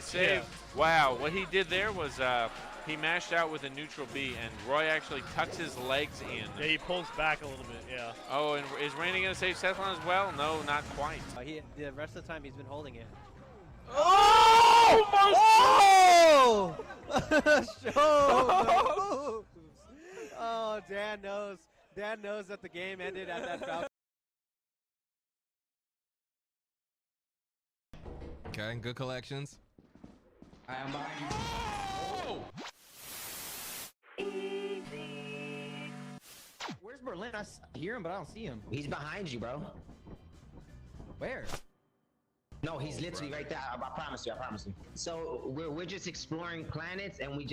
crazy save. Yeah. Wow, what he did there was he mashed out with a neutral B, and Roy actually tucks his legs in. Yeah, he pulls back a little bit, yeah. Oh, and is Randy going to save Cephalon as well? No, not quite. The rest of the time he's been holding it. Oh! Oh! Oh, Dan knows. Dan knows that the game ended at that foul. Okay, good collections. I am behind you. Oh! Where's Berlin? I hear him, but I don't see him. He's behind you, bro. Where? No, he's literally right there. I promise you. I promise you. So we're just exploring planets, and we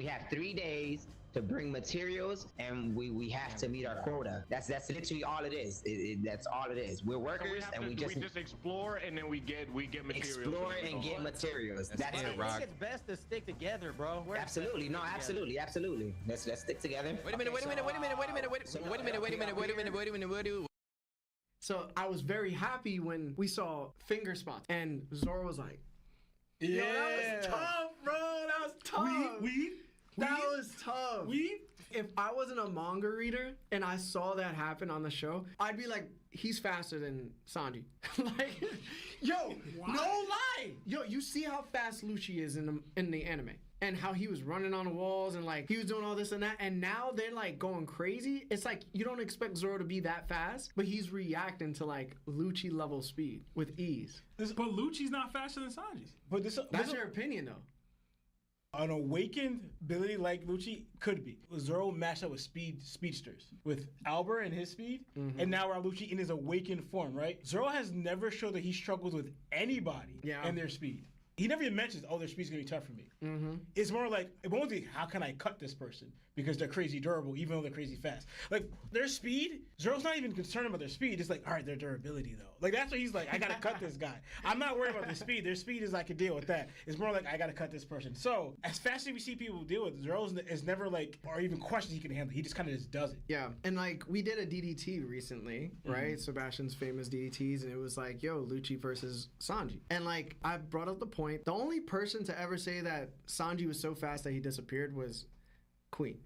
have 3 days to bring materials, and we have to meet our quota. That's literally all it is. That's all it is. We're workers, and we just explore, and then we get materials. Explore and get materials. That's it, I think it's best to stick together, bro. Absolutely, no, absolutely. Let's stick together. Wait a minute. So I was very happy when we saw finger spots, and Zoro was like, "Yeah, that was tough, bro. That was tough. That was tough. If I wasn't a manga reader and I saw that happen on the show, I'd be like, he's faster than Sanji. Like, yo, no lie. Yo, you see how fast Lucci is in the anime. And how he was running on the walls and like he was doing all this and that, and now they're like going crazy. It's like you don't expect Zoro to be that fast, but he's reacting to like Lucci level speed with ease. But Lucci's not faster than Sanji. But that's your opinion though. An awakened ability like Lucci could be. Zoro matched up with speedsters, with Albert and his speed, and now we're on Lucci in his awakened form, right? Zoro has never showed that he struggles with anybody and their speed. He never even mentions, oh, their speed's gonna be tough for me. It's more like, it won't be, how can I cut this person? Because they're crazy durable, even though they're crazy fast. Like, their speed, Zoro's not even concerned about their speed. It's like, all right, their durability, though. Like, that's what he's like, I gotta cut this guy. I'm not worried about their speed. Their speed is, I can deal with that. It's more like, I gotta cut this person. So, as fast as we see people deal with, Zoro is never like, or even questions he can handle. He just kind of just does it. Yeah, and like, we did a DDT recently, right? Sebastian's famous DDTs, and it was like, yo, Lucci versus Sanji. And like, I brought up the point, the only person to ever say that Sanji was so fast that he disappeared was Queen.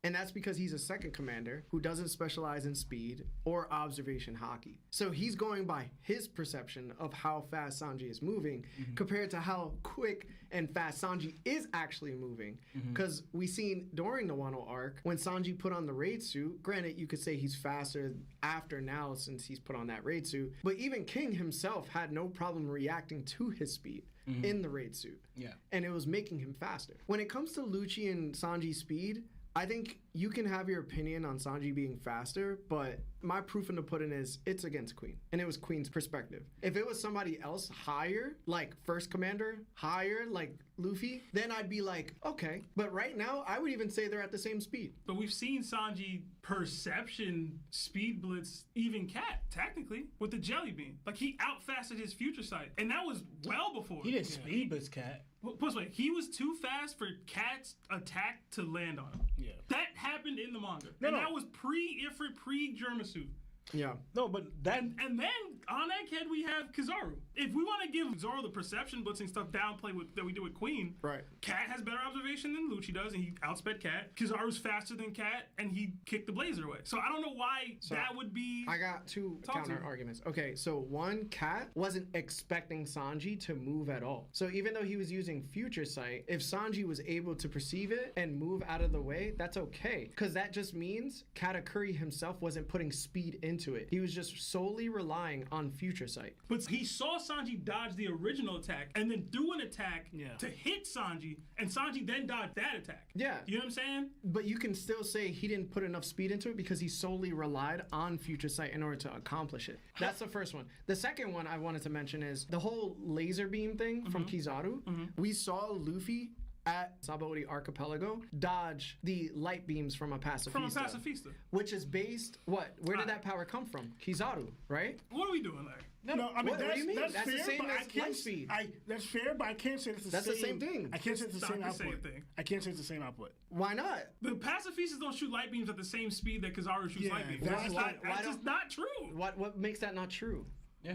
And that's because he's a second commander who doesn't specialize in speed or observation hockey. So he's going by his perception of how fast Sanji is moving compared to how quick and fast Sanji is actually moving. Because we seen during the Wano arc, when Sanji put on the raid suit, granted you could say he's faster after now since he's put on that raid suit, but even King himself had no problem reacting to his speed. In the raid suit. Yeah. And it was making him faster. When it comes to Lucci and Sanji's speed, I think you can have your opinion on Sanji being faster, but my proof in the pudding is it's against Queen. And it was Queen's perspective. If it was somebody else higher, like first commander, higher, like Luffy, then I'd be like, okay. But right now, I would even say they're at the same speed. But we've seen Sanji perception speed blitz even Cat, technically, with the jelly bean. Like he outfasted his future sight. And that was well before. He didn't speed blitz Cat. Plus, wait, he was too fast for Cat's attack to land on him. Yeah. That happened in the manga. That was pre-Ifrit, pre-Germasuit. Yeah. No, but that... And then, on Egghead, we have Kizaru. If we want to give Zoro the perception blitzing stuff downplay that we do with Queen, right? Cat has better observation than Lucci does, and he outsped Cat. Kizaru's faster than Cat, and he kicked the Blazer away. So I don't know why that would be... I got two counter arguments. Okay, so one, Cat wasn't expecting Sanji to move at all. So even though he was using Future Sight, if Sanji was able to perceive it and move out of the way, that's okay. Because that just means Katakuri himself wasn't putting speed into it. He was just solely relying on Future Sight. But he saw Sanji dodge the original attack and then do an attack to hit Sanji, and Sanji then dodged that attack. Yeah. You know what I'm saying? But you can still say he didn't put enough speed into it because he solely relied on Future Sight in order to accomplish it. That's the first one. The second one I wanted to mention is the whole laser beam thing from Kizaru. We saw Luffy at Sabaody Archipelago dodge the light beams from a pacifista. Which is based, what? Where did that power come from? Kizaru, right? What are we doing there? No, I mean, what do you mean? That's the fair, same but as light speed. That's fair, but I can't say it's the same. That's the same thing. I can't say it's the same output. Same thing. I can't say it's the same output. Why not? The pacifistas don't shoot light beams at the same speed that Kizaru shoots light beams. That's That's just not true. What makes that not true? Yeah.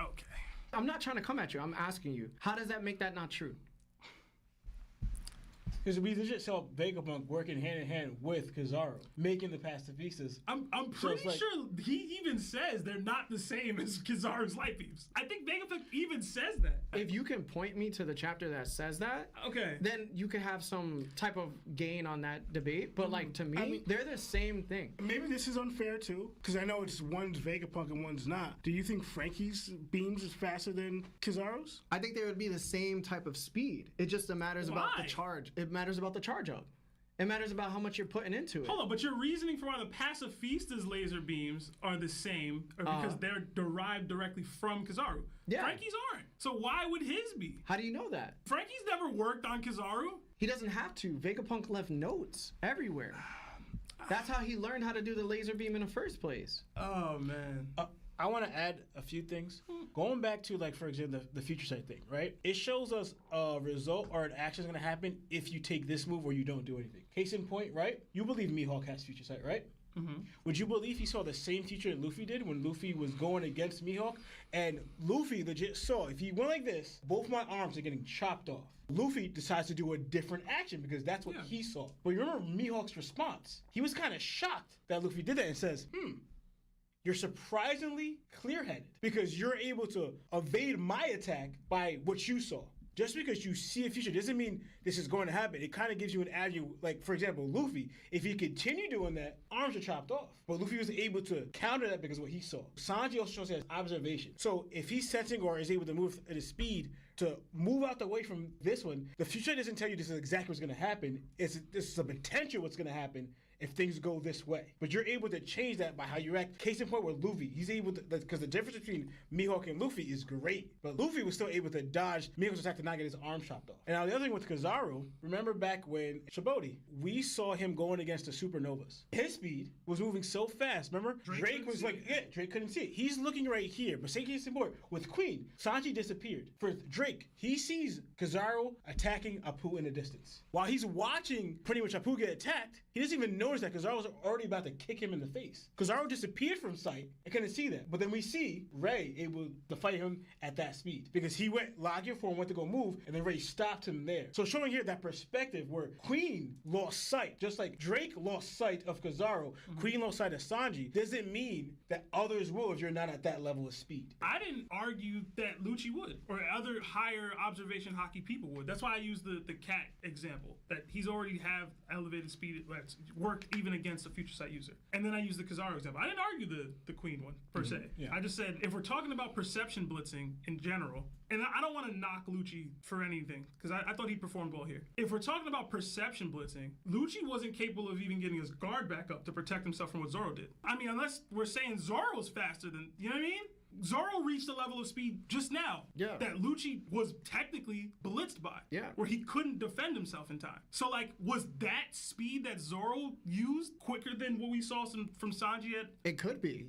Okay. I'm not trying to come at you. I'm asking you. How does that make that not true? Because we legit saw Vegapunk working hand in hand with Kizaru, making the pacifistas. I'm pretty sure he even says they're not the same as Kizaru's light beams. I think Vegapunk even says that. If you can point me to the chapter that says that, okay, then you could have some type of gain on that debate. But like to me, they're the same thing. Maybe this is unfair too, because I know it's one's Vegapunk and one's not. Do you think Frankie's beams is faster than Kizaru's? I think they would be the same type of speed. It just matters about the charge. It matters about the charge up. It matters about how much you're putting into it. Hold on, but your reasoning for why the Pacifista's laser beams are the same are because they're derived directly from Kizaru. Yeah. Frankie's aren't. So why would his be? How do you know that? Frankie's never worked on Kizaru. He doesn't have to. Vegapunk left notes everywhere. That's how he learned how to do the laser beam in the first place. Oh, man. I want to add a few things. Going back to, like, for example, the future sight thing, right? It shows us a result or an action is going to happen if you take this move or you don't do anything. Case in point, right? You believe Mihawk has future sight, right? Mm-hmm. Would you believe he saw the same future that Luffy did when Luffy was going against Mihawk? And Luffy legit saw, if he went like this, both my arms are getting chopped off. Luffy decides to do a different action because that's what he saw. But you remember Mihawk's response? He was kind of shocked that Luffy did that and says, you're surprisingly clear-headed because you're able to evade my attack by what you saw. Just because you see a future doesn't mean this is going to happen. It kind of gives you an avenue. Like, for example, Luffy, if he continued doing that, arms are chopped off. But Luffy was able to counter that because of what he saw. Sanji also shows his observation. So if he's sensing or is able to move at his speed to move out the way from this one, the future doesn't tell you this is exactly what's going to happen. This is a potential what's going to happen if things go this way. But you're able to change that by how you act. Case in point with Luffy, he's able to, because the difference between Mihawk and Luffy is great, but Luffy was still able to dodge Mihawk's attack to not get his arm chopped off. And now the other thing with Kizaru, remember back when Shibodi, we saw him going against the supernovas. His speed was moving so fast, remember? Drake was like, Drake couldn't see it. He's looking right here, but say case in point, with Queen, Sanji disappeared. For Drake, he sees Kizaru attacking Apu in the distance. While he's watching pretty much Apu get attacked, he doesn't even notice that Kizaru was already about to kick him in the face. Kizaru disappeared from sight and couldn't see that. But then we see Ray able to fight him at that speed because he went logging for him, went to go move, and then Ray stopped him there. So showing here that perspective where Queen lost sight, just like Drake lost sight of Kizaru, Queen lost sight of Sanji, doesn't mean that others will if you're not at that level of speed. I didn't argue that Lucci would, or other higher observation hockey people would. That's why I used the cat example, that he's already have elevated speed that's worked even against a future sight user. And then I used the Kizaru example. I didn't argue the Queen one, per se. Yeah. I just said, if we're talking about perception blitzing in general, and I don't want to knock Lucci for anything, because I thought he performed well here. If we're talking about perception blitzing, Lucci wasn't capable of even getting his guard back up to protect himself from what Zoro did. I mean, unless we're saying Zoro was faster than, you know what I mean? Zoro reached a level of speed just now that Lucci was technically blitzed by, where he couldn't defend himself in time. So, like, was that speed that Zoro used quicker than what we saw from Sanji at? It could be,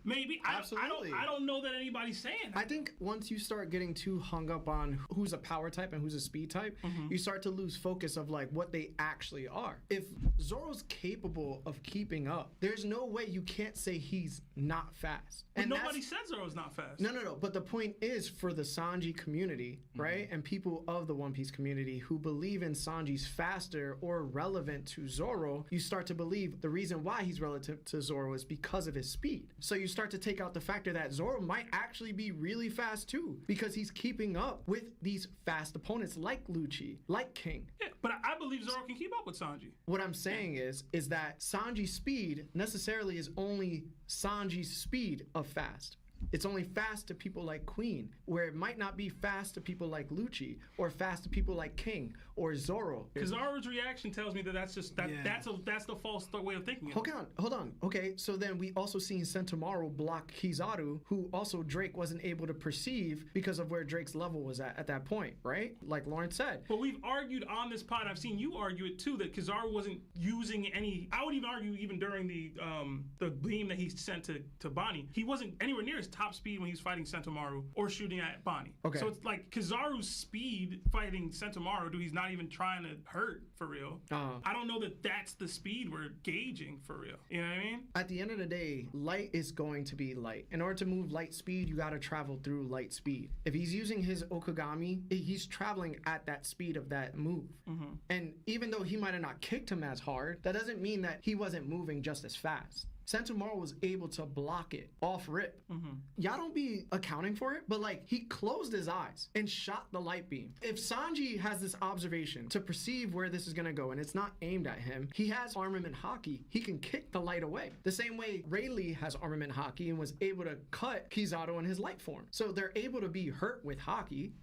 maybe. Absolutely. I don't know that anybody's saying that. I think once you start getting too hung up on who's a power type and who's a speed type, you start to lose focus of like what they actually are. If Zoro's capable of keeping up, there's no way you can't say he's not fast. But nobody said Zoro's not fast. No. But the point is, for the Sanji community, right, and people of the One Piece community who believe in Sanji's faster or relevant to Zoro, you start to believe the reason why he's relative to Zoro is because of his speed. So you start to take out the factor that Zoro might actually be really fast too, because he's keeping up with these fast opponents like Lucci, like King. Yeah, but I believe Zoro can keep up with Sanji. What I'm saying is that Sanji's speed necessarily is only Sanji's speed of fast. It's only fast to people like Queen, where it might not be fast to people like Lucci or fast to people like King or Zoro. Kizaru's reaction tells me that that's the false way of thinking. Hold on. Okay, so then we also seen Sentomaru block Kizaru, who also Drake wasn't able to perceive because of where Drake's level was at that point, right? Like Lawrence said. But we've argued on this pod, I've seen you argue it too, that Kizaru wasn't using any. I would even argue even during the beam that he sent to Bonnie, he wasn't anywhere near as top speed when he's fighting Sentomaru or shooting at Bonnie. Okay. So it's like Kizaru's speed fighting Sentomaru, dude, he's not even trying to hurt for real. I don't know that that's the speed we're gauging for real. You know what I mean? At the end of the day, light is going to be light. In order to move light speed, you got to travel through light speed. If he's using his Okagami, he's traveling at that speed of that move. And even though he might have not kicked him as hard, that doesn't mean that he wasn't moving just as fast. Sentomaru was able to block it off rip. Y'all don't be accounting for it, but like he closed his eyes and shot the light beam. If Sanji has this observation to perceive where this is gonna go and it's not aimed at him, he has armament hockey. He can kick the light away. The same way Rayleigh has armament hockey and was able to cut Kizaru in his light form. So they're able to be hurt with hockey.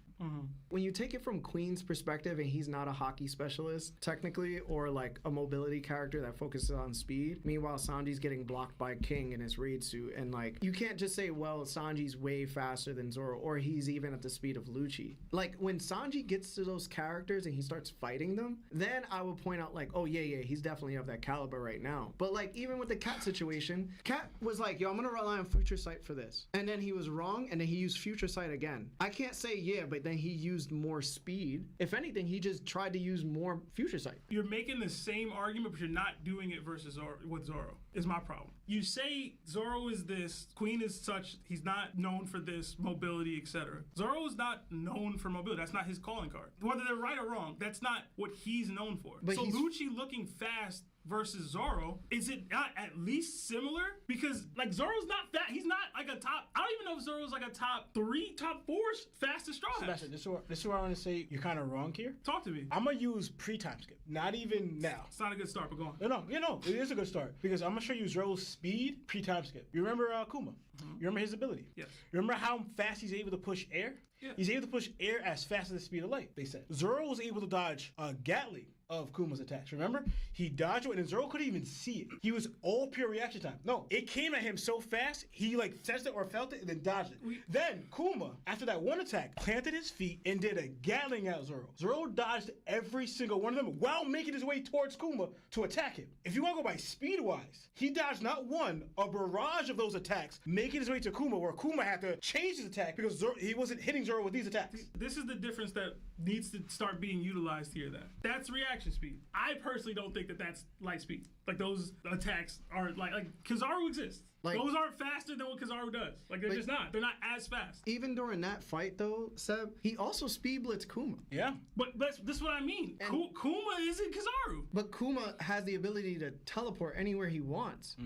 When you take it from Queen's perspective and he's not a hockey specialist technically, or like a mobility character that focuses on speed, meanwhile Sanji's getting blocked by King in his raid suit, and like you can't just say, well, Sanji's way faster than Zoro or he's even at the speed of Lucci. Like when Sanji gets to those characters and he starts fighting them, then I will point out like, oh yeah, he's definitely of that caliber right now. But like even with the Cat situation, Cat was like, yo, I'm gonna rely on Future Sight for this, and then he was wrong and then he used Future Sight again. I can't say yeah, but then he used more speed. If anything, he just tried to use more Future Sight. You're making the same argument, but you're not doing it versus Zoro, with Zoro, is my problem. You say Zoro is this, Queen is such, he's not known for this, mobility, etc. Zoro is not known for mobility. That's not his calling card. Whether they're right or wrong, that's not what he's known for. But so Lucci looking fast versus Zoro, is it not at least similar? Because like Zoro's not that, he's not like a top, I don't even know if Zoro's like a top 3, top 4 fastest straw hat. Sebastian, this is where I want to say you're kind of wrong here. Talk to me. I'm gonna use pre-time skip, not even now. It's not a good start, but go on. No, it is a good start because I'm gonna show you Zoro's speed pre-time skip. You remember Kuma? You remember his ability? Yes. You remember how fast he's able to push air? Yeah. He's able to push air as fast as the speed of light, they said. Zoro was able to dodge a Gatling of Kuma's attacks. Remember? He dodged it and Zoro couldn't even see it. He was all pure reaction time. No, it came at him so fast, he like sensed it or felt it and then dodged it. Then Kuma, after that one attack, planted his feet and did a Gatling at Zoro. Zoro dodged every single one of them while making his way towards Kuma to attack him. If you want to go by speed-wise, he dodged not one, a barrage of those attacks, making his way to Kuma, where Kuma had to change his attack because he wasn't hitting Zoro with these attacks. This is the difference that needs to start being utilized here then. That's reaction speed. I personally don't think that that's light speed. Like those attacks are like Kizaru exists. Like, those aren't faster than what Kizaru does. Like they're just not. They're not as fast. Even during that fight though, Seb, he also speed blitzed Kuma. Yeah. But this is what I mean. Kuma isn't Kizaru. But Kuma has the ability to teleport anywhere he wants.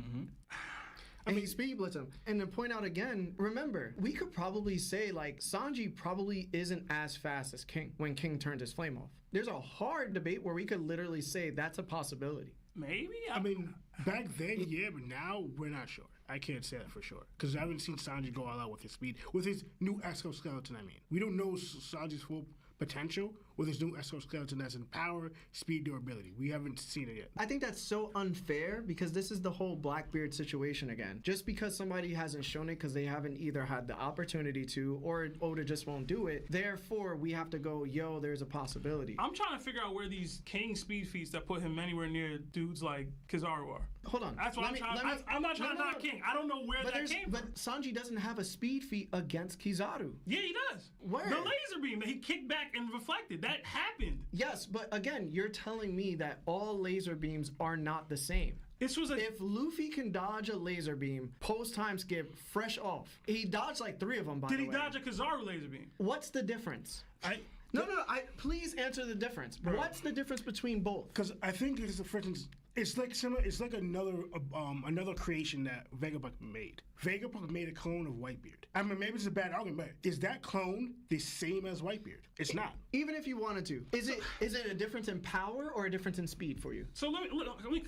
And he speed blitz him. And to point out again, remember, we could probably say like Sanji probably isn't as fast as King when King turned his flame off. There's a hard debate where we could literally say that's a possibility. Maybe? I mean, back then, yeah, but now we're not sure. I can't say that for sure. Because I haven't seen Sanji go all out with his speed. With his new exoskeleton, I mean. We don't know Sanji's full potential with his new exoskeleton that's in power, speed, durability. We haven't seen it yet. I think that's so unfair because this is the whole Blackbeard situation again. Just because somebody hasn't shown it because they haven't either had the opportunity to or Oda just won't do it, therefore we have to go, yo, there's a possibility. I'm trying to figure out where these King speed feats that put him anywhere near dudes like Kizaru are. Hold on. That's what I'm not trying to knock King. I don't know where that came from. But Sanji doesn't have a speed feat against Kizaru. Yeah, he does. Where? The laser beam that he kicked back and reflected. That happened. Yes, but again, you're telling me that all laser beams are not the same. This was if Luffy can dodge a laser beam post time skip fresh off, he dodged like 3 of them by the way. Did he dodge a Kizaru laser beam? What's the difference? Please answer the difference. Bro. What's the difference between both? Because I think it's for instance, it's like similar. It's like another creation that Vegapunk made. Vegapunk made a clone of Whitebeard. I mean, maybe it's a bad argument, but is that clone the same as Whitebeard? It's not. Even if you wanted to, is it a difference in power or a difference in speed for you? So let me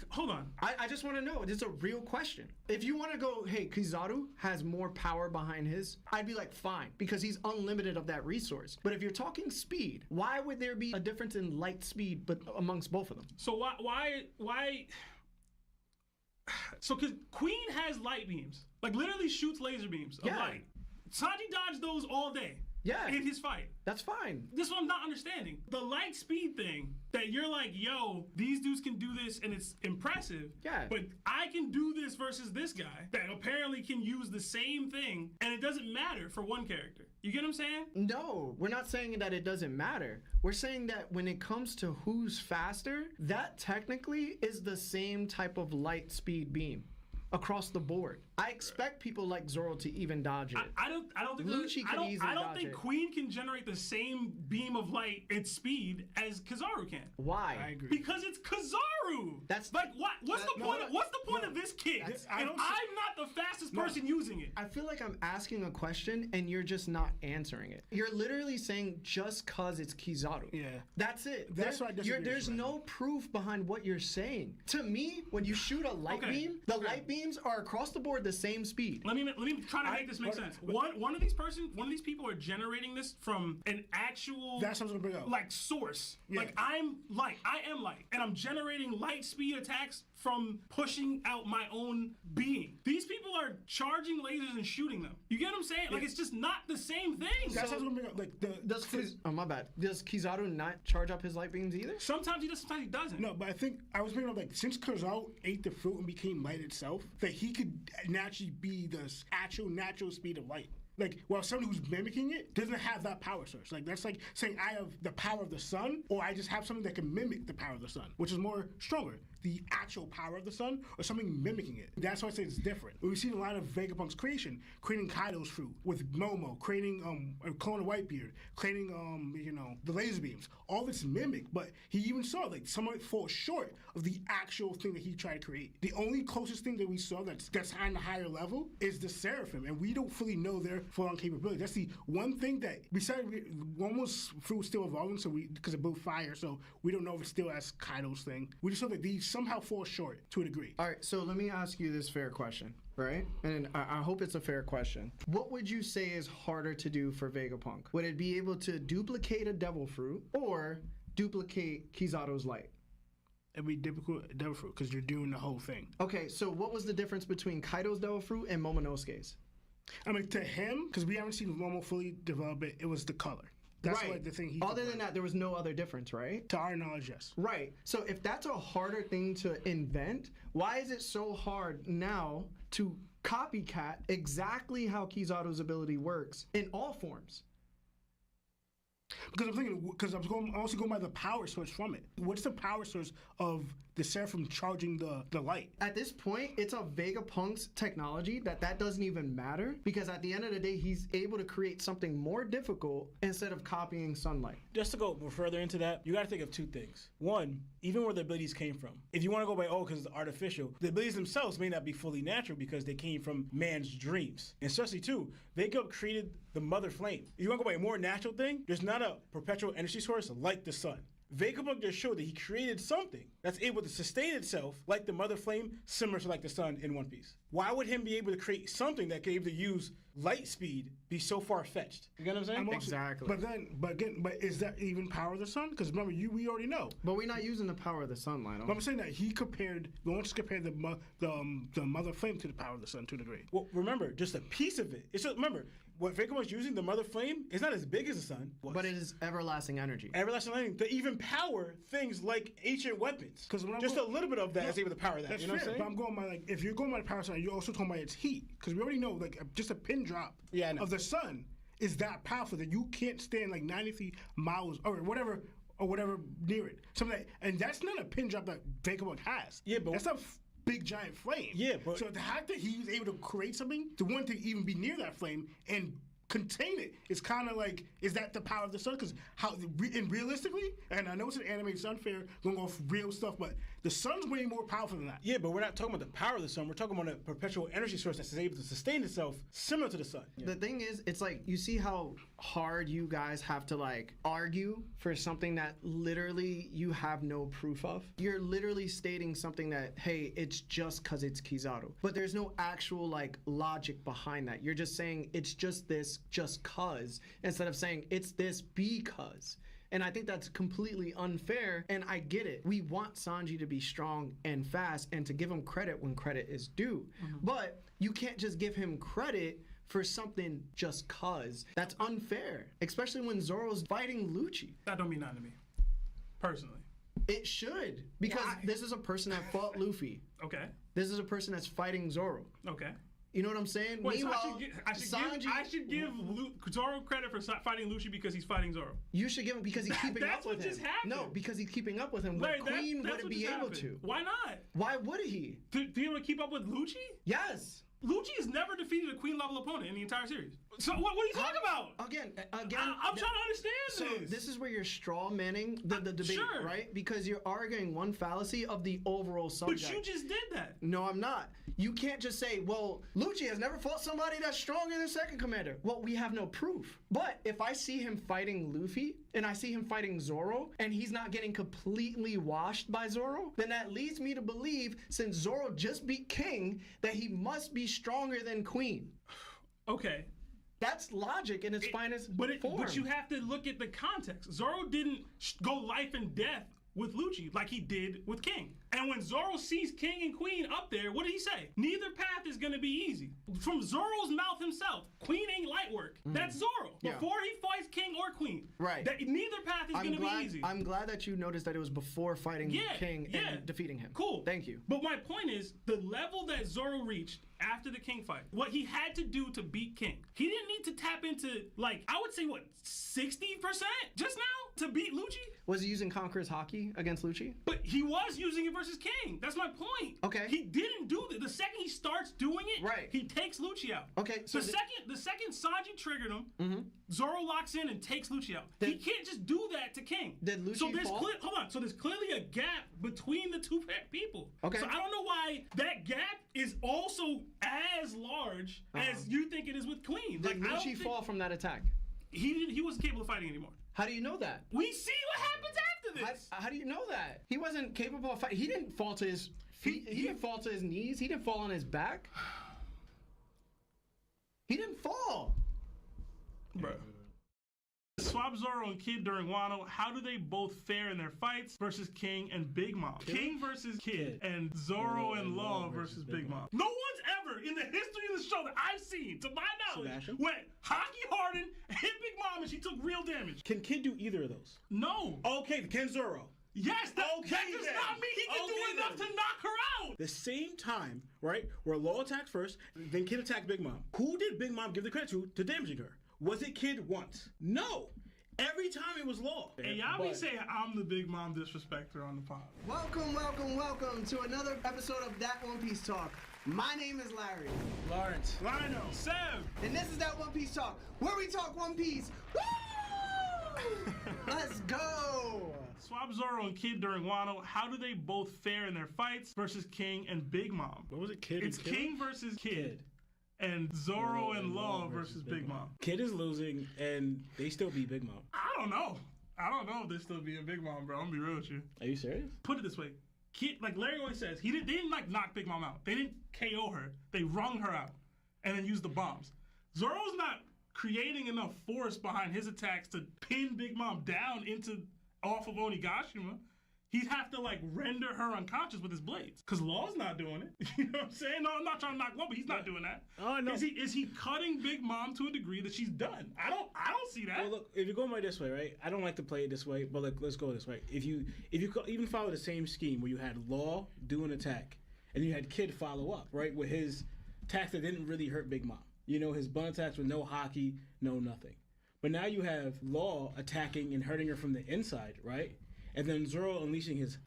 hold on. I just want to know. It's a real question. If you want to go, hey, Kizaru has more power behind his, I'd be like, fine, because he's unlimited of that resource. But if you're talking speed, why would there be a difference in light speed but amongst both of them? So why? So because Queen has light beams, like literally shoots laser beams of light. Sanji dodged those all day. Yeah. in his fight. That's fine. This is what I'm not understanding. The light speed thing that you're like, yo, these dudes can do this and it's impressive. Yeah. But I can do this versus this guy that apparently can use the same thing and it doesn't matter for one character. You get what I'm saying? No, we're not saying that it doesn't matter. We're saying that when it comes to who's faster, that technically is the same type of light speed beam across the board. I expect people like Zoro to even dodge it. I don't think Lucci could easily I don't dodge think it. Queen can generate the same beam of light and speed as Kizaru can. Why? I agree. Because it's Kizaru. That's- like what? What's the no, point? no, What's the point no. of this kit? That's- I'm I don't- not the fastest person using it. I feel like I'm asking a question and you're just not answering it. You're literally saying just cause it's Kizaru. Yeah. That's it. That's why I disagree with There's you, no proof behind what you're saying. To me, when you shoot a light Okay, beam, the okay. light beams are across the board the same speed. Let me try to make this make sense. One of these people are generating this from an actual That's what I was gonna bring up. like source. Yeah. Like I am light, and I'm generating light speed attacks from pushing out my own being. These people are charging lasers and shooting them. You get what I'm saying? Like it's just not the same thing. That's what I was gonna bring up. Like Oh my bad. Does Kizaru not charge up his light beams either? Sometimes he does, sometimes he doesn't. No, but I think I was bringing up like since Kizaru ate the fruit and became light itself, that he could naturally be the actual natural speed of light. Like, while someone who's mimicking it doesn't have that power source. Like, that's like saying I have the power of the sun, or I just have something that can mimic the power of the sun, which is more stronger. The actual power of the sun, or something mimicking it. That's why I say it's different. We've seen a lot of Vegapunk's creation, creating Kaido's fruit with Momo, creating a clone of Whitebeard, creating the laser beams. All this mimic, but he even saw like some of it fall short of the actual thing that he tried to create. The only closest thing that we saw that's on the higher level is the Seraphim, and we don't fully know their full-on capability. That's the one thing that besides almost fruit was still evolving, so because it blew fire, so we don't know if it's still as Kaido's thing. We just know that these somehow fall short to a degree. All right, so let me ask you this fair question, right? And I hope it's a fair question. What would you say is harder to do for Vegapunk? Would it be able to duplicate a Devil Fruit or duplicate Kizaru's light? It'd be difficult, Devil Fruit, because you're doing the whole thing. Okay, so what was the difference between Kaido's Devil Fruit and Momonosuke's? I mean, to him, because we haven't seen Momo fully develop it, it was the color. That's right. like the thing he Other could than that, there was no other difference, right? to our knowledge, yes. Right. So if that's a harder thing to invent, why is it so hard now to copycat exactly how Kizaru's ability works in all forms? Because I'm thinking, because I'm also going by the power source from it. What's the power source of the Seraphim charging the light? At this point, it's a Vegapunk's technology that doesn't even matter, because at the end of the day, he's able to create something more difficult instead of copying sunlight. Just to go further into that, you got to think of two things. One, even where the abilities came from. If you want to go by, because it's artificial, the abilities themselves may not be fully natural because they came from man's dreams. And especially, too, Vegapunk created the Mother Flame. If you want to go by a more natural thing, there's not a perpetual energy source like the sun. Vegapunk just showed that he created something that's able to sustain itself like the Mother Flame, similar to like the sun in One Piece. Why would him be able to create something that could be able to use light speed be so far-fetched? You get what I'm saying? Exactly. But is that even power of the sun? Because remember, we already know. But we're not using the power of the sunlight. But I'm saying that he compared, Lawrence compared the Mother Flame to the power of the sun to a degree. Well, remember, just a piece of it. It's just, remember, what Vegapunk's using, the Mother Flame, is not as big as the sun. But it is everlasting energy. Everlasting Lightning, to even power things like ancient weapons. Because just a little bit of that is able to power that. That's you know what I'm fair, saying? but I'm going by like, if you're going by the power sun, you're also talking about its heat. Because we already know like just a pin drop of the sun is that powerful that you can't stand like 93 miles or whatever near it. Something that, and that's not a pin drop that Vegapunk has. Yeah, but that's a big giant flame. Yeah, but so the fact that he was able to create something, the one to even be near that flame and contain it is kind of like, is that the power of the sun? Because realistically, and I know it's an anime, it's unfair going off real stuff, but the sun's way more powerful than that. Yeah, but we're not talking about the power of the sun. We're talking about a perpetual energy source that's able to sustain itself similar to the sun. Yeah. The thing is, it's like, you see how hard you guys have to like argue for something that literally you have no proof of? You're literally stating something that, hey, it's just because it's Kizaru. But there's no actual like logic behind that. You're just saying it's just this just cause, instead of saying it's this because. And I think that's completely unfair, and I get it. We want Sanji to be strong and fast and to give him credit when credit is due. But you can't just give him credit for something just cause. That's unfair, especially when Zoro's fighting Lucci. That don't mean nothing to me, personally. It should, because this is a person that fought Luffy. Okay. This is a person that's fighting Zoro. Okay. You know what I'm saying? Wait, so Meanwhile, I should give Zoro credit for fighting Lucci because he's fighting Zoro. You should give him because he's keeping up with him. That's what just happened. No, because he's keeping up with him. Larry, Queen that's wouldn't what be just able happened. to. Why not? Why would he? To be able to keep up with Lucci? Yes. Lucci has never defeated a Queen level opponent in the entire series. So what are you talking about? Again, I'm trying to understand so this. This is where you're straw manning the debate, sure. right? Because you're arguing one fallacy of the overall subject. But you just did that. No, I'm not. You can't just say, well, Lucci has never fought somebody that's stronger than Second Commander. Well, we have no proof. But if I see him fighting Luffy, and I see him fighting Zoro, and he's not getting completely washed by Zoro, then that leads me to believe, since Zoro just beat King, that he must be stronger than Queen. Okay. That's logic in its finest form. But you have to look at the context. Zoro didn't go life and death with Lucci like he did with King. And when Zoro sees King and Queen up there, what did he say? Neither path is gonna be easy. From Zoro's mouth himself, Queen ain't light work. That's Zoro. Before he fights King or Queen. Right. Neither path is gonna be easy. I'm glad that you noticed that it was before fighting King and defeating him. Cool. Thank you. But my point is, the level that Zoro reached after the King fight, what he had to do to beat King, he didn't need to tap into, like, I would say, what, 60% just now to beat Lucci? Was he using Conqueror's Hockey against Lucci? But he was using it versus King. That's my point. Okay. He didn't do it. The second he starts doing it, right, he takes Lucci out. Okay. So the second Sanji triggered him, Zoro locks in and takes Lucci out. He can't just do that to King. Did Lucci fall? Hold on. So there's clearly a gap between the two people. Okay. So I don't know why that gap is also as large as you think it is with Queen. Did Lucci fall from that attack? He wasn't capable of fighting anymore. How do you know that? We see what happens after this. How do you know that? He wasn't capable of fighting. He didn't fall to his feet. He didn't fall to his knees. He didn't fall on his back. He didn't fall. Bro. Swap Zoro and Kid during Wano. How do they both fare in their fights versus King and Big Mom? King versus Kid and Zoro and Law versus Big Mom. No one's ever in the history of the show that I've seen, to my knowledge, went hockey hardened, hit Big Mom, and she took real damage. Can Kid do either of those? No. Okay, Ken Zoro. Yes, that does not mean he can do enough to knock her out. The same time, right, where Law attacked first, then Kid attacked Big Mom. Who did Big Mom give the credit to damaging her? Was it Kid once? No. Every time it was Law. And y'all be saying I'm the Big Mom disrespecter on the pod. Welcome to another episode of That One Piece Talk. My name is Larry. Lawrence. Lionel. Sev. And this is That One Piece Talk, where we talk One Piece. Woo! Let's go! Swap Zoro and Kid during Wano. How do they both fare in their fights versus King and Big Mom? What was it, Kid? It's King versus Kid. And Zoro and Law versus Big Mom. Kid is losing, and they still beat Big Mom. I don't know if they still beat Big Mom, bro. I'm gonna be real with you. Are you serious? Put it this way. Kid, like Larry always says, they didn't like knock Big Mom out. They didn't KO her. They wrung her out and then used the bombs. Zoro's not creating enough force behind his attacks to pin Big Mom down off of Onigashima. He'd have to like render her unconscious with his blades. Cause Law's not doing it. You know what I'm saying? No, I'm not trying to knock Law, but he's not doing that. Oh no. Is he cutting Big Mom to a degree that she's done? I don't see that. Well, look, if you're going by this way, right? I don't like to play it this way, but like, let's go this way. If you even follow the same scheme where you had Law do an attack, and you had Kid follow up, right, with his attacks that didn't really hurt Big Mom. You know, his bun attacks with no hockey, no nothing. But now you have Law attacking and hurting her from the inside, right? And then Zoro unleashing his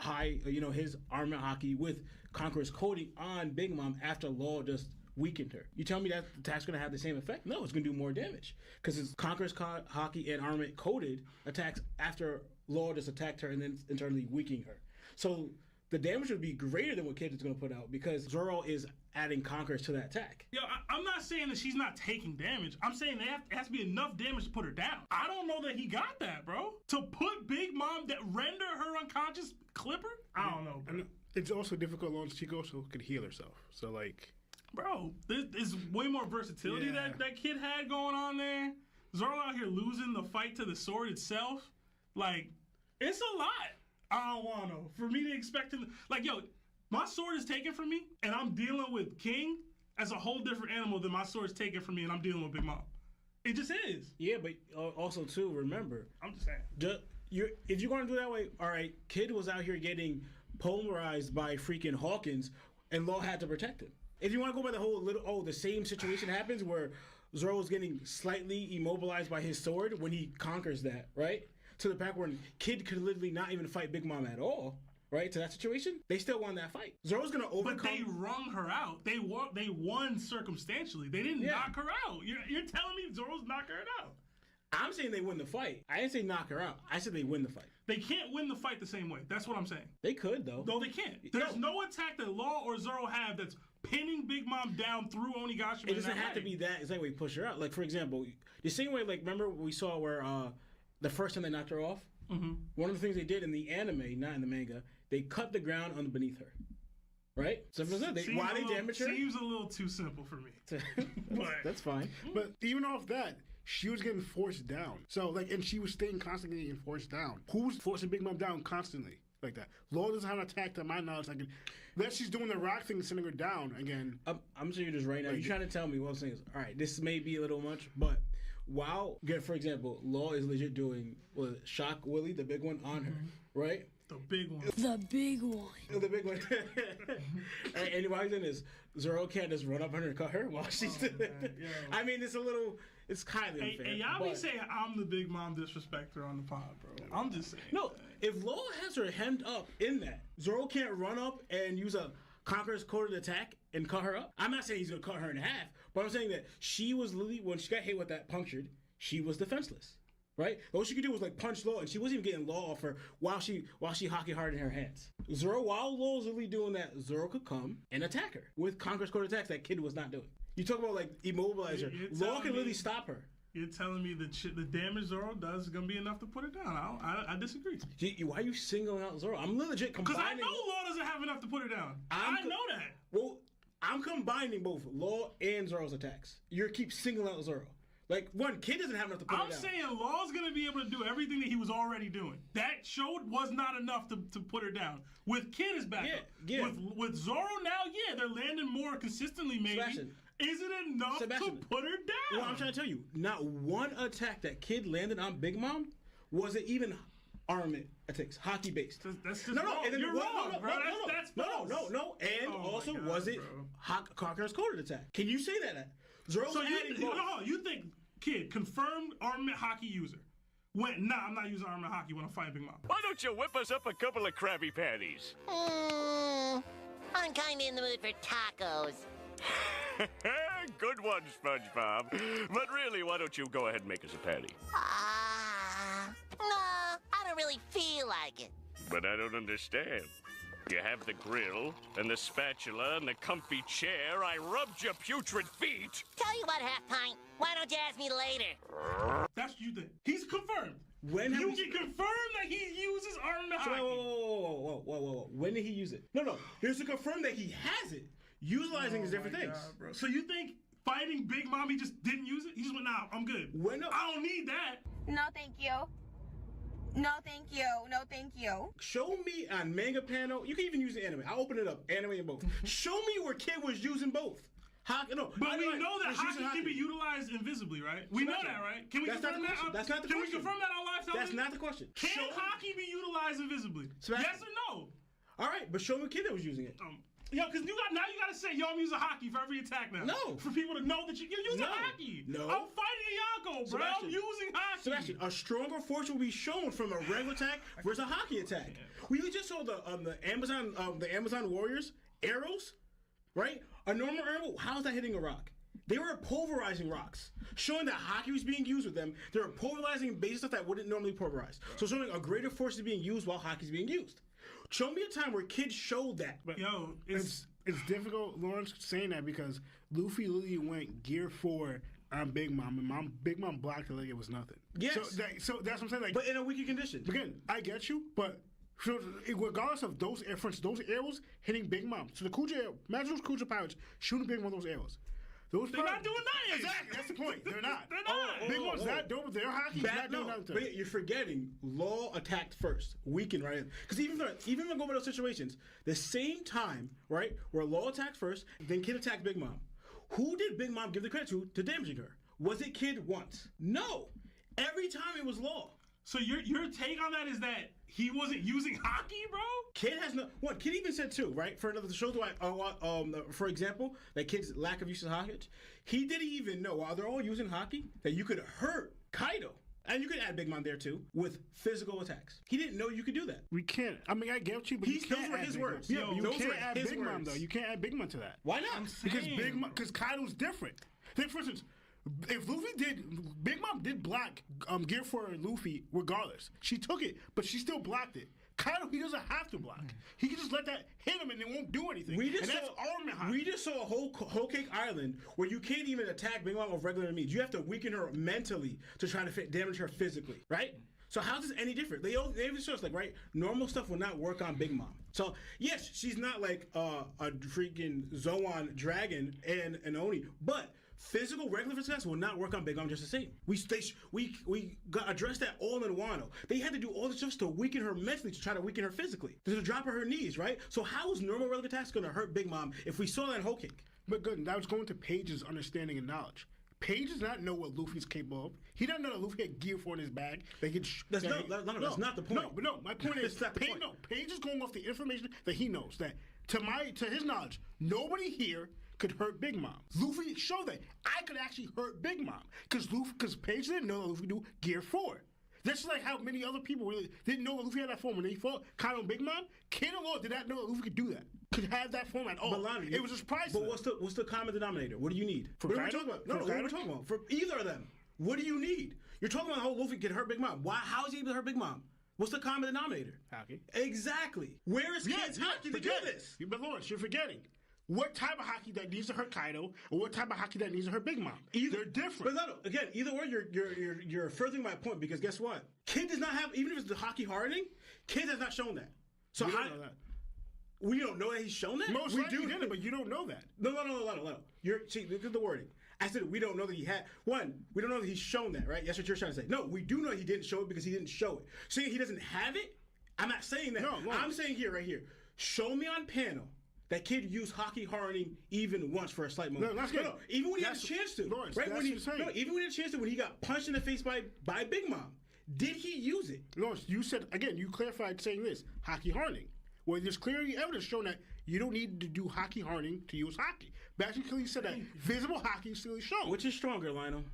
his armor hockey with Conqueror's coating on Big Mom after Law just weakened her. You tell me that attack's going to have the same effect? No, it's going to do more damage. Because it's Conqueror's hockey and armor coated attacks after Law just attacked her and then internally weakening her. So the damage would be greater than what Kid is going to put out because Zoro is adding Conquerors to that attack. Yo, I'm not saying that she's not taking damage. I'm saying it has to be enough damage to put her down. I don't know that he got that, bro. To put Big Mom, that render her unconscious, clip her? I don't know, bro. And it's also difficult once she also could heal herself. So, like... Bro, there's way more versatility that Kid had going on there. Zoro out here losing the fight to the sword itself. Like, it's a lot. I don't want to. For me to expect him... Like, yo... My sword is taken from me, and I'm dealing with King, as a whole different animal than my sword's taken from me and I'm dealing with Big Mom. It just is. Yeah, but also too, remember, I'm just saying. If you're going to do it that way, all right, Kid was out here getting polarized by freaking Hawkins, and Law had to protect him. If you want to go by the whole the same situation happens where Zoro's getting slightly immobilized by his sword when he conquers that, right? To the back where Kid could literally not even fight Big Mom at all, right? To that situation, they still won that fight. Zoro's gonna overcome. But they wrung her out. They won circumstantially. They didn't knock her out. You're telling me Zoro's knocked her out? I'm saying they win the fight. I didn't say knock her out. I said they win the fight. They can't win the fight the same way. That's what I'm saying. They could, though. No, they can't. There's no attack that Law or Zoro have that's pinning Big Mom down through Onigashima. It doesn't have to be that exact way to push her out. Like, for example, the same way, like, remember we saw where the first time they knocked her off? Mm-hmm. One of the things they did in the anime, not in the manga, they cut the ground beneath her. Right? So why they damage her? Seems a little too simple for me. But that's fine. But even off that, she was getting forced down. So, like, and she was staying constantly getting forced down. Who's forcing Big Mom down constantly like that? Law doesn't have an attack to my knowledge. Like, unless she's doing the rock thing, sending her down again. I'm saying this right now. You're trying to tell me what I'm saying is, all right, this may be a little much, but while, for example, Law is legit doing Shock Willie, the big one, on her, right? The big one. The big one. The big one. And while he's in this, Zoro can't just run up on her and cut her while she's doing it. I mean, it's kind of unfair. Hey, y'all be saying I'm the Big Mom disrespecter on the pod, bro. I'm just saying. No, if Law has her hemmed up in that, Zoro can't run up and use a Conqueror's Coded attack and cut her up. I'm not saying he's going to cut her in half, but I'm saying that she was literally, when she got hit with that punctured, she was defenseless. Right? All she could do was like punch Law, and she wasn't even getting Law off her while she hockey hard in her hands. Zoro, while Law was really doing that, Zoro could come and attack her with Conqueror's Code attacks that Kid was not doing. You talk about like immobilize her. Law can literally stop her. You're telling me that the damage Zoro does is gonna be enough to put it down? I disagree. Why are you singling out Zoro? I'm legit combining. Because I know Law doesn't have enough to put her down. I know that. Well, I'm combining both Law and Zoro's attacks. You keep singling out Zoro. Like, one, Kid doesn't have enough to put it down. I'm saying Law's going to be able to do everything that he was already doing. That showed was not enough to put her down. With Kid as backup. Yeah. With Zoro now, they're landing more consistently, maybe. Sebastian. Is it enough to put her down? Well, I'm trying to tell you, not one attack that Kid landed on Big Mom was it even armament attacks, hockey based. That's just wrong. You're wrong, bro. That's false. No. And also, was it Conqueror's Coded attack? Can you say that? Zero's so adding you think Kid, confirmed armament hockey user, went, I'm not using armament hockey when I'm fighting Big Mom. Why don't you whip us up a couple of Krabby Patties? I'm kind of in the mood for tacos. Good one, SpongeBob. But really, why don't you go ahead and make us a patty? No, I don't really feel like it. But I don't understand. You have the grill, and the spatula, and the comfy chair. I rubbed your putrid feet. Tell you what, Half Pint, why don't you ask me later? That's what you think. He's confirmed. You can confirm that he uses armament hockey. Whoa. When did he use it? No. Here's to confirm that he has it. Utilizing is different things. God, bro. So you think fighting Big Mom, he just didn't use it? He just went, I'm good. I don't need that. No, thank you. No, thank you. No, thank you. Show me on manga panel. You can even use the anime. I'll open it up. Anime and both. Show me where Kid was using both. But we know that hockey can be utilized invisibly, right? We know that, right? Can we confirm that? That's not the question. Can we confirm that on live television? That's not the question. Can hockey be utilized invisibly? Yes or no? All right, but show me a kid that was using it. Because you got to say, I'm using hockey for every attack now. No. For people to know that you're using hockey. No. I'm fighting Yako, bro. I'm using hockey. Sebastian, a stronger force will be shown from a regular attack versus a hockey attack. We just saw the Amazon Warriors arrows, right? A normal arrow, how's that hitting a rock? They were pulverizing rocks, showing that hockey was being used with them. They were pulverizing basic stuff that wouldn't normally pulverize. So showing a greater force is being used while hockey's being used. Show me a time where kids showed that. But it's difficult, Lawrence, saying that because Luffy literally went gear 4 on Big Mom, and Big Mom blocked it like it was nothing. Yes. So that's what I'm saying. Like, but in a weaker condition. Again, I get you, but regardless of those arrows hitting Big Mom, so the Kuja, imagine those Kuja pirates shooting Big Mom with those arrows. They're not doing nothing. Exactly, that's the point. They're not. They're not. Big Mom's not doing their hockey's not doing nothing. But you're forgetting Law attacked first, weakened right in. Because even if I go by those situations, the same time, right, where Law attacked first, then Kid attacked Big Mom. Who did Big Mom give the credit to damaging her? Was it Kid once? No. Every time it was Law. So your take on that is that he wasn't using hockey, bro? Kid has no. What Kid even said too, right? For another show, for example, that Kid's lack of use of hockey, he didn't even know while they're all using hockey that you could hurt Kaido. And you could add Big Mom there too with physical attacks. He didn't know you could do that. We can't. I mean, I get you, but you can't those were add his Big words. Mom. Yeah, You those can't were add his Big Mom words. though. You can't add Big Mom to that. Why not? Because Kaido's different. Think, for instance, if Luffy did, Big Mom did block Gear 4 Luffy regardless. She took it, but she still blocked it. Kaido, he doesn't have to block. He can just let that hit him and it won't do anything. We just saw a Whole Cake Island where you can't even attack Big Mom with regular means. You have to weaken her mentally to try to damage her physically, right? So how's this any different? They even show us like, right, normal stuff will not work on Big Mom. So yes, she's not like a freaking Zoan dragon and an Oni, but regular physical attacks will not work on Big Mom just the same. We got addressed that all in Wano. They had to do all this just to weaken her mentally, to try to weaken her physically, to drop her knees, right? So how is normal regular attacks going to hurt Big Mom if we saw that in Whole Cake? But good, that was going to Page's understanding and knowledge. Paige does not know what Luffy's capable of. He doesn't know that Luffy had Gear 4 in his bag. That's not the point. No, my point is, Paige is going off the information that he knows. That to his knowledge, nobody here could hurt Big Mom. Luffy showed that I could actually hurt Big Mom because Paige didn't know that Luffy could do Gear 4. That's like how many other people really didn't know that Luffy had that form when they fought Kaido and Big Mom. Kid and Law did not know that Luffy could do that. Could have that form at all. But Lonnie, it was a surprise. But what's the common denominator? What do you need? For what are we talking about? No, what are we talking about? For either of them, what do you need? You're talking about how Luffy can hurt Big Mom. Why? How is he able to hurt Big Mom? What's the common denominator? Hockey. Exactly. Where is Kid's hockey to do this? But Lawrence, you're forgetting. What type of hockey that needs to hurt Kaido, or what type of hockey that needs to hurt Big Mom? They're different. But no, again, either way, you're furthering my point because guess what? Kid does not have, even if it's the hockey hardening, Kid has not shown that. So we don't know that. We don't know that he's shown that. Most likely he didn't, but you don't know that. No. See, look at the wording. I said we don't know that he had. One, we don't know that he's shown that, right? That's what you're trying to say. No, we do know he didn't show it because he didn't show it. Saying he doesn't have it, I'm not saying that. No, I'm saying right here. Show me on panel that Kid used hockey hardening even once for a slight moment. No, even when he had a chance to. Lawrence, right? Even when he had a chance to, when he got punched in the face by Big Mom, did he use it? Lawrence, you said again. You clarified saying this hockey hardening. Well, there's clearly evidence showing that you don't need to do hockey hardening to use hockey. Basically, clearly said that visible hockey is still shown. Which is stronger, Lionel?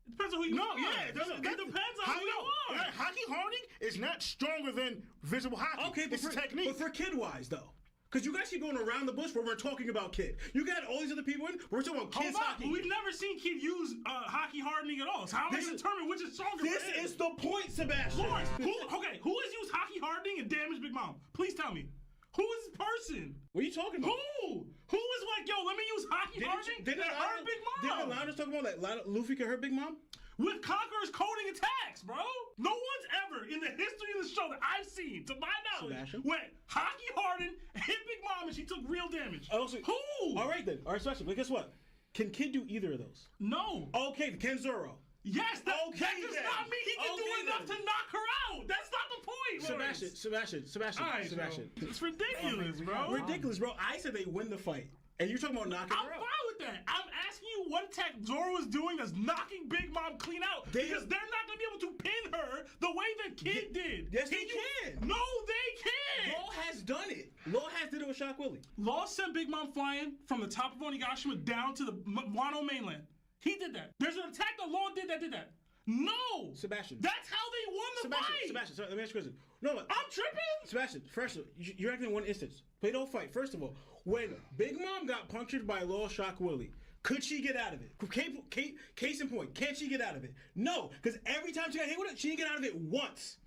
It depends on who you are. It depends on who you are. Right, hockey hardening is not stronger than visible hockey. Okay, but it's a technique. But for Kid-wise, though. Because you guys keep going around the bush where we're talking about Kid. You got all these other people in, we're talking about Kid's hockey. We've never seen Kid use hockey hardening at all. So how am I going to determine which is stronger? This is the point, Sebastian. Lawrence, who has used hockey hardening and damaged Big Mom? Please tell me. Who is this person? What are you talking about? Who is like, yo, let me use hockey hardening and hurt Big Mom? Didn't Linus talk about that Luffy could hurt Big Mom? With Conqueror's coding attacks, bro. No one's ever in the history of the show that I've seen, to my knowledge, went hockey hardened, hit Big Mom, and she took real damage. Who? All right then. All right, Sebastian. But guess what? Can Kid do either of those? No. Okay, Ken Zoro. Yes, that does not mean he can do enough to knock her out. That's not the point, Sebastian. It's ridiculous, bro. Ridiculous, bro. I said they win the fight. And you're talking about knocking her out. I'm fine with that. I'm asking you what attack Zoro is doing that's knocking Big Mom clean out. Because they're not going to be able to pin her the way that Kid did. Yes, they can. No, they can't. Law has done it. Law has did it with Shock Willie. Law sent Big Mom flying from the top of Onigashima down to the Wano mainland. He did that. There's an attack that Law did that. No! Sebastian. That's how they won the fight! Sebastian, let me ask you a question. No, I'm tripping? Sebastian, first, you're acting in one instance. Play the whole fight. First of all, when Big Mom got punctured by Law Shock Willie, could she get out of it? Case in point, can she get out of it? No, because every time she got hit with it, she didn't get out of it once.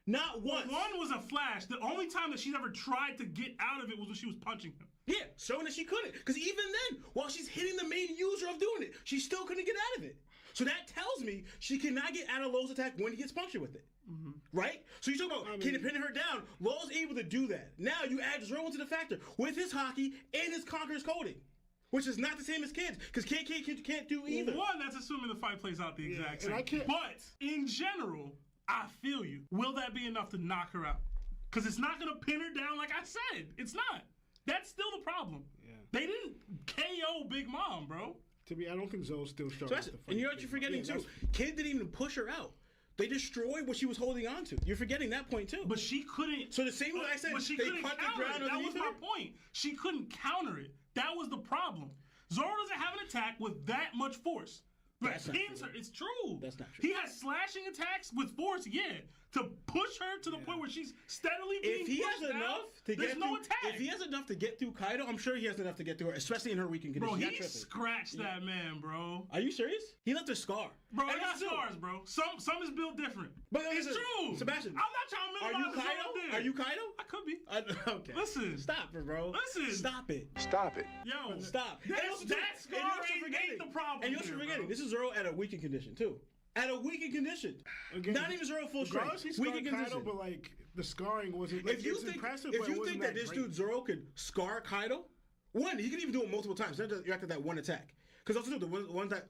Not once. One was a flash. The only time that she's ever tried to get out of it was when she was punching him. Yeah, showing that she couldn't. Because even then, while she's hitting the main user of doing it, she still couldn't get out of it. So that tells me she cannot get out of Low's attack when he gets punctured with it. Mm-hmm. Right? So you talk about pinning her down. Low's able to do that. Now you add Zoro into the factor with his hockey and his Conqueror's coding. Which is not the same as Kids, because Kid can't do either. One, that's assuming the fight plays out the exact same. And but, in general, I feel you. Will that be enough to knock her out? Because it's not going to pin her down like I said. It's not. That's still the problem. Yeah. They didn't KO Big Mom, bro. To me, I don't think Zoe's still strong. So that's, and you know what you're forgetting too? Kid didn't even push her out. They destroyed what she was holding on to. You're forgetting that point too. But she couldn't. So the same way I said, but she they couldn't cut the counter ground it. That was underneath my her. point. She couldn't counter it. That was the problem. Zoro doesn't have an attack with that much force. But That's not true. it's true. That's not true. He has slashing attacks with force, yeah, to push her to the point where she's steadily being If he pushed has down, enough to there's get no through, attack. if he has enough to get through Kaido, I'm sure he has enough to get through her, especially in her weakened condition. Bro, Not he tripping. scratched that man, bro. Are you serious? He left a scar. Bro, And I got that's true. scars, bro. Some is built different. But It's listen, true. Sebastian, I'm not trying to Are minimize you what Kaido? I did. Are you Kaido? I could be. Okay. Listen. Stop it, bro. Listen. Stop it. Stop it. Yo. Stop. That And also, too, scar and you're also ain't forgetting- the problem. And you're also here, forgetting, bro. this is Zoro at a weakened condition, too. At a weakened condition. Again, Not even Zoro full regardless, strength. he scarred Weakened Kaido, condition. but like the scarring wasn't. Like, If you it's think, impressive, if but it you wasn't think that this great. dude Zoro could scar Kaido, one, he can even do it multiple times. Not just after that one attack. Because also the one that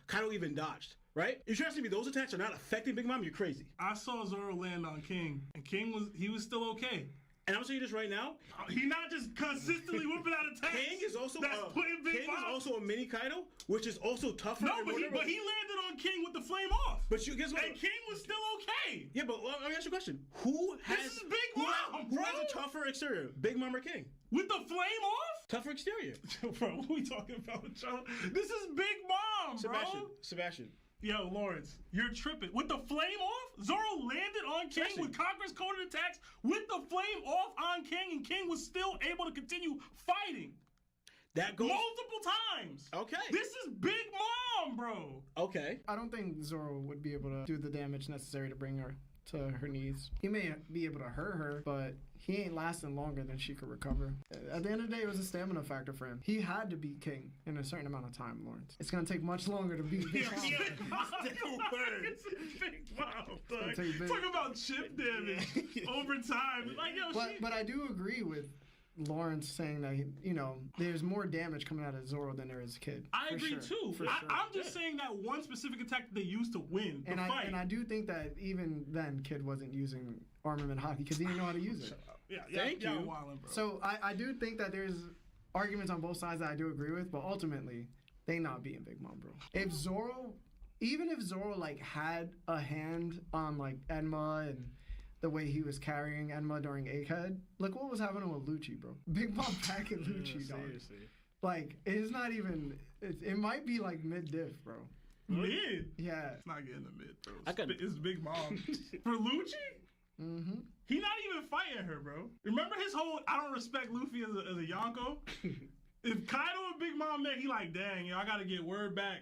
Kaido even dodged. Right? If you're asking me those attacks are not affecting Big Mom, you're crazy. I saw Zoro land on King, and King was still okay. And I'm saying this right now. He not just consistently whipping out attacks. King is also that's putting Big King Mom. is also a mini Kaido, which is also tougher. No, and but he whatever. landed on King with the flame off. But you guess what? And King was still okay. Yeah, but let me ask you a question. Who has This is Big Mom, who bro. has a tougher exterior, Big Mom or King? With the flame off? Tougher exterior. Bro, what are we talking about, Joe? This is Big Mom, bro. Sebastian. Yo, Lawrence, you're tripping. With the flame off, Zoro landed on King with Conqueror's coded attacks with the flame off on King, and King was still able to continue fighting. That goes multiple times. Okay. This is Big Mom, bro. Okay. I don't think Zoro would be able to do the damage necessary to bring her to her knees. He may be able to hurt her, but he ain't lasting longer than she could recover. At the end of the day, it was a stamina factor for him. He had to beat King in a certain amount of time, Lawrence. It's gonna take much longer to beat Big Mom. It's Big Mom, dog. take big. Talking about chip damage over time. Like, yo, But I do agree with Lawrence saying that, there's more damage coming out of Zoro than there is Kid. I For agree sure. too. For sure. I'm just saying that one specific attack that they used to win the fight. And I do think that even then, Kid wasn't using armament hockey because he didn't know how to use it. Thank you. Wildin', bro. So I do think that there's arguments on both sides that I do agree with, but ultimately, they not beating Big Mom, bro. Even if Zoro like had a hand on like Enma and the way he was carrying Enma during Egghead, look what was happening with Lucci, bro. Big Mom packing Lucci, dog. Seriously. Like, it's not even, it might be like mid-diff, bro. Mid? Yeah. It's not getting a mid, bro. could- It's Big Mom. For Lucci? Mm-hmm. He not even fighting her, bro. Remember his whole I don't respect Luffy as a Yonko? If Kaido and Big Mom met, he like, dang, yo, I gotta get word back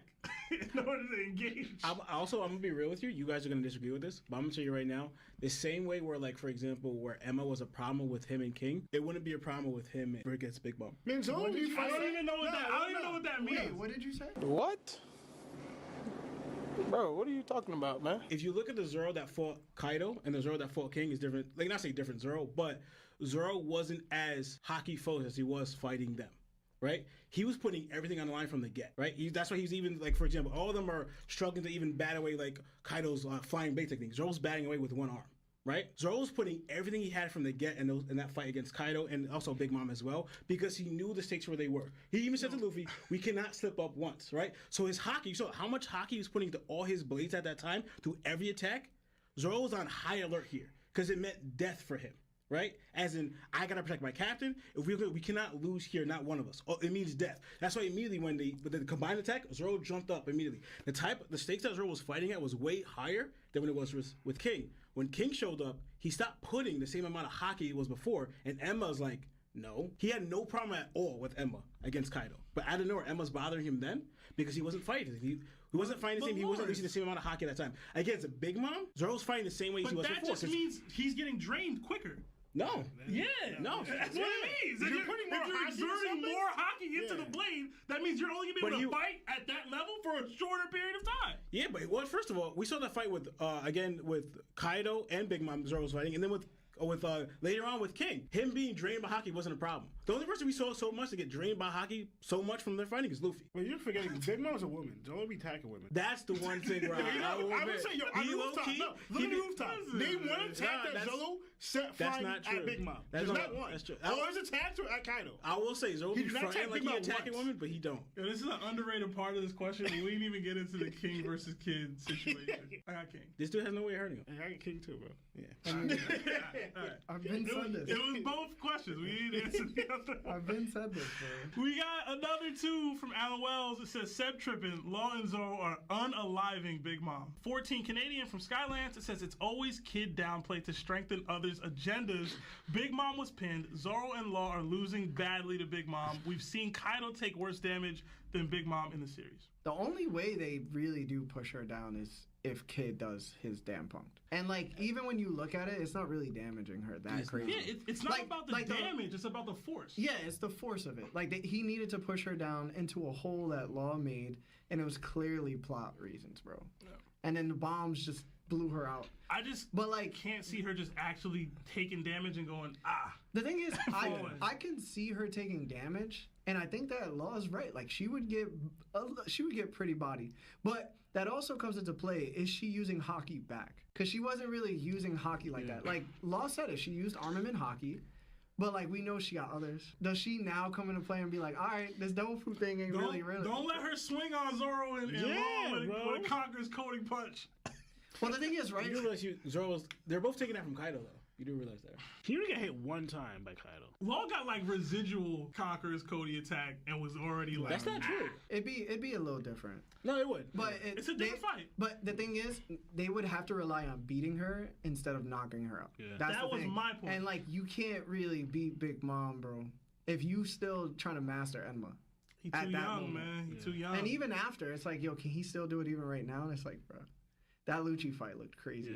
in order to engage. I'm gonna be real with you. You guys are gonna disagree with this, but I'm gonna tell you right now. The same way where, like, for example, where Emma was a problem with him and King, it wouldn't be a problem with him against Big Mom. Man, Zoro be I don't fighting. even know what that. I don't even know what that means. Wait, what did you say? What? Bro, what are you talking about, man? If you look at the Zoro that fought Kaido and the Zoro that fought King is different. Like, not say different Zoro, but Zoro wasn't as hockey focused as he was fighting them. Right? He was putting everything on the line from the get, right? That's why he's even, like, for example, all of them are struggling to even bat away, like, Kaido's flying bait technique. Zoro's batting away with one arm, right? Zoro's putting everything he had from the get in that fight against Kaido and also Big Mom as well, because he knew the stakes where they were. He even said to Luffy, we cannot slip up once, right? So his hockey, you saw how much hockey he was putting to all his blades at that time, through every attack. Zoro was on high alert here, because it meant death for him. Right? As in, I gotta protect my captain. If we cannot lose here, not one of us. Oh, it means death. That's why immediately when with the combined attack, Zoro jumped up immediately. The stakes that Zoro was fighting at was way higher than when it was with King. When King showed up, he stopped putting the same amount of hockey it was before, and Emma's like, no. He had no problem at all with Emma against Kaido. But out of nowhere, Emma's bothering him then because he wasn't fighting. He wasn't fighting the same. He wasn't releasing the same amount of hockey at that time. Against a Big Mom, Zoro's fighting the same way he was before. But that just means he's getting drained quicker. No. Yeah. No. That's what it means. If you're exerting more hockey into the blade, that means you're only going to be able to fight at that level for a shorter period of time. Yeah, but first of all, we saw that fight with again with Kaido and Big Mom. Zoro was fighting, and then with later on with King. Him being drained by hockey wasn't a problem. The only person we saw so much to get drained by hockey so much from their fighting is Luffy. But you're forgetting Big Mom's a woman. Don't be attacking women. That's the one thing where I would say, yo, on the rooftop. No, look at the rooftop. Name one attack that Zolo set flying at Big Mom. There's not one. That's true. Or his attacks were at Kaido. I will say Zoro be fronting like he attacking women, but he don't. Yo, this is an underrated part of this question. We didn't even get into the King versus Kid situation. I got King. This dude has no way of hurting him. I got King too, bro. Yeah. All right. I've been said this. It was both questions. We didn't answer the other. I've been said this, bro. We got another 2 from Alan Wells. It says Seb tripping, Law and Zoro are unaliving Big Mom. 14 Canadian from Skylance. It says it's always Kid downplay to strengthen others' agendas. Big Mom was pinned. Zoro and Law are losing badly to Big Mom. We've seen Kaido take worse damage than Big Mom in the series. The only way they really do push her down is if Kid does his damn punked. And like, even when you look at it, it's not really damaging her that crazy. Yeah, it's not about the damage, it's about the force. Yeah, it's the force of it. Like, he needed to push her down into a hole that Law made, and it was clearly plot reasons, bro. Yeah. And then the bombs just blew her out. But like, can't see her just actually taking damage and going, ah. The thing is, I can see her taking damage, and I think that Law is right. Like, she would get pretty body. But that also comes into play. Is she using hockey back? Because she wasn't really using hockey like that. Like, Law said it. She used armament hockey. But, like, we know she got others. Does she now come into play and be like, all right, this double food thing ain't really real? Don't let her swing on Zoro and Law with a Conqueror's coding punch. Well, the thing is, right? You do realize they're both taking that from Kaido, though. You do realize that. He only got hit one time by Kaido. Law got like residual Conqueror's Cody attack and was already like. That's not true. It'd be a little different. No, it would. But it's a different fight. But the thing is, they would have to rely on beating her instead of knocking her out. Yeah. That was my point. And like, you can't really beat Big Mom, bro, if you still trying to master Enma. He's too young, man. He's too young. And even after, it's like, yo, can he still do it even right now? And it's like, bro. That Lucci fight looked crazy.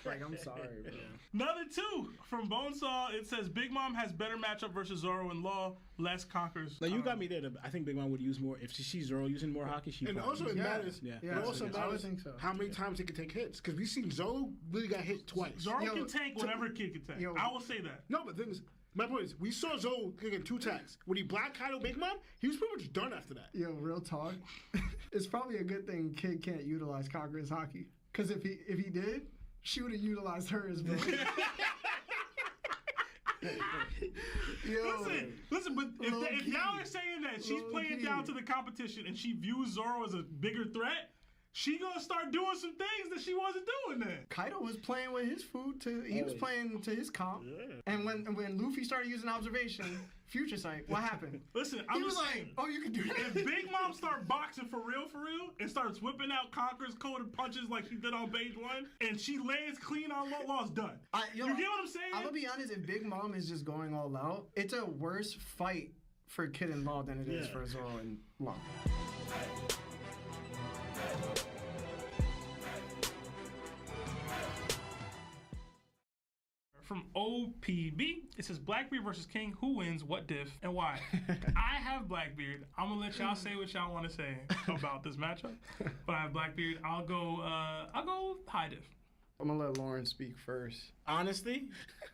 Like, I'm sorry, bro. Another 2 from Bonesaw. It says Big Mom has better matchup versus Zoro and Law, less Conquerors. Like, you got me there. I think Big Mom would use more. If she sees Zoro using more hockey, she. And also it matters. Yeah. It also matters how many times he can take hits. Because we've seen Zoro really got hit twice. Zoro can tank whatever Kid can tank. I will say that. No, but the thing is, my point is, we saw Zoro taking 2 attacks. When he black Kaido Big Mom, he was pretty much done after that. Yo, real talk. It's probably a good thing Kid can't utilize Conqueror's hockey. Because if he did, she would have utilized hers, bro. Listen, but if y'all are saying that she's playing down to the competition and she views Zoro as a bigger threat, she gonna start doing some things that she wasn't doing then. Kaido was playing with his food he was playing to his comp. Yeah. And when Luffy started using observation, future sight, what happened? Listen, he was like, oh, you can do that. If Big Mom start boxing for real, and starts whipping out Conqueror's coded punches like she did on page 1, and she lands clean on Law's done. You get what I'm saying? I'm gonna be honest, if Big Mom is just going all out, it's a worse fight for Kid and Law than it is for Zoro and Law. From OPB, it says Blackbeard versus King. Who wins? What diff and why? I have Blackbeard. I'm gonna let y'all say what y'all want to say about this matchup. But I have Blackbeard. I'll go high diff. I'm gonna let Lauren speak first. Honestly,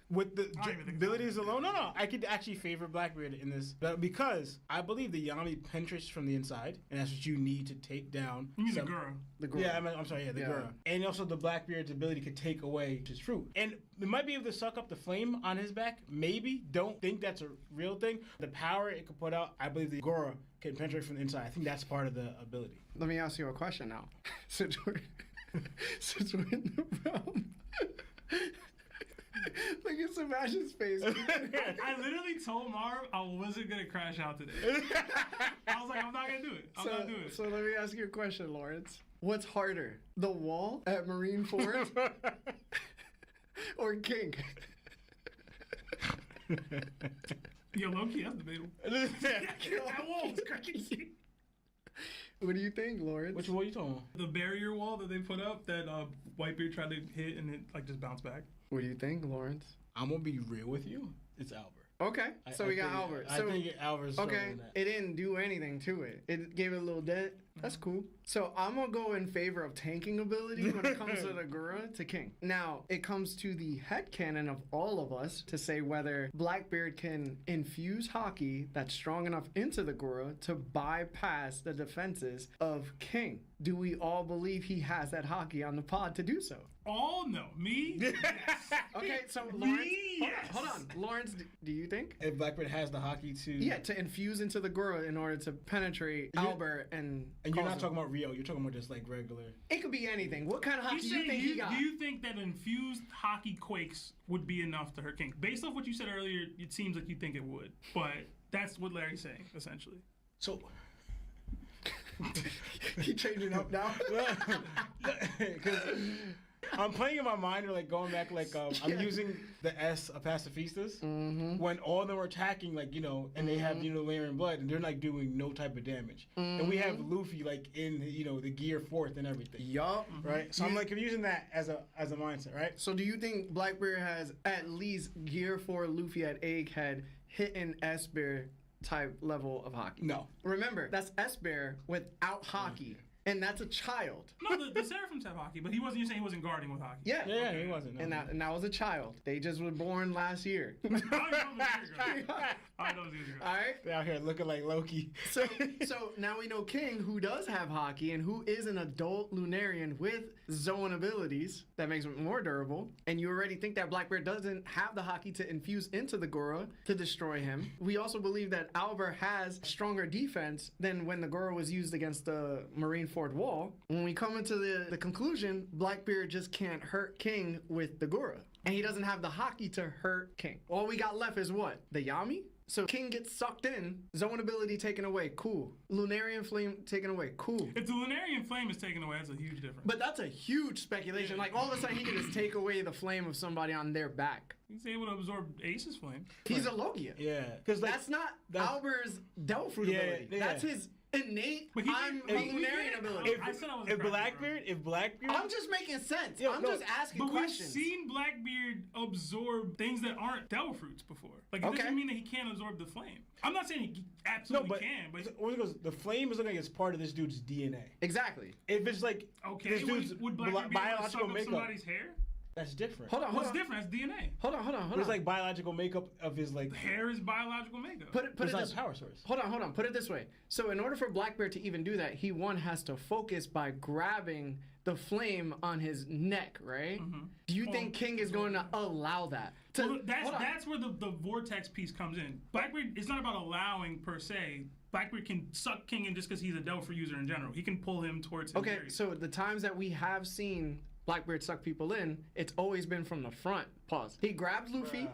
with the abilities alone, no, I could actually favor Blackbeard in this because I believe the Yami penetrates from the inside, and that's what you need to take down. You mean the Gura? The Gura. Yeah, I'm sorry, the Gura. And also the Blackbeard's ability could take away his fruit, and it might be able to suck up the flame on his back. Maybe. Don't think that's a real thing. The power it could put out, I believe the Gura can penetrate from the inside. I think that's part of the ability. Let me ask you a question now. Since we're in the realm. Look at Sebastian's face. I literally told Marv I wasn't gonna crash out today. I was like, I'm not gonna do it. I'm not doing it. So let me ask you a question, Lawrence. What's harder, the wall at Marine Fort or King? Yo, low-key, that's debatable. That wall was crazy. What do you think, Lawrence? Which wall are you talking about? The barrier wall that they put up that Whitebeard tried to hit and it like just bounced back. What do you think, Lawrence? I'm gonna be real with you. It's Albert. Okay, so we got Albert. I think Albert's okay. It didn't do anything to it. It gave it a little dent. That's cool. So I'm gonna go in favor of tanking ability when it comes to the Gura to King. Now, it comes to the headcanon of all of us to say whether Blackbeard can infuse hockey that's strong enough into the Gura to bypass the defenses of King. Do we all believe he has that hockey on the pod to do so? All no. Me? Yes. Okay, so Lawrence, Yes. hold on. Lawrence, do you think? If Blackbeard has the hockey to... Yeah, to infuse into the Gura in order to penetrate Albert and you're cause not him- talking about Rio, you're talking about just like regular... It could be anything. What kind of hockey He's do you saying think he got? Do you think that infused hockey quakes would be enough to hurt King? Based off what you said earlier, it seems like you think it would. But that's what Larry's saying, essentially. So... He changing up now. Because I'm playing in my mind, or like going back, like I'm using the S of pacifistas when all of them are attacking, like and they have Layer blood, and they're like doing no type of damage, and we have Luffy like in the gear fourth and everything. Yup. Right. So I'm like using that as a mindset, right? So do you think Blackbeard has at least gear 4 Luffy at Egghead hitting S-Bear type level of hockey? No. Remember, that's S-Bear without hockey. And that's a child. No, the Seraphims have hockey, but you're saying he wasn't guarding with hockey. Yeah. Yeah, he wasn't. No. And that was a child. They just were born last year. I know it was easier. All right. They're out here looking like Loki. So now we know King, who does have hockey and who is an adult Lunarian with zone abilities that makes him more durable. And you already think that Blackbeard doesn't have the hockey to infuse into the Gora to destroy him. We also believe that Albert has stronger defense than when the Gora was used against the Marineford wall. When we come into the conclusion, Blackbeard just can't hurt King with the Gora. And he doesn't have the hockey to hurt King. All we got left is what? The Yami? So King gets sucked in, zone ability taken away, cool. Lunarian Flame taken away, cool. If the Lunarian Flame is taken away, that's a huge difference. But that's a huge speculation. Like all of a sudden he can just take away the flame of somebody on their back. He's able to absorb Ace's flame. He's a Logia. Yeah. Because That's not Albert's Devil Fruit ability. That's his innate, I'm a Lunarian ability. If Blackbeard... I'm just making sense. I'm just asking but questions. We've seen Blackbeard absorb things that aren't Devil Fruits before. Like, it doesn't mean that he can't absorb the flame. I'm not saying he absolutely can, but... the flame is looking like it's part of this dude's DNA. Exactly. If it's like this dude's would Blackbeard be able to suck biological up makeup... somebody's hair? That's different. Hold on. What's different? That's DNA. Hold on. It's like biological makeup of his like... Hair is biological makeup. Put it not this a power source. Hold on. Put it this way. So in order for Blackbeard to even do that, he has to focus by grabbing the flame on his neck, right? Do you think King is going to allow that? That's where the vortex piece comes in. Blackbeard, it's not about allowing per se. Blackbeard can suck King in just because he's a Delphi user in general. He can pull him towards his area. So the times that we have seen Blackbeard suck people in, it's always been from the front. Pause. He grabbed Luffy,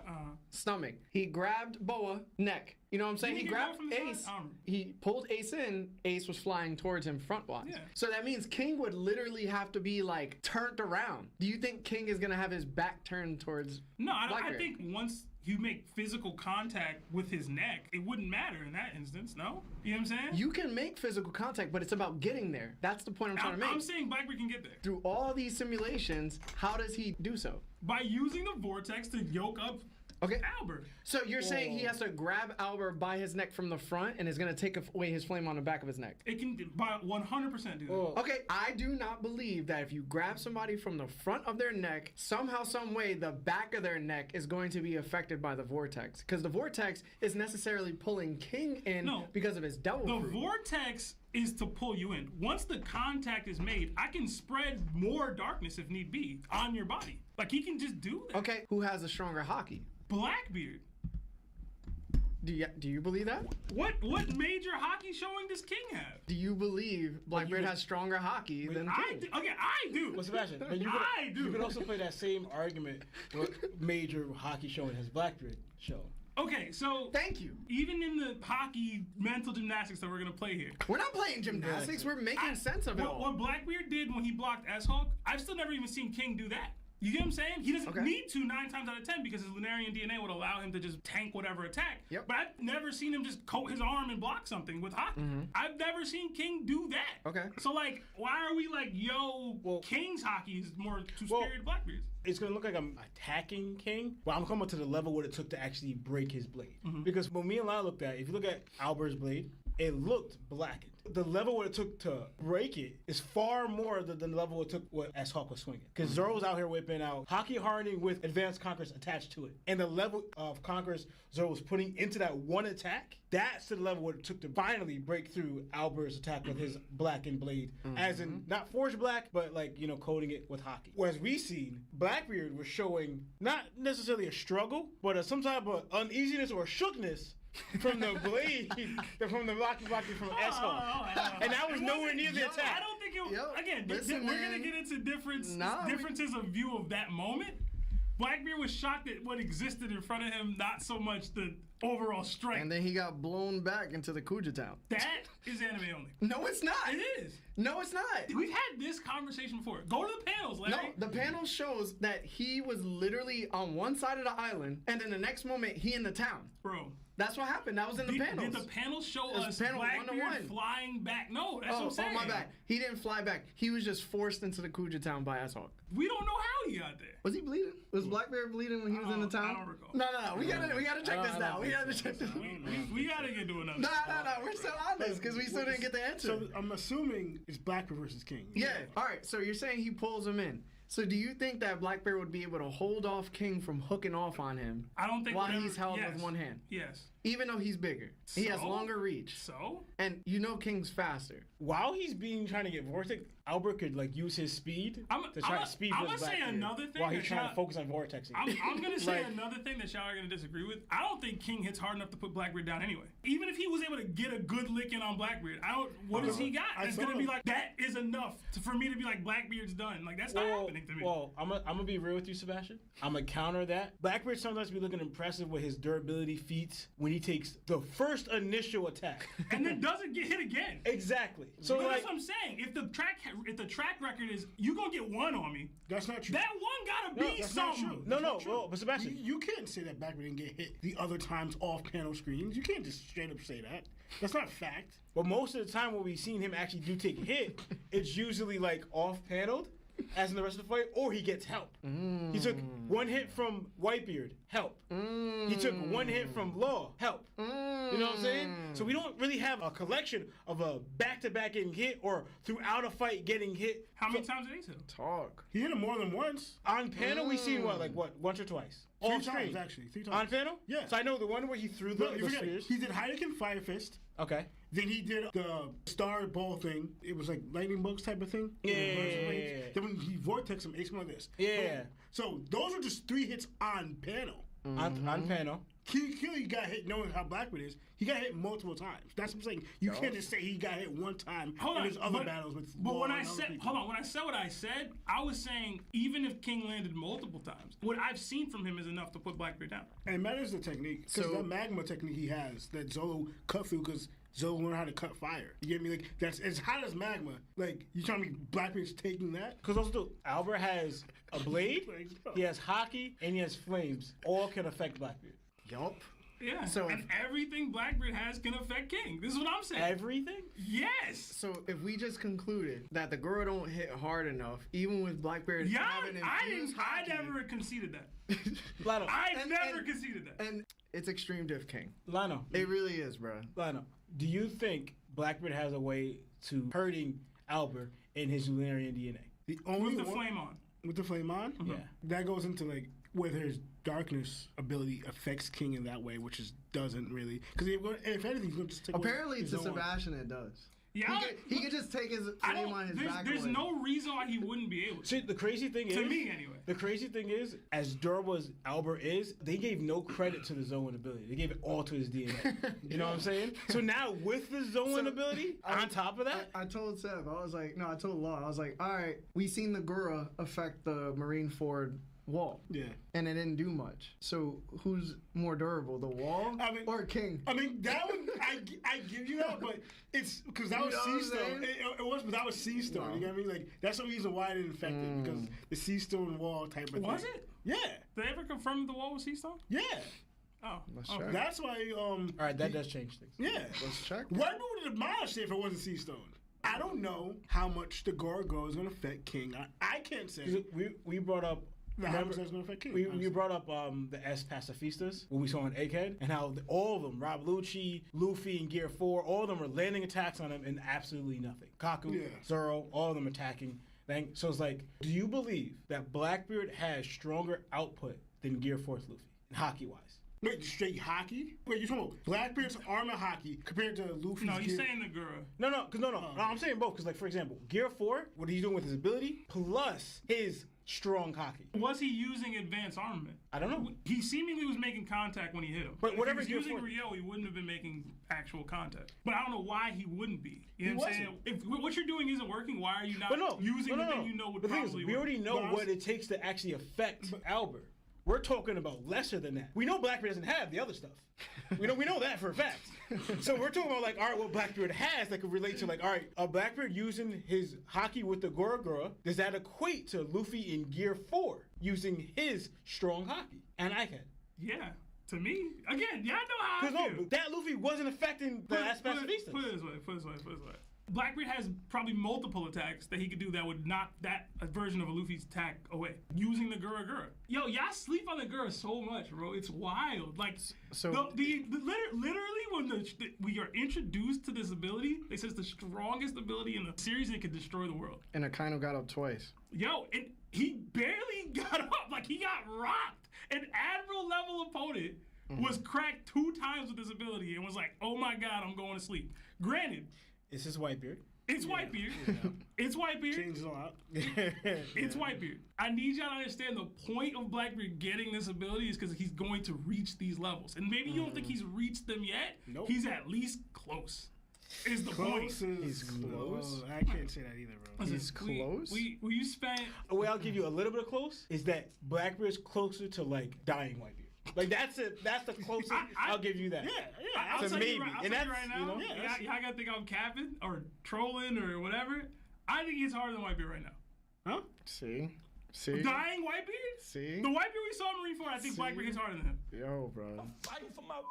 stomach. He grabbed Boa, neck. You know what I'm saying? He grabbed Ace. He pulled Ace in. Ace was flying towards him front-wise. Yeah. So that means King would literally have to be like turned around. Do you think King is gonna have his back turned towards I think once you make physical contact with his neck, it wouldn't matter in that instance, no? You know what I'm saying? You can make physical contact, but it's about getting there. That's the point I'm trying to make. I'm saying Blackbeard can get there. Through all these simulations, how does he do so? By using the vortex to yoke up Albert. So you're saying he has to grab Albert by his neck from the front and is going to take away his flame on the back of his neck? It can 100% do that. Okay, I do not believe that if you grab somebody from the front of their neck, somehow, some way, the back of their neck is going to be affected by the vortex. Because the vortex is necessarily pulling King in because of his devil fruit. The vortex is to pull you in. Once the contact is made, I can spread more darkness if need be on your body. Like, he can just do that. Okay, who has a stronger hockey? Blackbeard. Do you believe that? What major hockey showing does King have? Do you believe Blackbeard has stronger hockey than King? I do. Well, Sebastian, but you could also play that same argument. What major hockey showing has Blackbeard shown? Okay, so thank you. Even in the hockey mental gymnastics that we're gonna play here, we're not playing gymnastics. We're making sense of it all. What Blackbeard did when he blocked S-Hulk, I've still never even seen King do that. You get what I'm saying? He doesn't need to 9 times out of 10 because his Lunarian DNA would allow him to just tank whatever attack. But I've never seen him just coat his arm and block something with hockey. I've never seen King do that. Okay. So like, why are we like, King's hockey is more superior to Blackbeard's? It's gonna look like I'm attacking King, but I'm coming to the level what it took to actually break his blade. Because when me and Lyle looked at it, if you look at Albert's blade, it looked blackened. The level what it took to break it is far more than the level it took what as Hawk was swinging. Because Zoro was out here whipping out Hockey hardening with advanced conquers attached to it. And the level of conquers Zoro was putting into that one attack, that's the level what it took to finally break through Albert's attack with his blackened blade. As in, not forged black, but like, you know, coating it with Hockey. Whereas we seen, Blackbeard was showing not necessarily a struggle, but some type of uneasiness or shookness from the blade, from the blocky from S-Hawk. And that was nowhere near the attack. I don't think it. Again, we're gonna get into differences of view of that moment. Blackbeard was shocked at what existed in front of him, not so much the overall strength. And then he got blown back into the Kuja Town. That is anime only. No, it's not. It is. No, it's not. We've had this conversation before. Go to the panels, Larry. No, the panel shows that he was literally on one side of the island, and then the next moment he in the town. Bro. That's what happened. That was in the panels. Did the panels show It was us panel Blackbeard 1-on-1. flying back? No, that's what I'm saying. Oh, my bad. He didn't fly back. He was just forced into the Kuja Town by S-Hawk. We don't know how he got there. Was he bleeding? Was Blackbeard bleeding when he was in the town? I don't recall. No. We gotta check this now. We gotta check this. We gotta get to another. No. We're still on this because we still didn't get the answer. So I'm assuming it's Blackbeard versus King. Yeah. All right. So you're saying he pulls him in. So do you think that Blackbeard would be able to hold off King from hooking off on him? I don't think while he's held with one hand. Yes. Even though he's bigger, he has longer reach. So? And you know King's faster. While he's trying to get Vortex, Albert could like use his speed to try to speed I'm his gonna say Blackbeard another thing while he's trying to focus on Vortexing. I'm gonna say another thing that y'all are gonna disagree with. I don't think King hits hard enough to put Blackbeard down anyway. Even if he was able to get a good lick in on Blackbeard, what does he got? It's gonna be like, that is enough for me to be like, Blackbeard's done. Like, that's not happening to me. Well, I'm gonna be real with you, Sebastian. I'm gonna counter that. Blackbeard sometimes be looking impressive with his durability feats when he takes the first initial attack and then doesn't get hit again. Exactly. So that's what I'm saying. If the track record is you gonna get one on me, that's not true. That one gotta be something. No. But Sebastian, you can't say that Blackbeard didn't get hit the other times off panel screens. You can't just straight up say that. That's not fact. But most of the time when we've seen him actually do take a hit, it's usually like off paneled, as in the rest of the fight, or he gets help. He took one hit from Whitebeard, help. He took one hit from Law, help. You know what I'm saying? So we don't really have a collection of a back-to-back getting hit or throughout a fight getting hit. How many times did he hit? Talk. He hit him more than once. On panel, we seen once or twice? Three times, actually. 3 times. On panel? Yeah. So I know the one where he threw the spheres. He did Heineken Fire Fist. Okay. Then he did the Star Ball thing. It was like lightning bugs type of thing. Yeah. Then when he vortex him, it's like this. Yeah. So those were just 3 hits on panel. On panel. He got hit, knowing how Blackbeard is, he got hit multiple times. That's what I'm saying. You can't just say he got hit one time in his other battles with But when I said, when I said what I said, I was saying even if King landed multiple times, what I've seen from him is enough to put Blackbeard down. And it matters the technique. Because that magma technique he has, that Zolo cut through, because Zolo learned how to cut fire. You get me? Like, that's as hot as magma. Like, you telling me Blackbeard's taking that? Because also, Albert has a blade, he has hockey, and he has flames. All can affect Blackbeard. Yup. Yeah, so and everything Blackbeard has can affect King. This is what I'm saying. Everything? Yes. So if we just concluded that the girl don't hit hard enough, even with Blackbeard having infused I never conceded that. Lano. I never conceded that. And it's extreme diff King. Lano. It really is, bro. Lano, do you think Blackbeard has a way to hurting Albert in his Lunarian DNA? The only with the flame on. With the flame on? Mm-hmm. Yeah. That goes into like whether his darkness ability affects King in that way, which doesn't really. Because if anything, he's going to just take apparently to Sebastian it does. Yeah, he could just take his flame on his back. There's no reason why he wouldn't be able to. See, the crazy thing is, to me anyway. The crazy thing is, as durable as Albert is, they gave no credit to the Zoan ability. They gave it all to his DNA. You know what I'm saying? So now with the Zoan ability, on top of that, I told Seb, I told Law, I was like, all right, we seen the Gura affect the Marineford wall. Yeah. And it didn't do much. So who's more durable, the wall or King? I mean, that one, I give you that, but it's because that was Sea Stone. It was, but that was Sea Stone. You know what I mean? Like, that's the reason why it didn't affect it, because the Sea Stone wall type of thing. Was it? Yeah. Did they ever confirm the wall was Sea Stone? Yeah. Oh. That's why, all right, that does change things. Yeah. Let's check. Why would it demolish it if it wasn't Sea Stone? I don't know how much the Gorgo is going to affect King. I can't say. We brought up That happens doesn't affect King. You brought up the S Pacifistas, what we saw in Egghead, and how all of them, Rob Lucci, Luffy, and Gear 4, all of them are landing attacks on him and absolutely nothing. Kaku, Zoro, all of them attacking. So it's like, do you believe that Blackbeard has stronger output than Gear 4's Luffy, hockey-wise? Wait, straight hockey? Wait, you talking about Blackbeard's armor hockey compared to Luffy's? No, he's gear? saying the Gura. No, I'm saying both, because like, for example, Gear 4, what he's doing with his ability, plus his strong hockey. Was he using advanced armament? I don't know. He seemingly was making contact when he hit him. But whatever if he was Gear using 4 Ryo, he wouldn't have been making actual contact. But I don't know why he wouldn't be. You know He what I'm saying? If what you're doing isn't working, why are you not using the thing you know would the thing probably is, we work? already know what it takes to actually affect Albert. We're talking about lesser than that. We know Blackbeard doesn't have the other stuff. We know that for a fact. So we're talking about like, all right, what Blackbeard has that could relate to like, all right, Blackbeard using his hockey with the Gora Gora, does that equate to Luffy in Gear 4 using his strong hockey and Egghead? Yeah. To me, again, y'all know how I feel. Because that Luffy wasn't affecting the Pacifistas. Put it this way. Blackbeard has probably multiple attacks that he could do that would knock that version of a Luffy's attack away using the Gura Gura. Yo, y'all sleep on the Gura so much, bro. It's wild. Like, literally when we are introduced to this ability, they say it's the strongest ability in the series and it can destroy the world. And Akainu got up twice. Yo, and he barely got up. Like, he got rocked. An Admiral level opponent was cracked 2 times with this ability and was like, oh my God, I'm going to sleep. Granted, it's his Whitebeard. It's Whitebeard. It's Whitebeard. Changes a lot. It's Whitebeard. I need y'all to understand the point of Blackbeard getting this ability is because he's going to reach these levels. And maybe you don't think he's reached them yet. Nope. He's at least close. Is the point. He's close? I can't say that either, bro. He's close? We spent... The way I'll give you a little bit of close is that Blackbeard's closer to like dying Whitebeard. Like that's it. That's the closest I'll give you that. Yeah. I'll So tell maybe, you right, and that's right now. you know, y'all gotta think I'm capping or trolling or whatever. I think he's harder than Whitebeard right now. Huh? See? Dying Whitebeard? See? The Whitebeard we saw in Marine 4, I think Blackbeard hits harder than him. Yo, bro. Fighting for my.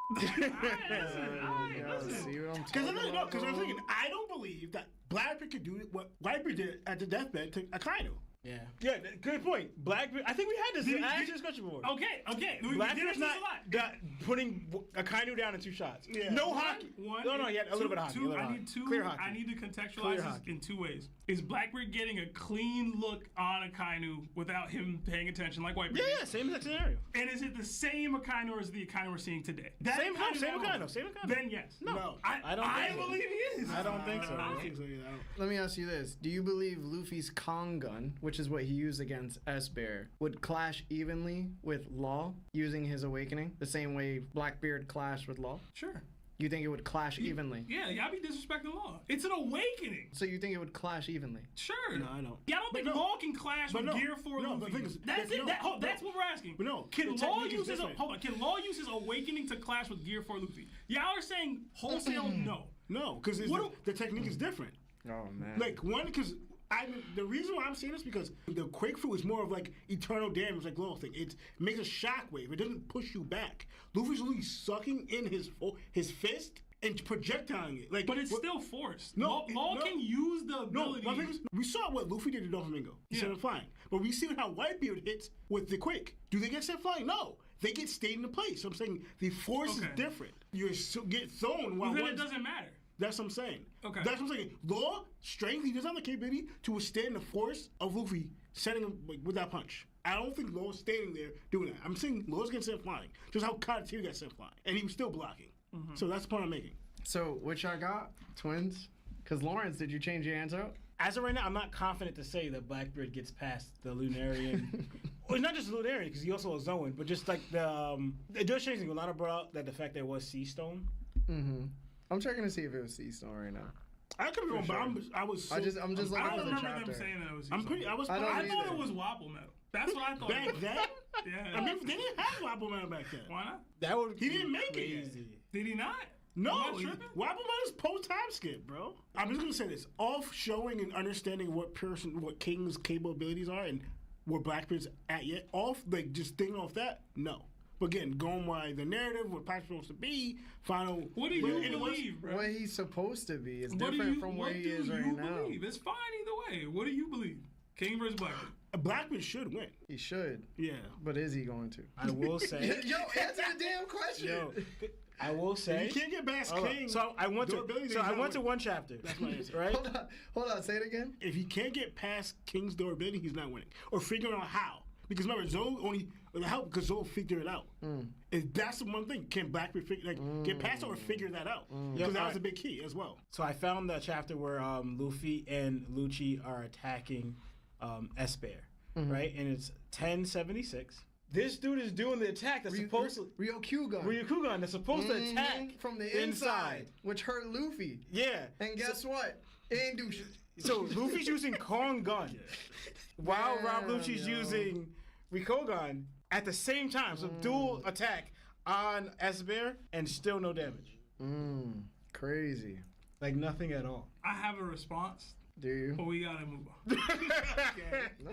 Listen. See what I'm talking about? Because I'm thinking, I don't believe that Blackbeard could do what Whitebeard did at the deathbed to Akainu. Yeah, good point. Blackbeard. I think we had this. I asked you this question before. Okay. Blackbeard's not putting Akainu down in 2 shots. Yeah. No hockey. No, he had a little bit of hockey. Clear hockey. I need to contextualize this in 2 ways. Is Blackbeard getting a clean look on Akainu without him paying attention like Whitebeard? Yeah, same exact scenario. And is it the same Akainu or is it the Akainu we're seeing today? Same Akainu. Then yes. No. I believe he is. I don't think so. I don't think so either. Let me ask you this. Do you believe Luffy's Kong gun, which is what he used against S-Bear, would clash evenly with Law using his awakening? The same way Blackbeard clashed with Law? Sure. You think it would clash evenly? Yeah, y'all be disrespecting Law. It's an awakening. So you think it would clash evenly? Sure. No, I don't. Yeah, I don't think Law can clash with Gear 4 Luffy. That's what we're asking. But no, Can the Law technique use is his different. Can Law use his awakening to clash with Gear 4 Luffy? Y'all are saying wholesale no. No, because the technique is different. Oh, man. Like, one, because the reason why I'm saying this is because the Quake Fruit is more of like eternal damage, like little thing. It makes a shockwave. It doesn't push you back. Luffy's really sucking in his fist and projectiling it. Like, But it's still forced. No, Law can use the ability. No, we saw what Luffy did to Doflamingo. He sent him flying. But we see how Whitebeard hits with the Quake. Do they get sent flying? No. They get stayed in place. So I'm saying the force is different. You get thrown while Then it doesn't matter. That's what I'm saying. Okay. That's what I'm saying. Law, strength, he doesn't have the capability to withstand the force of Luffy setting him with that punch. I don't think Law's standing there doing that. I'm saying Law's getting sent flying. Just how Karatiri got sent flying. And he was still blocking. Mm-hmm. So that's the point I'm making. So, which I got? Twins? Because Lawrence, did you change your answer up? As of right now, I'm not confident to say that Blackbeard gets past the Lunarian. Well, it's not just the Lunarian, because he also a Zoan, but just like it does change things. A lot of brought out that the fact that it was Sea Stone. Mm-hmm. I'm checking to see if it was Sea Stone right now. I could be wrong, but I'm just looking for the I don't remember chapter. them saying that it was. I'm pretty. I thought it was Wapple Metal. That's what I thought. Back then? Yeah. I mean, they didn't have Wapple Metal back then. Why not? That would He didn't make it yet. Did he not? No, Am I tripping? Wapple Metal's post-time skip, bro. I'm just gonna say this: off showing and understanding what King's capabilities are and where Blackbeard's at yet. Off like just thinking off that, no. But again, going by the narrative, what Blackbeard's supposed to be, final. What do you believe, bro? What he's supposed to be is different from where he is right now. Believe? It's fine either way. What do you believe? King versus Blackbeard. Blackbeard should win. He should. Yeah. But is he going to? I will say. Yo, answer the damn question. Yo, I will say. You can't get past Hold on. King. So I went to one chapter. That's my answer. Right? Hold on. Say it again. If he can't get past King's durability, he's not winning. Or figuring out how. Because remember, Zoe only helped because Zoe figured it out. If that's the one thing, can Blackbeard get past it or figure that out? Because that was a big key as well. So I found the chapter where Luffy and Lucci are attacking Esper, right? And it's 1076. This dude is doing the attack that's supposed to Ryukyugun that's supposed to attack from the inside, which hurt Luffy. Yeah. And guess what? It ain't do shit. So Luffy's using Kong gun, while Rob Lucci's using Rikogan at the same time. So dual attack on Esper and still no damage. Crazy. Like nothing at all. I have a response. Do you? But we gotta move on.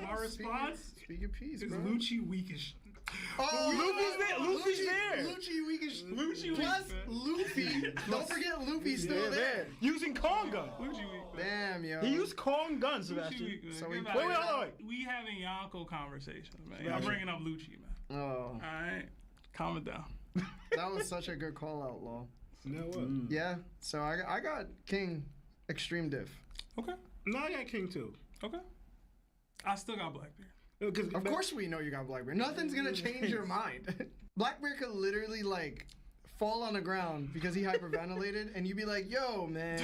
My response speak your piece, is bro. Lucci weakish. Luffy's there. Lucci weakish. Lucci plus weak, Luffy. Don't forget Luffy's still there. Using Kong gun. Lucci weak. Damn, yo. He used Kong gun, Sebastian. So we wait. We having Yonko conversations, man. Y'all bringing up Lucci, man. Oh. All right, calm it down. That was such a good call out, Law. No what? Yeah. So I got King extreme diff. Okay. No, I got King too. Okay. I still got Blackbeard. Of course we know you got Blackbeard. Nothing's gonna change your mind. Blackbeard could literally like fall on the ground because he hyperventilated, and you'd be like, "Yo, man,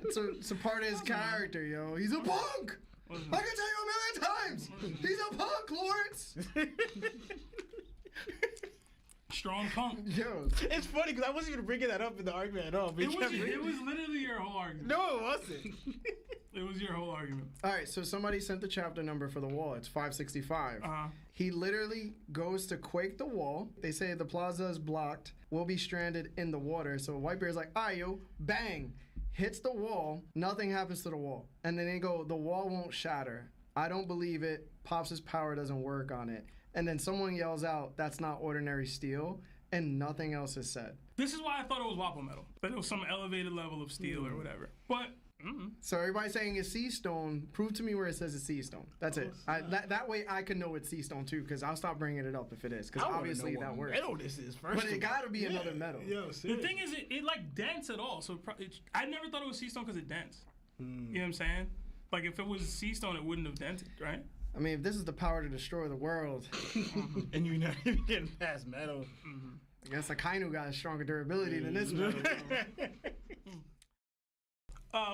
it's a part of his character, yo. He's a punk. I can tell you a million times. He's a punk, Lawrence." Strong punk. Yo, it's funny because I wasn't even bringing that up in the argument at all. It was literally your whole argument. No, it wasn't. It was your whole argument. All right, so somebody sent the chapter number for the wall. It's 565. He literally goes to quake the wall. They say the plaza is blocked. We'll be stranded in the water. So Whitebeard's like, "Ah, yo, bang." Hits the wall. Nothing happens to the wall. And then they go, "The wall won't shatter." I don't believe it. Pops' power doesn't work on it. And then someone yells out, "That's not ordinary steel." And nothing else is said. This is why I thought it was Wappo metal. That it was some elevated level of steel or whatever. But so everybody's saying it's sea stone. Prove to me where it says it's sea stone. That's it. That way I can know it's sea stone too, because I'll stop bringing it up if it is, because obviously that works. Metal this is first. But it got to be another metal. Yo, the thing is, it like dents at all. So I never thought it was sea stone because it dents. You know what I'm saying? Like if it was sea stone, it wouldn't have dented, right? I mean, if this is the power to destroy the world, and you're not even getting past metal. I guess Akainu got a stronger durability than this metal.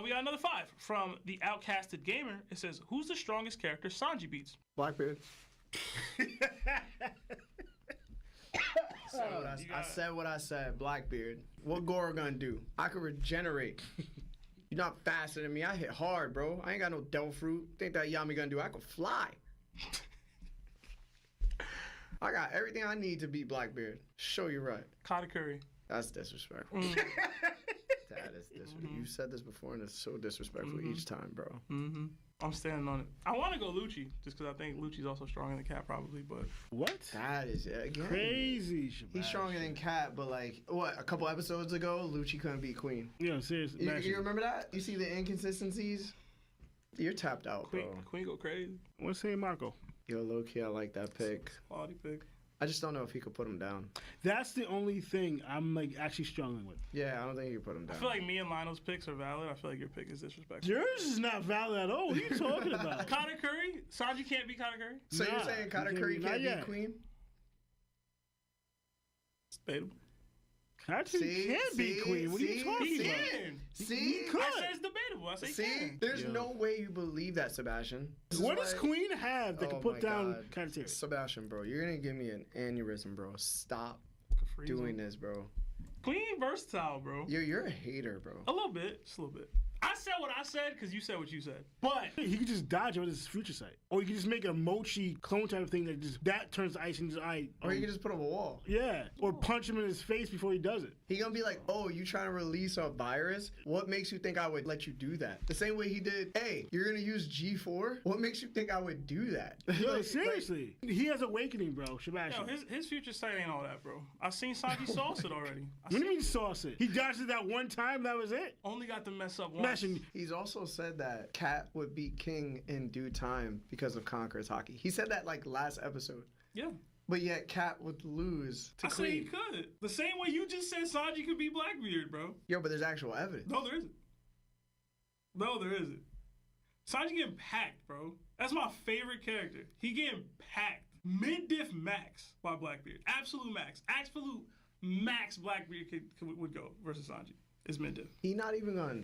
We got another 5 from the Outcasted Gamer. It says, "Who's the strongest character Sanji beats?" Blackbeard. I said what I said. Blackbeard. What Goro gonna do? I can regenerate. You're not faster than me. I hit hard, bro. I ain't got no devil fruit. Think that Yami gonna do? I can fly. I got everything I need to beat Blackbeard. Show you right. Katakuri. That's disrespectful. That is disrespectful. You said this before, and it's so disrespectful each time, bro. I'm standing on it. I want to go Lucci, just because I think Lucci's also stronger than Cat, probably. But what? That is again crazy. He's stronger than Cat, but like what? A couple episodes ago, Lucci couldn't beat Queen. Yeah, seriously. You remember that? You see the inconsistencies? You're tapped out, bro. Queen go crazy. What's saying, Marco? Yo, low key, I like that pick. Quality pick. I just don't know if he could put him down. That's the only thing I'm like actually struggling with. Yeah, I don't think you could put him down. I feel like me and Lionel's picks are valid. I feel like your pick is disrespectful. Yours is not valid at all. What are you talking about? Katakuri? Sanji can't beat Katakuri? So you're saying Katakuri can't beat Queen? It's debatable. Katakuri can't beat Queen. What are you talking about? See? I said it's debatable. I say he can. There's no way you believe that, Sebastian. What does Queen have that can put down Katakuri? Sebastian, bro, you're gonna give me an aneurysm, bro. Stop doing this, bro. Queen versatile, bro. You're a hater, bro. A little bit. Just a little bit. I said what I said because you said what you said. But he could just dodge it with his future sight. Or you could just make a mochi clone type of thing that turns ice into his eye. Or you can just put him a wall. Yeah. Or punch him in his face before he does it. He gonna be like, "Oh, you trying to release a virus? What makes you think I would let you do that?" The same way he did, "Hey, you're gonna use G4? What makes you think I would do that?" Yo, seriously. He has awakening, bro. Sebastian. Yo, his future sight ain't all that, bro. I seen Sanji sauce it already. What do you mean sauce it? He dodged it that one time, that was it? Only got to mess up once. Imagine. He's also said that Cat would beat King in due time because of Conqueror's hockey. He said that like last episode. Yeah. But yet Cat would lose to I say he Clean. could. The same way you just said Sanji could beat Blackbeard, bro. Yo, but there's actual evidence. No, there isn't. No, there isn't. Sanji getting packed, bro. That's my favorite character. He getting packed. Mid-diff max by Blackbeard. Absolute max. Absolute max Blackbeard would go versus Sanji. Is mid-diff. He not even gonna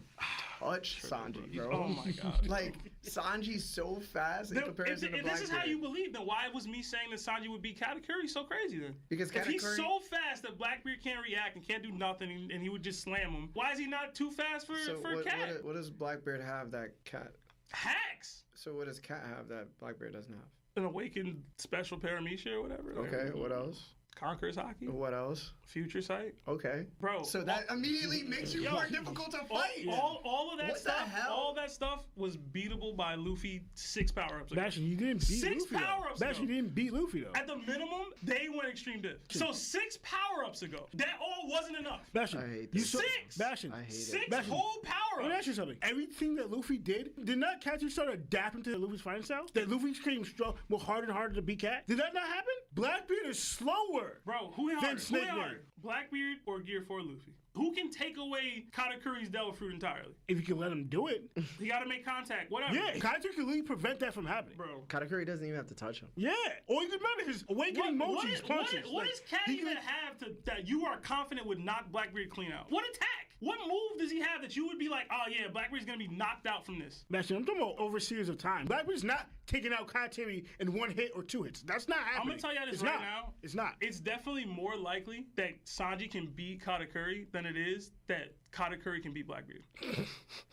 touch Sanji, bro. Oh my god. Like Sanji's so fast in comparison to If Blackbeard. this is how you believe, then why was me saying that Sanji would beat Katakuri so crazy then? Because if he's Katakuri- so fast that Blackbeard can't react and can't do nothing and he would just slam him, why is he not too fast for Cat? What does Blackbeard have that Cat? Hacks. So what does Cat have that Blackbeard doesn't have? An awakened special paramecia or whatever. Okay, what else? Conqueror's hockey. What else? Future sight. Okay. Bro. So that immediately makes you more difficult to fight. All of that What the stuff. hell? All that stuff was beatable by Luffy 6 power-ups ago. Bastion, you didn't beat Six Luffy. power-ups Bastion, ago. you didn't beat Luffy though. At the minimum, they went extreme diff. So 6 power-ups ago. That all wasn't enough. Bastion, I hate you this. saw, 6. Bastion, I hate it. 6 Bastion, whole Let power-ups. me ask you something. Everything that Luffy did not Cat start adapting to Luffy's fighting style? That Luffy became strong, more harder and harder to beat Cat? Did that not happen? Blackbeard is slower. Bro, who hit Then harder? Who Snake hit Man. harder? Blackbeard or Gear 4 Luffy? Who can take away Katakuri's Devil Fruit entirely? If you can let him do it. He got to make contact. Whatever. Yeah, Katakuri can literally prevent that from happening. Bro. Katakuri doesn't even have to touch him. Yeah. Or you can remember his awakening mochis, punches. What Like, does Cat he even can- have that you are confident would knock Blackbeard clean out? What attack? What move does he have that you would be like, oh yeah, Blackbeard's gonna be knocked out from this? Bastion, I'm talking about over a series of time. Blackbeard's not taking out Katakuri in 1 hit or 2 hits. That's not happening. I'm gonna tell you this It's right not. now. It's not. It's definitely more likely that Sanji can beat Katakuri than it is that Katakuri can beat Blackbeard.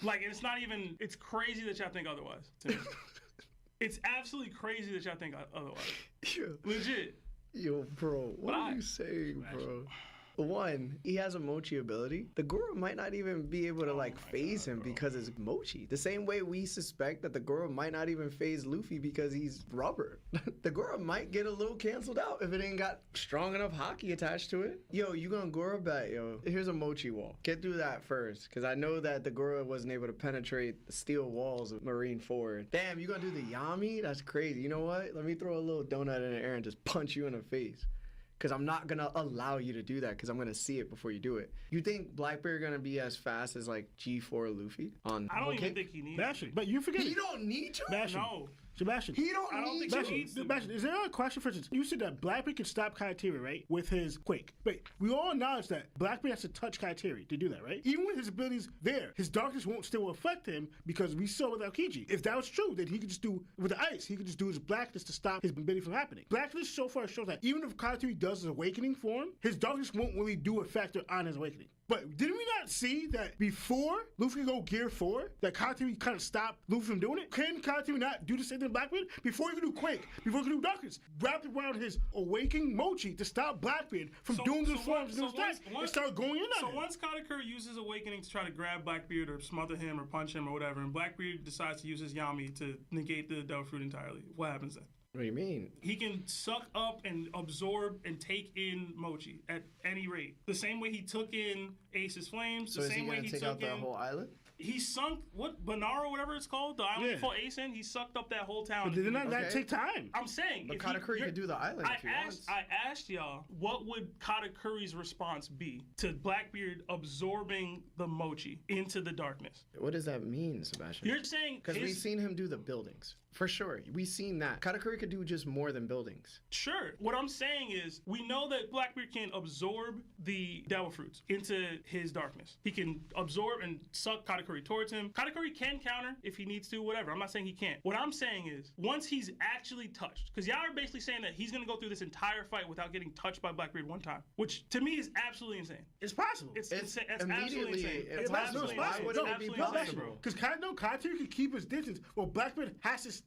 Like, it's not even, it's crazy that y'all think otherwise. To me. It's absolutely crazy that y'all think otherwise. Yo, Legit. yo, bro, what But are you saying, bro? One, he has a mochi ability. The Goro might not even be able to phase him because it's mochi. The same way we suspect that the Goro might not even phase Luffy because he's rubber. The Goro might get a little canceled out if it ain't got strong enough hockey attached to it. Yo, you gonna Goro bet, yo. Here's a mochi wall. Get through that first, because I know that the Goro wasn't able to penetrate the steel walls of Marine Ford. Damn, you gonna do the Yami? That's crazy. You know what? Let me throw a little donut in the air and just punch you in the face. Because I'm not going to allow you to do that because I'm going to see it before you do it. You think Blackbeard going to be as fast as G4 Luffy on I don't Whole even Cake? think he needs Bastion, to. but you forget He it. don't need to? Bastion. No. Sebastian. He don't I don't need think to. he needs to. Bastion, is there a question, for instance, you said that Blackbeard can stop Katakuri, right, with his Quake. But we all acknowledge that Blackbeard has to touch Katakuri to do that, right? Even with his abilities there, his darkness won't still affect him because we saw with Aokiji. If that was true, then he could just do, with the ice, he could just do his blackness to stop his ability from happening. Blackness so far shows that even if Katakuri does his awakening form, his darkness won't really do a factor on his awakening. But didn't we not see that before Luffy go Gear 4, that Katakuri kind of stopped Luffy from doing it? Can Katakuri not do the same thing in Blackbeard? Before he could do Quake, before he could do Darkness, wrapped around his awakening mochi to stop Blackbeard from doing good forms and attacks and start going in on So him. once Katakuri uses Awakening to try to grab Blackbeard or smother him or punch him or whatever, and Blackbeard decides to use his Yami to negate the Devil Fruit entirely, what happens then? What do you mean? He can suck up and absorb and take in Mochi at any rate. The same way he took in Ace's Flames, So the is he same way going he to take took out that in... whole island? He sunk, Banara or whatever it's called, the island Yeah. he fought Ace in, he sucked up that whole town. But did not that Okay. take time? I'm saying... But if Katakuri you're- could do the island if he wants. I asked y'all, what would Katakuri's response be to Blackbeard absorbing the Mochi into the darkness? What does that mean, Sebastian? You're saying... Because we've seen him do the buildings. For sure. We've seen that. Katakuri could do just more than buildings. Sure. What I'm saying is, we know that Blackbeard can absorb the Devil Fruits into his darkness. He can absorb and suck Katakuri towards him. Katakuri can counter if he needs to, whatever. I'm not saying he can't. What I'm saying is, once he's actually touched, because y'all are basically saying that he's going to go through this entire fight without getting touched by Blackbeard one time, which to me is absolutely insane. It's possible. It's insane. That's absolutely immediately insane. it's That's possible. absolutely Why insane. would It's it be absolutely insane, possible? bro. Because Katakuri can keep his distance, while Blackbeard has to stay.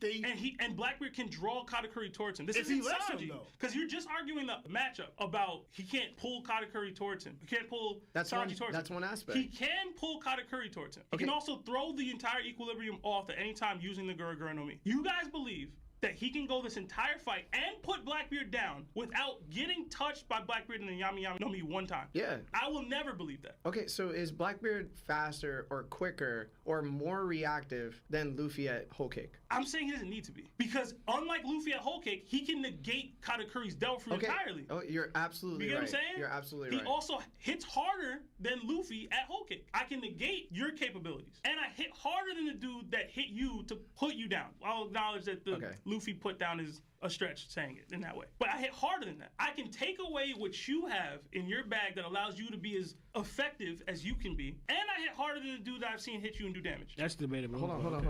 And Blackbeard can draw Katakuri towards him. This If is he lets him, Sanji. though. Because you're just arguing the matchup about he can't pull Katakuri towards him. He can't pull That's Sanji one- towards him. that's one aspect. He can pull Katakuri towards him. He Okay. can also throw the entire equilibrium off at any time using the Guruguru no Mi. You guys believe that he can go this entire fight and put Blackbeard down without getting touched by Blackbeard in the Yami Yami no Mi one time. Yeah. I will never believe that. Okay, so is Blackbeard faster or quicker or more reactive than Luffy at Whole Cake? I'm saying he doesn't need to be. Because unlike Luffy at Whole Cake, he can negate Katakuri's Devil Fruit entirely. Oh, you're absolutely You get right. what I'm saying? You're absolutely right. He also hits harder than Luffy at Whole Cake. I can negate your capabilities. And I hit harder than the dude that hit you to put you down. I'll acknowledge that the Luffy put down is a stretch saying it in that way. But I hit harder than that. I can take away what you have in your bag that allows you to be as effective as you can be. And I hit harder than the dude that I've seen hit you and do damage. That's debatable. Hold on.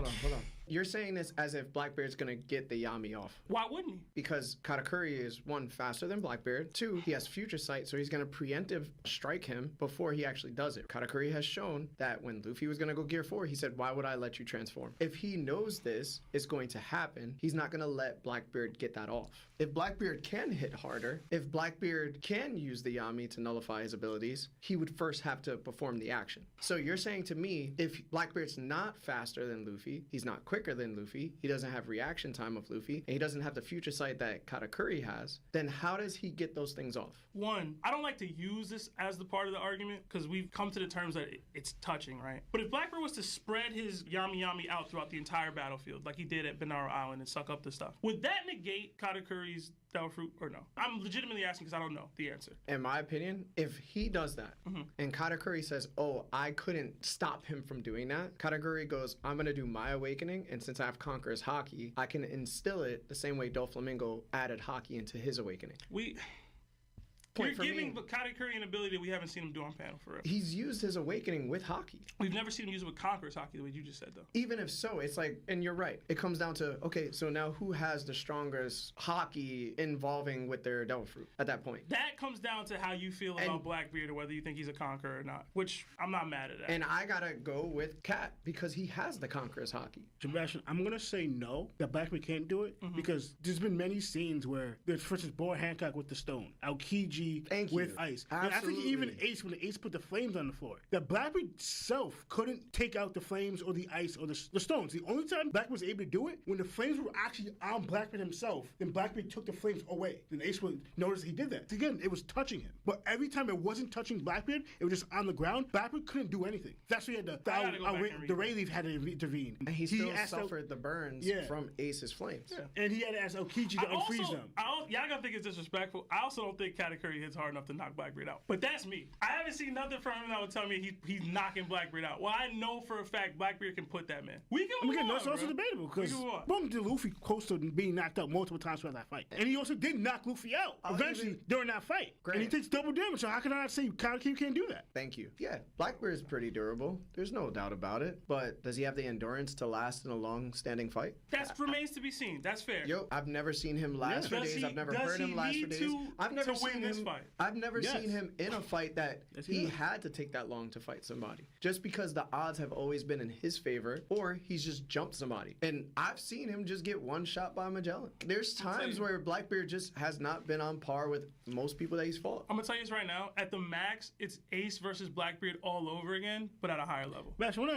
You're saying this as if Blackbeard's gonna get the Yami off. Why wouldn't he? Because Katakuri is, one, faster than Blackbeard. Two, he has future sight, so he's gonna preemptive strike him before he actually does it. Katakuri has shown that when Luffy was gonna go Gear 4, he said, why would I let you transform? If he knows this is going to happen, he's not gonna let Blackbeard get that off. If Blackbeard can hit harder, if Blackbeard can use the Yami to nullify his abilities, he would first have to perform the action. So you're saying to me, if Blackbeard's not faster than Luffy, he's not quicker than Luffy, he doesn't have reaction time of Luffy, and he doesn't have the future sight that Katakuri has, then how does he get those things off? One, I don't like to use this as the part of the argument because we've come to the terms that it's touching, right? But if Blackbeard was to spread his Yami Yami out throughout the entire battlefield, like he did at Benaro Island and suck up the stuff, would that negate Katakuri's Devil Fruit or no? I'm legitimately asking because I don't know the answer. In my opinion, if he does that and Katakuri says, oh, I couldn't stop him from doing that, Katakuri goes, I'm going to do my awakening, and since I have Conqueror's Haki, I can instill it the same way Doflamingo added Haki into his awakening. You're giving Katakuri an ability that we haven't seen him do on panel forever. He's used his awakening with Haki. We've never seen him use it with Conqueror's Haki the way you just said, though. Even if so, it's like, and you're right, it comes down to, okay, so now who has the strongest Haki involving with their Devil Fruit at that point? That comes down to how you feel about Blackbeard or whether you think he's a Conqueror or not, which I'm not mad at that. And I gotta go with Cat because he has the Conqueror's Haki. Sebastian, I'm gonna say no, that Blackbeard can't do it because there's been many scenes where there's, for instance, Boa Hancock with the stone, Aokiji with ice. And I think even Ace, when the Ace put the flames on the floor, that Blackbeard itself couldn't take out the flames or the ice or the stones. The only time Blackbeard was able to do it, when the flames were actually on Blackbeard himself, then Blackbeard took the flames away. Then Ace would notice he did that. Again, it was touching him. But every time it wasn't touching Blackbeard, it was just on the ground, Blackbeard couldn't do anything. That's why he had the Rayleigh had to intervene. And he still suffered the burns from Ace's flames. Yeah. And he had to ask Aokiji to unfreeze them. Y'all gotta think it's disrespectful. I also don't think Katakuri hits hard enough to knock Blackbeard out. But that's me. I haven't seen nothing from him that would tell me he's knocking Blackbeard out. Well, I know for a fact Blackbeard can put that man. We can move on, that's also debatable because Bum did Luffy close to being knocked out multiple times throughout that fight. And he also did knock Luffy out eventually during that fight. And he takes double damage, so how can I not say Katakuri can't do that? Thank you. Yeah, Blackbeard is pretty durable. There's no doubt about it. But does he have the endurance to last in a long-standing fight? That remains to be seen. That's fair. Yo, I've never seen him last for days. I've never heard him last for days. I've never seen him. I've never seen him in a fight that he had to take that long to fight somebody. Just because the odds have always been in his favor, or he's just jumped somebody. And I've seen him just get one shot by Magellan. There's times where Blackbeard just has not been on par with most people that he's fought. I'm gonna tell you this right now. At the max, it's Ace versus Blackbeard all over again, but at a higher level. That's literally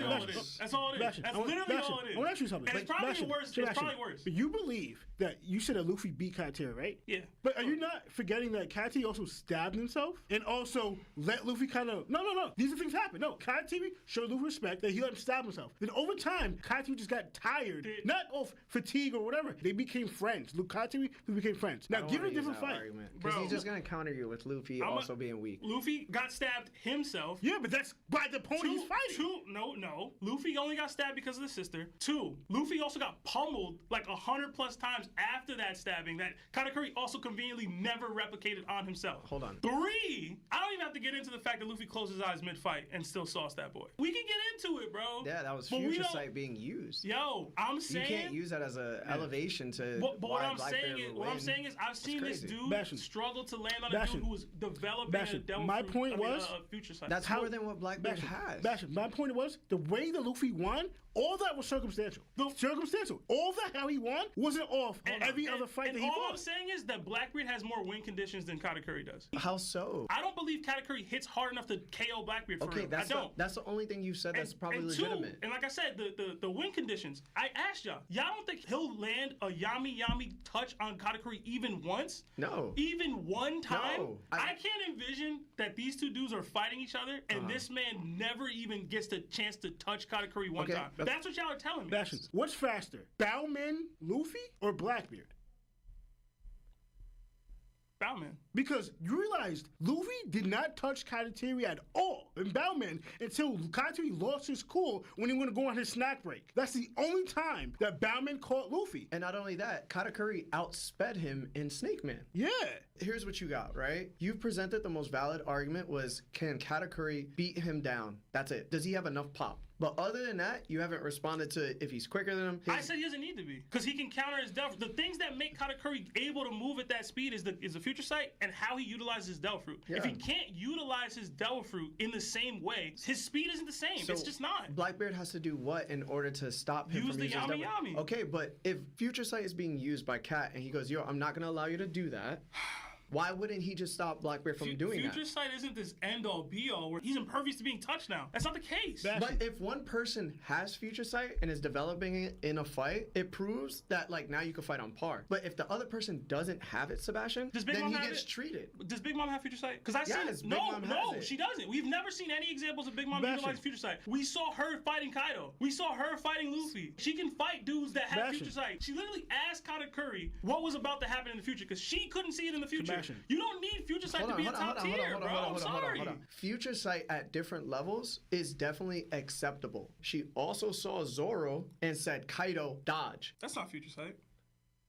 all it is. That's all it is. That's literally all it is. I want to ask you something. And it's probably worse. It's probably worse. But you believe that you said that Luffy beat Katakuri, right? Yeah. But are you not forgetting that Katakuri also stabbed himself and also let Luffy kind of no. These are things happen. No, Katakuri showed Luffy respect that he let him stab himself. Then over time, Katakuri just got tired, not of fatigue or whatever. They became friends. Katakuri became friends. Now give it a different fight. Because he's just gonna counter you with Luffy also being weak. Luffy got stabbed himself. Yeah, but that's by the opponent he's fighting. No. Luffy only got stabbed because of the sister. 2, Luffy also got pummeled like 100+ times after that stabbing that Katakuri also conveniently never replicated on himself. Hold on. 3, I don't even have to get into the fact that Luffy closed his eyes mid-fight and still sauced that boy. We can get into it, bro. Yeah, that was future sight being used. Yo, I'm saying you can't use that as an elevation to. But what I'm saying is, I've seen this dude struggle to land on a dude who was developing a devil future sight. That's more than what Blackbeard has. My point was the way that Luffy won. All that was circumstantial. All that how he won wasn't off every other fight that he fought. All I'm saying is that Blackbeard has more win condition conditions than Katakuri does. How so? I don't believe Katakuri hits hard enough to KO Blackbeard for Okay, real. that's I don't. that's the only thing you said that's probably and legitimate. Two, and like I said, the win conditions. I asked y'all don't think he'll land a Yami touch on Katakuri even once? No. Even one time? No. I can't envision that these two dudes are fighting each other and this man never even gets the chance to touch Katakuri one time. That's what y'all are telling me. Bastion, what's faster, Bowman, Luffy, or Blackbeard? Bowman. Because you realized Luffy did not touch Katakuri at all in Bowman until Katakuri lost his cool when he went to go on his snack break. That's the only time that Bowman caught Luffy. And not only that, Katakuri outsped him in Snake Man. Yeah. Here's what you got, right? You've presented the most valid argument was, can Katakuri beat him down? That's it. Does he have enough pop? But other than that, you haven't responded to if he's quicker than him. I said he doesn't need to be, because he can counter his Delph. The things that make Katakuri able to move at that speed is the future sight and how he utilizes his Delph Fruit. Yeah. If he can't utilize his Delph Fruit in the same way, his speed isn't the same. So it's just not. Blackbeard has to do what in order to stop him Use from the using his Yami Yami. Okay, but if future sight is being used by Cat and he goes, yo, I'm not going to allow you to do that. Why wouldn't he just stop Blackbeard from doing that? Future sight isn't this end-all be-all where he's impervious to being touched now. That's not the case. But if one person has future sight and is developing it in a fight, it proves that like now you can fight on par. But if the other person doesn't have it, Sebastian, Does Big then Mom he have gets it? treated. Does Big Mom have future sight? Because I Yes, seen Big no, Mom has no, it. she doesn't. We've never seen any examples of Big Mom Bastion. utilizing future sight. We saw her fighting Kaido. We saw her fighting Luffy. She can fight dudes that have Bastion. future sight. She literally asked Katakuri what was about to happen in the future because she couldn't see it in the future. Bastion. You don't need future sight to be a top tier, bro. I'm sorry. Future sight at different levels is definitely acceptable. She also saw Zoro and said, Kaido, dodge. That's not future sight.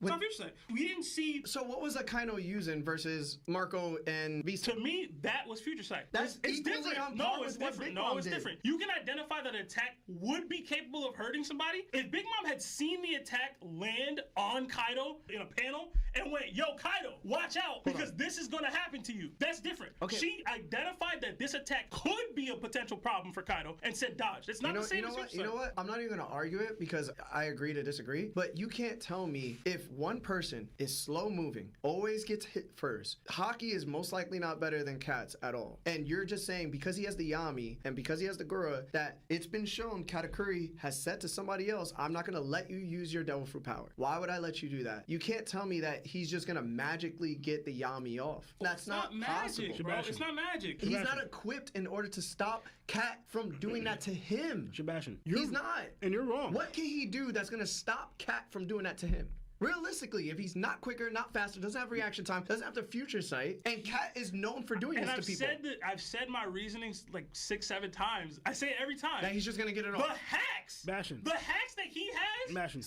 It's not future sight. We didn't see. So what was Akaino using versus Marco and Visa? To me, that was future sight. That's it's equally different. on No, par it's with what different. Big No, Mom it's did. different. You can identify that an attack would be capable of hurting somebody. If Big Mom had seen the attack land on Kaido in a panel and went, yo, Kaido, watch out because this is going to happen to you. That's different. Okay. She identified that this attack could be a potential problem for Kaido and said dodge. It's not the same as future sight. You know what? I'm not even going to argue it because I agree to disagree. But you can't tell me if one person is slow moving, always gets hit first. Hockey is most likely not better than Cats at all. And you're just saying because he has the Yami and because he has the Gura that it's been shown Katakuri has said to somebody else, I'm not going to let you use your Devil Fruit power. Why would I let you do that? You can't tell me that he's just going to magically get the Yami off. That's not magic, possible. bro. It's not magic. He's not equipped in order to stop Cat from doing that to him. Sebastian, He's not. And you're wrong. What can he do that's going to stop Cat from doing that to him? Realistically, if he's not quicker, not faster, doesn't have reaction time, doesn't have the future sight, and Cat is known for doing this to people. I've said my reasonings like 6-7 times. I say it every time. That he's just gonna get it the off. Hacks. Bastion. The hacks that he has Bastion.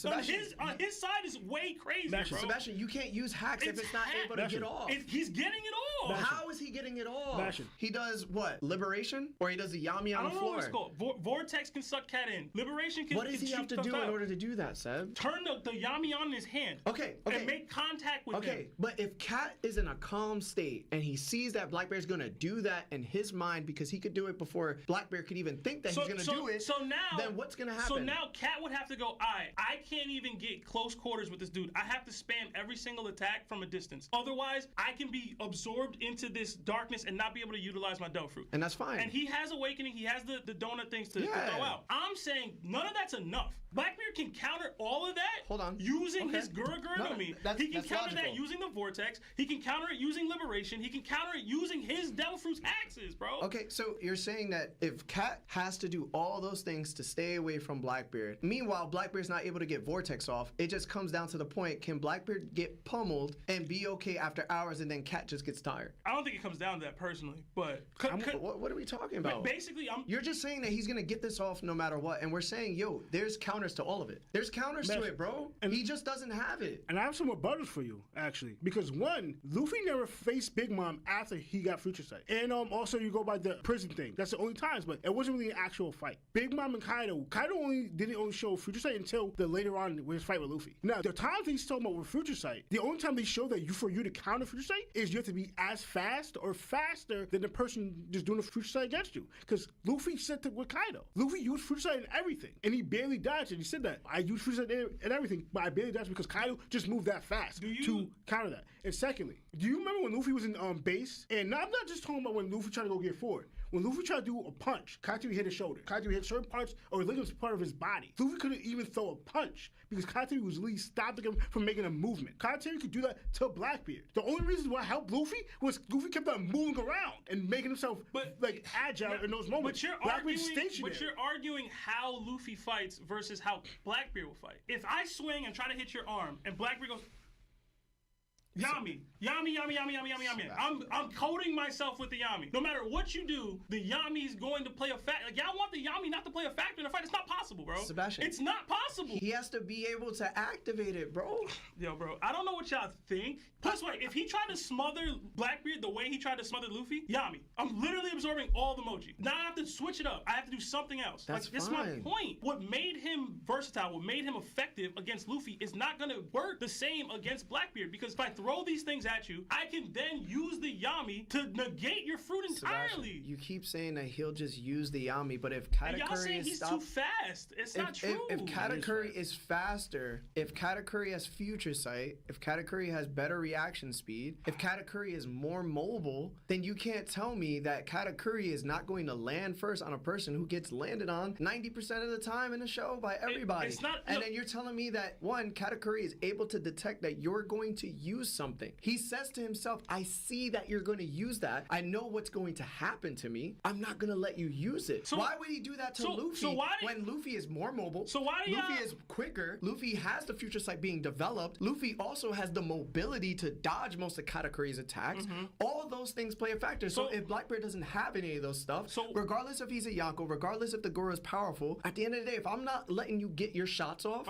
on his side is way crazy, Bastion. bro. Sebastian, you can't use hacks if it's not able to get off. He's getting it off. How is he getting it off? Bastion. He does what? Liberation? Or he does the Yami on I the don't know floor? what it's called. Vortex can suck Cat in. Liberation can. What does he have to do in order to do that, Seb? Turn the Yami on in his hand. Okay. And make contact with him. Okay, but if Cat is in a calm state and he sees that Blackbear's gonna do that in his mind because he could do it before Blackbear could even think that he's gonna do it, so now, then what's gonna happen? So now Cat would have to go, I can't even get close quarters with this dude. I have to spam every single attack from a distance. Otherwise, I can be absorbed into this darkness and not be able to utilize my Delph Fruit. And that's fine. And he has Awakening. He has the donut things to throw out. I'm saying none of that's enough. Blackbeard can counter all of that using his Gura no Mi. He can counter that using the Vortex. He can counter it using Liberation. He can counter it using his Delph Fruit's axes, bro. Okay, so you're saying that if Cat has to do all those things to stay away from Blackbeard, meanwhile Blackbeard's not able to get Vortex off, it just comes down to the point, can Blackbeard get pummeled and be okay after hours and then Cat just gets tired? I don't think it comes down to that personally, but... What are we talking about? Basically, You're just saying that he's going to get this off no matter what, and we're saying, yo, there's counters to all of it. There's counters to it, bro. And he just doesn't have it. And I have some more butters for you, actually. Because one, Luffy never faced Big Mom after he got Future Sight. And also you go by the prison thing. That's the only times, but it wasn't really an actual fight. Big Mom and Kaido didn't only show Future Sight until the later on with his fight with Luffy. Now, the times he's talking about with Future Sight, the only time they show that for you to counter Future Sight is you have to be as fast or faster better than the person just doing the future sight against you. Because Luffy said that with Kaido. Luffy used future sight in everything, and he barely dodged it. He said that. I use future sight in everything, but I barely dodged because Kaido just moved that fast to counter that. And secondly, do you remember when Luffy was in base? And I'm not just talking about when Luffy tried to go get forward. When Luffy tried to do a punch, Katsuri hit his shoulder. Katsuri hit certain parts or leg was part of his body. Luffy couldn't even throw a punch because Katsuri was at least stopping him from making a movement. Katsuri could do that to Blackbeard. The only reason why I helped Luffy was Luffy kept on moving around and making himself agile in those moments. But you're arguing how Luffy fights versus how Blackbeard will fight. If I swing and try to hit your arm and Blackbeard goes, Yami. I'm coding myself with the Yami. No matter what you do, the Yami is going to play a factor. Like, y'all want the Yami not to play a factor in a fight? It's not possible, bro. Sebastian. It's not possible. He has to be able to activate it, bro. Yo, bro, I don't know what y'all think. Plus, wait, if he tried to smother Blackbeard the way he tried to smother Luffy, Yami, I'm literally absorbing all the emoji. Now I have to switch it up. I have to do something else. That's my point. What made him versatile, what made him effective against Luffy is not going to work the same against Blackbeard, because if I throw these things at you, I can then use the Yami to negate your fruit entirely. Sebastian, you keep saying that he'll just use the Yami, but if And y'all Katakuri saying is he's too fast. It's not true. If Katakuri is faster, if Katakuri has future sight, if Katakuri has better reaction speed, if Katakuri is more mobile, then you can't tell me that Katakuri is not going to land first on a person who gets landed on 90% of the time in the show by everybody. And then you're telling me that, one, Katakuri is able to detect that you're going to use something. He says to himself, I see that you're going to use that. I know what's going to happen to me. I'm not going to let you use it. So why would he do that to Luffy when Luffy is more mobile? So why do Luffy is quicker. Luffy has the future sight being developed. Luffy also has the mobility to dodge most of Katakuri's attacks. All those things play a factor. So if Blackbeard doesn't have any of those stuff, regardless if he's a Yonko, regardless if the Goro is powerful, at the end of the day, if I'm not letting you get your shots off,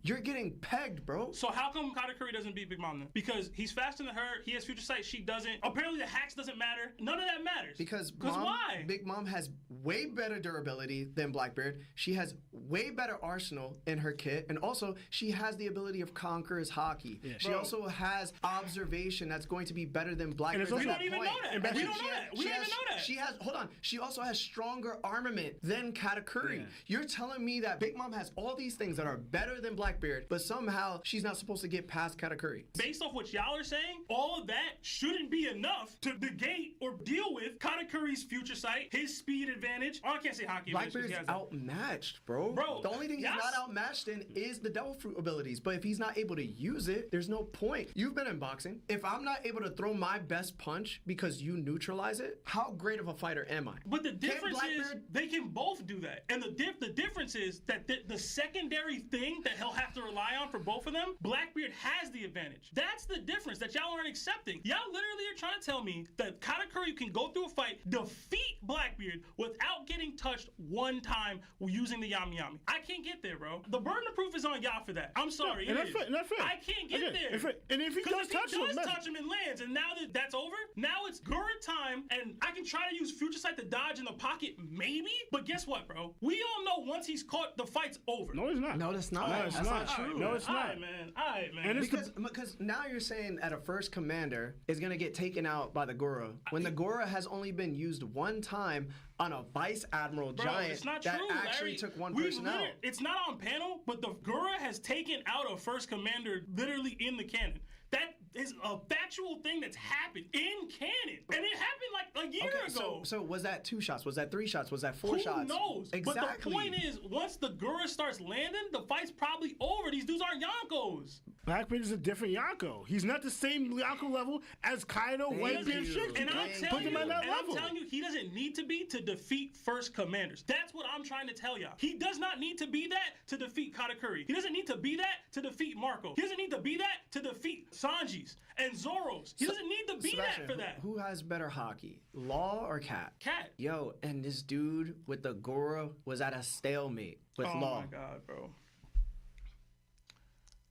you're getting pegged, bro. So how come Katakuri doesn't beat Big Mom then? Because he's faster than her, he has future sight, she doesn't. Apparently the hacks doesn't matter. None of that matters. Because why? Big Mom has way better durability than Blackbeard. She has way better arsenal in her kit. And also, she has the ability of Conqueror's Haki. Yeah. She also has observation that's going to be better than Blackbeard. We don't even know that. We don't know that. We don't even know that. She has, hold on, she also has stronger armament than Katakuri. Yeah. You're telling me that Big Mom has all these things that are better than Blackbeard, but somehow she's not supposed to get past Katakuri. Based off what y'all are saying, all of that shouldn't be enough to negate or deal with Katakuri's future sight, his speed advantage. Oh, I can't say hockey. Blackbeard's outmatched, bro. The only thing he's not outmatched in is the Devil Fruit abilities. But if he's not able to use it, there's no point. You've been in boxing. If I'm not able to throw my best punch because you neutralize it, how great of a fighter am I? But the difference is they can both do that. And the difference is that the secondary thing that he'll have to rely on for both of them, Blackbeard has the advantage. That's the difference that y'all aren't accepting. Y'all literally are trying to tell me that Katakuri can go through a fight, defeat Blackbeard without getting touched one time using the Yami Yami. I can't get there, bro. The burden of proof is on y'all for that. I'm sorry. And that's fair. I can't get there. And if he does touch him and lands, and now that that's over, now it's Gurren time, and I can try to use Future Sight to dodge in the pocket, maybe? But guess what, bro? We all know once he's caught, the fight's over. No, it's not. No, that's not. No, it's not true. No, it's not. All right, man. And because now you're saying that a first commander is going to get taken out by the Goro, when the Goro has only been used one time on a Vice Admiral giant that actually took one person out. It's not on panel, but the Goro has taken out a first commander literally in the canon. That is a factual thing that's happened in canon. And it happened like a year ago. So was that 2 shots? Was that 3 shots? Was that 4 shots? Who knows? Exactly. But the point is, once the Gurren starts landing, the fight's probably over. These dudes aren't Yonkos. Blackbeard is a different Yonko. He's not the same Yonko level as Kaido, Whitebeard, Shinji. And I'm telling you, he doesn't need to be to defeat first commanders. That's what I'm trying to tell y'all. He does not need to be that to defeat Katakuri. He doesn't need to be that to defeat Marco. He doesn't need to be that to defeat Sanji's and Zoro's. He doesn't need to be that for that. Who has better hockey, Law or Cat? Cat. Yo, and this dude with the Goro was at a stalemate with Law. Oh my god, bro.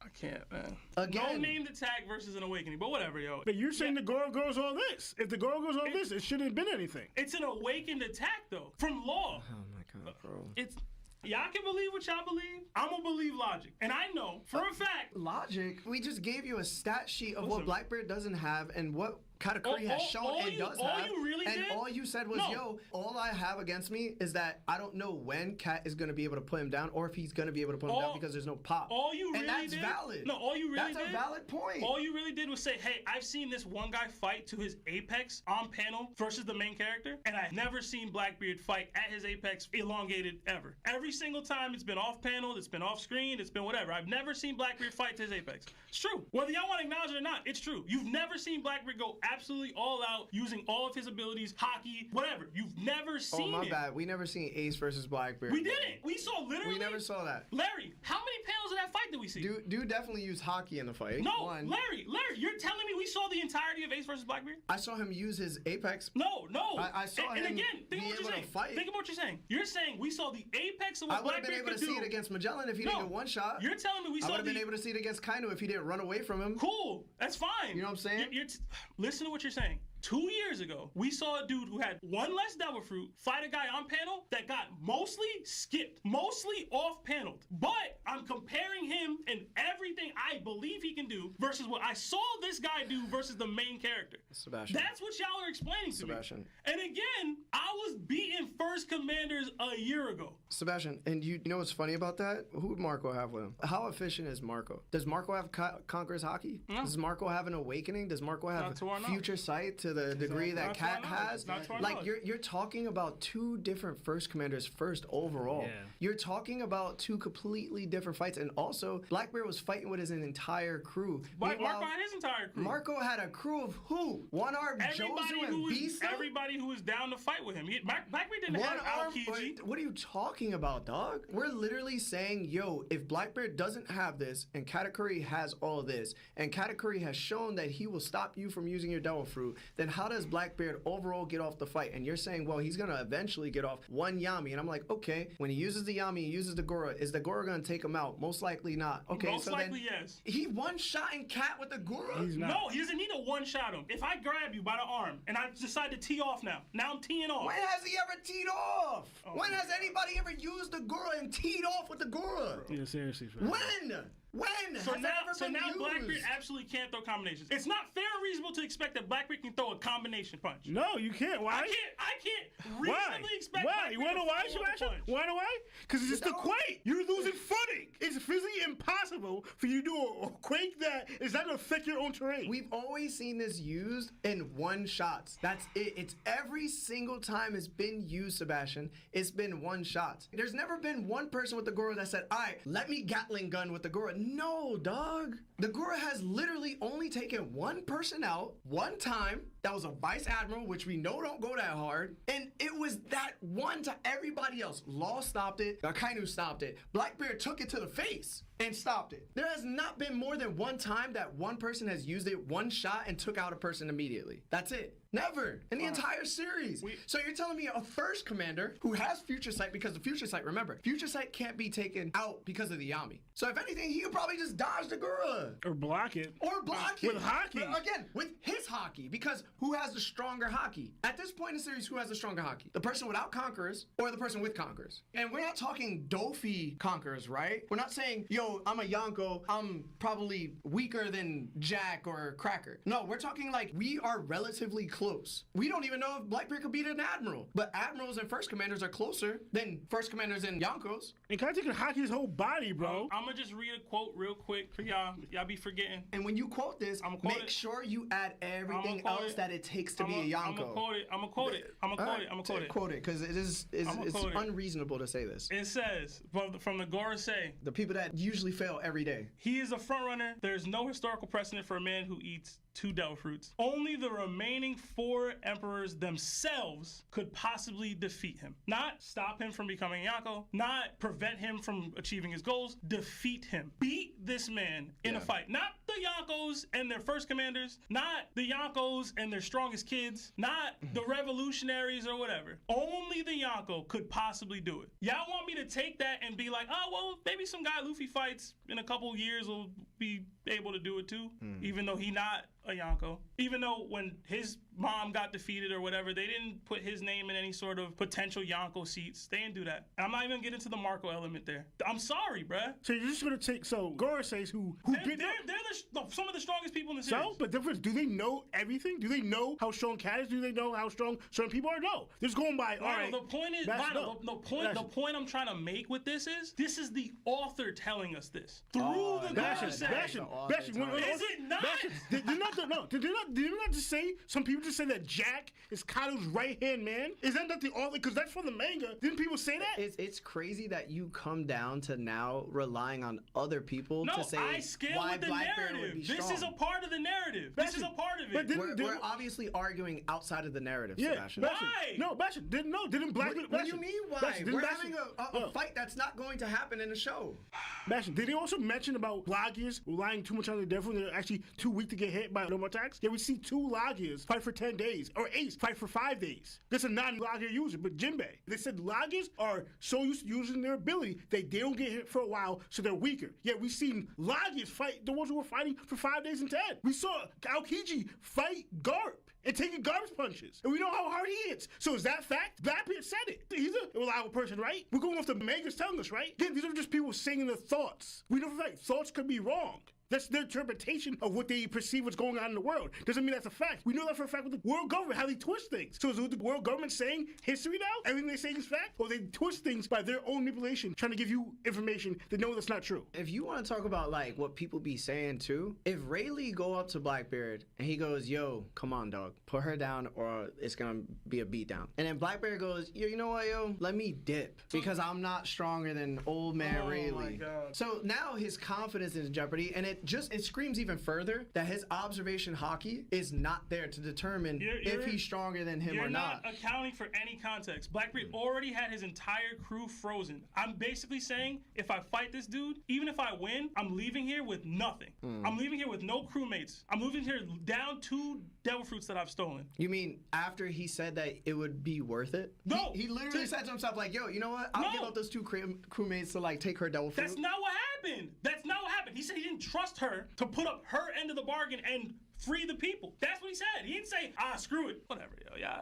I can't, man. Again. No named attack versus an awakening, but whatever, yo. But you're saying the Goro goes all this. If the Goro goes all this, it shouldn't have been anything. It's an awakened attack, though, from Law. Oh my god, bro. Y'all can believe what y'all believe. I'm gonna believe logic. And I know, for a fact. Logic? We just gave you a stat sheet of what Blackbeard doesn't have and what Katakuri has shown and does all have. you really and did? all you said was, No. yo, all I have against me is that I don't know when Cat is going to be able to put him down or if he's going to be able to put him down because there's no pop. All you really and that's did? valid. No, all you really That's did? a valid point. All you really did was say, hey, I've seen this one guy fight to his apex on panel versus the main character, and I've never seen Blackbeard fight at his apex elongated ever. Every single time it's been off panel, it's been off screen, it's been whatever. I've never seen Blackbeard fight to his apex. It's true. Whether y'all want to acknowledge it or not, it's true. You've never seen Blackbeard go absolutely all out using all of his abilities, hockey, whatever. You've never seen Oh, my it. bad. We never seen Ace versus Blackbeard. We didn't. We saw literally. We never saw that. Larry, how many panels of that fight did we see? Dude definitely used hockey in the fight. No, One. Larry, you're telling me we saw the entirety of Ace versus Blackbeard? I saw him use his apex. No. I saw and him again, think be about what able you're to saying. fight. Think about what you're saying. You're saying we saw the apex of what I would have been Blackbeard able to could see do. it against Magellan if he didn't get one shot. You're telling me we I saw would have been able to see it against Kaino if he didn't run away from him. Cool, that's fine. You know what I'm saying? Listen to what you're saying. 2 years ago, we saw a dude who had one less devil fruit fight a guy on panel that got mostly skipped, mostly off paneled. But I'm comparing him and everything I believe he can do versus what I saw this guy do versus the main character. Sebastian. That's what y'all are explaining to Sebastian. me. And again, I was beating first commanders a year ago. Sebastian, and you know what's funny about that? Who would Marco have with him? How efficient is Marco? Does Marco have Conqueror's Hockey? No. Does Marco have an awakening? Does Marco have Not to our knowledge. future sight to the degree that Not to our Cat knowledge. has? Not to our Like knowledge. you're talking about two different first commanders first overall. Yeah. You're talking about two completely different fights, and also Blackbeard was fighting with his entire crew. But Meanwhile, Marco had his entire crew. Marco had a crew of who? One arm Jozu and Beast. Everybody who was down to fight with him. Blackbeard didn't have Aokiji. What are you talking about, dog? We're literally saying, yo, if Blackbeard doesn't have this, and Katakuri has all this, and Katakuri has shown that he will stop you from using your Devil Fruit, then how does Blackbeard overall get off the fight? And you're saying, well, he's gonna eventually get off one Yami, and I'm like, okay, when he uses the Yami, he uses the Gora, is the Gora gonna take him out? Most likely not. Okay, Most so likely, then yes. he one-shot in Cat with the Gora. No, he doesn't need to one-shot him. If I grab you by the arm and I decide to tee off now I'm teeing off. When has he ever teed off? When has anybody ever used the Gora and teed off with the Gora? Yeah, seriously. Fam. When? So Has now, that ever been used? Blackbeard absolutely can't throw combinations. It's not fair or reasonable to expect that Blackbeard can throw a combination punch. No, you can't. Why? I can't reasonably expect Why? Blackbeard You wanna know to why, throw a Sebastian? punch. Why know why? Because it's just a quake. You're losing footing. It's physically impossible for you to do a quake that is not going to affect your own terrain. We've always seen this used in one shots. That's it. It's every single time it's been used, Sebastian, it's been one shots. There's never been one person with the Gora that said, all right, let me Gatling gun with the Gora. No, dog. The Gora has literally only taken one person out one time. That was a Vice Admiral, which we know don't go that hard. And it was that one to everybody else. Law stopped it. Akainu stopped it. Blackbeard took it to the face and stopped it. There has not been more than one time that one person has used it one shot and took out a person immediately. That's it. Never in the entire series. So you're telling me a first commander who has Future Sight, because the Future Sight, remember, Future Sight can't be taken out because of the Yami. So if anything, he could probably just dodge the Gura. Or block it. Or block it. With hockey. But again, with his hockey, because who has the stronger hockey? At this point in the series, who has the stronger hockey? The person without Conquerors or the person with Conquerors? And we're not talking Dofi Conquerors, right? We're not saying, yo, I'm a Yonko, I'm probably weaker than Jack or Cracker. No, we're talking like we are relatively close. We don't even know if Blackbeard could beat an Admiral. But Admirals and First Commanders are closer than First Commanders and Yonkos. And Katakuri can hockey his whole body, bro. I'm gonna just read a quote real quick for y'all. Y'all be forgetting. And when you quote this, make sure you add everything else that it takes to be a Yonko. I'm gonna quote it. I'm gonna quote it. I'm gonna quote it. I'm gonna quote it. Quote it, because it's unreasonable to say this. It says, from the Gorosei, the people that usually fail every day. He is a front runner. There's no historical precedent for a man who eats 2 devil fruits. Only the remaining 4 emperors themselves could possibly defeat him. Not stop him from becoming Yonko, not prevent him from achieving his goals, defeat him. Beat this man in a fight. Not the Yonkos and their first commanders, not the Yonkos and their strongest kids, not the revolutionaries or whatever. Only the Yonko could possibly do it. Y'all want me to take that and be like, oh, well, maybe some guy Luffy fights in a couple years will be able to do it too, even though he not a Yonko. Even though when his mom got defeated or whatever, they didn't put his name in any sort of potential Yonko seats. They didn't do that. And I'm not even getting to the Marco element there. I'm sorry, bruh. So you're just gonna take Gora says who they're some of the strongest people in the series. So, but difference, do they know everything? Do they know how strong Cat is? Do they know how strong certain people are? No. They're just going by, all right. The point is, the point I'm trying to make with this is the author telling us this. Through the Bastion. Is it not? Did you not just say, some people just say that Jack is Kaido's right-hand man? Isn't that the author? Because that's for the manga. Didn't people say that? It's crazy that you come down to now relying on other people to say I scale why with the Blackbeard would narrative. be strong. This is a part of the narrative. This is a part of it. We're obviously arguing outside of the narrative, Yeah, Sebastian. Why? No, Bastion, didn't Blackbeard... What do you mean why? Bastion, We're having a fight that's not going to happen in the show. Bastion, did they also mention about Lagiers relying too much on the devil and they're actually too weak to get hit by normal attacks? Yeah, we see 2 Lagiers fight for 10 days, or Ace fight for 5 days. That's a non-Lagier user, but Jinbei. They said Lagiers are so used to using their ability, they don't get hit for a while, so they're weaker. Yet we've seen Lagiers fight the ones who were fighting for 5 days and 10. We saw Aokiji fight Garp and taking garbage punches. And we know how hard he hits. So is that fact? Blackbeard said it. He's a reliable person, right? We're going off the manga's telling us, right? Again, these are just people saying their thoughts. We know for fact thoughts could be wrong. That's their interpretation of what they perceive what's going on in the world. Doesn't mean that's a fact. We know that for a fact with the world government, how they twist things. So is the world government saying history now? Everything they say is fact? Or they twist things by their own manipulation, trying to give you information that know that's not true? If you want to talk about like what people be saying too, if Rayleigh go up to Blackbeard and he goes, yo, come on, dog, put her down or it's gonna be a beatdown. And then Blackbeard goes, yo, you know what, yo, let me dip because I'm not stronger than old man Rayleigh. My God. So now his confidence is in jeopardy, and it screams even further that his observation hockey is not there to determine if he's stronger than him or not. You're not accounting for any context. Blackbeard already had his entire crew frozen. I'm basically saying if I fight this dude, even if I win, I'm leaving here with nothing. I'm leaving here with no crewmates. I'm leaving here down 2 devil fruits that I've stolen. You mean after he said that it would be worth it? No. He literally said to himself like, yo, you know what? I'll give up those 2 crewmates to like take her devil fruit. That's not what happened. That's not what happened. He said he didn't trust her to put up her end of the bargain and free the people. That's what he said. He didn't say, screw it. Whatever, yo, yeah.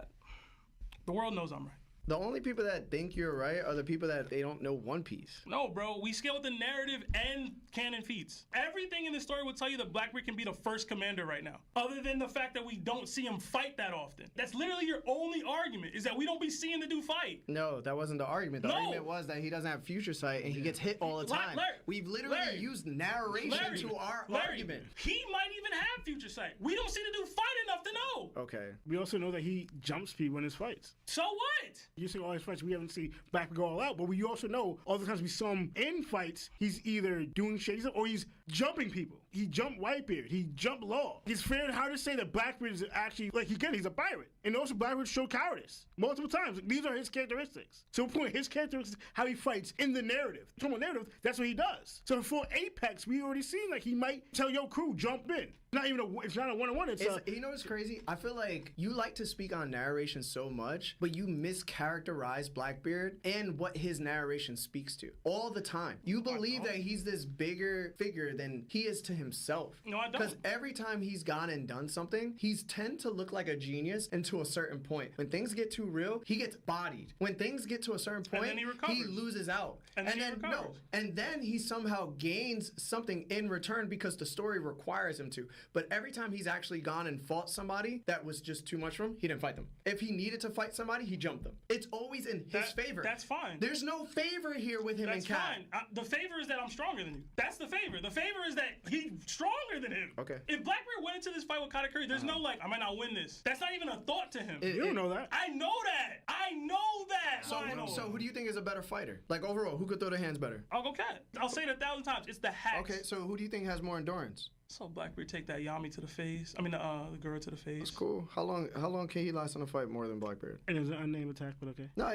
The world knows I'm right. The only people that think you're right are the people that they don't know One Piece. No, bro. We scale with the narrative and canon feats. Everything in this story will tell you that Blackbeard can be the first commander right now. Other than the fact that we don't see him fight that often. That's literally your only argument, is that we don't be seeing the dude fight. No, that wasn't the argument. The argument was that he doesn't have future sight and he gets hit all the time. We've literally used narration to our argument. He might even have future sight. We don't see the dude fight enough to know. Okay. We also know that he jump speed when his fights. So what? You see all his fights, we haven't seen Blackbeard go all out, but we also know all the times we saw him in fights, he's either doing shady stuff or he's jumping people. He jumped Whitebeard. He jumped Law. It's fair hard to say that Blackbeard is actually, like, he's a pirate. And also Blackbeard showed cowardice multiple times. These are his characteristics. So we're putting his characteristics, how he fights in the narrative. From a narrative, that's what he does. So for Apex, we already seen like he might tell your crew, jump in. It's not a one-on-one. You know what's crazy? I feel like you like to speak on narration so much, but you mischaracterize Blackbeard and what his narration speaks to all the time. You believe that he's this bigger figure than he is to himself. No, I don't. Because every time he's gone and done something, he's tend to look like a genius until a certain point. When things get too real, he gets bodied. When things get to a certain point, he loses out. And then he somehow gains something in return because the story requires him to. But every time he's actually gone and fought somebody that was just too much for him, he didn't fight them. If he needed to fight somebody, he jumped them. It's always in his favor. That's fine. There's no favor here with him and Cat. That's fine. The favor is that I'm stronger than you. That's the favor. The favor is that he's stronger than him. Okay. If Blackbeard went into this fight with Katakuri, there's no like, I might not win this. That's not even a thought to him. You don't know that. I know that. I know that. So who do you think is a better fighter? Like overall, who could throw their hands better? I'll go Cat. I'll say it 1,000 times. It's the hacks. Okay, so who do you think has more endurance? So Blackbeard take that Yami to the face. I mean, the girl to the face. That's cool. How long can he last in a fight more than Blackbeard? It is an unnamed attack, but okay. No,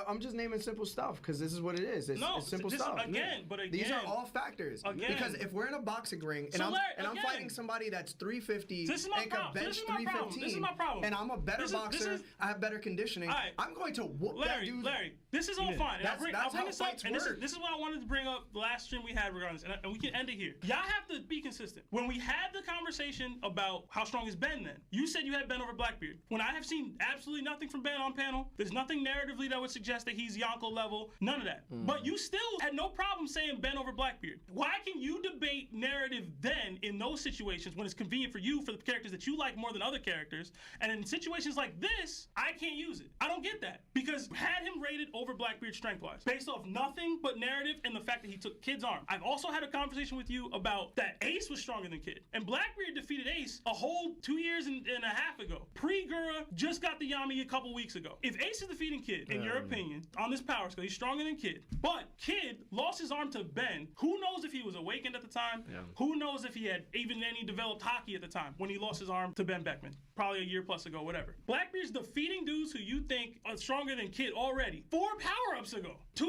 I'm just naming simple stuff because this is what it is. It's simple stuff. But again, these are all factors. Because if we're in a boxing ring and I'm fighting somebody that's 350 and can bench 315, this is my problem. and I'm a better boxer, I have better conditioning. I'm I'm going to whoop that Larry, dude. Larry, this is all fine. And I'll bring That's how this up, fights and work. this is what I wanted to bring up the last stream we had regarding this, and we can end it here. Y'all have to be consistent. When we had the conversation about how strong is Ben then, you said you had Ben over Blackbeard. When I have seen absolutely nothing from Ben on panel, there's nothing narratively that would suggest that he's Yonko level, none of that. But you still had no problem saying Ben over Blackbeard. Why can you debate narrative then in those situations when it's convenient for you for the characters that you like more than other characters, and in situations like this, I can't use it. I don't get that. Because had him rated over Blackbeard strength-wise, based off nothing but narrative and the fact that he took Kid's arm. I've also had a conversation with you about that Ace was stronger than Kid. And Blackbeard defeated Ace a whole 2 years and a half ago. Pre-Gura just got the Yami a couple weeks ago. If Ace is defeating Kid, in your opinion, on this power scale, he's stronger than Kid. But Kid lost his arm to Ben. Who knows if he was awakened at the time? Yeah. Who knows if he had even any developed hockey at the time when he lost his arm to Ben Beckman? Probably a year plus ago, whatever. Blackbeard's defeating dudes who you think are stronger than Kid already 4 power-ups ago, 2.5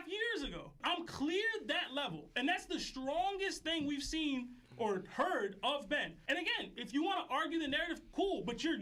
years ago. I'm cleared that level. And that's the strongest thing we've seen or heard of Ben. And again, if you want to argue the narrative, cool, but you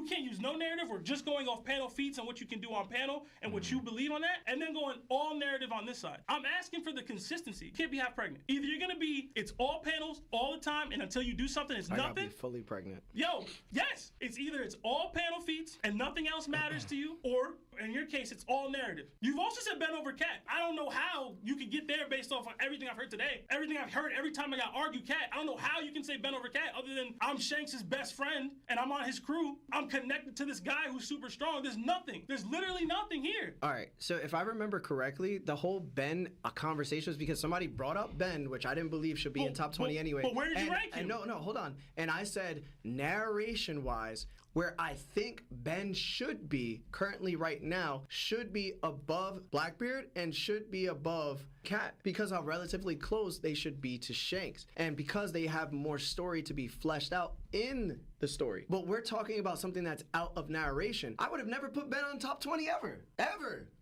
can't use no narrative or just going off panel feats and what you can do on panel and what you believe on that, and then going all narrative on this side. I'm asking for the consistency. You can't be half pregnant. Either you're going to be, it's all panels all the time, and until you do something, it's nothing. I gotta be fully pregnant. Yo, yes, it's either it's all panel feats and nothing else matters to you, or in your case, it's all narrative. You've also said Ben over Cat. I don't know how you could get there based off of everything I've heard today. Everything I've heard every time I got argued Cat. I don't know how you can say Ben over Cat other than I'm Shanks' best friend and I'm on his crew. I'm connected to this guy who's super strong. There's nothing. There's literally nothing here. All right, so if I remember correctly, the whole Ben conversation was because somebody brought up Ben, which I didn't believe should be in top 20 anyway. But where did you rank him? No, hold on. And I said, narration-wise, where I think Ben should be currently right now should be above Blackbeard and should be above Cat because how relatively close they should be to Shanks and because they have more story to be fleshed out in the story. But we're talking about something that's out of narration. I would have never put Ben on top 20 ever.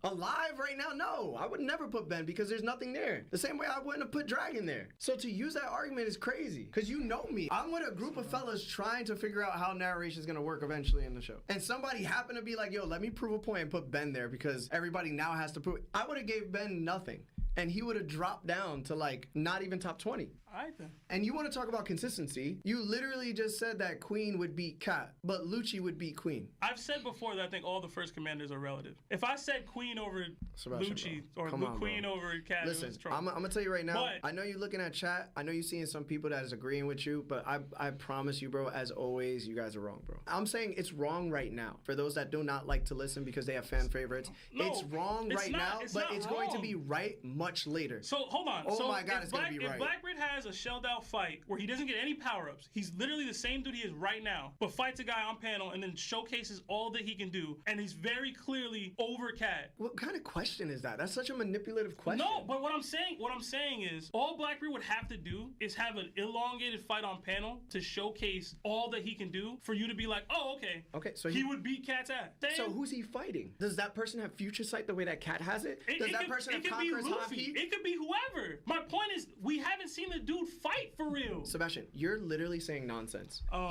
Alive right now, no. I would never put Ben because there's nothing there. The same way I wouldn't have put Dragon there. So to use that argument is crazy because you know me. I'm with a group of fellas trying to figure out how narration is going to work eventually in the show. And somebody happened to be like, yo, let me prove a point and put Ben there because everybody now has to prove it. I would have gave Ben nothing. And he would have dropped down to like not even top 20. And you want to talk about consistency? You literally just said that Queen would beat Kat, but Lucci would beat Queen. I've said before that I think all the first commanders are relative. If I said Queen over Lucci or Queen over Kat, listen, I'm gonna tell you right now. I know you're looking at chat. I know you're seeing some people that is agreeing with you, but I promise you, bro. As always, you guys are wrong, bro. I'm saying it's wrong right now. For those that do not like to listen because they have fan favorites, it's wrong right now, but it's going to be right much later. So hold on. Oh my God, it's gonna be right. If Blackbeard has a shelled out fight where he doesn't get any power-ups, he's literally the same dude he is right now, but fights a guy on panel and then showcases all that he can do, and he's very clearly over Cat. What kind of question is that? That's such a manipulative question. No, but what I'm saying is all Blackbeard would have to do is have an elongated fight on panel to showcase all that he can do for you to be like, oh, okay. Okay, so he would beat Cat's ass. So who's he fighting? Does that person have future sight the way that Cat has it? Does that person have Conqueror's hockey? It could be whoever. My point is, we haven't seen the dude fight for real. Sebastian, you're literally saying nonsense. Oh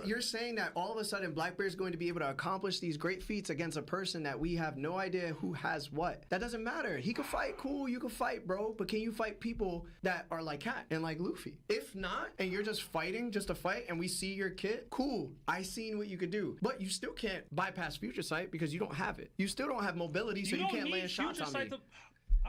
You're saying that all of a sudden Blackbeard's going to be able to accomplish these great feats against a person that we have no idea who has what. That doesn't matter. He could fight, cool, you could fight, bro, but can you fight people that are like Cat and like Luffy? If not, and you're just fighting just to fight and we see your kit, cool, I seen what you could do. But you still can't bypass future sight because you don't have it. You still don't have mobility, so you can't land shots on me.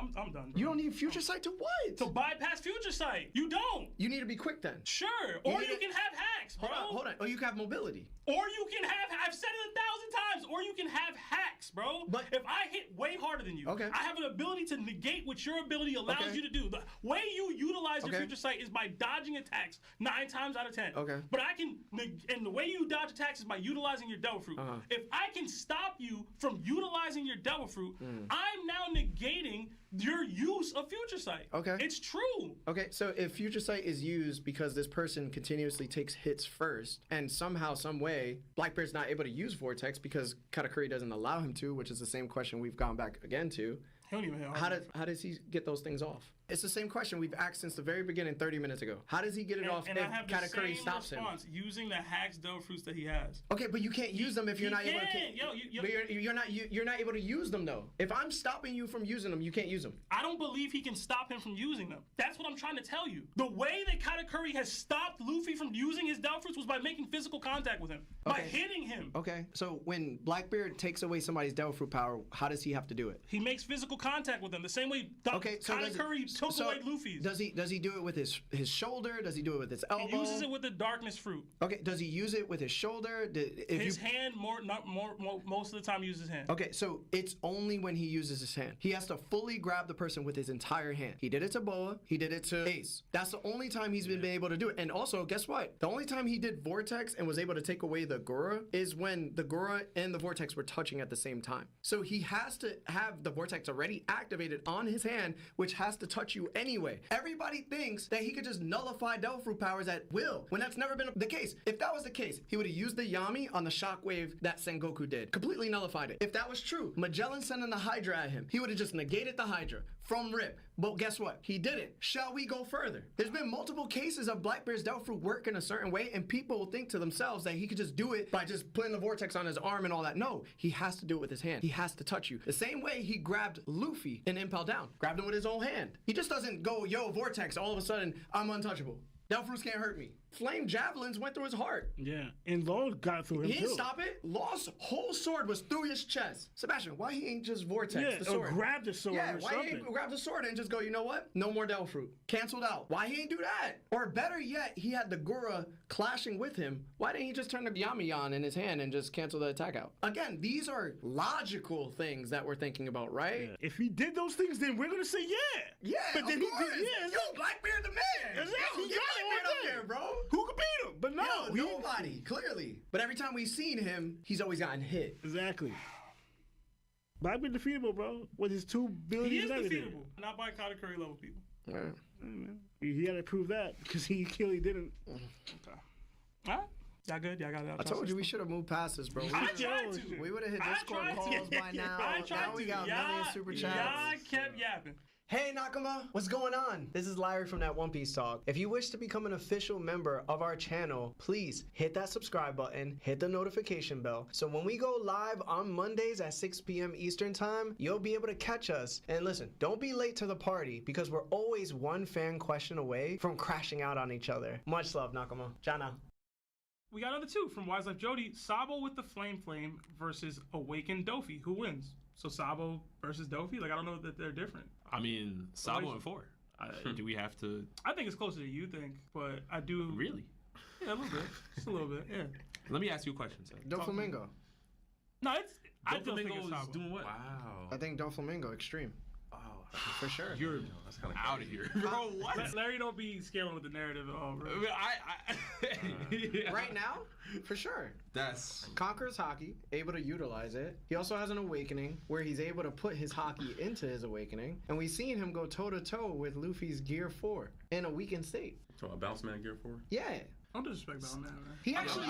I'm done, bro. You don't need future sight to what? To bypass future sight. You don't. You need to be quick then. Sure. Or you can have hacks, bro. Hold on. Or you can have mobility. Or you can have, I've said it 1,000 times, or you can have hacks, bro. But if I hit way harder than you, I have an ability to negate what your ability allows you to do. The way you utilize your future sight is by dodging attacks 9 times out of 10. But I can, and the way you dodge attacks is by utilizing your devil fruit. If I can stop you from utilizing your devil fruit, I'm now negating your use of future sight. It's true. So if future sight is used because this person continuously takes hits first, and somehow, some way, Blackbeard's not able to use Vortex because Katakuri doesn't allow him to, which is the same question we've gone back again to. He don't even how does he get those things off? It's the same question we've asked since the very beginning 30 minutes ago. How does he get it off And if I have the Katakuri same stops him? response using the hacks dough fruits that he has. Okay, but you can't use them if you're not able to. But You're not able to use them though. If I'm stopping you from using them, you can't use them. I don't believe he can stop him from using them. That's what I'm trying to tell you. The way that Katakuri has stopped Luffy from using his Devil Fruits was by making physical contact with him. By hitting him. Okay, so when Blackbeard takes away somebody's Devil Fruit power, how does he have to do it? He makes physical contact with them the same way Katakuri took away Luffy's. Does he do it with his shoulder? Does he do it with his elbow? He uses it with the darkness fruit. Okay, does he use it with his shoulder? Hand most of the time uses his hand. Okay, so it's only when he uses his hand. He has to fully grab the person with his entire hand. He did it to Boa, he did it to Ace. That's the only time he's been able to do it. And also, guess what? The only time he did Vortex and was able to take away the Gura is when the Gura and the Vortex were touching at the same time. So he has to have the Vortex already activated on his hand, which has to touch you anyway. Everybody thinks that he could just nullify Devil Fruit powers at will, when that's never been the case. If that was the case, he would have used the Yami on the shockwave that Sengoku did. Completely nullified it. If that was true, Magellan sending the Hydra at him, he would have just negated the Hydra from rip. But guess what? He didn't. Shall we go further? There's been multiple cases of Blackbeard's Devil Fruit work in a certain way, and people will think to themselves that he could just do it by just putting the Vortex on his arm and all that. No, he has to do it with his hand. He has to touch you. The same way he grabbed Luffy in Impel Down. Grabbed him with his own hand. He just doesn't go, yo, Vortex, all of a sudden, I'm untouchable. Devil Fruits can't hurt me. Flame javelins went through his heart. Yeah, and Law got through him He didn't too. stop it. Law's whole sword was through his chest. Sebastian, why he ain't just Vortex the sword? Or grab the sword Yeah, or why something. he ain't grab the sword and just go, you know what? No more Devil Fruit. Canceled out. Why he ain't do that? Or better yet, he had the Gura clashing with him. Why didn't he just turn the Yami on in his hand and just cancel the attack out? Again, these are logical things that we're thinking about, right? Yeah. If he did those things, then we're gonna say yeah. Yeah, but then of he course. did. Yeah, Yo, Blackbeard the man. Exactly. Yo, He get got it Blackbeard right up there, bro. Who could beat him? But no, Yo, nobody, clearly. But every time we've seen him, he's always gotten hit. Exactly. Blackbeard defeatable, bro. With his 2 billion. He is defeatable. Not by Katakuri level people. He had to prove that because he clearly didn't. Okay. All right. Y'all good? Y'all got it. I told you we should have moved past this, bro. I tried to. We would have hit Discord calls by now. I tried Now we to. got million super chats. Y'all kept yapping. Hey Nakama, what's going on? This is Larry from That One Piece Talk. If you wish to become an official member of our channel, please hit that subscribe button, hit the notification bell, so when we go live on Mondays at 6 p.m. Eastern Time, you'll be able to catch us. And listen, don't be late to the party, because we're always one fan question away from crashing out on each other. Much love, Nakama. Jana. We got another 2 from Wise Life Jody. Sabo with the Flame versus Awakened Dofi. Who wins? So Sabo versus Dofi? Like, I don't know that they're different. I mean, Sabo and 4. Do we have to? I think it's closer to you think, but I do. Really? Yeah, a little bit. Just a little bit, yeah. Let me ask you a question, sir. Doflamingo. No, it's. I still think it's Doflamingo is Sabo. doing what? I think Doflamingo extreme. For sure. You're out of here, bro. What? Larry, don't be scaling with the narrative at all, bro. Yeah. Right now, for sure. That's Conquers hockey, able to utilize it. He also has an awakening where he's able to put his hockey into his awakening. And we've seen him go toe-to-toe with Luffy's Gear 4 in a weakened state. So a bounce man Gear 4? Yeah. Don't disrespect that on that, man. He actually,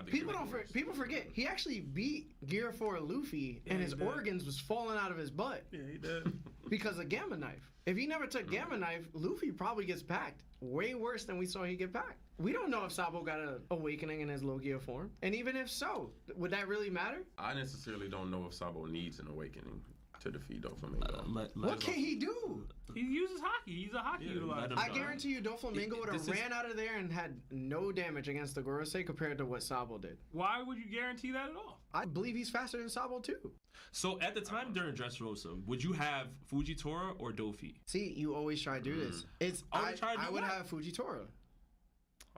people don't people forget, he actually beat Gear 4 Luffy and his organs was falling out of his butt. Yeah, he did. Because of Gamma Knife. If he never took Gamma Knife, Luffy probably gets packed. Way worse than we saw he get packed. We don't know if Sabo got an awakening in his Logia form. And even if so, would that really matter? I necessarily don't know if Sabo needs an awakening to defeat Doflamingo. What can he do? He uses hockey. He's a hockey utilizer. I guarantee you Doflamingo would have ran out of there and had no damage against the Gorosei compared to what Sabo did. Why would you guarantee that at all? I believe he's faster than Sabo too. So at the time during Dressrosa, would you have Fujitora or Dofi? See, you always try to do this. It's I would have Fujitora.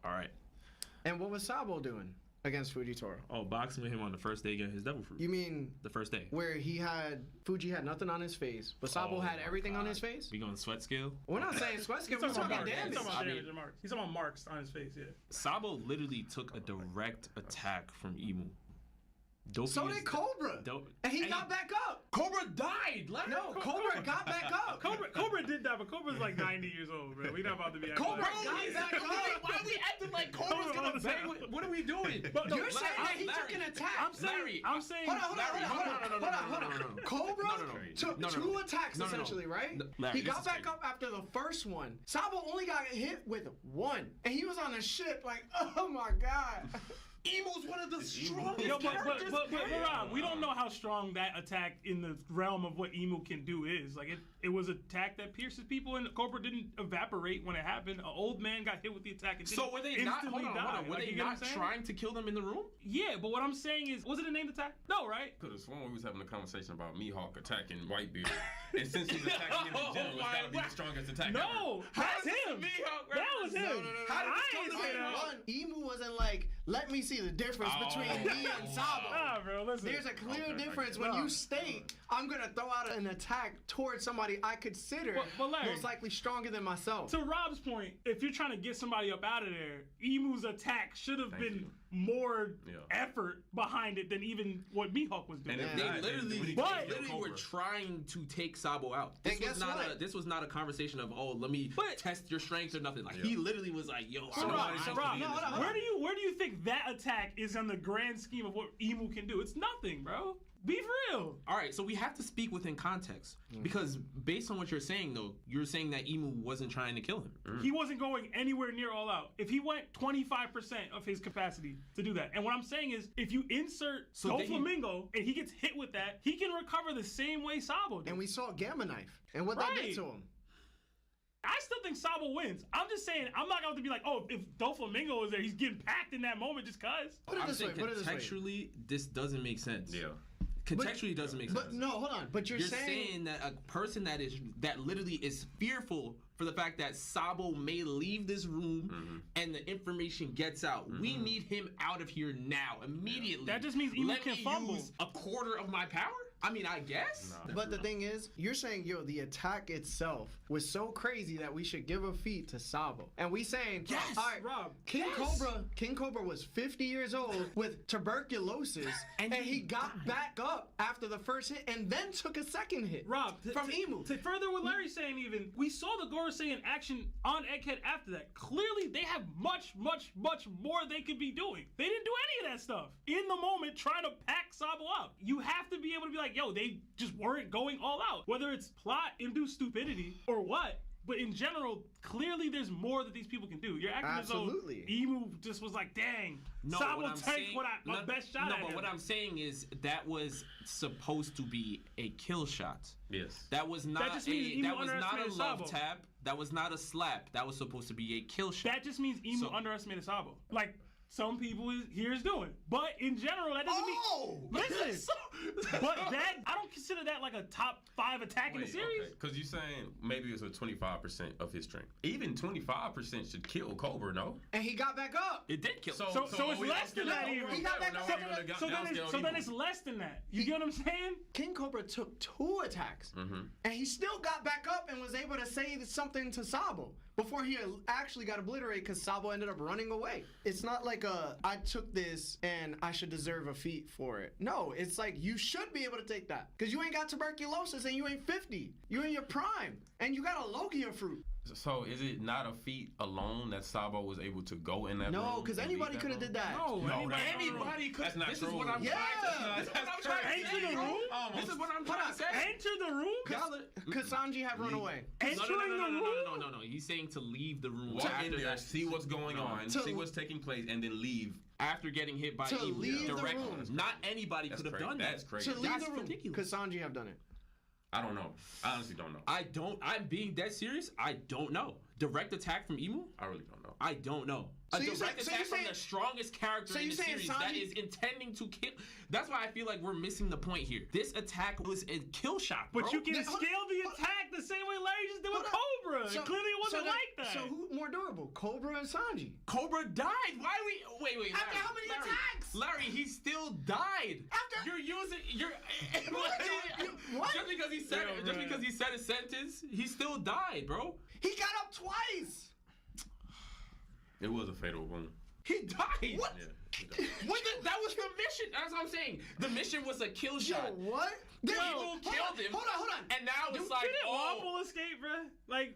All right. And what was Sabo doing against Fujitora? Oh, boxing with him on the first day against his Devil Fruit. You mean the first day where Fuji had nothing on his face, but Sabo had everything on his face? We going sweat scale? We're not saying sweat scale. We're talking damage. He's talking about damage and marks. He's talking about marks on his face. Yeah. Sabo literally took a direct attack from Imu. So did Cobra. And he got back up. Cobra died. No, Cobra got back up. Cobra did die, but Cobra's like 90 years old, bro. We not about to be acting Cobra like got back up. Why are we acting like Cobra's gonna bang? What are we doing? But You're saying that he took an attack. I'm saying. Hold on. Cobra took 2 attacks essentially, right? He got back up after the first one. Sabo only got hit with 1, and he was on a ship like, oh my god. Emu's one of the strongest Yo, characters. but Rob, we don't know how strong that attack in the realm of what Emu can do is. Like, it was an attack that pierces people, and Cobra didn't evaporate when it happened. An old man got hit with the attack and So were they not? Hold on. Were they not trying to kill them in the room? Yeah, but what I'm saying is, was it a named attack? No, right? Could have sworn we was having a conversation about Mihawk attacking Whitebeard, and since he's attacking him in general, it's gotta be the strongest attack ever. No, that's him. That was him. I ain't say that. Emu wasn't like, let me see the difference between me and Sabo. Nah, bro, listen. There's a clear difference when you state, I'm gonna throw out an attack towards somebody I consider but Larry, most likely stronger than myself. To Rob's point, if you're trying to get somebody up out of there, Emu's attack should have been more effort behind it than even what Mihawk was doing. And they literally were trying to take Sabo out. This was not a conversation of, oh, let me test your strength or nothing. Like he literally was like, yo, where do you think that attack is on the grand scheme of what Emu can do? It's nothing, bro. Be for real. All right, so we have to speak within context because based on what you're saying, though, you're saying that Emu wasn't trying to kill him. He wasn't going anywhere near all out. If he went 25% of his capacity to do that, and what I'm saying is, if you insert Doflamingo and he gets hit with that, he can recover the same way Sabo did. And we saw Gamma Knife and what that did to him. I still think Sabo wins. I'm just saying, I'm not going to be like, oh, if Doflamingo is there, he's getting packed in that moment just cuz. I'm saying contextually, this doesn't make sense. Yeah. Contextually doesn't make sense. But no, hold on. But you're saying that a person that literally is fearful for the fact that Sabo may leave this room and the information gets out. We need him out of here now, immediately. That just means Emu can fumble. Use a quarter of my power? I mean, I guess. But the thing is, you're saying, yo, the attack itself was so crazy that we should give a feat to Sabo. And we saying, yes, all right, Rob, King Cobra was 50 years old with tuberculosis, and he got back up after the first hit and then took a second hit. Rob, from Emu. To further what Larry's saying, even we saw the Gorosei in action on Egghead after that. Clearly, they have much, much, much more they could be doing. They didn't do any of that stuff in the moment, trying to pack Sabo up. You have to be able to be like, yo, they just weren't going all out. Whether it's plot-induced stupidity or what, but in general, clearly there's more that these people can do. You're acting as though Emu just was like, dang, Sabo take my best shot at him. But what I'm saying is that was supposed to be a kill shot. Yes. That was not a love Sabo. tap. That was not a slap. That was supposed to be a kill shot. That just means Emu underestimated Sabo. Like, some people here is doing. But in general, that doesn't mean... Listen! But that, I don't consider that like a top 5 attack in the series. Because you're saying maybe it's a 25% of his strength. Even 25% should kill Cobra, no? And he got back up. It did kill him. So it's less than that even. He got back up. So then it's less than that. You get what I'm saying? King Cobra took 2 attacks. And he still got back up and was able to say something to Sabo before he actually got obliterated because Sabo ended up running away. It's not like I took this and I should deserve a feat for it. No, it's like you should be able to take that because you ain't got tuberculosis and you ain't 50. You in your prime and you got a Logia fruit. So is it not a feat alone that Sabo was able to go in that room? No, because anybody could have did that. No, anybody could. That's not this true. Is what I'm trying to Enter the room? This is what I'm trying to say. Enter the room? Could Sanji have run away? No. He's saying to leave the room. Walk in there, see what's going on, see what's taking place, and then leave. After getting hit by Emu directly. Not anybody could have done that. That's crazy. To leave the room. Could Sanji have done it? I don't know. I honestly don't know. I'm being dead serious. I don't know. Direct attack from Emu? I really don't know. I don't know. A direct attack from the strongest character in the series that is intending to kill. That's why I feel like we're missing the point here. This attack was a kill shot, bro. But you can scale the attack the same way Larry just did with Cobra. Clearly it wasn't like that. So who more durable, Cobra and Sanji? Cobra died. Why are we... Wait. After how many attacks? Larry, he still died. After... What? Just because he said a sentence, he still died, bro. He got up twice. It was a fatal wound. He died. What? Yeah. That was the mission. That's what I'm saying. The mission was a kill shot. What? Emu killed him. Hold on. And now it's like, Didn't oh. Womble escape, bro? Like,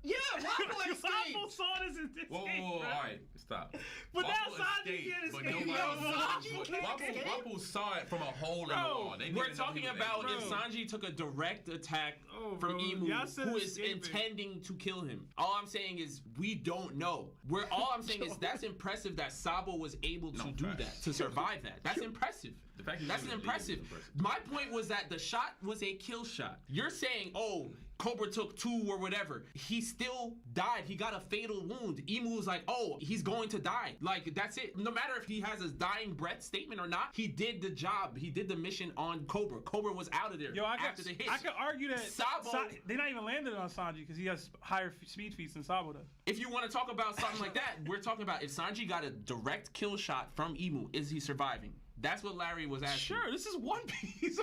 Yeah, Womble escaped. Womble saw this in this Whoa, game, all bro. right, stop. But now Womble Sanji escaped, can't but escape. nobody Yo, Womble saw it from a hole in the Bro, wall. They didn't we're even know talking he was about there. if Sanji took a direct attack from bro. Emu, Y'all said who is escaping. intending to kill him. All I'm saying is we don't know. All I'm saying is that's impressive that Sabo was able to do that, to survive that. That's impressive. The fact he That's didn't impressive. leave is impressive. My point was that the shot was a kill shot. You're saying, oh, Cobra took 2 or whatever. He still died. He got a fatal wound. Emu was like, oh, he's going to die. Like, that's it. No matter if he has his dying breath statement or not, he did the job. He did the mission on Cobra. Cobra was out of there after the hit. I could argue that Sabo, they're not even landing on Sanji because he has higher speed feats than Sabo does. if you want to talk about something like that, we're talking about if Sanji got a direct kill shot from Emu, is he surviving? That's what Larry was asking. Sure, this is One Piece.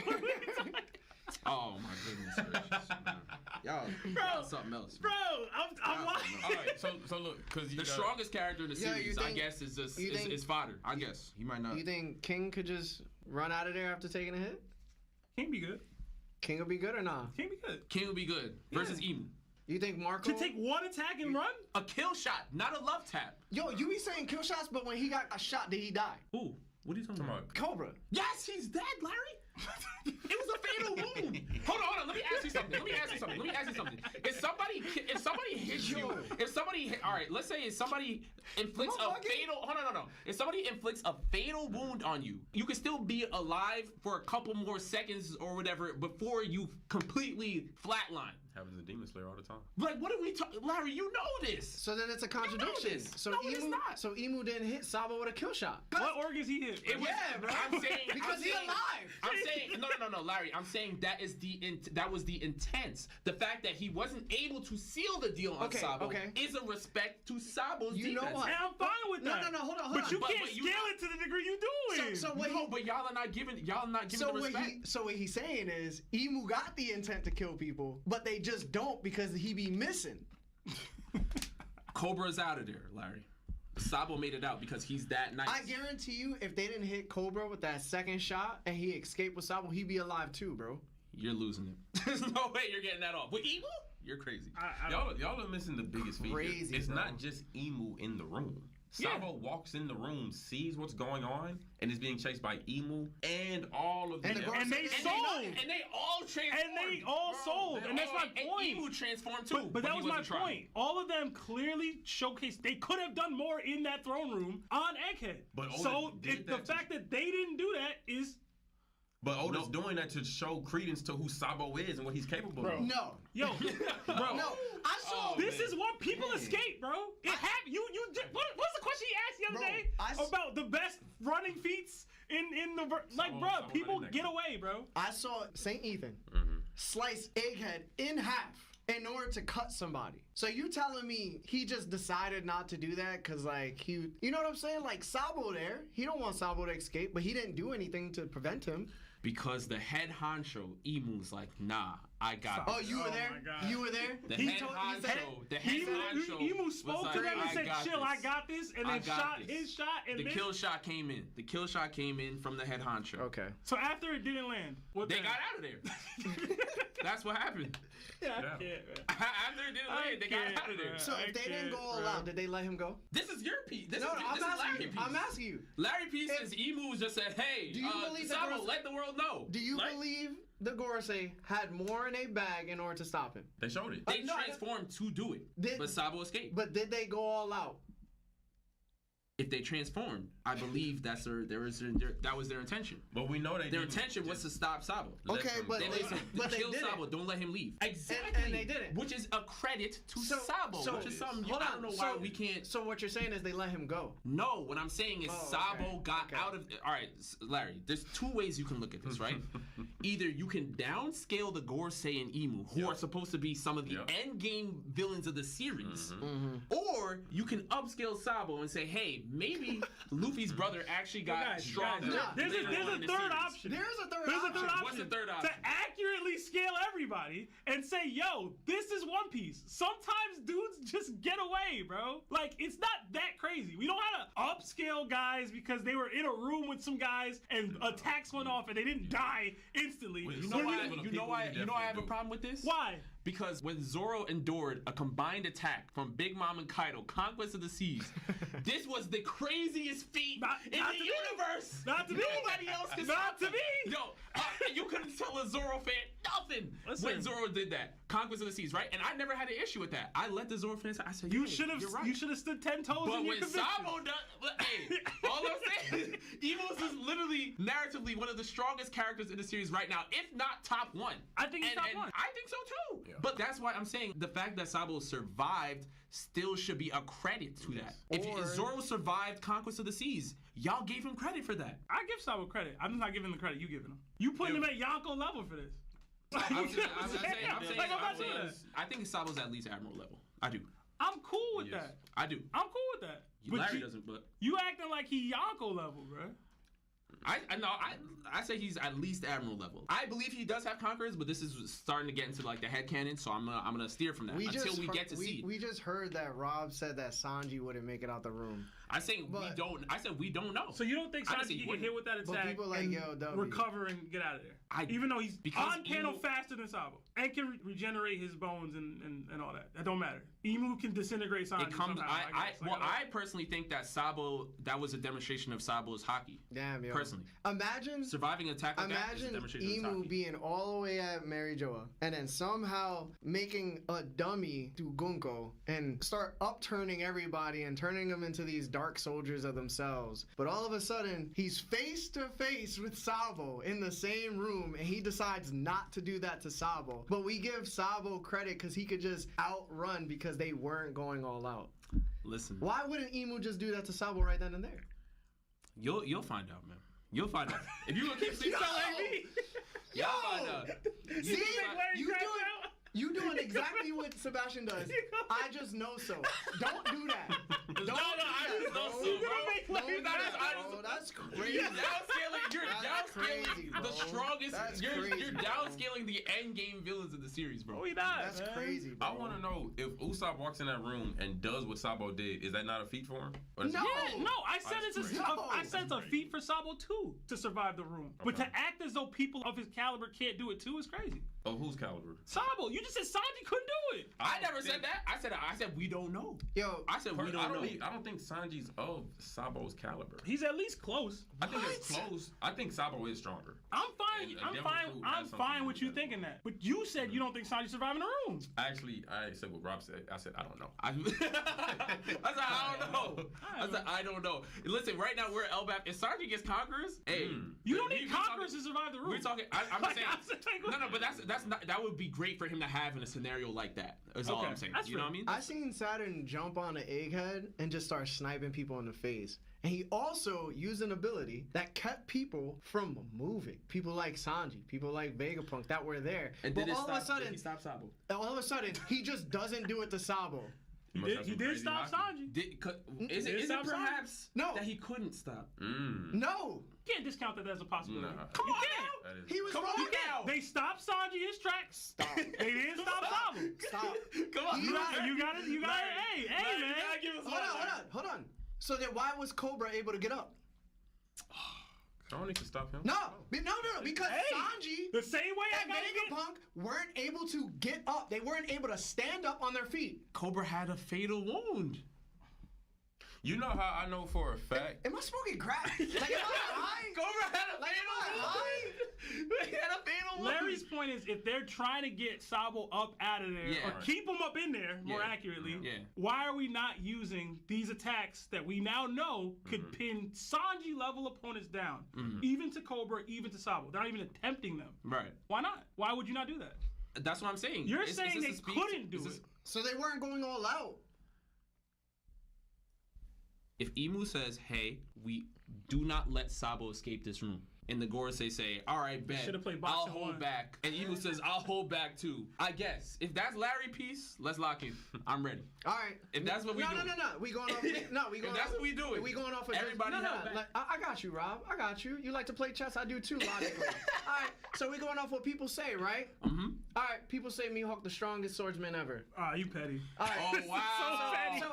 Oh my goodness gracious, man. Y'all something else. Bro, I'm lying. All right, so look, because The strongest character in the Yeah, series, you I think- guess, is just you think- is fodder. I guess he might not. You think King could just run out of there after taking a hit? King be good. King will be good or not? King be good. King will be good versus Emu. You think Marco? To take one attack and run? A kill shot, not a love tap. Yo, you be saying kill shots, but when he got a shot, did he die? Ooh, what are you talking about? Cobra. Yes, he's dead, Larry. It was a fatal wound. Hold on. Let me ask you something. If somebody hits you, all right, let's say if somebody inflicts a fatal, no. If somebody inflicts a fatal wound on you, you can still be alive for a couple more seconds or whatever before you completely flatline. Happens in Demon Slayer all the time. Like, what are we talking? Larry, you know this. So then it's a contradiction. this. So No, Emu, it is not. So Emu didn't hit Sabo with a kill shot. What organs he hit? It was, Yeah, bro. I'm saying Because he alive. I'm saying no, Larry. I'm saying that was the intent. The fact that he wasn't able to seal the deal on Sabo is a respect to Sabo's You know defense. what? And I'm fine with that. No, hold on. But you But can't you- scale it to the degree you doing. So what No, he, but y'all are not giving the respect. So what he's saying is Emu got the intent to kill people, but they just don't because he be missing. Cobra's out of there, Larry. Sabo made it out because he's that nice. I guarantee you, if they didn't hit Cobra with that second shot and he escaped with Sabo, he'd be alive too, bro. You're losing it. There's no way you're getting that off. With Emu? You're crazy. Y'all are missing the biggest feature. Crazy, It's bro. not just Emu in the room. Sabo walks in the room, sees what's going on, and is being chased by Emu and all of the And the And they sold. And they all transformed. And they all sold. And that's my point. And Emu transformed too. But that he was my wasn't trying. point. All of them clearly showcased they could have done more in that throne room on Egghead. But Oda So did the that to- fact that they didn't do that is But Oda's doing that to show credence to who Sabo is and what he's capable of. No. yo, bro. No. I saw. This is what people escape, bro. It happened. What's the question he asked the other day about the best running feats in the bro? People get away, bro. I saw Saint Ethan slice Egghead in half in order to cut somebody. So you telling me he just decided not to do that because like you know what I'm saying? Like Sabo there, he don't want Sabo to escape, but he didn't do anything to prevent him. Because the head honcho, Emu's like, nah, I got Oh, this. you were my there? God. You were there? The He head told- he said- honcho, the head honcho Emu was spoke like, to them and I said, got chill, this. I got this, and I then got shot this. his shot, and The then kill shot came in. The kill shot came in from the head honcho. Okay. so after it didn't land, what They then? got out of there. That's what happened. Yeah, I Yeah. can't, man. After it didn't land, they got out of there. So if they didn't go all out, did they let him go? This is your piece. This No, is, no, this I'm is asking Larry you. piece. I'm asking you. Larry piece is Emu just said, hey, Do you believe that Sabo, Gorosei- let the world know. Do you Like, believe the Gorosei had more in a bag in order to stop him? They showed it. They No, transformed to do it, Did- but Sabo escaped. But did they go all out? If they transformed, I believe that was their intention. But we know they Their didn't intention was to stop Sabo. let Okay, them but go. They they- listen, but they kill didn't. Sabo, don't let him leave. Exactly. And they didn't. Which is a credit to Sabo, which is something hold I on. don't know why So- we can't. So what you're saying is they let him go. No, what I'm saying is Oh, Sabo okay, got okay. out of. All right, Larry. There's two ways you can look at this, right? Either you can downscale the Gorosei and Emu, who are supposed to be some of the end game villains of the series, or you can upscale Sabo and say, hey, maybe Luffy's brother actually got Guys, stronger. there's later on a in the third series. option. There's a third There's a option. third option. What's the third to option? accurately scale everybody and say, yo, this is One Piece. Sometimes dudes just get away, bro. Like, it's not that crazy. We don't have to upscale guys because they were in a room with some guys and attacks went off and they didn't die instantly. You know why I have a problem with this? Why? Because when Zoro endured a combined attack from Big Mom and Kaido, Conquest of the Seas, this was the craziest feat in the universe. Not to me. Nobody else can Not to me. Yo, you couldn't tell a Zoro fan nothing when Zoro did that. Conquest of the Seas, right? And I never had an issue with that. I let the Zoro fans. I said, You yeah, should have. you're right. You should have stood 10 toes But in your when conviction. Sabo does, hey, all I'm saying is, Evil's is literally narratively one of the strongest characters in the series right now, if not top one. I think he's top one. I think so too. Yeah. But that's why I'm saying the fact that Sabo survived still should be a credit to that. If Zoro survived Conquest of the Seas, y'all gave him credit for that. I give Sabo credit. I'm just not giving the credit you giving him. You putting him at Yonko level for this. I'm saying, I think Sabo's at least Admiral level. I do. I'm cool with that. I do. I'm cool with that. Larry doesn't, but you acting like he Yonko level, bro. I say he's at least Admiral level. I believe he does have conquerors, but this is starting to get into like the headcanon, so I'm gonna steer from that until we get to see. We just heard that Rob said that Sanji wouldn't make it out the room. I said we don't know. So you don't think Sanji can get hit with that attack people like, and yo, recover and get out of there? Even though he's on panel faster than Sabo and can regenerate his bones and all that. That don't matter. Emu can disintegrate Sanji. I personally think that Sabo, that was a demonstration of Sabo's hockey. Damn, yo. Personally. Imagine surviving an attack like that is a demonstration of his Emu hockey. being all the way at Mary Joa and then somehow making a dummy to Gunko and start upturning everybody and turning them into these dark soldiers of themselves. But all of a sudden, he's face to face with Sabo in the same room and he decides not to do that to Sabo. But we give Sabo credit because he could just outrun because they weren't going all out. Listen. Why wouldn't Emu just do that to Sabo right then and there? You'll find out, man. You'll find out. If you gonna keep saying like me, you'll find out. See, you doing exactly what Sebastian does. I just know so. Don't do that. I just know so, bro. That's crazy. You're downscaling the strongest. That's You're crazy, downscaling the end game villains of the series, bro. That's crazy, bro. I want to know if Usopp walks in that room and does what Sabo did. Is that not a feat for him? Or is No, it- no. I said it's a feat for Sabo too to survive the room. But to act as though people of his caliber can't do it too is crazy. Oh, whose caliber? Sabo, you just said Sanji couldn't do it. I never said that. I said we don't know. Yo, I said we don't know. I don't think Sanji's of Sabo's caliber. He's at least close. I think it's close. I think Sabo is stronger. I'm fine with you thinking that. But you said you don't think Sanji's surviving the room. Actually, I said what Rob said. I said I don't know. I said I don't know. I said I don't know. Listen, right now we're at LBAP. If Sanji gets conquerors, hey, you don't need conquerors to survive the room. We're talking. I'm saying no, but that's not. That would be great for him to have in a scenario like that. Is all I'm saying. You know what I mean? I seen Saturn jump on an egghead and just start sniping people in the face. And he also used an ability that kept people from moving. People like Sanji, people like Vegapunk that were there. And but did all of a sudden, he stop Sabo? All of a sudden, he just doesn't do it to Sabo. He did stop Sanji. Is it perhaps that he couldn't stop? No. You can't discount that as a possibility. Nah. Come on now. He was wrong now. They stopped Sanji his tracks. Stop. They didn't stop Sabo. Stop. Come on. You got it. Hey, man. Hold on. So then why was Cobra able to get up? I don't need to stop him. No, because Sanji, the same way and Vegapunk weren't able to get up. They weren't able to stand up on their feet. Cobra had a fatal wound. You know how I know for a fact? Am I smoking crack? Like, am I high? Cobra had a fatal wound. He had a fatal wound. Larry's point is, if they're trying to get Sabo up out of there, or keep him up in there, more accurately, why are we not using these attacks that we now know could pin Sanji-level opponents down, even to Cobra, even to Sabo? They're not even attempting them. Right. Why not? Why would you not do that? That's what I'm saying. You're saying they couldn't do it. So they weren't going all out. If Emu says, hey, we do not let Sabo escape this room, and the Gorosei say, all right, bet, Should've played I'll boxing hold one. back. And Emu says, I'll hold back too. I guess. If that's Larry piece, let's lock in. I'm ready. All right. If that's what we do. No. We going off. We going If that's off, what we doing. We going off of Everybody no, held back. like, I got you, Rob. I got you. You like to play chess? I do too, logically. All right. So we going off what people say, right? Mm-hmm. All right. People say Mihawk the strongest swordsman ever. Ah, you petty. All right. Oh, wow. So petty. So,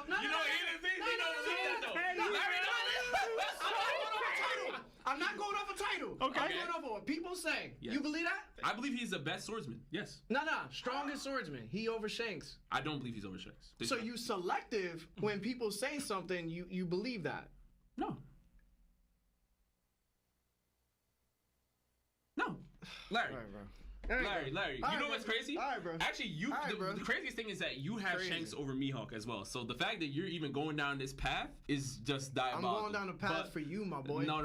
I'm not going off a title. Okay. I'm going off of what people say. Yes. You believe that? I believe he's the best swordsman. Yes. No. Strongest swordsman. He over Shanks. I don't believe he's over Shanks. So you selective when people say something, you believe that? No. No. Larry. All right, bro. Larry, All you right, know what's bro. crazy? All right, bro. Actually, All right, bro. the craziest thing is that you have Crazy. Shanks over Mihawk as well. So the fact that you're even going down this path is just I'm diabolical. going down the path But for you, my boy. No.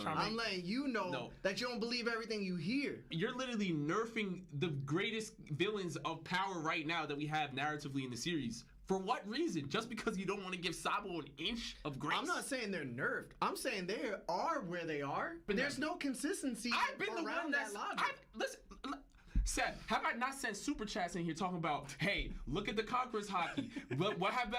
I'm letting you know that you don't believe everything you hear. You're literally nerfing the greatest villains of power right now that we have narratively in the series. For what reason? Just because you don't want to give Sabo an inch of grace? I'm not saying they're nerfed. I'm saying they are where they are, but there's no consistency I've been the around one that logic. Listen, Seth, have I not sent super chats in here talking about, hey, look at the Conqueror's hockey? what have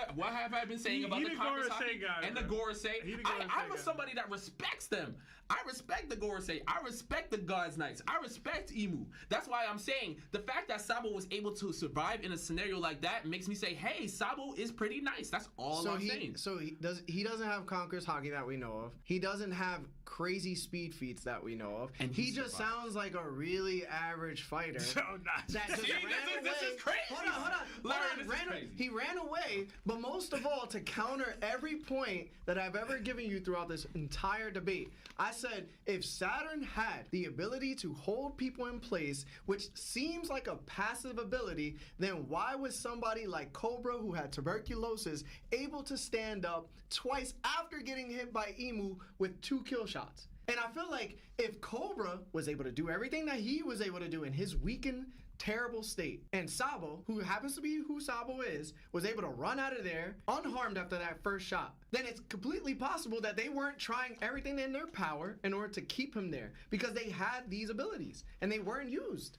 I been saying about He the the Conqueror's Gorosei hockey guy, and the bro. Gorosei? He the Gorosei I'm guy. somebody that respects them. I respect the Gorosei. I respect the God's Knights. I respect Emu. That's why I'm saying the fact that Sabo was able to survive in a scenario like that makes me say, hey, Sabo is pretty nice. That's all I'm saying. So he doesn't have Conqueror's hockey that we know of. He doesn't have crazy speed feats that we know of. And he he just survived. sounds like a really average fighter. So nice. That just See, ran away. this is crazy. Hold on. Larry, this is crazy. He ran away, but most of all, to counter every point that I've ever given you throughout this entire debate, I said if Saturn had the ability to hold people in place, which seems like a passive ability, then why was somebody like Cobra, who had tuberculosis, able to stand up twice after getting hit by Emu with 2 kill shots? And I feel like if Cobra was able to do everything that he was able to do in his weakened, terrible state, and Sabo, who happens to be who Sabo is, was able to run out of there unharmed after that first shot, then it's completely possible that they weren't trying everything in their power in order to keep him there because they had these abilities and they weren't used.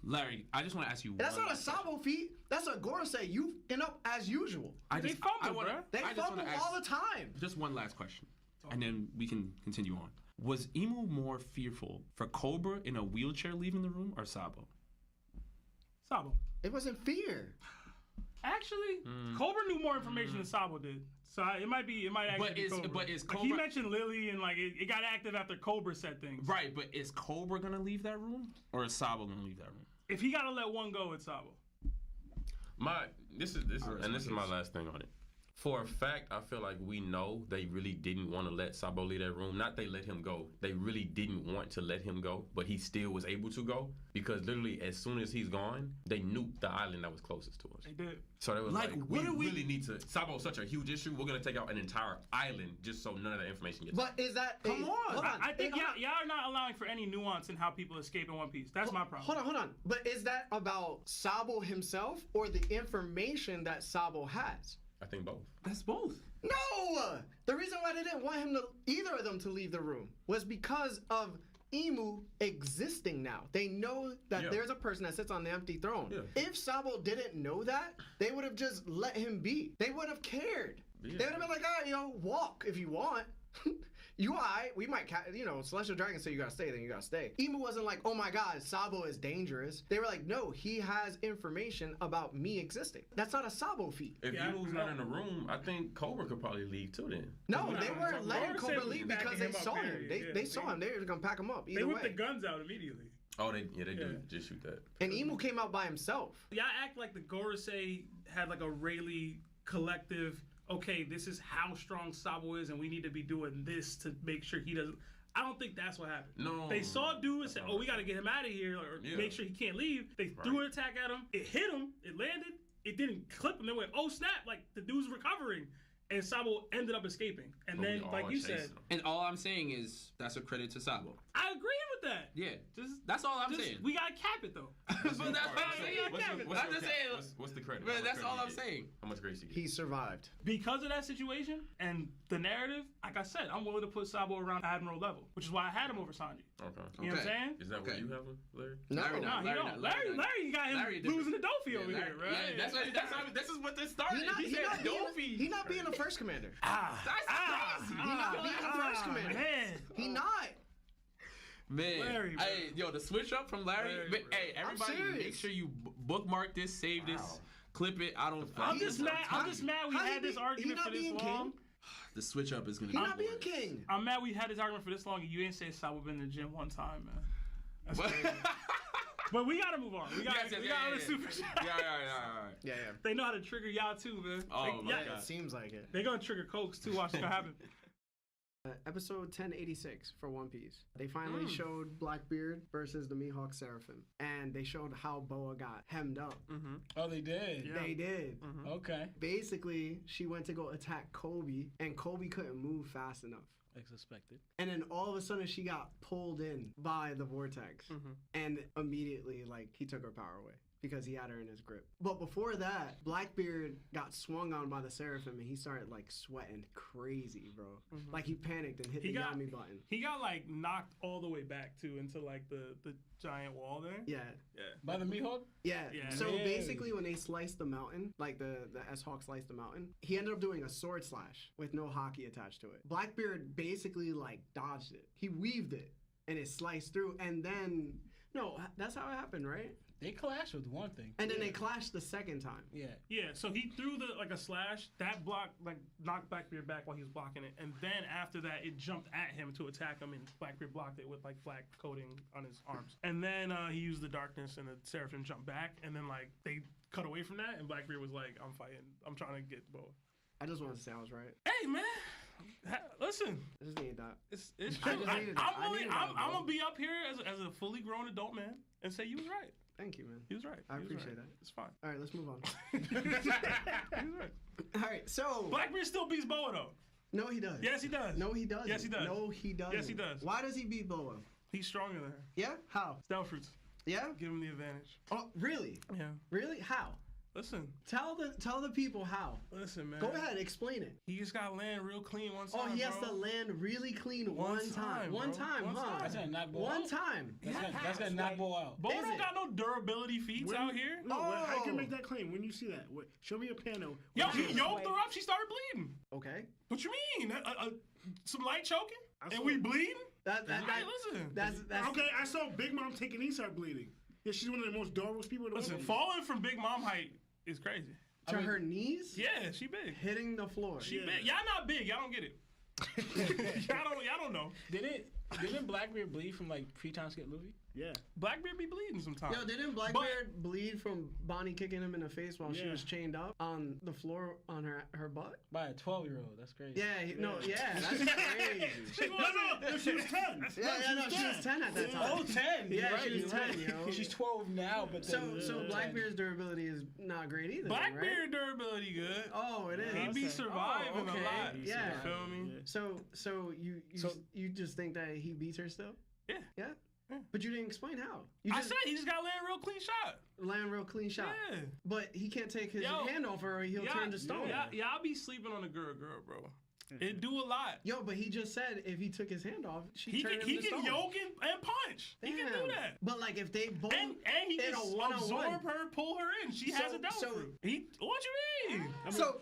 Larry, I just want to ask you. And that's not a Sabo feat. That's a Gorosei. You end up as usual. They fumble, bro. They fumble all the time. Just one last question, and then we can continue on. Was Emu more fearful for Cobra in a wheelchair leaving the room or Sabo? Sabo. It wasn't fear. Actually, Cobra knew more information than Sabo did. So it might actually be Cobra. But is Like, he Cobra- mentioned Lily and like it got active after Cobra said things. Right, but is Cobra gonna leave that room or is Sabo gonna leave that room? If he gotta let one go, it's Sabo. This is my last thing on it. For a fact, I feel like we know they really didn't want to let Sabo leave that room. Not they let him go. They really didn't want to let him go, but he still was able to go because literally as soon as he's gone, they nuked the island that was closest to us. They did. So they was Like, like, what we do we- really need to. Sabo's such a huge issue. We're gonna take out an entire island just so none of that information gets. But is that Come on. Hold I think Hold y'all are not allowing for any nuance in how people escape in One Piece. That's my problem. Hold on. But is that about Sabo himself or the information that Sabo has? I think both. That's both. No! The reason why they didn't want him to either of them to leave the room was because of Emu existing now. They know that there's a person that sits on the empty throne. Yeah. If Sabo didn't know that, they would have just let him be. They would have cared. Yeah. They would have been like, all right, walk if you want. You alright, we might, Celestial Dragon say you gotta stay, then you gotta stay. Emu wasn't like, oh my god, Sabo is dangerous. They were like, no, he has information about me existing. That's not a Sabo feat. If Emu's not in the room, I think Cobra could probably leave too then. No, they weren't letting Cobra Cobra was leave backing because they him up, saw him. period. They saw him. They were gonna pack him up They either whipped way. the guns out immediately. Oh, they do just shoot that. And Emu came out by himself. Y'all act like the Gorosei had like a Rayleigh collective. Okay, this is how strong Sabo is, and we need to be doing this to make sure he doesn't. I don't think that's what happened. No. They saw dude and said, "Oh, we got to get him out of here, or make sure he can't leave." They threw an attack at him. It hit him. It landed. It didn't clip him. They went, "Oh snap!" Like the dude's recovering, and Sabo ended up escaping. And then, like you said, and all I'm saying is that's a credit to Sabo. I agree with that. Yeah, that's all I'm saying. We gotta cap it though. But that's what I'm saying. I'm just saying. What's the credit? But that's all I'm saying. How much grace he get? He survived. Because of that situation and the narrative, like I said, I'm willing to put Sabo around Admiral level, which is why I had him over Sanji. Okay. You know what I'm saying? Is that where you have him, Larry? No, Larry, not. No, he don't. Larry, you got him Larry different. losing the Dofi over Larry- here, right? Yeah, this is what this started. He said Dofi. He not being the first commander. That's crazy. He not being the first commander. Man. He not. Man, Larry, bro. hey, yo, the switch up from Larry. Larry, man, bro. hey, everybody, serious. make sure you bookmark this, save this, clip it. I'm just mad. I'm just mad we had this argument for this long. The switch up is gonna He be. not being king. I'm mad we had this argument for this long and you ain't say Sabo been in the gym one time, man. That's crazy. But we gotta move on. We got other super shots. Yeah. They know how to trigger y'all too, man. Oh, my God. It seems like it. They're gonna trigger Cokes too. Watch what's gonna happen. Episode 1086 for One Piece. They finally showed Blackbeard versus the Mihawk Seraphim. And they showed how Boa got hemmed up. Oh, they did? Yeah. They did. Okay. Basically, she went to go attack Kobe, and Kobe couldn't move fast enough. Like suspected. And then all of a sudden, she got pulled in by the vortex. And immediately, like, he took her power away. Because he had her in his grip. But before that, Blackbeard got swung on by the Seraphim and he started like sweating crazy, bro. Like he panicked and hit the Yami button. He got like knocked all the way back too into like the giant wall there. Yeah. By the Mihawk? Yeah. Yeah. So Yeah. basically when they sliced the mountain, like the S-Hawk sliced the mountain, he ended up doing a sword slash with no hockey attached to it. Blackbeard basically like dodged it. He weaved it and it sliced through and then, no, that's how it happened, right? They clashed with one thing. And then they clashed the second time. Yeah. Yeah, so he threw a slash, that block like knocked Blackbeard back while he was blocking it, and then after that it jumped at him to attack him and Blackbeard blocked it with like black coating on his arms. And then he used the darkness and the Seraphim jumped back and then like they cut away from that and Blackbeard was like, I'm fighting. I'm trying to get Boa. I just wanted to say I was right. Hey man. Listen, I just needed that. it's I true. just needed that. I needed that, I'm bro. gonna be up here as a fully grown adult man and say you was right. Thank you, man. He was right. I He was appreciate right. that. It's fine. All right, let's move on. He was right. All right, so Blackbeard still beats Boa though. no, he does. Yes, he does. No, he doesn't. Yes, he does. No, he doesn't. Yes, he does. Why does he beat Boa? He's stronger than her. Yeah? How? Stealth fruits. Yeah? Give him the advantage. Oh, really? Yeah. Really? How? Listen. Tell the people how. Listen, man. Go ahead, explain it. He just got land real clean one time. Oh, he has bro. to land really clean one time. One bro. time, One huh? time. That's gonna knock Boa One out. time. That's gonna knock Boa out. Boa Is don't it? got no durability feats out here. No, I Oh. can make that claim. When you see that, show me a panel. Yo, he yoked her up. She started bleeding. Okay. What you mean? Some light choking? I And saw we it. bleeding? Hey, listen. That's Okay, I saw Big Mom take a knee, start bleeding. Yeah, she's one of the most durable people in the Listen, world. falling from Big Mom height is crazy. to her knees. Yeah, she big. Hitting the floor. She big. Y'all not big. Y'all don't get it. y'all don't know. Didn't Blackbeard bleed from like pre-time skip Luffy? Yeah. Blackbeard be bleeding sometimes. Yo, didn't Blackbeard bleed from Bonnie kicking him in the face while she Yeah. was chained up on the floor on her butt? By a 12-year-old. That's crazy. Yeah, that's crazy. No, she was 10. She was 10 at that time. Oh, 10. Yeah, You're right, she was you're 10, right. yo. She's 12 now, but So then, Blackbeard's durability is not great either. then, right? Blackbeard durability good. Oh, it is. He be surviving Oh, okay. a lot. Yeah. You feel me? So you just think that he beats her still? Yeah. Yeah. But you didn't explain how. You I just said he just got to land a real clean shot. land real clean shot. Yeah. But he can't take his Yo, hand off her or he'll turn to stone. Y'all be sleeping on the girl, bro. It do a lot. Yo, but he just said if he took his hand off, she He turned can, him he to can stone. yoke and punch. He can do that. But like if they both And he in can a one-on-one, absorb her, pull her in. She has a devil fruit. What you mean? So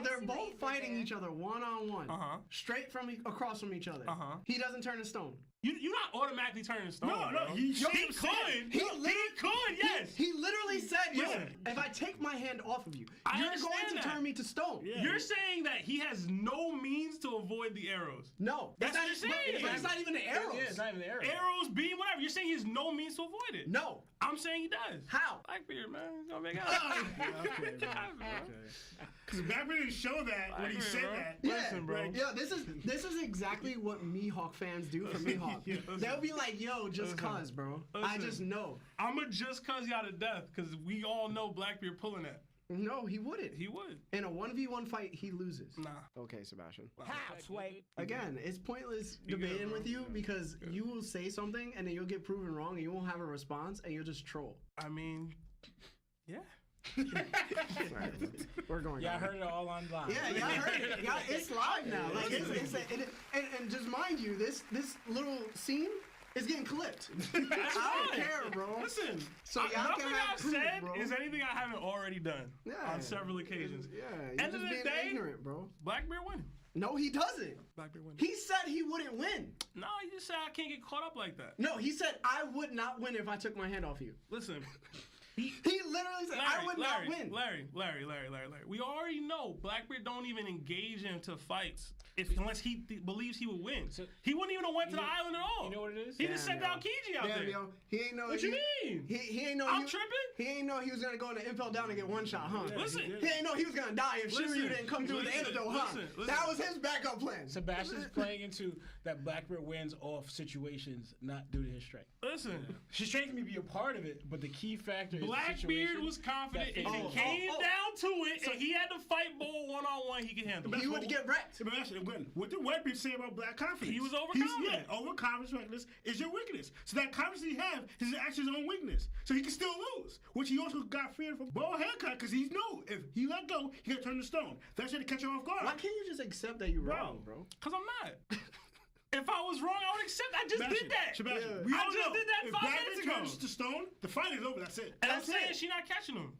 they're both fighting each other one on one, straight from across from each other. He doesn't turn to stone. You're not automatically turning stone. No, bro. he could. He could. Yes. He literally said, "Yo, Listen. if I take my hand off of you, I you're understand going to that. turn me to stone." You're saying that he has no means to avoid the arrows. No, That's what you're saying. But it's not even the arrows. Yeah, it's not even the arrow. Arrows, beam, whatever. You're saying he has no means to avoid it. No, I'm saying he does. how? Blackbeard, man. He's gonna make it out. Because Blackbeard didn't show that when he said bro. that. Yeah, Listen, bro. Yeah, this is exactly what Mihawk fans do for Mihawk. They'll be like, "Yo, just cuz, bro. I Listen. just know." I'ma just cuss y'all to death because we all know Blackbeard pulling that. No, he wouldn't. He would. In a 1v1 fight, he loses. Nah. Okay, Sebastian. Sway. Again, it's pointless debating with you because you will say something and then you'll get proven wrong and you won't have a response and you'll just troll. I mean, yeah. Right, we're going. Y'all on. heard it all online. Yeah, y'all heard it. Y'all, it's live now. Like and just mind you, this little scene It's getting clipped. That's I don't fine. care, bro. Listen, So y'all nothing can have I've proof, said bro. is anything I haven't already done on several occasions. Yeah, End you're of just the being day, ignorant, bro. Blackbeard winning. No, he doesn't. Blackbeard winning. He said he wouldn't win. No, you just said I can't get caught up like that. No, he said I would not win if I took my hand off you. Listen. He literally said I would not win. Larry. We already know Blackbeard don't even engage into fights unless he believes he would win. So, he wouldn't even have went to the island at all. You know what it is? He just sent down Kiji out there. Yo, he ain't know. What you mean? He ain't know. I'm tripping? He ain't know he was gonna go in the infeld down and get one shot, huh? Yeah, listen. He ain't know he was gonna die if Listen, Shiryu didn't come through with the antidote, huh? listen. That was his backup plan. Sebastian's playing into that Blackbeard wins off situations, not due to his strength. Listen. His strength may be a part of it, but the key factor is the Blackbeard situation was confident that if it fits. came down to it and he had to fight Bull one-on-one, he could handle it. He would get wrecked. Sebastian, what did Whitebeard say about black confidence? He was overconfident. Overconfidence weakness is your weakness. So that confidence he have is actually his own weakness. So he can still lose, which he also got feared from Bull haircut because he knew if he let go, he got turned to stone. That should catch him off guard. Why can't you just accept that you're wrong, bro? Because I'm not. If I was wrong, I would accept. I just did that. Sebastian, Yeah. we all I just know. did that If 5 Blackbeard minutes ago. turns to stone, the fight is over. That's it. And That's I'm saying it. she not catching him.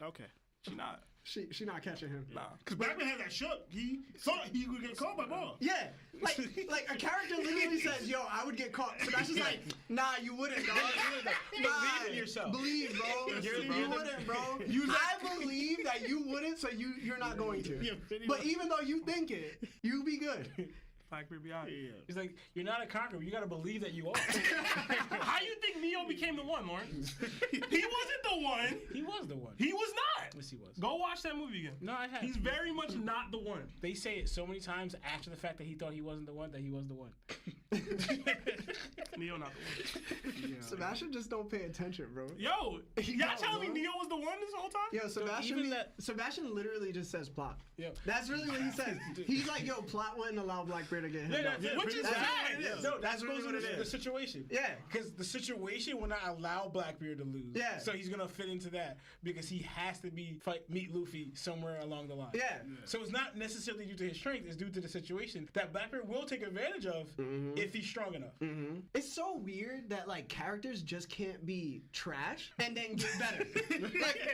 Okay. She not. She not catching him. Nah. Because Blackbeard had that shook. He thought he would get caught by Ball. Yeah, like a character literally says, "Yo, I would get caught." Sebastian's like, "Nah, you wouldn't, dog. Believe in yourself. Believe, bro. You wouldn't, bro. I believe that you wouldn't, so you're not going to. But even though you think it, you be good." Blackbeard be out. Yeah. He's like, you're not a conqueror. You gotta believe that you are. How you think Neo became the one, Lawrence? He wasn't the one. He was the one. He was not. Yes, he was. Go watch that movie again. No, I have. He's very much not the one. They say it so many times after the fact that he thought he wasn't the one that he was the one. Neo not the one. Yeah. Sebastian just don't pay attention, bro. Yo, y'all telling me Neo was the one this whole time? Yo, Sebastian literally just says plot. Yo. That's really what he says. He's like, yo, plot wouldn't allow Blackbeard to get him. Which is bad. No, That's goes really what into it the is. situation. Yeah. Because the situation will not allow Blackbeard to lose. Yeah. So he's gonna fit into that because he has to meet Luffy somewhere along the line. Yeah. So it's not necessarily due to his strength, it's due to the situation that Blackbeard will take advantage of if he's strong enough. It's so weird that like characters just can't be trash and then get better.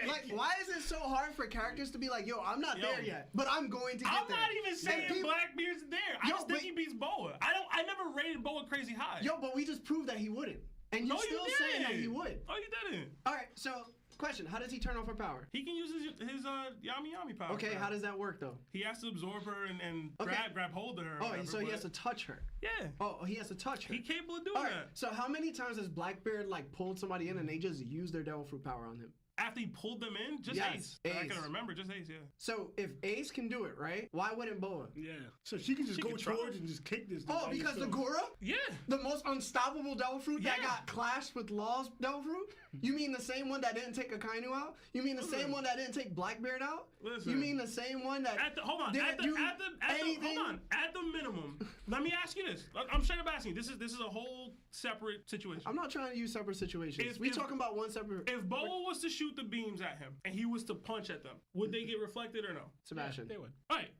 like why is it so hard for characters to be like, yo, I'm not there yet, but I'm going to get I'm there. not even saying Blackbeard's there. I just think but- he beats Boa. I never rated Boa crazy high. Yo, but we just proved that he wouldn't. And you're No, you still saying that he didn't. would. Oh, you didn't. All right, so question, how does he turn off her power? He can use his Yami power. Okay, how does that work though? He has to absorb her and Okay. grab hold of her. Oh, or whatever, so he but- has to touch her. Yeah. Oh, he has to touch her. He capable of doing All right, that. so how many times has Blackbeard like pulled somebody in and they just used their Devil Fruit power on him? After he pulled them in, just Yes, Ace. I Ace. can remember, just Ace, yeah. So if Ace can do it, right? Why wouldn't Boa? Yeah. So she can just She go can try. towards and just kick this. Oh, because the Gora? Yeah. The most unstoppable Devil Fruit that Yeah. got clashed with Law's Devil Fruit? You mean the same one that didn't take Akainu out? You mean the same one that didn't take Blackbeard out? Listen. You mean the same one that Hold on. didn't At the do hold on. At the minimum, let me ask you this. I'm straight up asking you. This is a whole separate situation. I'm not trying to use separate situations. We talking about one separate. If Boa was to shoot the beams at him and he was to punch at them, would they get reflected or no? Sebastian. They would. All right.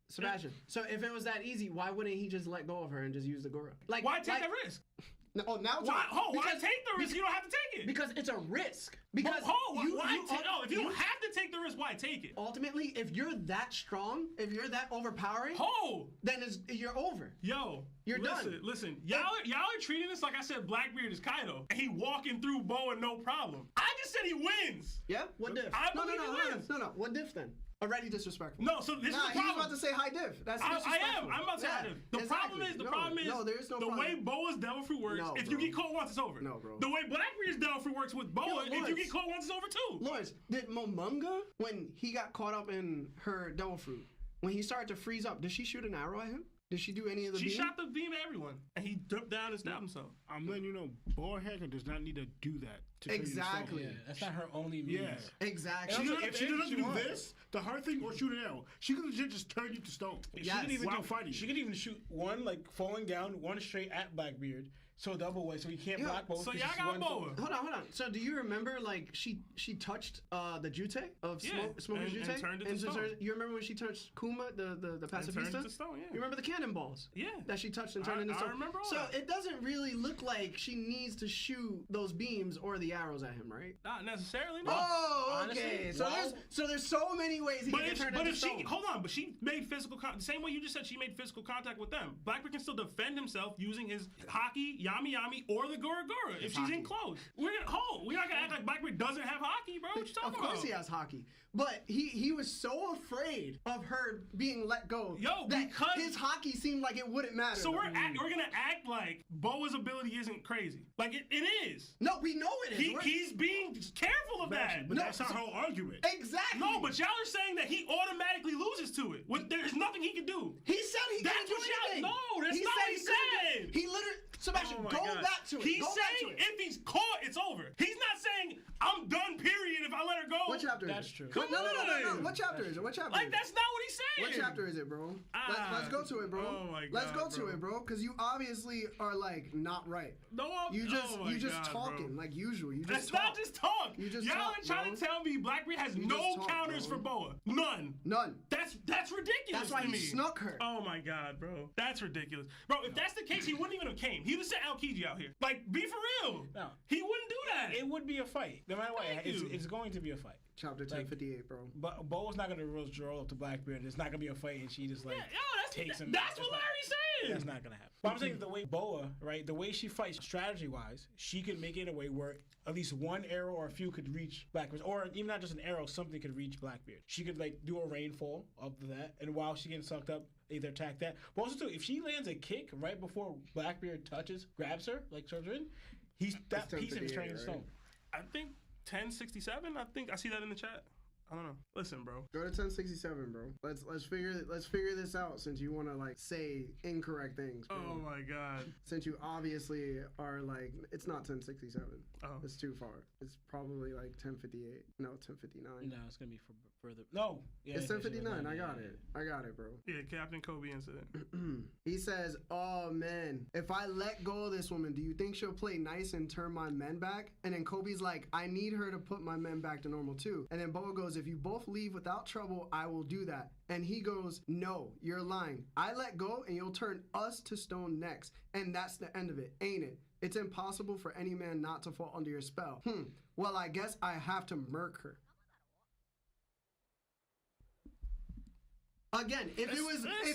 Sebastian. So if it was that easy, why wouldn't he just let go of her and just use the Gora? Like Why take that risk? No, oh, now it's Why because- take the risk? You don't have to take it. Because it's a risk. Because why if you you- don't have to take the risk, why take it? Ultimately, if you're that strong, if you're that overpowering, then you're over. Yo, You're done. Listen, y'all are treating this like I said Blackbeard is Kaido, and he walking through Boa no problem. I just said he wins. Yeah? What diff? I No. believe he wins. No. What diff then? Already disrespectful. No, so this is the Nah, he problem. was about to say high diff. That's I disrespectful. am. I'm about to say Yeah, high diff. The exactly. problem is No, there is no the problem. way Boa's Devil Fruit works. No, if you bro. get caught once, it's over. No, bro. The way Blackbeard's Devil Fruit works with Boa, if you Lawrence. get caught once, it's over too. Lawrence, did Momonga, when he got caught up in her Devil Fruit, when he started to freeze up, did she shoot an arrow at him? Did she do any of the She beam? shot the beam at everyone, and he dipped down and stabbed himself. I'm letting you know, Boa haircut does not need to do that. To turn you to stone. Exactly. Yeah, that's not her only means. Yeah. Exactly. If she doesn't do this, the hard thing, or shoot an arrow, she could legit just turn you to stone. She could even while fighting. She could even shoot one like falling down, one straight at Blackbeard, so double way, so he can't Yeah, block both. so 'cause y'all she's got one Boa. forward. Hold on. So do you remember like she touched the Jute of Smoker's and Jute? turned it to stone. You remember when she touched Kuma, the pacifista? turned it to stone, yeah. You remember the cannonballs? Yeah. That she touched and turned into I stone. remember all So that. it doesn't really look like she needs to shoot those beams or the arrows at him, right? Not necessarily. No. Oh, Honestly, okay. wow. So there's so many ways he But can get if, turned but into if stone. she hold on, but she made physical the same way you just said she made physical contact with them. Blackbeard can still defend himself using his hockey, yami, or the Gora if she's in close. We're not gonna act like Blackbeard doesn't have hockey, bro. What you talking Of course about? he has hockey, but he was so afraid of her being let go that because his hockey seemed like it wouldn't matter. So we're gonna act like Boa's ability isn't crazy. Like it is. No, we know it is. He's being careful of that. But that's our whole argument. Exactly. No, but y'all are saying that he automatically loses to it. There's nothing he can do. He said he That's couldn't do what y'all. anything. No, that's He not said what he he couldn't said. do- He literally, Sebastian, Oh my go God. back to it. He's Go back saying to it. if he's caught, it's over. He's not saying I'm done. Period. If I let her go. What chapter That's is it? true. Come No. on. What chapter is it? What chapter? Like is that's it? not what he's saying. What chapter is it, bro? Ah. Let's go to it, bro. Oh my Let's God, go to bro. it, bro. Because you obviously are like not right. No, You just oh my God, talking bro. like usual. You just That's talk. not just talk. You just Y'all talk, are trying bro. to tell me Blackbeard has You no just talk, counters bro. for Boa. None. None. That's ridiculous. That's why to he me. snuck her. Oh my God, bro. That's ridiculous. Bro, if that's the case, he wouldn't even have came. He would have sent Aokiji out here. Like, be for real. No. He wouldn't do that. It would be a fight. No matter what, Thank it's, you. it's going to be a fight. Chapter 1058, bro. But Bo's not gonna roll up to Blackbeard. It's not gonna be a fight, and she just like takes him. That's It's what not- Larry's saying. That's not gonna happen. But I'm saying the way Boa, right, the way she fights strategy-wise, she could make it in a way where at least one arrow or a few could reach Blackbeard, or even not just an arrow, something could reach Blackbeard. She could like do a rainfall of that, and while she getting sucked up, either attack that. But also too, if she lands a kick right before Blackbeard grabs her, like serves her in, that piece of him is turning to stone. I think 1067. I think I see that in the chat. I don't know. Listen, bro. Go to 1067, bro. Let's figure this out since you want to like say incorrect things. Bro. Oh my God. Since you obviously are like, it's not 1067. Oh. It's too far. It's probably like 1058. No, 1059. No, it's gonna be further. No, yeah, It's 1059. I got it. I got it, bro. Yeah, Captain Kobe incident. He says, "Oh man, if I let go of this woman, do you think she'll play nice and turn my men back?" And then Kobe's like, "I need her to put my men back to normal too." And then Boa goes, "If you both leave without trouble, I will do that." And he goes, "No, you're lying. I let go and you'll turn us to stone next. And that's the end of it, ain't it? It's impossible for any man not to fall under your spell. Well, I guess I have to murk her." Again, if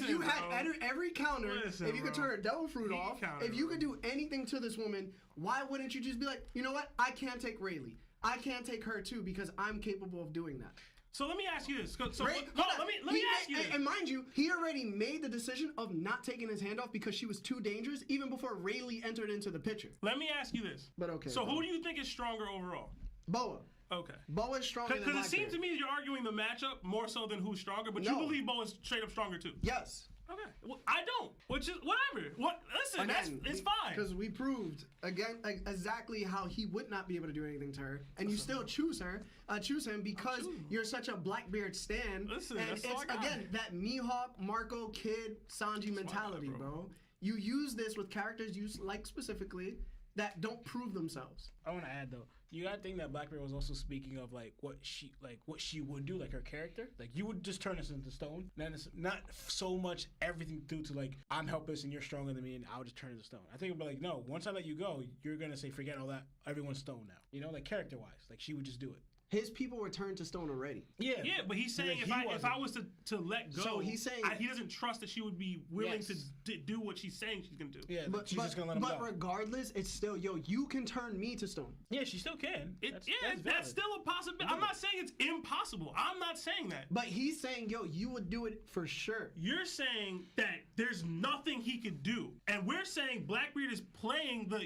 you had every counter, if you could turn a devil fruit off, if you could do anything to this woman, why wouldn't you just be like, you know what? I can't take Rayleigh. I can't take her too because I'm capable of doing that. So let me ask you this. So Ray, let me ask you this. And mind you, he already made the decision of not taking his hand off because she was too dangerous even before Rayleigh entered into the picture. Let me ask you this. But okay. So who do you think is stronger overall? Boa. Okay. Boa is stronger than Because it seems Blackbeard. to me you're arguing the matchup more so than who's stronger, but No. you believe Boa is straight up stronger too. Yes. Okay. Well, I don't. Which is whatever. Listen, it's fine. Because we proved again exactly how he would not be able to do anything to her, and you still choose him because you're such a Blackbeard stan. Listen, and that's it's all I got. again that Mihawk, Marco, Kid, Sanji mentality, bro. You use this with characters you like specifically that don't prove themselves. I want to add though, you gotta think that Blackbeard was also speaking of like what she would do, like her character. Like you would just turn us into stone. Then it's not so much everything due to like I'm helpless and you're stronger than me and I'll just turn into stone. I think it'd be like no, once I let you go, you're gonna say forget all that. Everyone's stone now. You know, like character wise, like she would just do it. His people were turned to stone already. Yeah, but he's saying if I was to let go, so he's saying he doesn't trust that she would be willing to do what she's saying she's gonna do. Yeah, but she's just gonna let him But go. regardless, it's still you can turn me to stone. Yeah, she still can. That's still a possibility. I'm not saying it's impossible. I'm not saying that. But he's saying, you would do it for sure. You're saying that there's nothing he could do. And we're saying Blackbeard is playing the,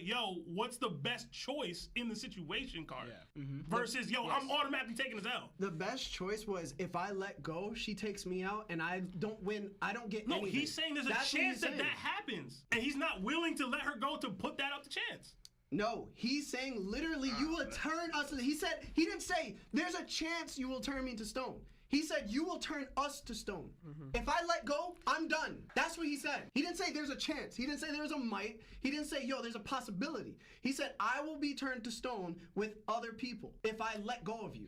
what's the best choice in the situation card. Yeah. Versus, I'm automatically taking his L. The best choice was if I let go, she takes me out, and I don't win. I don't get anything. No, he's saying there's a chance that happens. And he's not willing to let her go to put that up to chance. No, he's saying literally you will turn us. He didn't say there's a chance you will turn me to stone. He said, you will turn us to stone. If I let go, I'm done. That's what he said. He didn't say there's a chance. He didn't say there's a might. He didn't say, yo, there's a possibility. He said, I will be turned to stone with other people if I let go of you.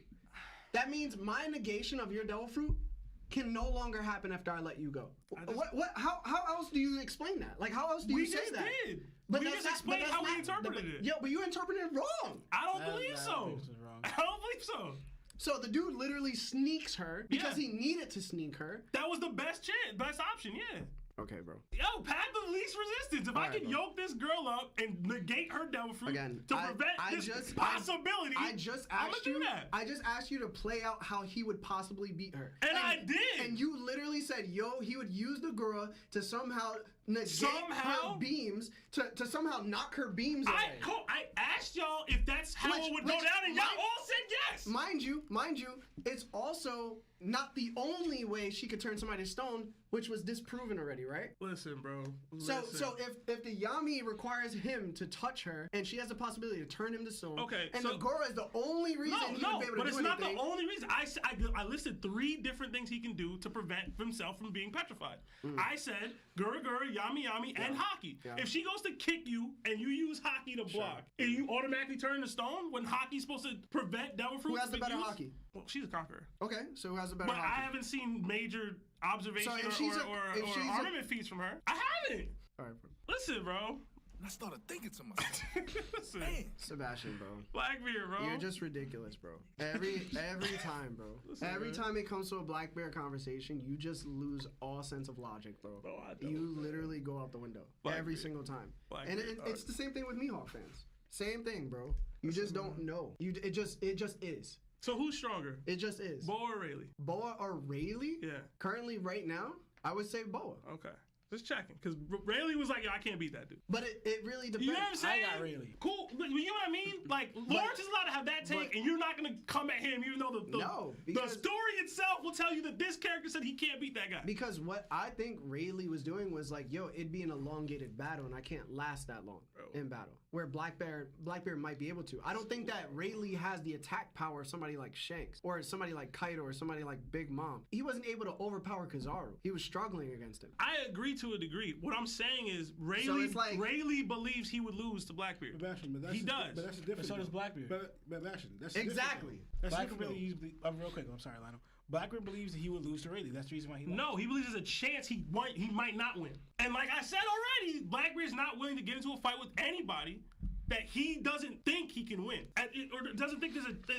That means my negation of your devil fruit can no longer happen after I let you go. How else do you explain that? Like, how else do you say that? We just did. But We that's just explained how we interpreted it. Yo, but you interpreted it wrong. I don't believe so. I don't believe so. So the dude literally sneaks her because he needed to sneak her. That was the best option, yeah. Okay, bro. Yo, path of least resistance. If I can yoke this girl up and negate her devil fruit to prevent this possibility, I just asked you. I just asked you to play out how he would possibly beat her, and I did. And you literally said, "Yo, he would use the girl to somehow negate her beams, to somehow knock her beams away." I asked y'all if that's how it would go down, and y'all all said yes. Mind you, it's also not the only way she could turn somebody to stone, which was disproven already, right? Listen, bro. So if the Yami requires him to touch her, and she has the possibility to turn him to stone, and the Gora is the only reason he would be able to do anything. But it's not the only reason. I listed 3 different things he can do to prevent himself from being petrified. I said Gura, Yami, and Haki. If she goes to kick you and you use Haki to block, and you automatically turn to stone when Haki's supposed to prevent devil fruit. Who has the better Haki? Well, she's a conqueror. Okay, so who has the better Haki? But I haven't seen major observation or armament feats from her. I haven't. All right, listen, bro. I started thinking to myself. Listen, Sebastian, bro. Blackbeard, bro. You're just ridiculous, bro. Every time, bro. Listen, every man. time it comes to a Blackbeard conversation, you just lose all sense of logic, bro. No, I don't. You literally go out the window every single time. And it's the same thing with Mihawk fans. Same thing, bro. You just don't know. It just is. So who's stronger? It just is. Boa or Rayleigh? Boa or Rayleigh? Yeah. Currently, right now, I would say Boa. Okay. Just checking. Because Rayleigh was like, yo, I can't beat that dude. But it really depends. You know what I'm saying? I got Rayleigh. Cool. You know what I mean? Like, Lawrence is allowed to have that take, and you're not going to come at him, even though the story itself will tell you that this character said he can't beat that guy. Because what I think Rayleigh was doing was like, yo, it'd be an elongated battle, and I can't last that long in battle. Where Blackbeard might be able to. I don't think that Rayleigh has the attack power of somebody like Shanks, or somebody like Kaido, or somebody like Big Mom. He wasn't able to overpower Kizaru. He was struggling against him. I agree to a degree. What I'm saying is Rayleigh believes he would lose to Blackbeard. He does. But that's a different. So does Blackbeard. But that's exactly. That's Blackbeard different. believes. Real quick. I'm sorry, Lionel. Blackbeard believes that he would lose to Rayleigh. That's the reason why he lost. No, he believes there's a chance he might not win. And like I said already, Blackbeard's not willing to get into a fight with anybody that he doesn't think he can win, or doesn't think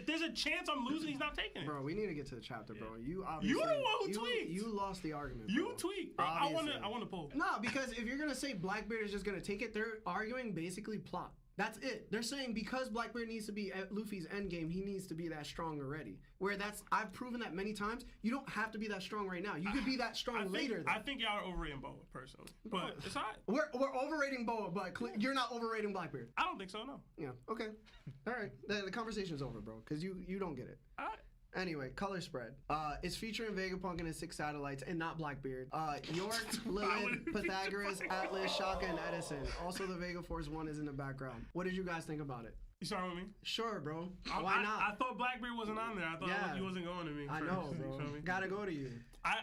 there's a chance I'm losing. He's not taking it. Bro, we need to get to the chapter, bro. You obviously you the one who tweaked. You lost the argument. You tweaked. Bro. I want to pull. No, because if you're gonna say Blackbeard is just gonna take it, they're arguing basically plot. That's it. They're saying because Blackbeard needs to be at Luffy's endgame, he needs to be that strong already. Where I've proven that many times. You don't have to be that strong right now. You could be that strong later. I think y'all are overrating Boa personally, but it's alright. We're overrating Boa, but you're not overrating Blackbeard. I don't think so. No. Yeah. Okay. All right. The conversation's over, bro. Because you don't get it. All right. Anyway, color spread. It's featuring Vegapunk and his 6 satellites, and not Blackbeard. York, Lilith, Pythagoras, Atlas, Shaka, and Edison. Also, the Vega Force 1 is in the background. What did you guys think about it? You starting with me? Sure, bro. Why not? I thought Blackbeard wasn't on there. I thought you wasn't going to me. I know, bro. Gotta go to you.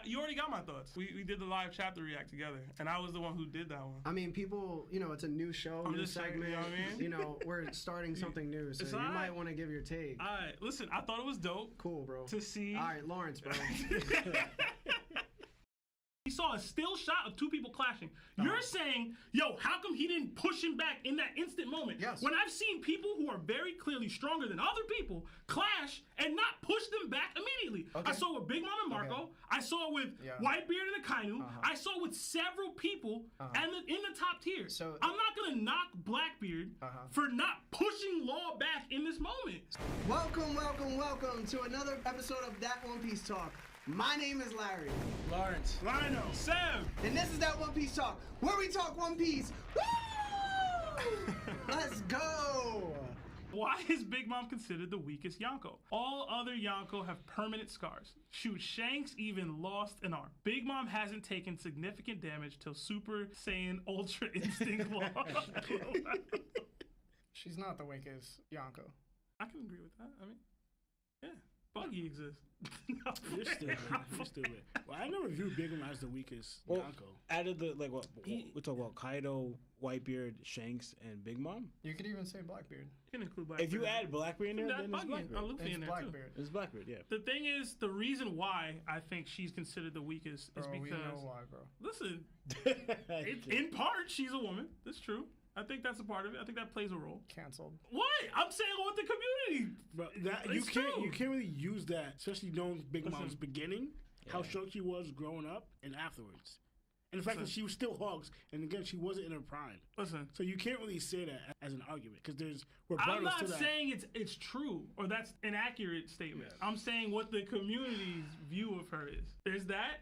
You already got my thoughts. We did the live chapter react together, and I was the one who did that one. I mean, people, it's a new show, new segment. Saying, you know what I mean? We're starting something new, so you might want to give your take. All right, listen, I thought it was dope. Cool, bro. To see. All right, Lawrence, bro. He saw a still shot of 2 people clashing. You're saying, yo, how come he didn't push him back in that instant moment? Yes. When I've seen people who are very clearly stronger than other people clash and not push them back immediately. Okay. I saw it with Big Mom and Marco. Okay. I saw it with Whitebeard and Akainu. I saw it with several people and in the top tier. So I'm not going to knock Blackbeard for not pushing Law back in this moment. Welcome to another episode of That One Piece Talk. My name is Larry. Lawrence. Lionel. Sam. And this is That One Piece Talk, where we talk One Piece. Woo! Let's go! Why is Big Mom considered the weakest Yonko? All other Yonko have permanent scars. Shoot, Shanks even lost an arm. Big Mom hasn't taken significant damage till Super Saiyan Ultra Instinct Law. She's not the weakest Yonko. I can agree with that. I mean, yeah. But Augie exists. You're stupid. You're stupid. Well, I never viewed Big Mom as the weakest Well, Yonko. out of the we talk about Kaido, Whitebeard, Shanks, and Big Mom. You could even say Blackbeard. You can include Blackbeard. If you add Blackbeard in there, then it's Buggy Blackbeard. or Luffy in there Blackbeard. too. It's Blackbeard, yeah. The thing is, the reason why I think she's considered the weakest is Bro, we because know why, bro. listen, in part she's a woman. That's true. I think that's a part of it. I think that plays a role. Canceled. What? I'm saying with the community. But that It's you true. can't really use that, especially knowing Big Listen. Mom's beginning, how strong she was growing up and afterwards. And the fact that she was still Hogs, and again, she wasn't in her prime. Listen. So you can't really say that as an argument, because there's I'm rebuttals not to that. saying it's true or that's an accurate statement. I'm saying what the community's view of her is. There's that.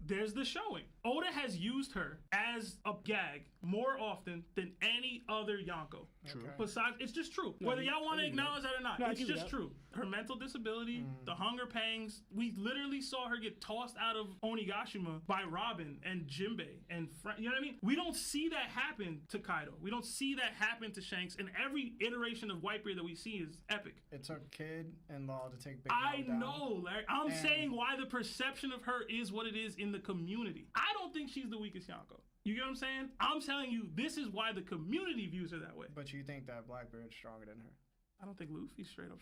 There's the showing. Oda has used her as a gag more often than any other Yonko. True. Besides, it's just true. No, Whether you- y'all want I to give you acknowledge that or not, No, I it's give you just that. true. Her mental disability, the hunger pangs. We literally saw her get tossed out of Onigashima by Robin and Jinbei and you know what I mean? We don't see that happen to Kaido. We don't see that happen to Shanks. And every iteration of Whitebeard that we see is epic. It took Kid and Law to take Big I Mom down. know, Larry. I'm And- saying why the perception of her is what it is in the community. I don't think she's the weakest Yonko. You get what I'm saying? I'm telling you, this is why the community views her that way. But you think that Blackbeard's stronger than her? I don't think Luffy's straight up.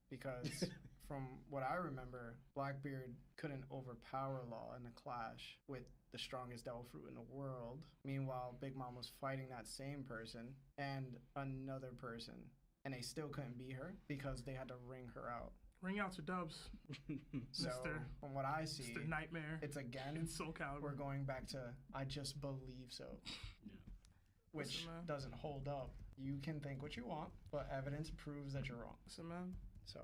Because from what I remember, Blackbeard couldn't overpower Law in the clash with the strongest devil fruit in the world. Meanwhile, Big Mom was fighting that same person and another person, and they still couldn't beat her because they had to ring her out. Ring out your dubs. So, Mr. from what I see, Mr. Nightmare. it's again, It's Soul Calibur. we're going back to I just believe so. Which Listen, man. doesn't hold up. You can think what you want, but evidence proves that you're wrong. Listen, man. So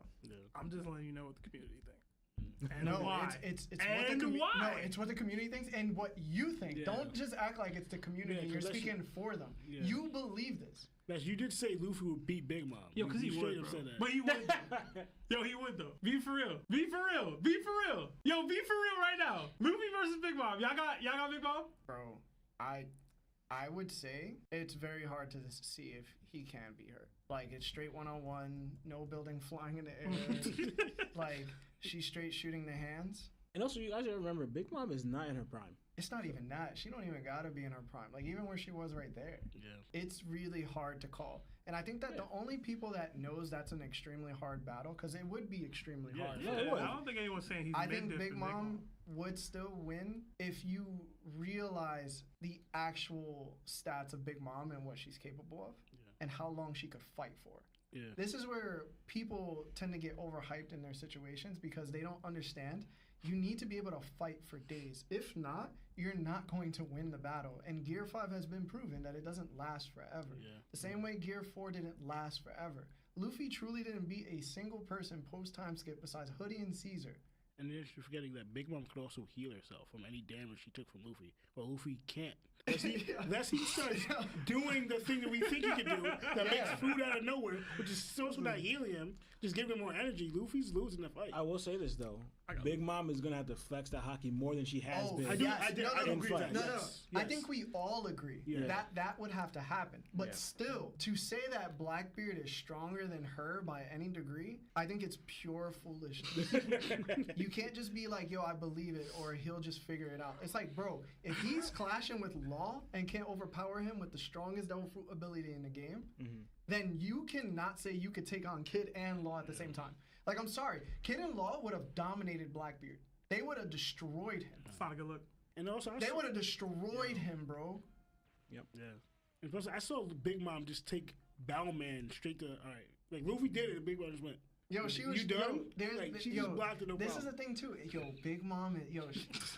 I'm just letting you know what the community thinks. And no, why. it's what And the why. No, it's what the community thinks and what you think. Yeah. Don't just act like it's the community. Yeah, You're 'cause that's- speaking for them. Yeah. You believe this. Yes, you did say Luffy would beat Big Mom. Yo, because he You would, straight up bro. said that. But he would, though. Yo, he would, though. Be for real. Be for real. Be for real. Yo, be for real right now. Luffy versus Big Mom. Y'all got Big Mom? Bro, I would say it's very hard to see if he can beat her. Like, it's straight one-on-one, no building flying in the air. Like, she's straight shooting the hands. And also, you guys gotta remember, Big Mom is not in her prime. It's not even that. She don't even gotta be in her prime. Like, even where she was right there. Yeah. It's really hard to call. And I think that the only people that knows that's an extremely hard battle, because it would be extremely hard. I don't think anyone's saying he's I think mid-diff Big to Mom would still win if you realize the actual stats of Big Mom and what she's capable of and how long she could fight for. Yeah. This is where people tend to get overhyped in their situations because they don't understand. You need to be able to fight for days. If not, you're not going to win the battle. And Gear 5 has been proven that it doesn't last forever. Yeah. The same way Gear 4 didn't last forever. Luffy truly didn't beat a single person post-time skip besides Hoodie and Caesar. And then you're forgetting that Big Mom could also heal herself from any damage she took from Luffy. But Luffy can't. Unless he starts doing the thing that we think he can do that makes food out of nowhere, which is so not healing him, just giving him more energy. Luffy's losing the fight. I will say this though, Big Mom is gonna have to flex that hockey more than she has been. I do in agree with that. fights. No. Yes. I think we all agree that would have to happen. But still, to say that Blackbeard is stronger than her by any degree, I think it's pure foolishness. You can't just be like, yo, I believe it, or he'll just figure it out. It's like, bro, if he's clashing with Law and can't overpower him with the strongest devil fruit ability in the game, then you cannot say you could take on Kid and Law at the same time. Like, I'm sorry, Kid and Law would have dominated Blackbeard. They would have destroyed him. That's not a good look. And also, They would have destroyed him, bro. Yep. Yeah. And plus, I saw Big Mom just take Bowman straight to, all right. Like, Luffy did it, and Big Mom just went, Yo, she was you done? Yo, Like, she just blocked it, no This problem. is the thing too. Yo, Big Mom. Yo,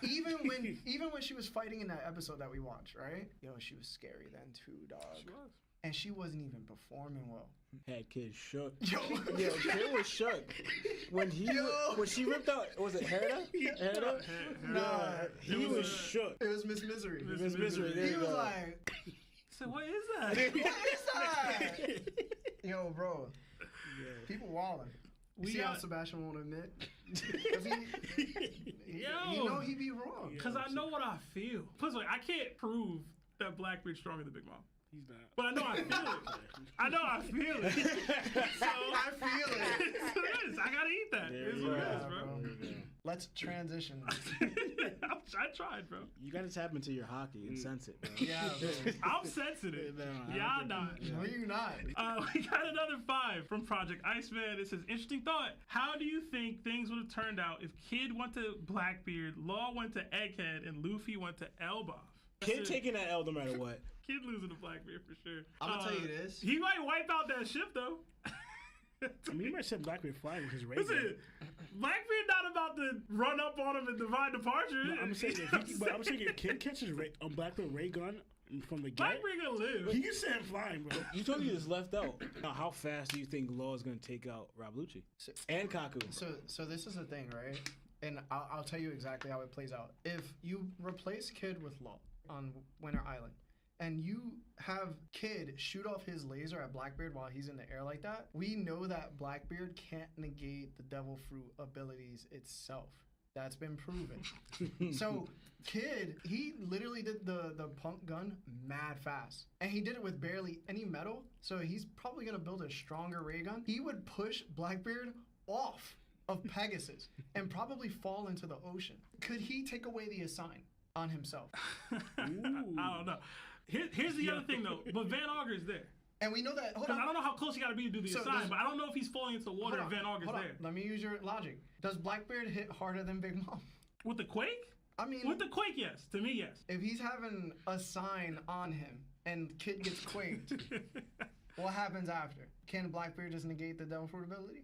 even when she was fighting in that episode that we watched, right? Yo, she was scary then too, dog. She was. And she wasn't even performing well. Had Kid shook. Yo, Kid was shook when she ripped out. Was it Herida? Herida? Nah, he was shook. It was Miss Misery. Miss Misery. There He you was go. like, So what is that? what is that? Yo, bro. People walling. We See how got- Sebastian won't admit? 'Cause you know he be wrong. Because I know what I feel. Plus, like, I can't prove that Blackbeard's stronger than Big Mom. He's not. But I know I feel it. I know I feel it. So I feel it. So it is. I gotta eat that. It's what it is, bro. Let's transition. I tried, bro. You gotta tap into your hockey and sense it, bro. Yeah, I'm sensitive. Y'all not. No, you're not. We got another 5 from Project Iceman. It says, interesting thought. How do you think things would have turned out if Kid went to Blackbeard, Law went to Egghead, and Luffy went to Elbaf? Kid taking that L no matter what. Kid losing to Blackbeard for sure. I'm gonna tell you this. He might wipe out that ship though. I mean, you might set Blackbeard flying with his ray Listen, gun. Blackbeard not about to run up on him and divide departure. No, I'm saying, I'm saying if Kid catches a Blackbeard ray gun from the get, Blackbeard gonna live. He can send him flying, bro. You told me this left out. Now, how fast do you think Law is gonna take out Rob Lucci and Kaku? So this is the thing, right? And I'll tell you exactly how it plays out. If you replace Kid with Law on Winter Island, and you have Kid shoot off his laser at Blackbeard while he's in the air like that, we know that Blackbeard can't negate the Devil Fruit abilities itself. That's been proven. So Kid, he literally did the pump gun mad fast. And he did it with barely any metal, so he's probably gonna build a stronger ray gun. He would push Blackbeard off of Pegasus and probably fall into the ocean. Could he take away the assign on himself? I don't know. Here's the other thing though, but Van Auger's there. And we know that. Hold Because on. I don't know how close he got to be to do the assign, but I don't know if he's falling into the water if Van Auger's Hold on. there. Let me use your logic. Does Blackbeard hit harder than Big Mom? With the Quake? I mean, with the Quake, yes. To me, yes. If he's having a sign on him and Kid gets quaked, what happens after? Can Blackbeard just negate the Devil Fruit ability?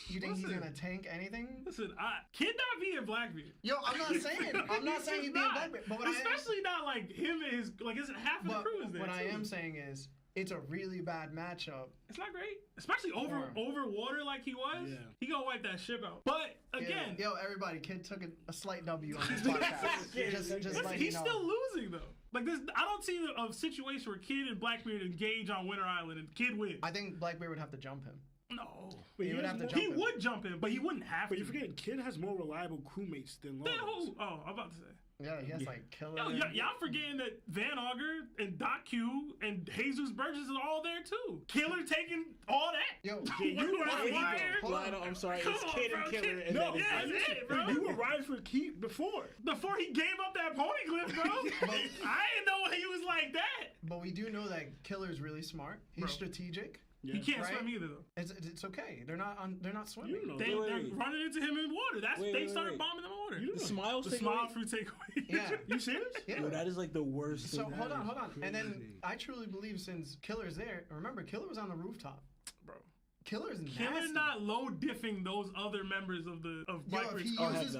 You think he's gonna tank anything? Listen, Kid not being Blackbeard. Yo, I'm not saying he's being Blackbeard, but especially not like him and his isn't half of the crew is there. What I too. am saying is, it's a really bad matchup. It's not great, especially over water like he was. Yeah. He gonna wipe that ship out. But again, yo, everybody, Kid took a slight W on this podcast. just like he's still losing though. Like this, I don't see a situation where Kid and Blackbeard engage on Winter Island and Kid wins. I think Blackbeard would have to jump him. No, but he would have to jump him. He would jump him, but he wouldn't have to. But you forget, Kid has more reliable crewmates than Law. Then who? Oh, I'm about to say. Yeah, he has like Killer. Y'all forgetting that Van Auger and Doc Q and Jesus Burgess are all there too. Killer taking all that. Yo, I'm sorry, it's Kid and Killer. And no, that's it, bro. You were riding for Keith before he gave up that poneglyph, bro. I didn't know he was like that. But we do know that Killer's really smart. He's strategic. Yeah. He can't swim either though. It's okay. They're not swimming. They're running into him in water. They started bombing them in water. The smile fruit takeaway. Yeah. You serious? Yeah. Yo, that is like the worst thing. So hold on. And then I truly believe since Killer's there, remember Killer was on the rooftop. Bro. Killer's nasty. Killer's not low diffing those other members of Blackbeard's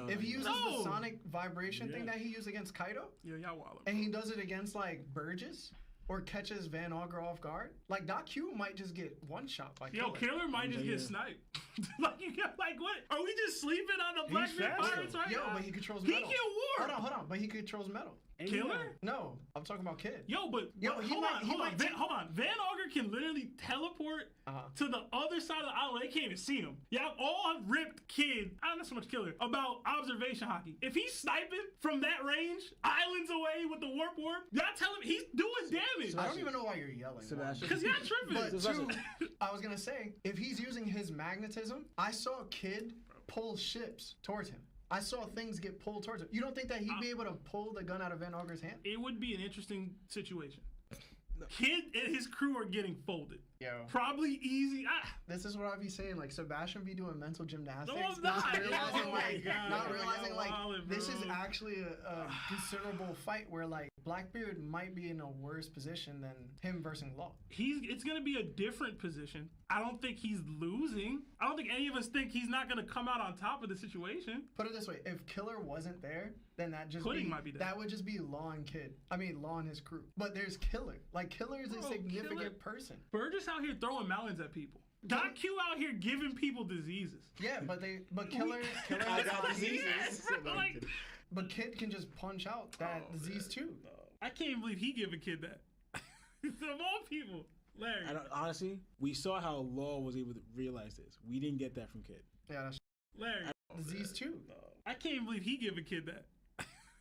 if he uses the sonic vibration thing that he used against Kaido, y'all wild. And he does it against like Burgess or catches Van Auger off guard, like Doc Q might just get one shot by Killer. Killer might just get sniped. Like what? Are we just sleeping on the Blackbeard pirates right now? But he controls metal. He can war. Hold on. But he controls metal. Killer? No, I'm talking about Kid. Hold on. Van Auger can literally teleport to the other side of the island. They can't even see him. Y'all all ripped Kid, not so much Killer, about observation hockey. If he's sniping from that range, islands away with the warp, y'all tell him he's doing damage. I don't even know why you're yelling. Sebastian. Because y'all tripping. But two, I was gonna say, if he's using his magnetism, I saw a Kid pull ships towards him. I saw things get pulled towards him. You don't think that he'd be able to pull the gun out of Van Auger's hand? It would be an interesting situation. Kid and his crew are getting folded. Yo. Probably easy. This is what I be saying. Like Sebastian be doing mental gymnastics. No, I'm not. Not realizing this is actually a considerable fight where like Blackbeard might be in a worse position than him versus Law. It's gonna be a different position. I don't think he's losing. I don't think any of us think he's not gonna come out on top of the situation. Put it this way: if Killer wasn't there, then that would just be Law and Kid. I mean, Law and his crew. But there's Killer. Like Killer is a significant person. Burgess out here throwing melons at people. Doc Q out here giving people diseases. Yeah, but Killer I got diseases. But Kid can just punch out that disease too. I can't believe he gave a Kid that. Of all people, Larry. Honestly, we saw how Law was able to realize this. We didn't get that from Kid. Yeah, that's Larry. Disease too. I can't believe he gave a Kid that.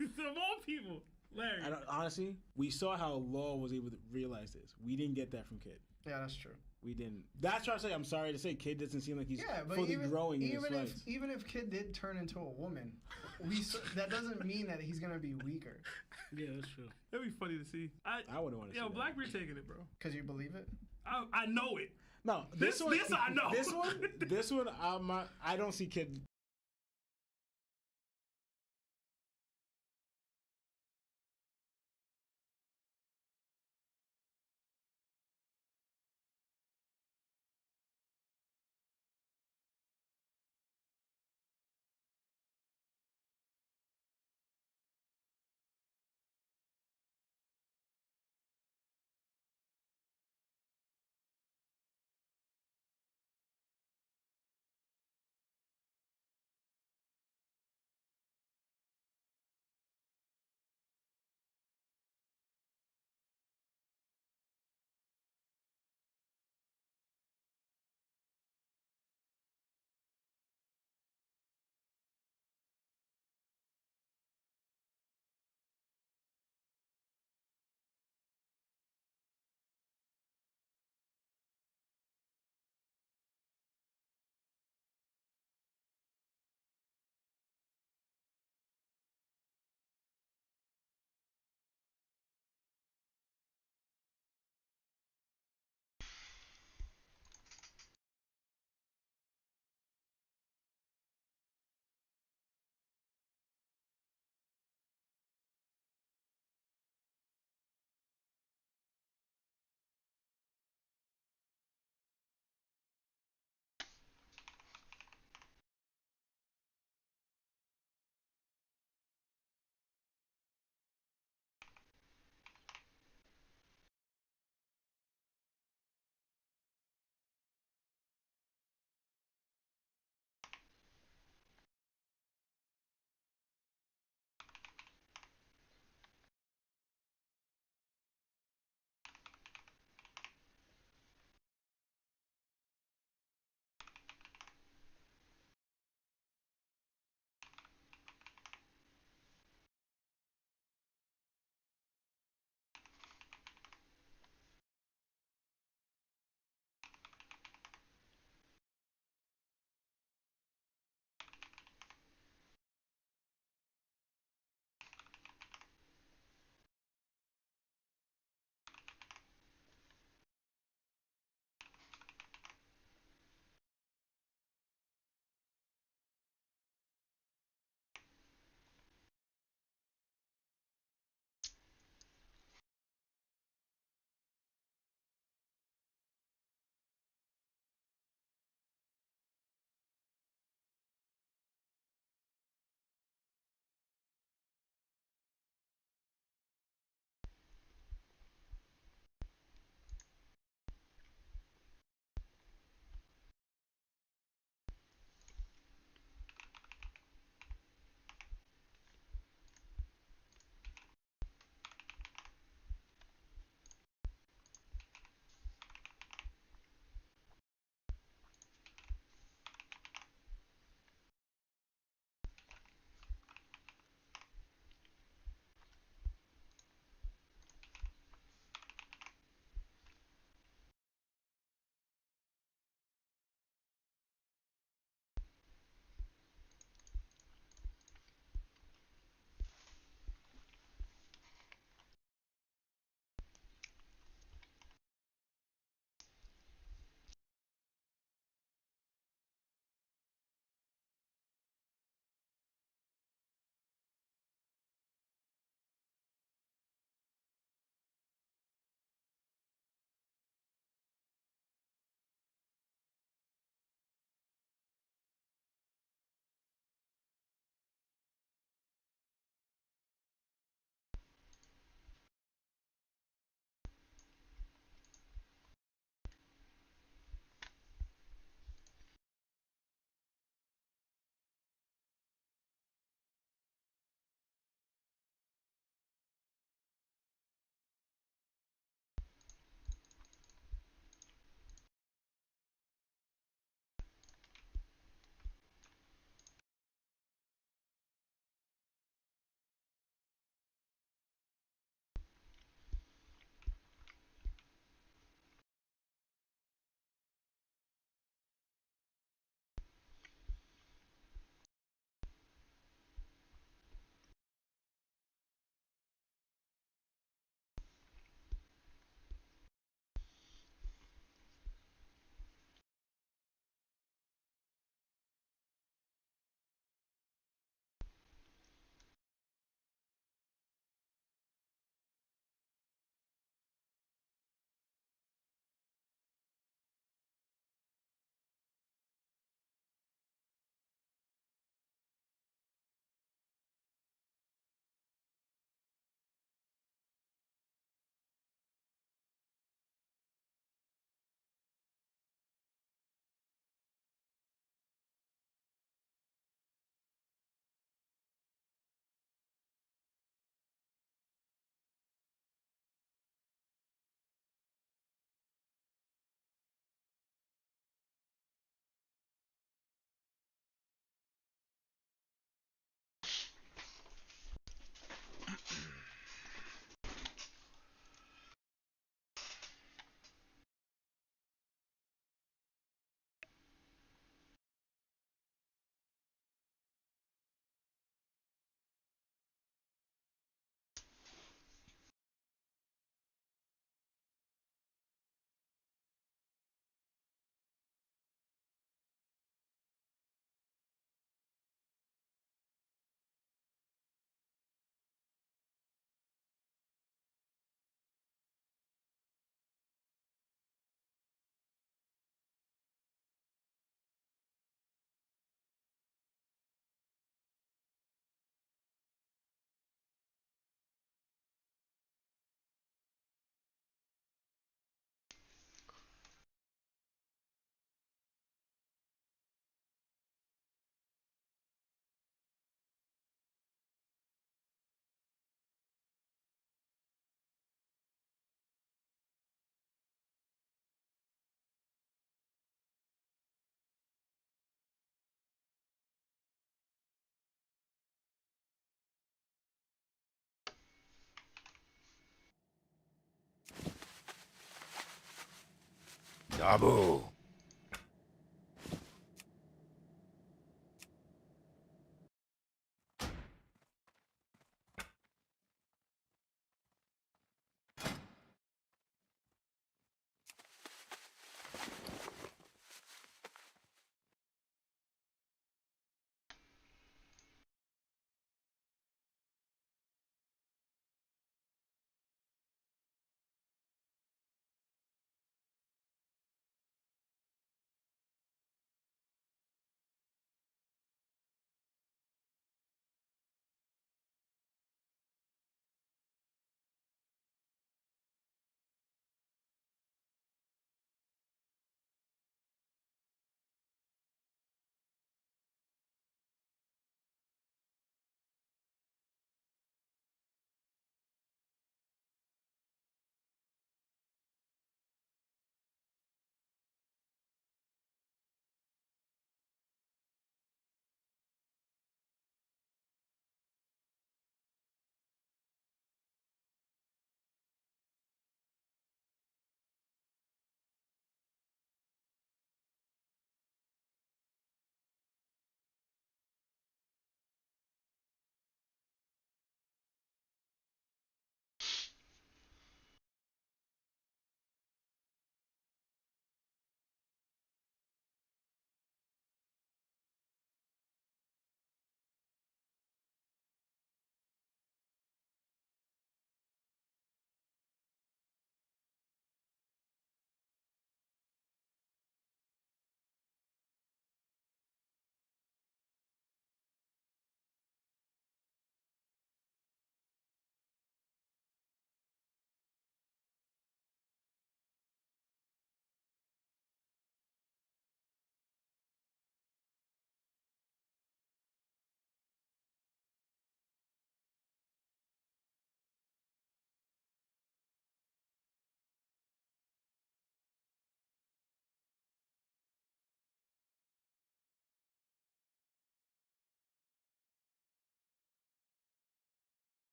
Of all people, Larry. Honestly, we saw how Law was able to realize this. We didn't get that from Kid. Yeah, that's true. we didn't. That's why I say I'm sorry to say Kid doesn't seem like he's Yeah, but fully growing in his fights. even if Kid did turn into a woman, that doesn't mean that he's gonna be weaker. Yeah, that's true. That'd be funny to see. I wouldn't want to see Yo, that. Blackbeard taking it, bro. Cause you believe it. I know it. No, This I know. This one, I don't see Kid Sabu.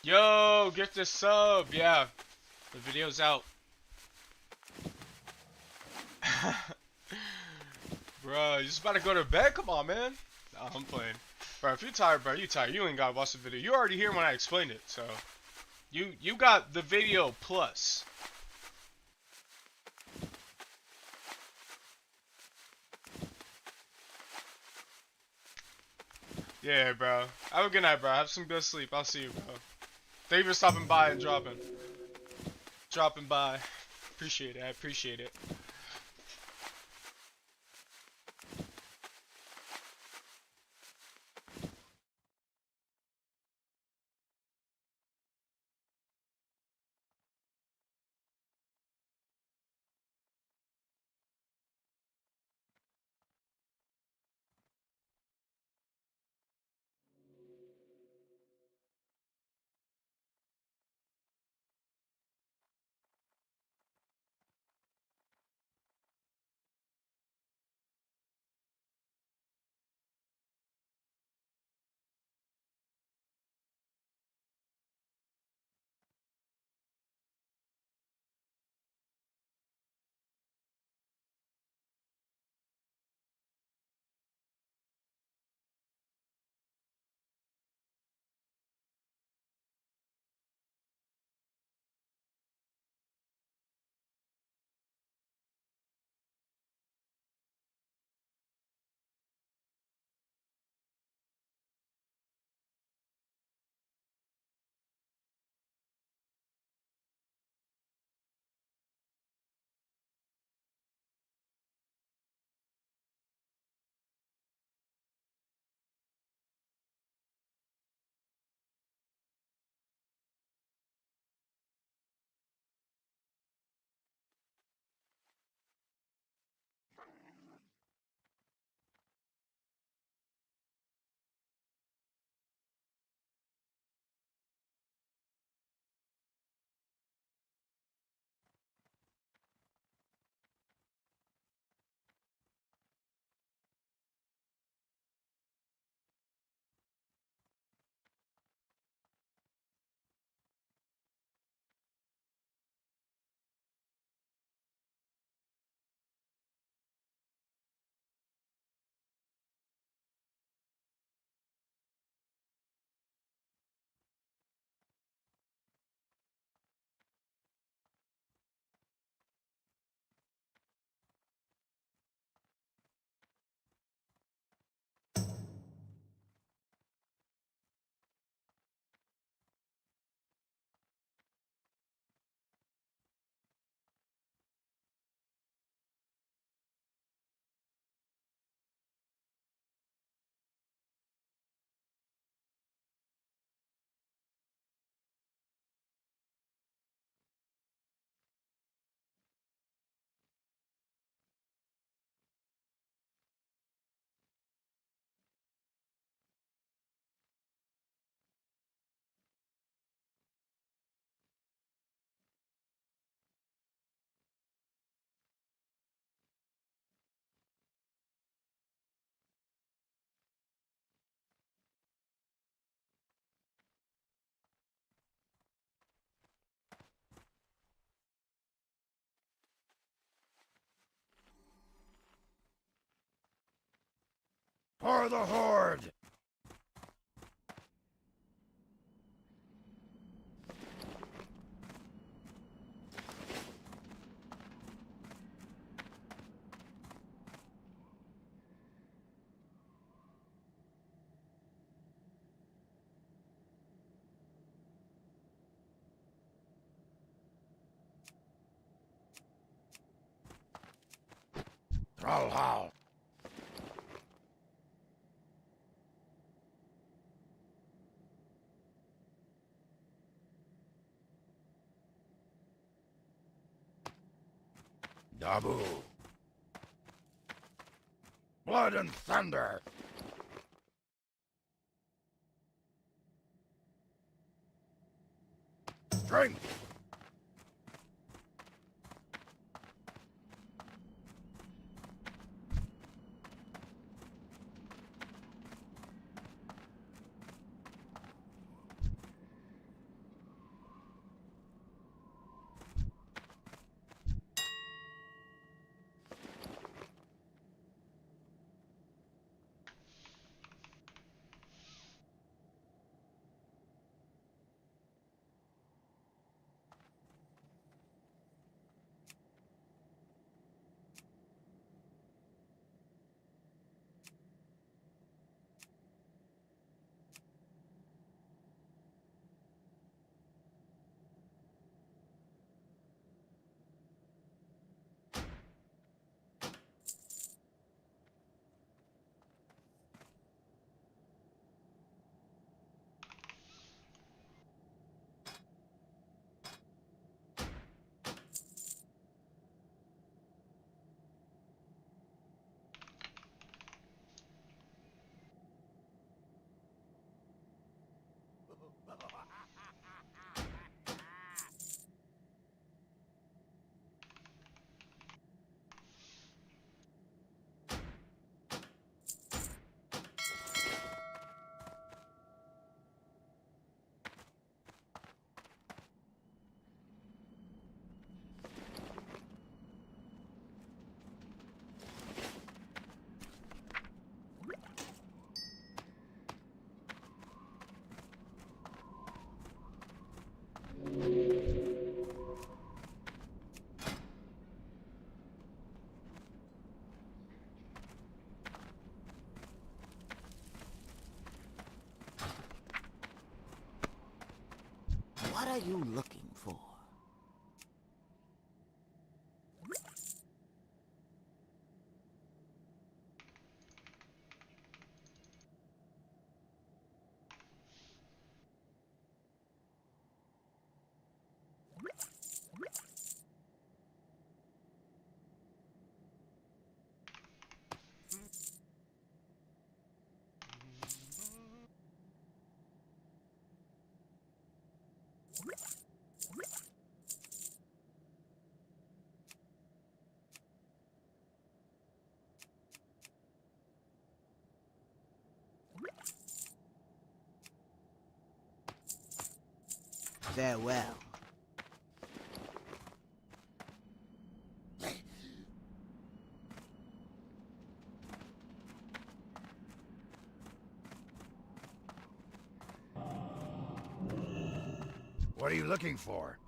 Yo, get the sub. Yeah, the video's out. Bro, you just about to go to bed? Come on, man. Nah, I'm playing. Bro, if you're tired, bro, you tired. You ain't gotta watch the video. You already here when I explained it, so you got the video plus. Yeah, bro. Have a good night, bro. Have some good sleep. I'll see you, bro. Thank you for stopping by and dropping by. Appreciate it. I appreciate it. For the Horde! Trollhal! Dabu! Blood and thunder! Strength! are you looking for? Farewell. What are you looking for?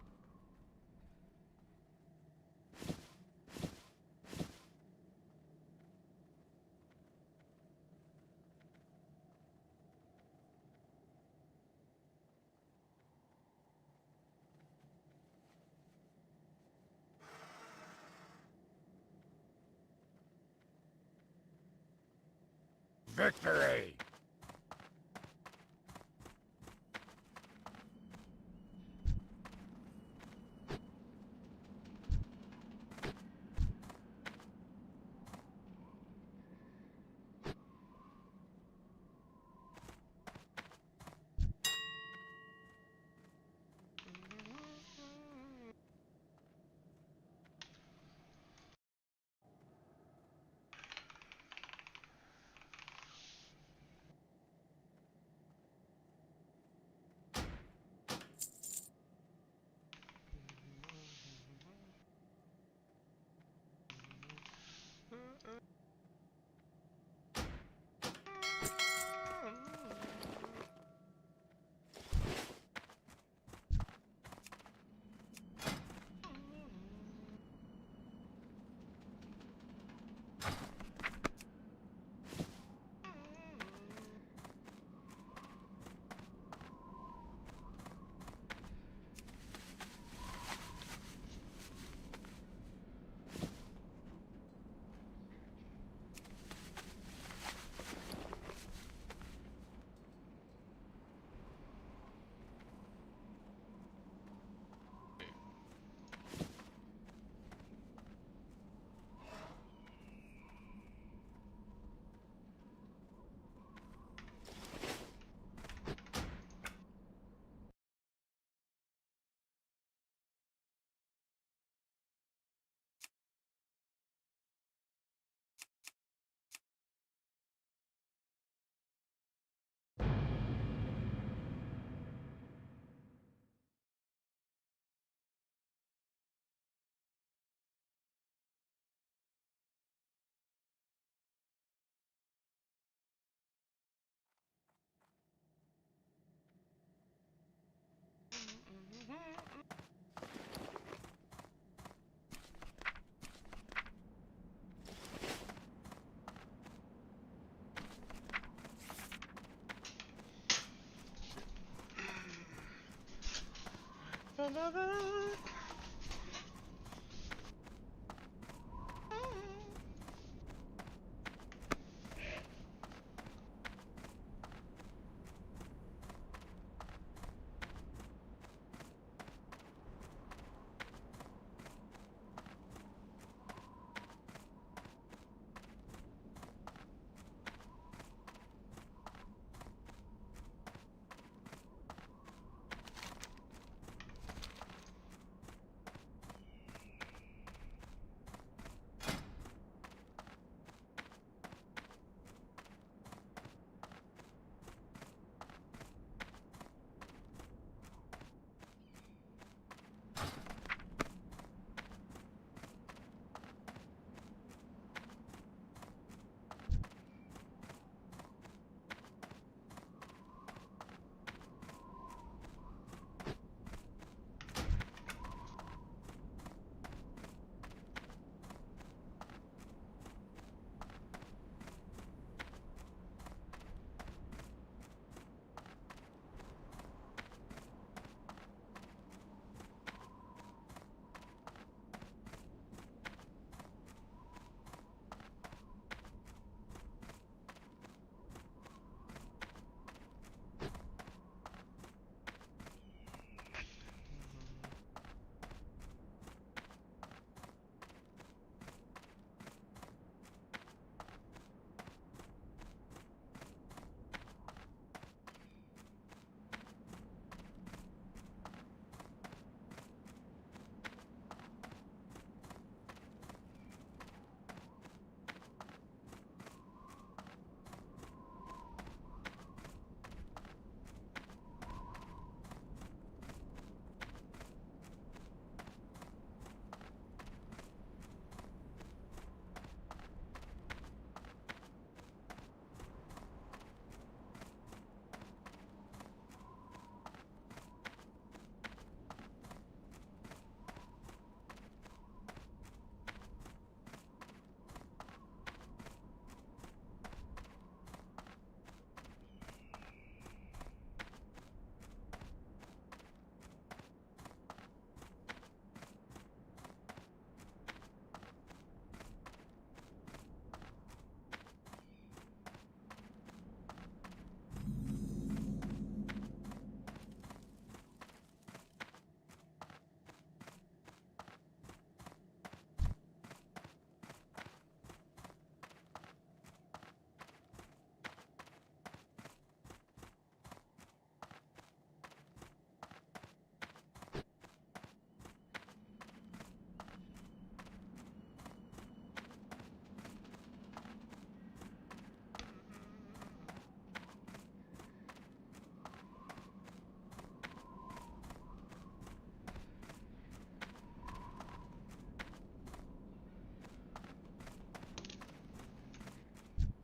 Victory!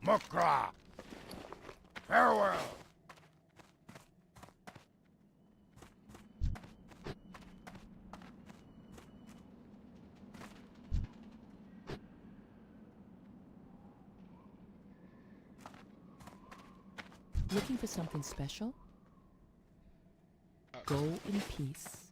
Mukra. Farewell. Looking for something special? Go in peace.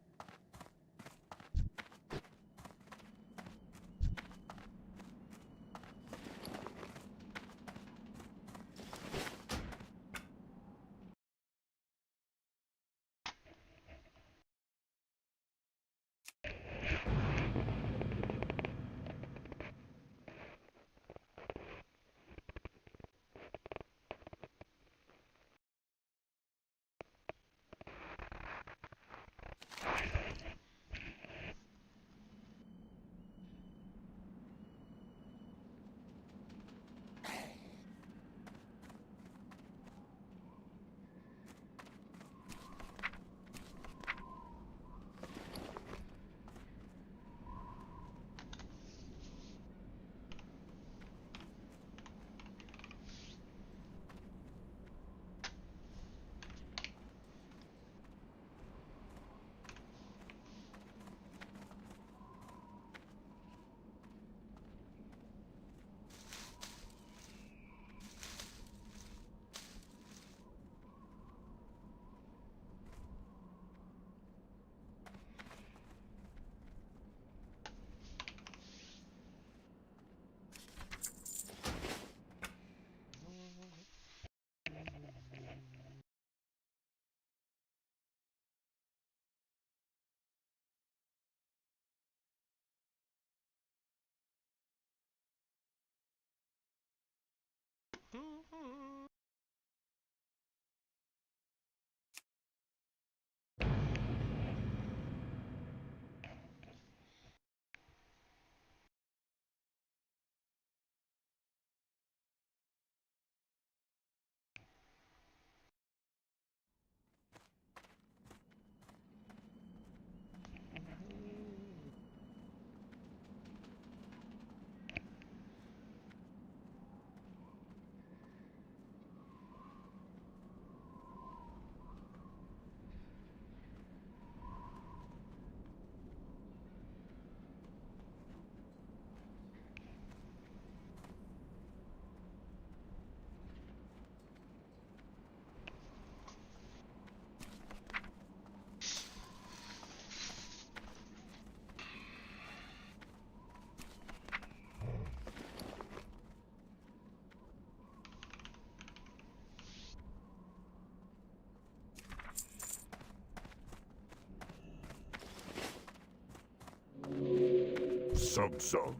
Sug.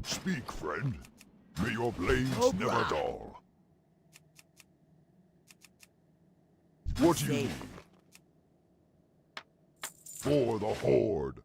Speak, friend. May your blades never dull. What do you need? For the Horde.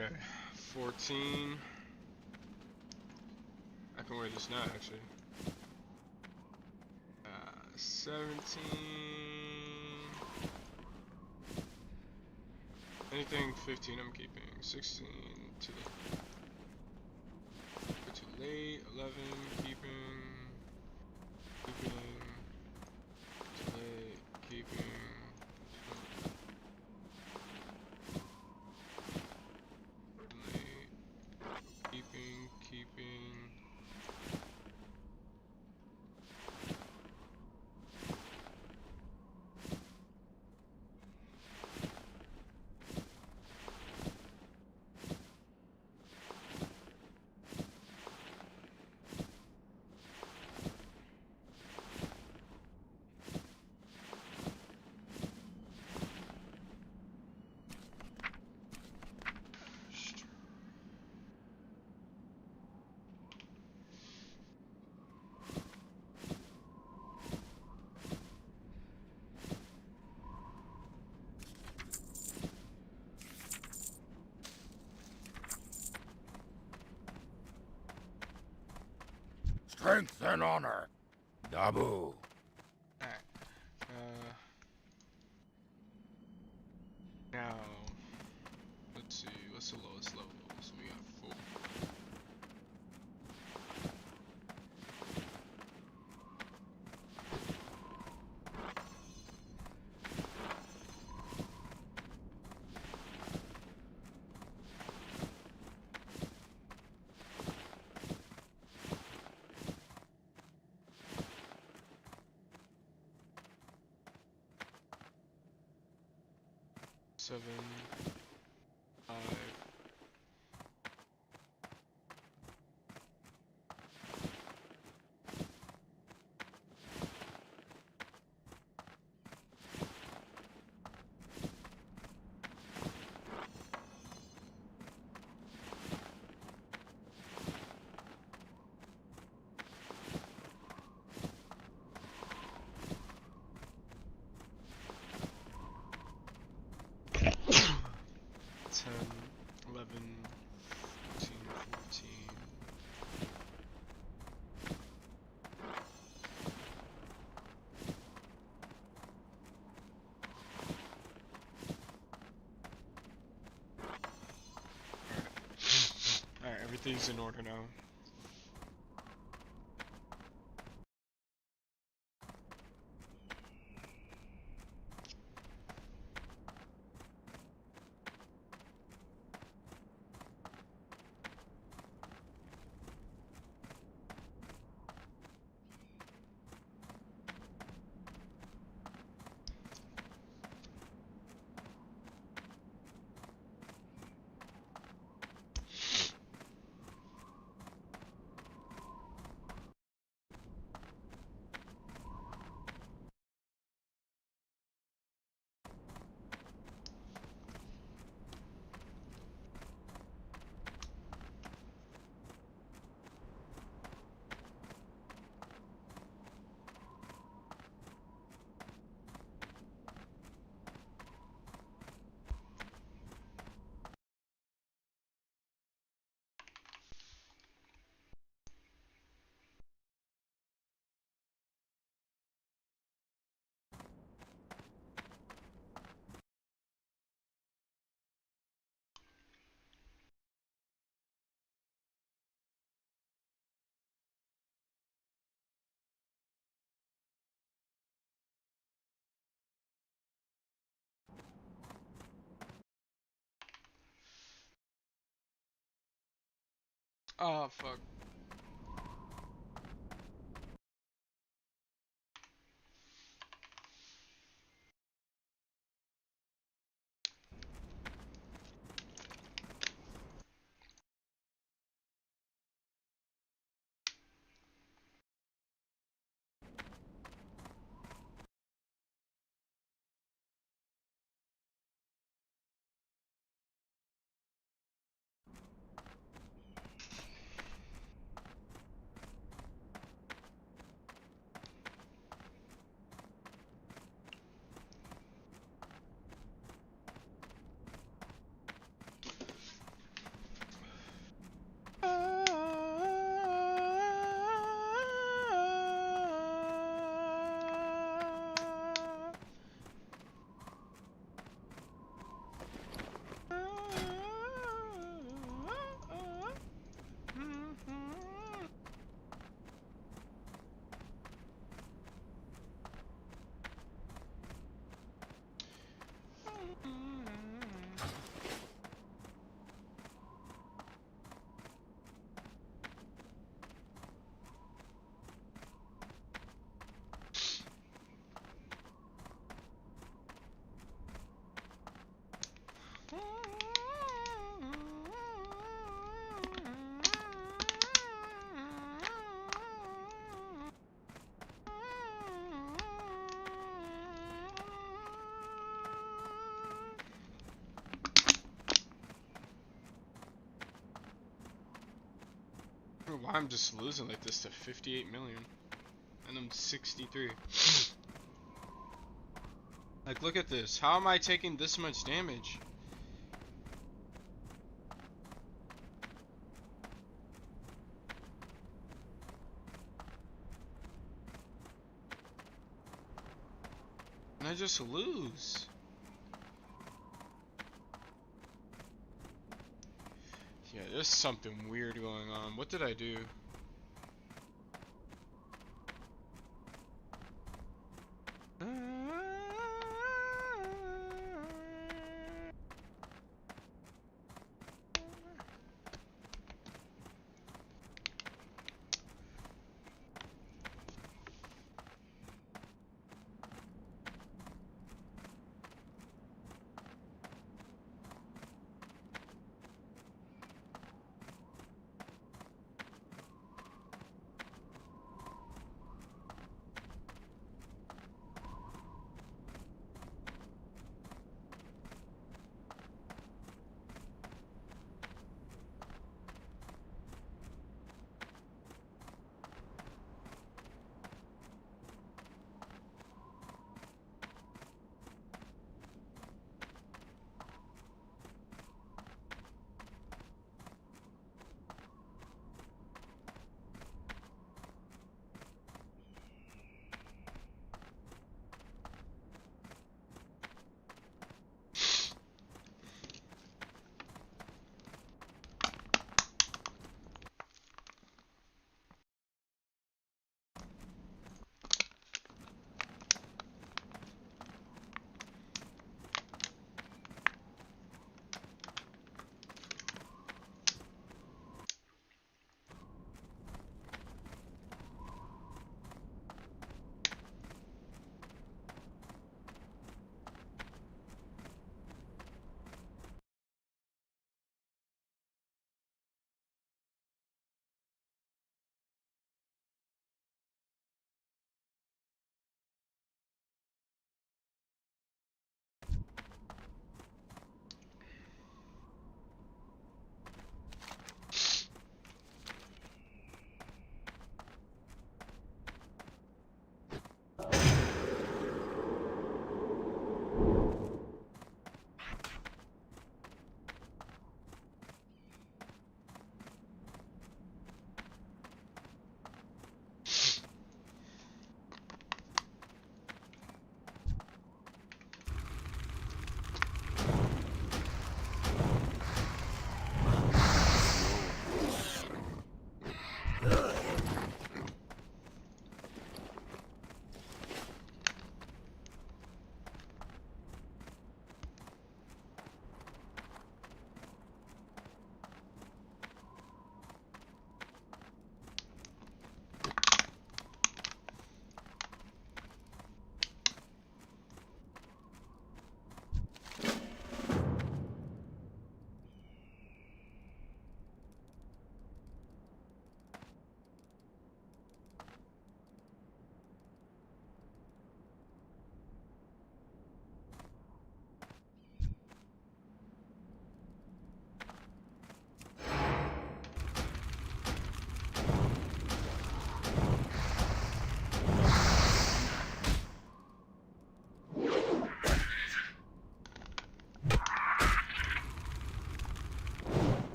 Okay, 14. I can wear this now, actually. 17. Anything 15 I'm keeping. 16 too late. 11 keeping. Too late. Keeping. Keeping. Strength and honor. Dabu. Alright. Now, let's see. What's the lowest level? So we got 4. Seven, 5. Ten, 11, 13, 14. Alright, everything's in order now. Oh, fuck. I'm just losing like this to 58 million. And I'm 63. Like, look at this. How am I taking this much damage? And I just lose. Yeah, there's something weird going on. What did I do?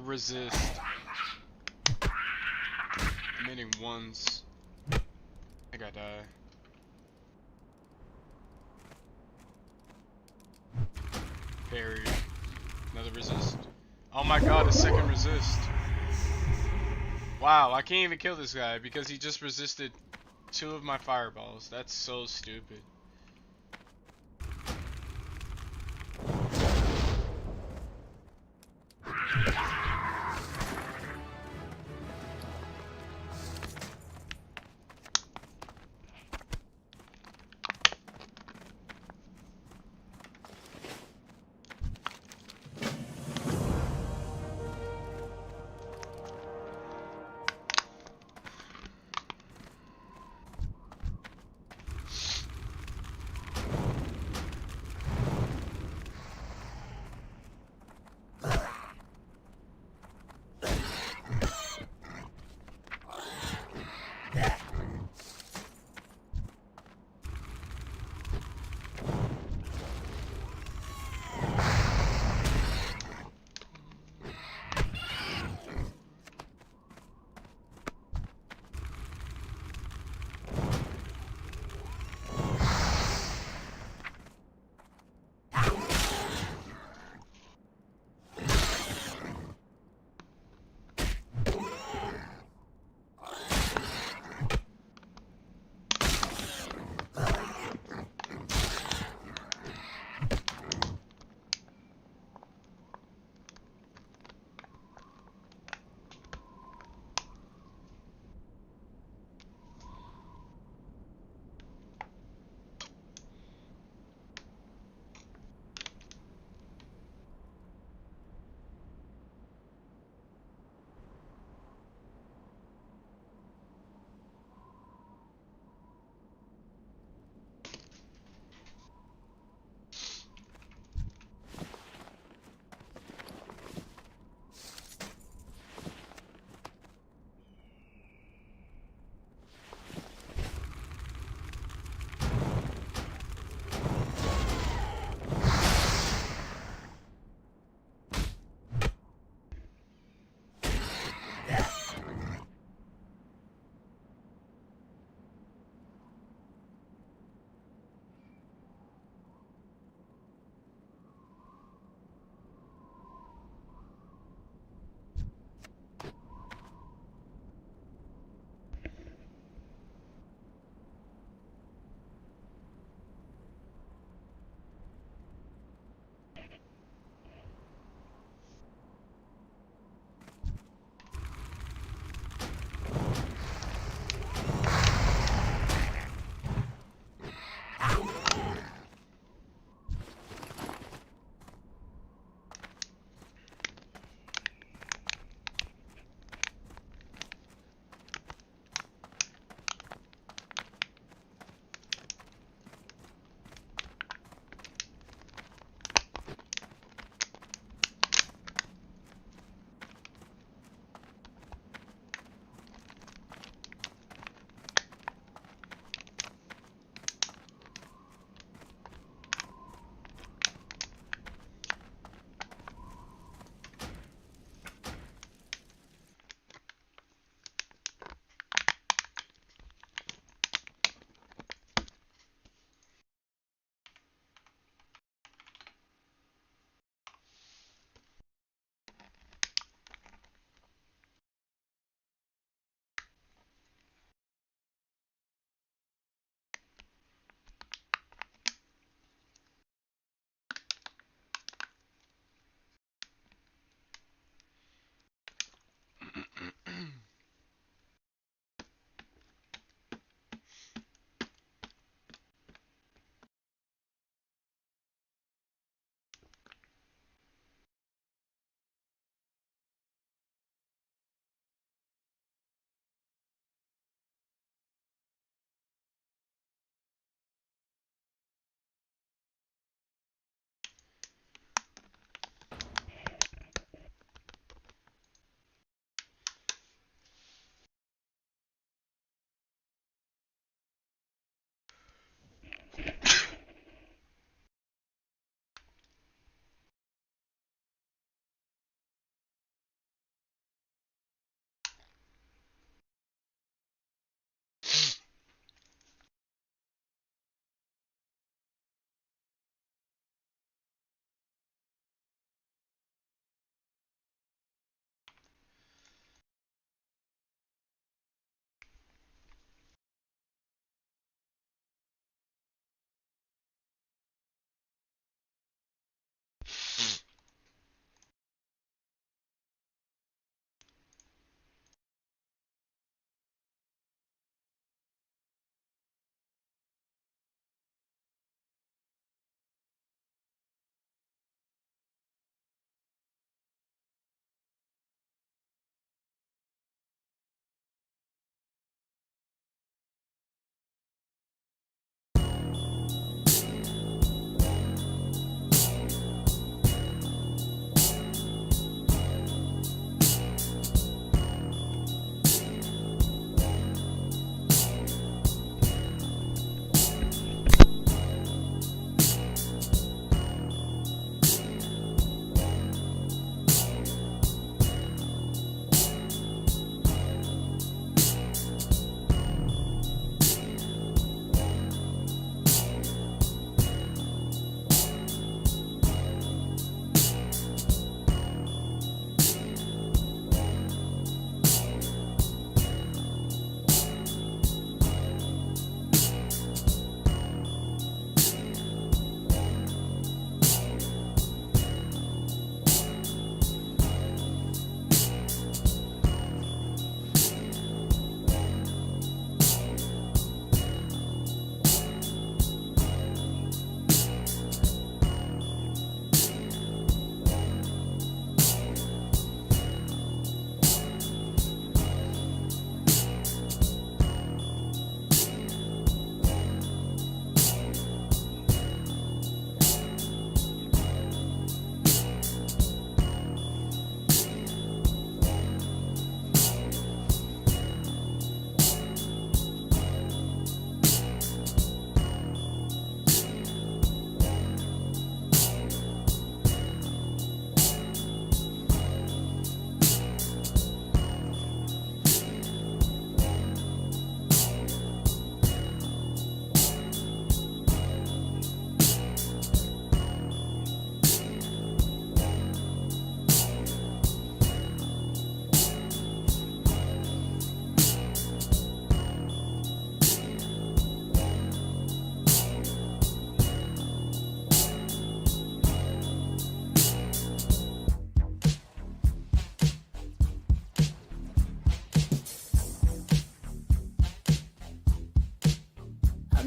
Resist. I'm hitting ones. I think I die. Parry. Another resist. Oh my god, a second resist. Wow, I can't even kill this guy because he just resisted 2 of my fireballs. That's so stupid.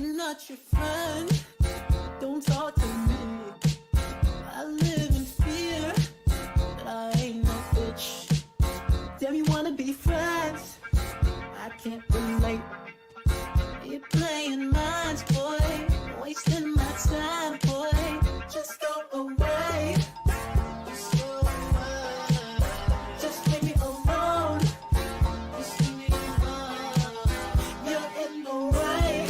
I'm not your friend. Don't talk to me. I live in fear, but I ain't no bitch. Damn, you wanna be friends? I can't relate. You're playing minds, boy. Wasting my time, boy. Just go away. Just leave me alone. Just leave me alone. You're in the way.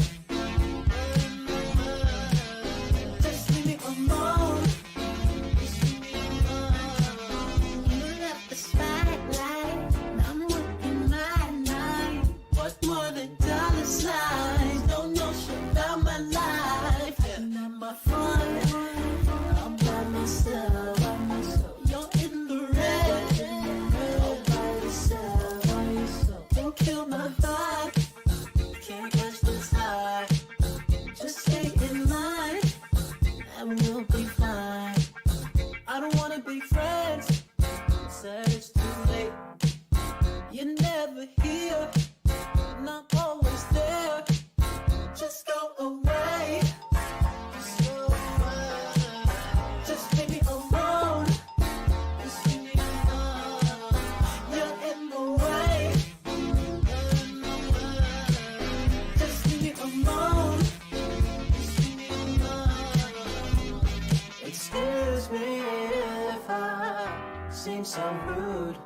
Just leave me alone. Just leave me alone. You left the spotlight. Now I'm working my night. What more than dollar signs? Don't know shit about my life. And not my fun. I'm by myself. You're in the red. All by yourself. Don't kill my vibe. Can't catch this high. Just stay in line, and we'll be fine. I don't wanna be friends. Said it's too late. You're never here. Not always there. Just go away. Just leave me alone. Just leave me alone. You're in the way. Just leave me alone. Just leave me alone. Excuse me if I seem so rude.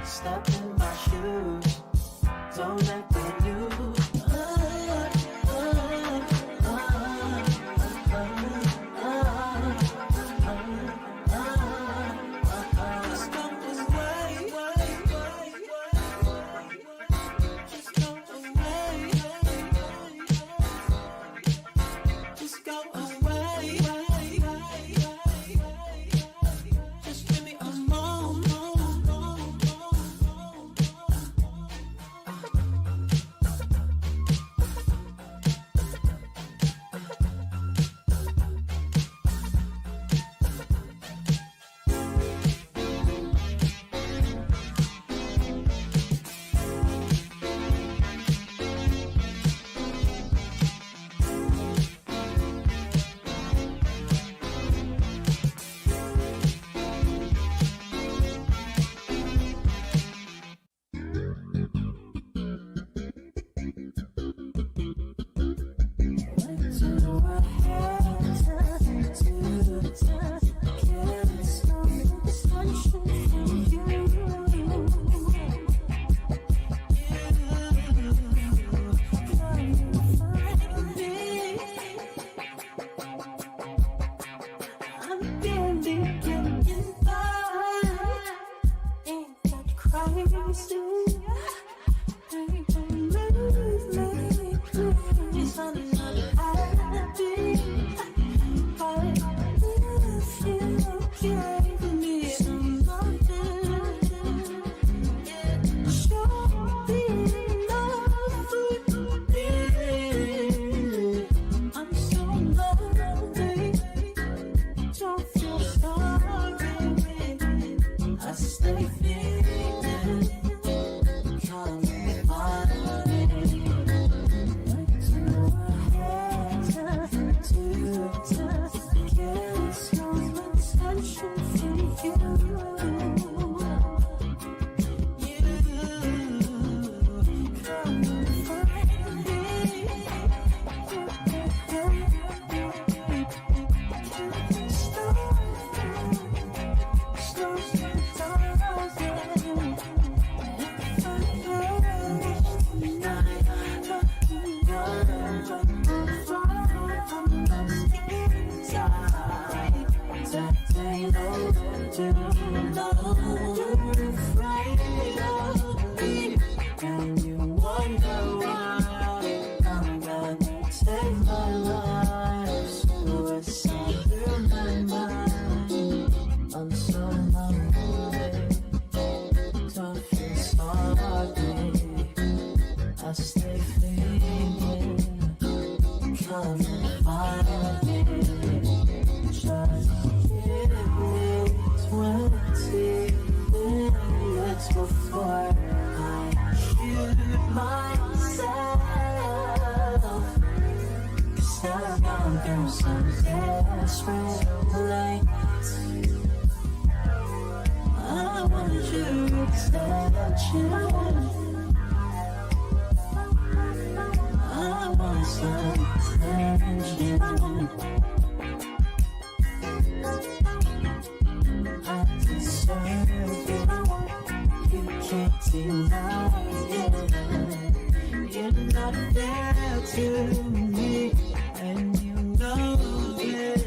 Step in my shoes. Don't act brand new. Just go away. Just go away. Just go away. Just leave me alone. I want your attention. I want some attention. I deserve it. You can't deny it. You're not fair to me, and you know it.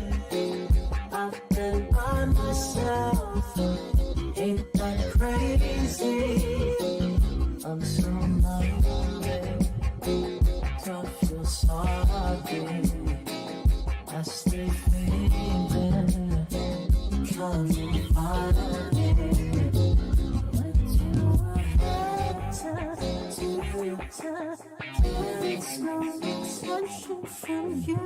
I've been by myself. Ain't that crazy? I'm so lonely. Don't feel sorry. I stay thinking. Come and find me. There's no exception from you.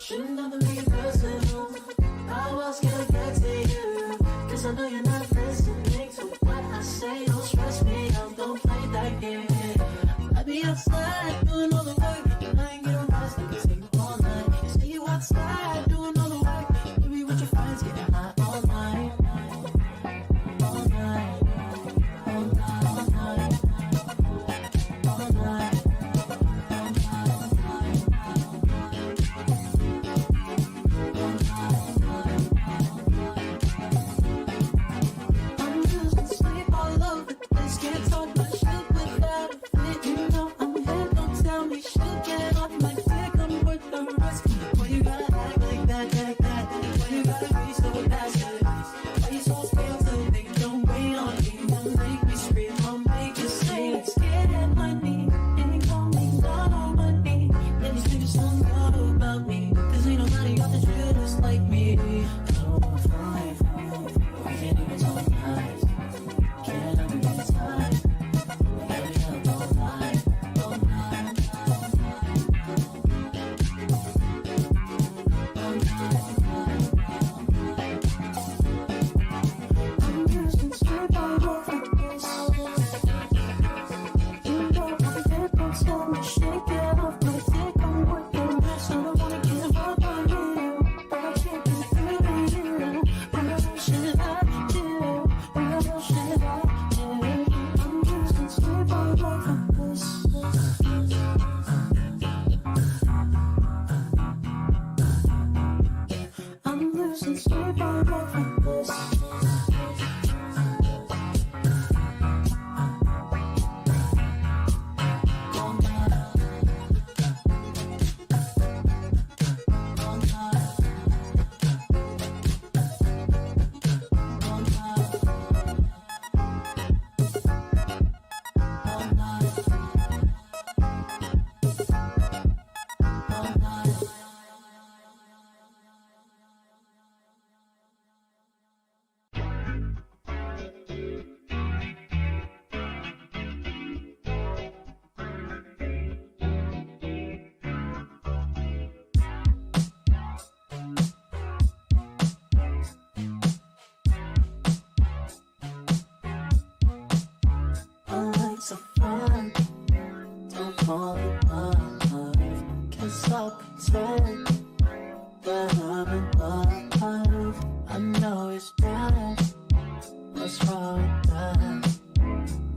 Should've never made it personal. How else can I get to you? Cause I know you're not listening to what I say. Don't stress me out, don't play that game. I be outside doing all the work, and I ain't getting lost. I can take you all night. See you outside doing all the work. You be with your friends, getting high all night. All night. All night. All night. All night. So fun, don't fall in love, 'cause I'll pretend that I'm in love. I know it's bad, what's wrong with that?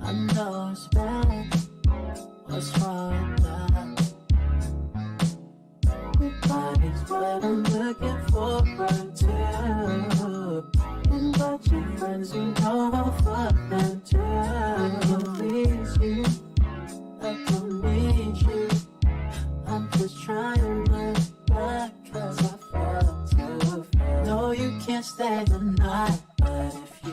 I know it's bad, what's wrong with that? Nobody's what I'm looking for, right too. Invite your friends, you know I'll fuck them too. Please you, I don't need you. I'm just trying my best, 'cause I felt too. No, you can't stay the night, but if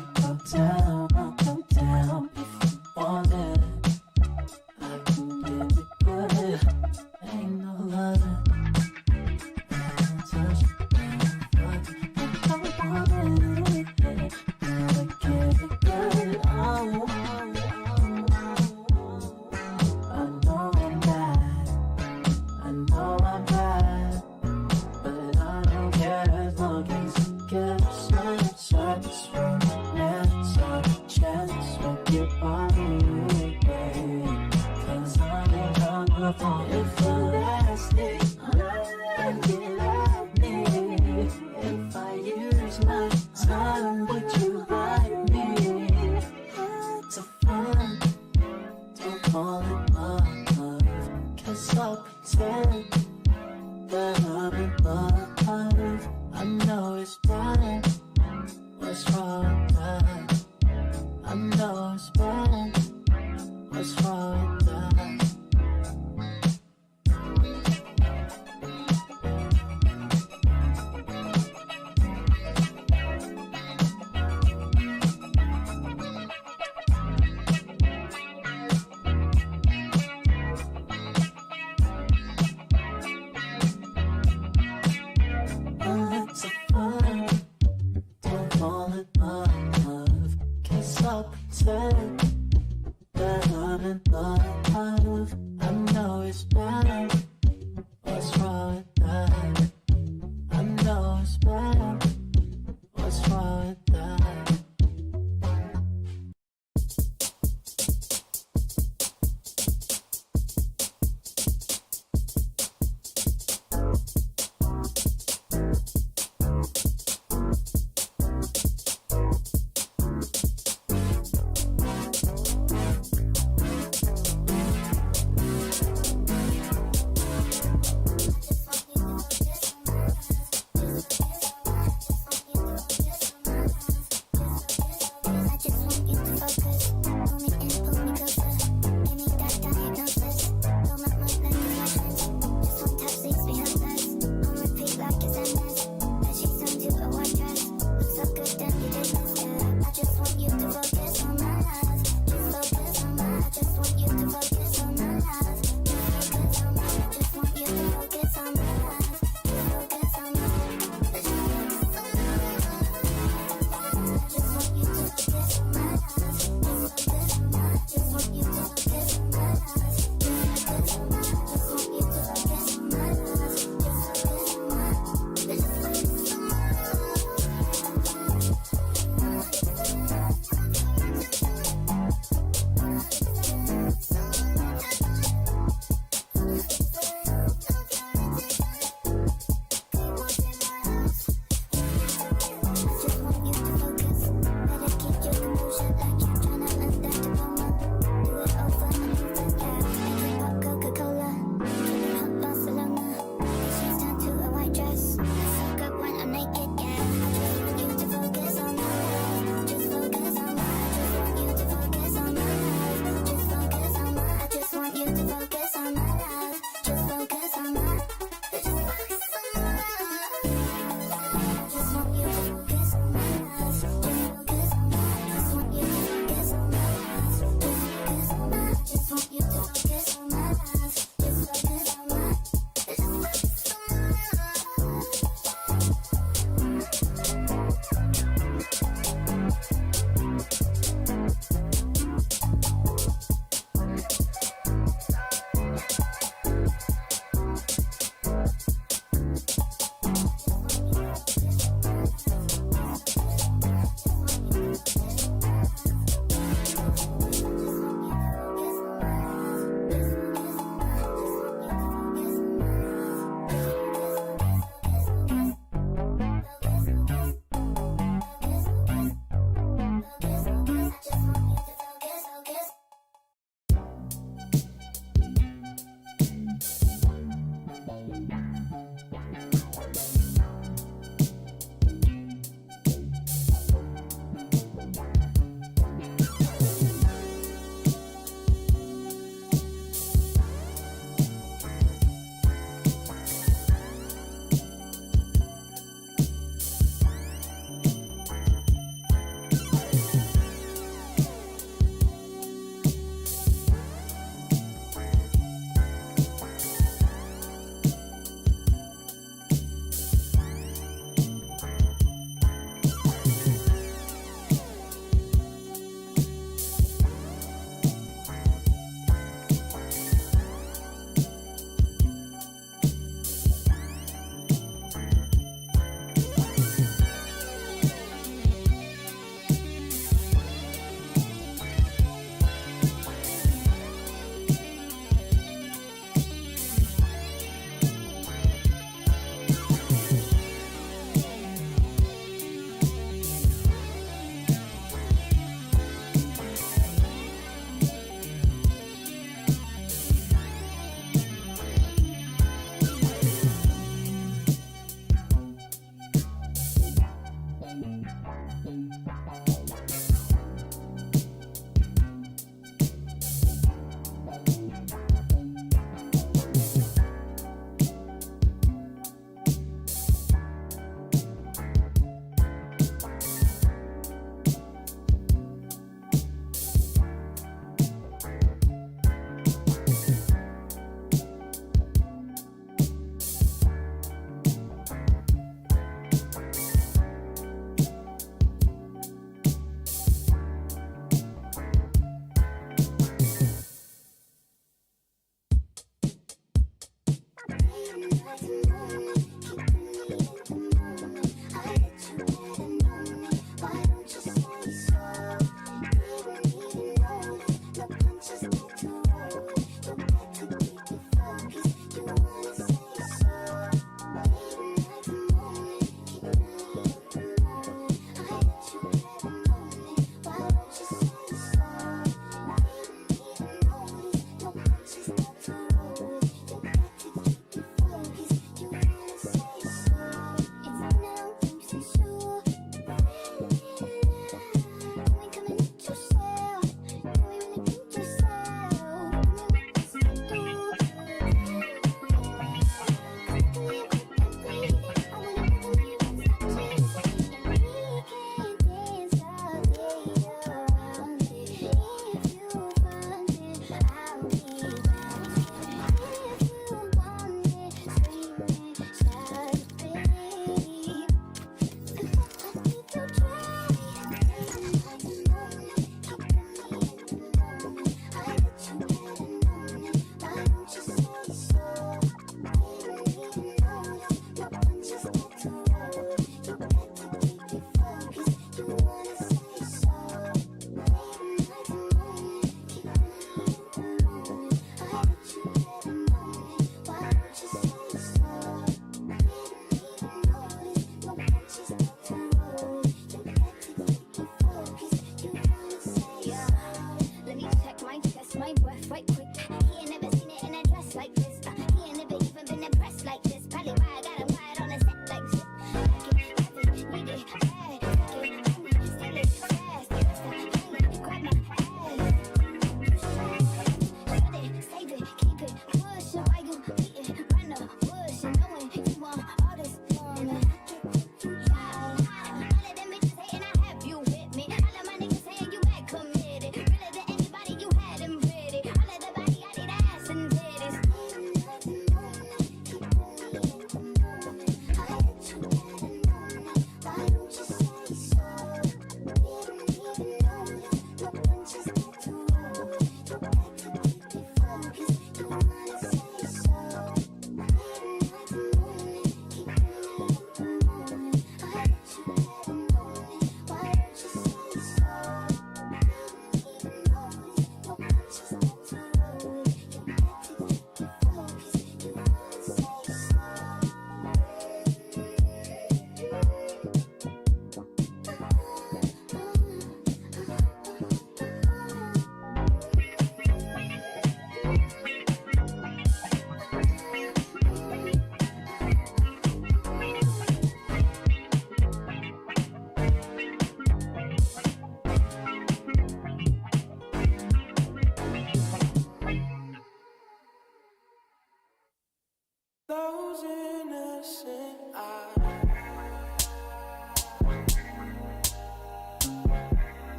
What's wrong? What's wrong with that?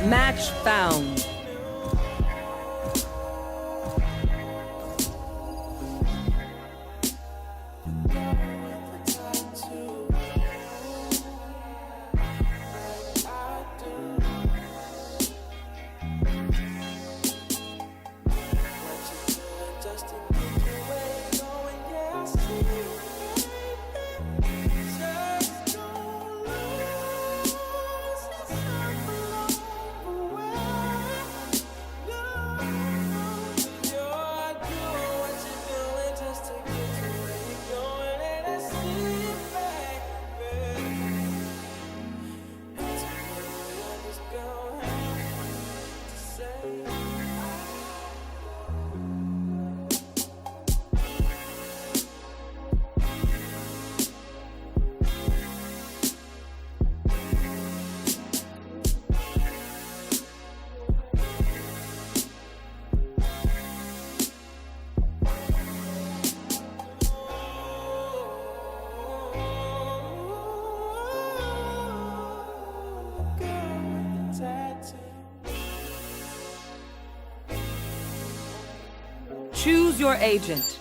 Match found. Choose your agent.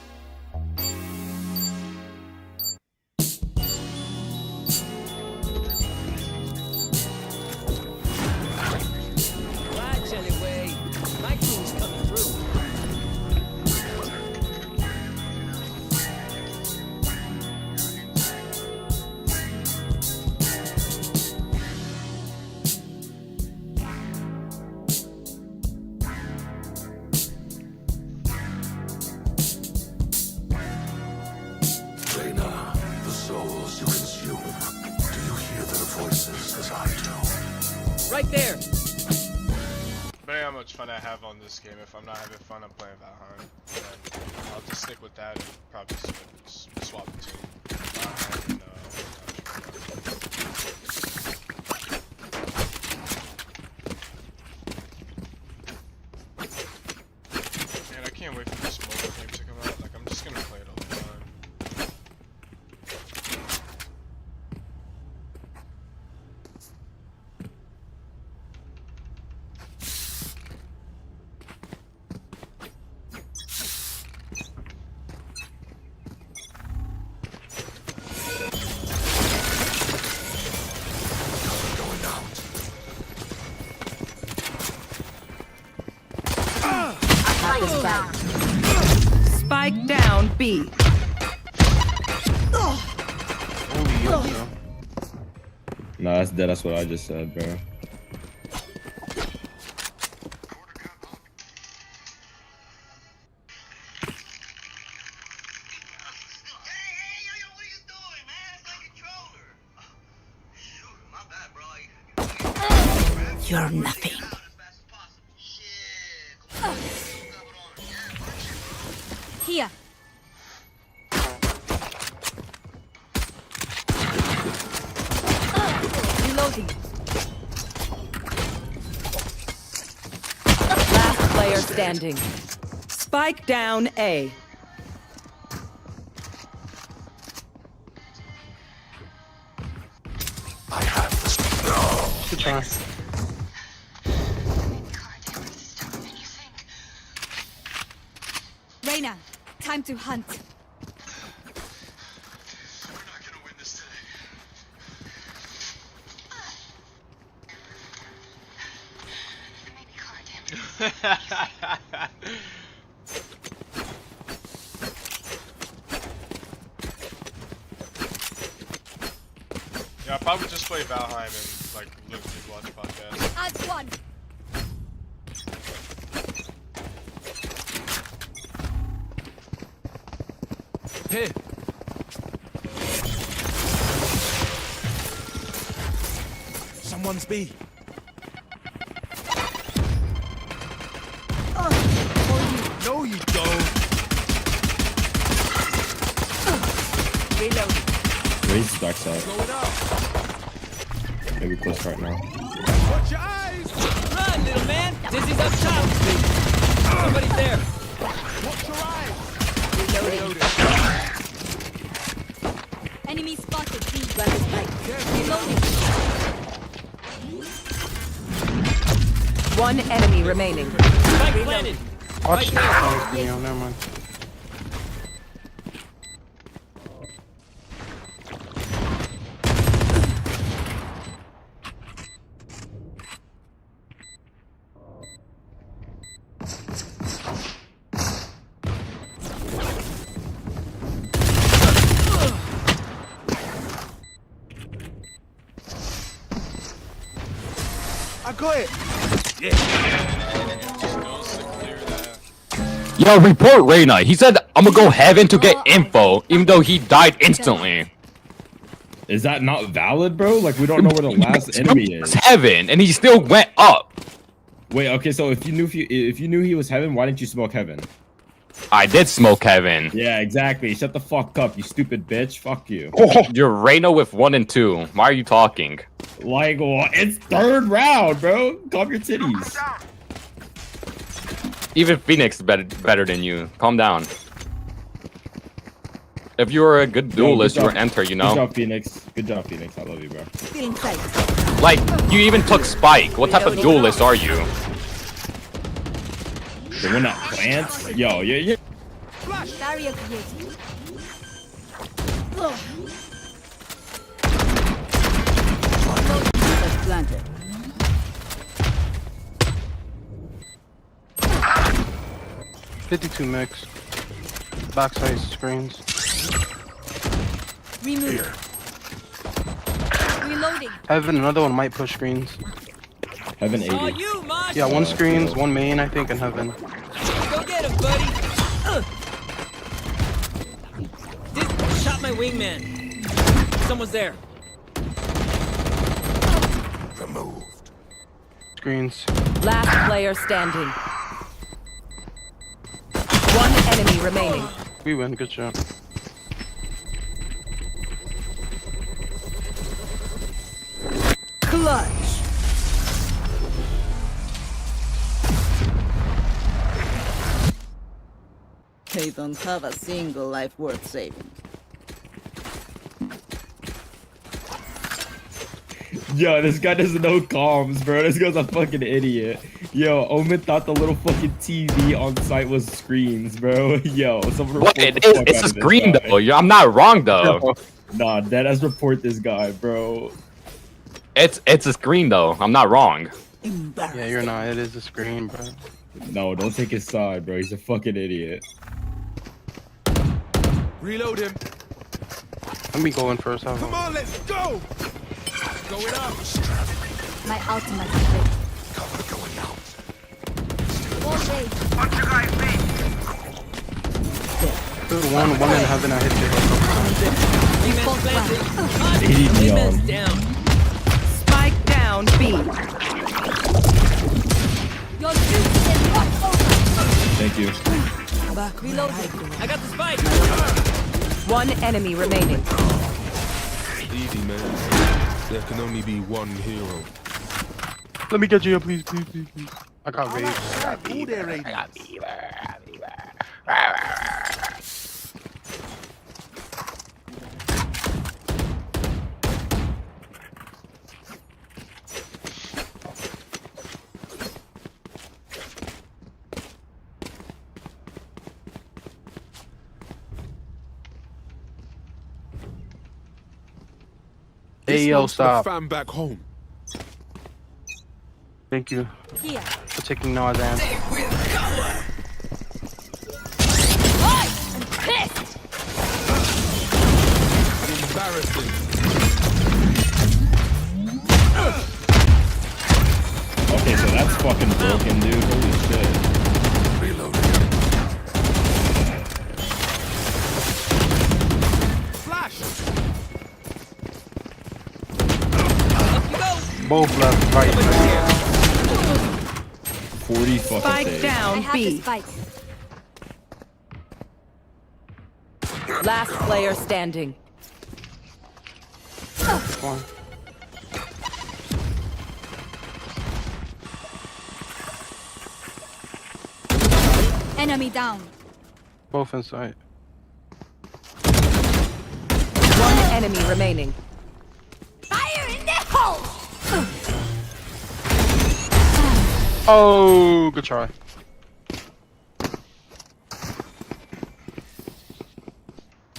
Right there. But how much fun I have on this game. If I'm not having fun, I'm playing Valorant. But I'll just stick with that and probably swap between Valorant and Man, I can't wait for this mobile game to come out. Like, I'm just gonna play it all the time. Spike down B. Nah, that's dead. That's what I just said, bro. You're nothing. Here. Reloading. Last player standing. Spike down A. I have this. No. Good pass. Reyna, time to hunt. Yeah, I probably just play Valheim and like literally watch podcasts. Add one. Hey. Someone's B. No, you don't. Reload. Raise his backside. Maybe close right now. Watch your eyes. Run, little man. Dizzy's up top. Somebody's there. Watch your eyes. Reloading. Enemy spotted. B. Reloading. One enemy remaining. Spike planted. Watch that. Never mind. I got it. Yo, report Reyna. He said I'm gonna go heaven to get info, even though he died instantly. Is that not valid, bro? Like we don't know where the last enemy It's is. heaven, and he still went up. Wait, okay, so if you knew he was heaven, why didn't you smoke heaven? I did smoke heaven. Yeah, exactly. Shut the fuck up, you stupid bitch. Fuck you. You're Reyna with 1 and 2. Why are you talking? Like, well, it's third round, bro. Calm your titties. Even Phoenix is better than you. Calm down. If you were a good duelist, you were enter, you know? Good job, Phoenix. Good job, Phoenix. I love you, bro. Like, you even took Spike. What type of duelist are you? The one that plants? Yo, yeah. Barrier created. Planted. $52 mix. Backside screens. Remove. Reloading. Heaven, another one might push screens. Heaven 80. Yeah, one screens, one main, I think, and heaven. Go get him, buddy. Shot my wingman. Someone's there. Removed. Screens. Last player standing. One enemy remaining. We win, good job. Clutch. They don't have a single life worth saving. Yo, this guy doesn't know comms, bro. This guy's a fucking idiot. Yo, Omen thought the little fucking TV on site was screens, bro. Yo, someone What? report the fuck It's out a of this screen, guy. though. I'm not wrong, though. Nah, deadass report this guy, bro. It's a screen, though. I'm not wrong. Yeah, you're not. It is a screen, bro. No, don't take his side, bro. He's a fucking idiot. Reload him. Let me go in first. Have Come on, let's go. Going up. My ultimate is ready. Cover going out. All day. What you guys need? Good one in heaven. I hit you. Wingman's down. Spike down B. Your duty is not over. Thank you. Reloading. I got the spike. One enemy remaining. Easy, man. There can only be one hero. Let me get you, please. I got rage. Hey, yo, stop. Fam back home. Thank you Here. for taking no as answer. I'm pissed. Embarrassing. Okay, so that's fucking broken, dude. Holy shit. Both left, right. 40 fucking Spike saves. down I have B. the spike. Last player standing. One. Enemy down. Both inside. One enemy remaining. Fire in the hole. Oh, good try.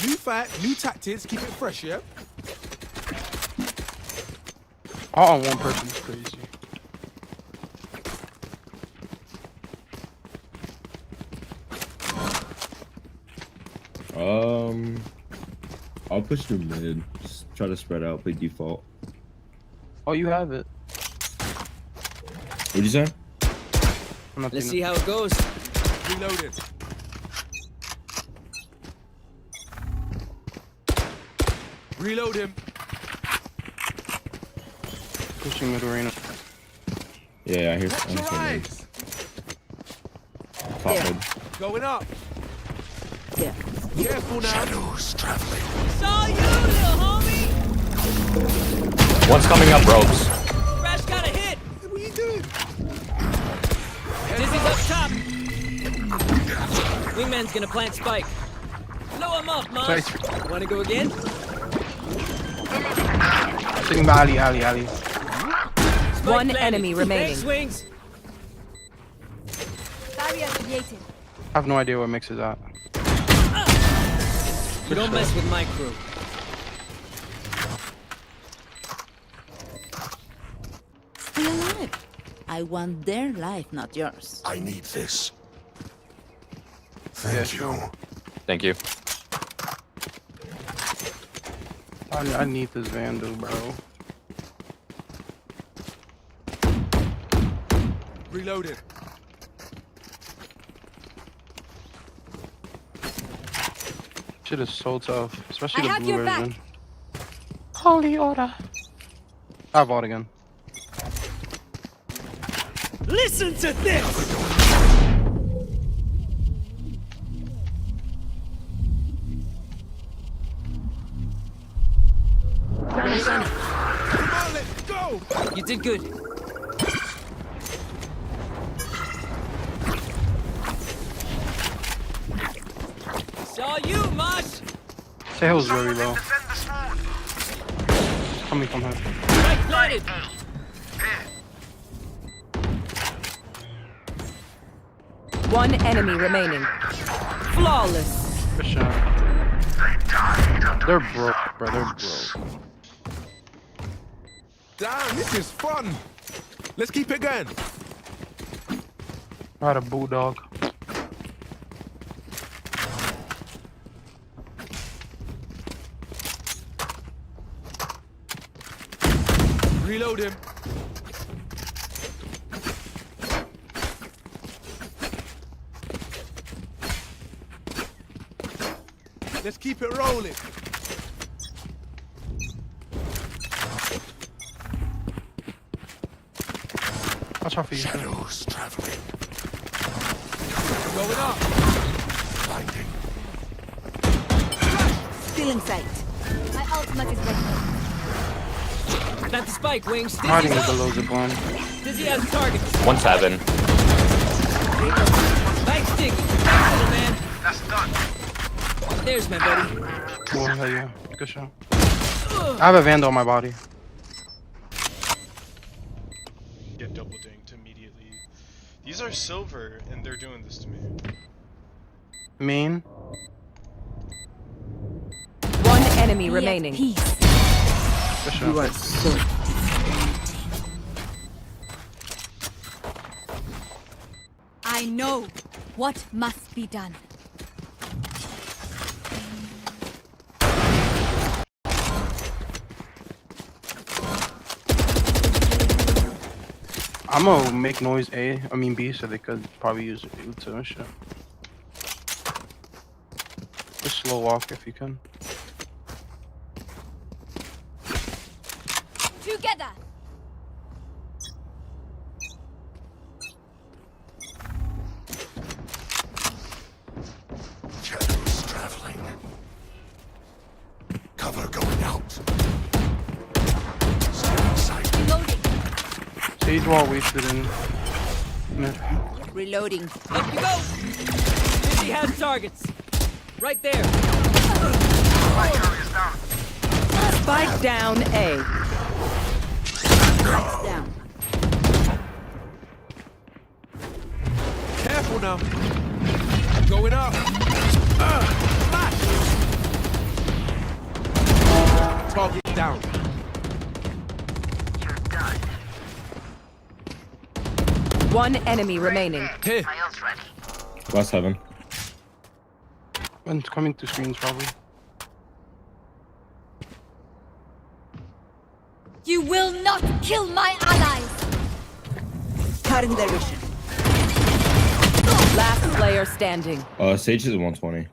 New fight, new tactics, keep it fresh, yeah? All on one person is crazy. I'll push through mid. Just try to spread out, play default. Oh, you have it. What'd you say? Let's see how it goes. Reloaded. Reload him. Pushing mid arena. Yeah, I hear. Watch your eyes. Top mid. Going up. Yeah. Careful now. Shadows traveling. Saw you, little homie. One's coming up ropes. Crash got a hit. What are you doing? Dizzy's up top. Wingman's gonna plant spike. Blow him up, Mom. Wanna go again? Sing Ali, Ali, Ali. One enemy remaining. Thanks, Wings. Barrier created. I have no idea where Mix is at. You don't mess with my crew. Stay alive. I want their life, not yours. I need this. Thank you. Thank you. I need this Vandal, bro. Reloaded. Shit is so tough, especially I the have blue your back. version. Holy order. I bought again. Listen to this. Come on, let's go. You did good. Saw you, Mosh. Say was very low. Coming from her. Right planted. One enemy remaining. Flawless. Good shot. They're broke, bro. They're broke. Damn, this is fun. Let's keep it going. I had a bulldog. Reload him. Let's keep it rolling. Watch out for you. Shadows traveling. Going up. Blinding. Still in sight. My ultimate is ready. Plant the spike, Wings. Hiding Dizzy's below up. the blind. Dizzy has targets. 1-7. Thanks, Diggy. Thanks, little man. That's done. There's my buddy. Oh, hell yeah. Good shot. I have a Vandal on my body. Get double dinked immediately. These are silver, and they're doing this to me. Main. One enemy remaining. Good shot. You are so I know what must be done. I'm gonna make noise B, so they could probably use it to and shit. Just slow walk if you can. Together. Shadows traveling. Cover going out. Stay in sight. Reloading. Sage wall wasted in mid. reloading. Up you go. Dizzy has targets. Right there. Spike down A. Spike's down. Careful now. Going up. Flash. Target down. One enemy remaining. Here. Last heaven. And coming to screens probably. You will not kill my allies! Cutting their vision. Last player standing. Sage is 120.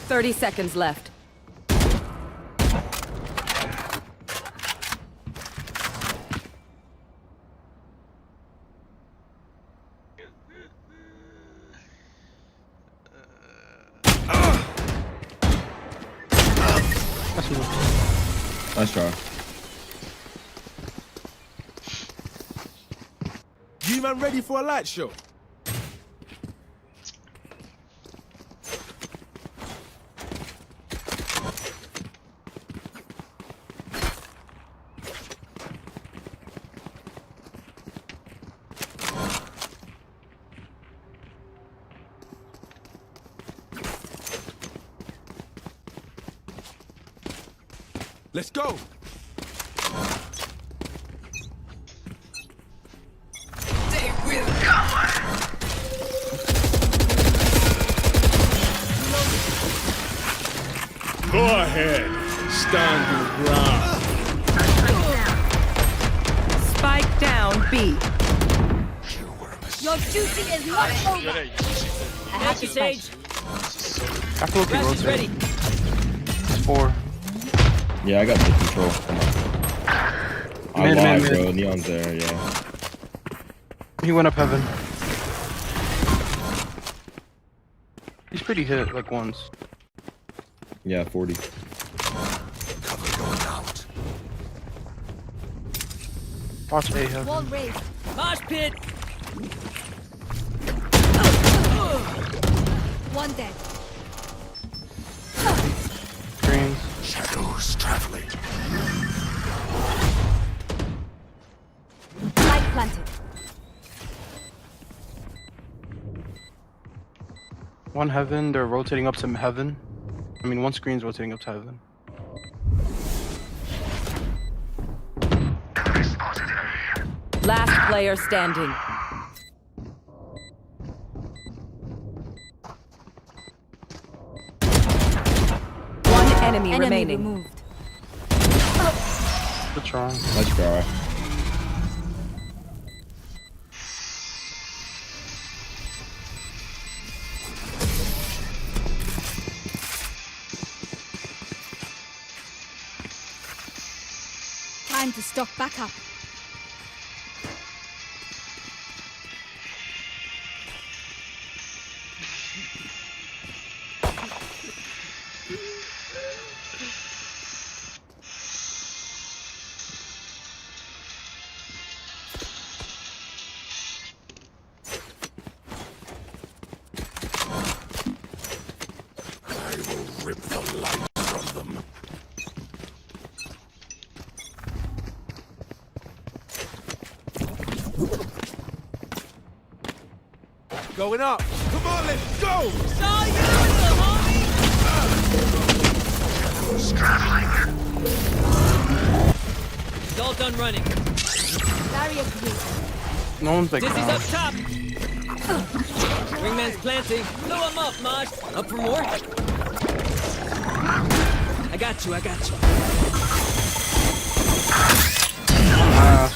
Thirty seconds left. Nice try. You man ready for a light show? Let's go. They will cover. Go ahead. Stand your ground. Spike down B. Your duty is not over. I have to Sage. After looking Rush is ready. It's 4. Yeah, I got the control. Come on. I lied, bro. Neon's there, yeah. He went up heaven. He's pretty hit, like once. Yeah, 40. Cover going out. Watch A heaven. Wall raised. Mosh pit. One dead. Screens. Shadows traveling. Light planted. One heaven, they're rotating up to heaven. I mean, one screen's rotating up to heaven. Last player standing. One enemy remaining. Removed. Good try. Nice try. Time to stock back up. I will rip the light from them. Going up. Come on, let's go. Saw you, little homie. He's all done running. Barrier created. No one's like Dizzy's up down. top. Wingman's planting. Blow him up, Mosh. Up for more? I got you, I got you.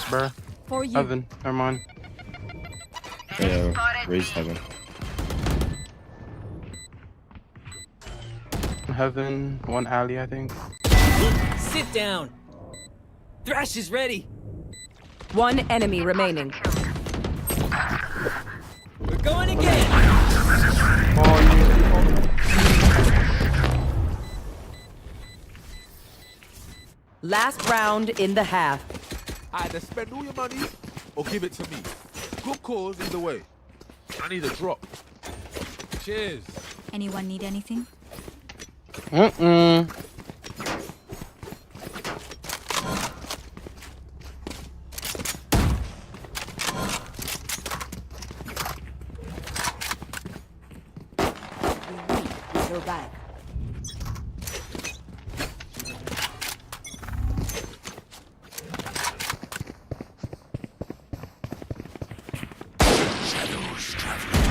Bruh. For you. Heaven. Never mind. Yeah, raised heaven. Heaven. One alley, I think. Sit down. Thrash is ready. One enemy remaining. We're going again. Last round in the half. Either spend all your money or give it to me. Good cause either way. I need a drop. Cheers. Anyone need anything? your back.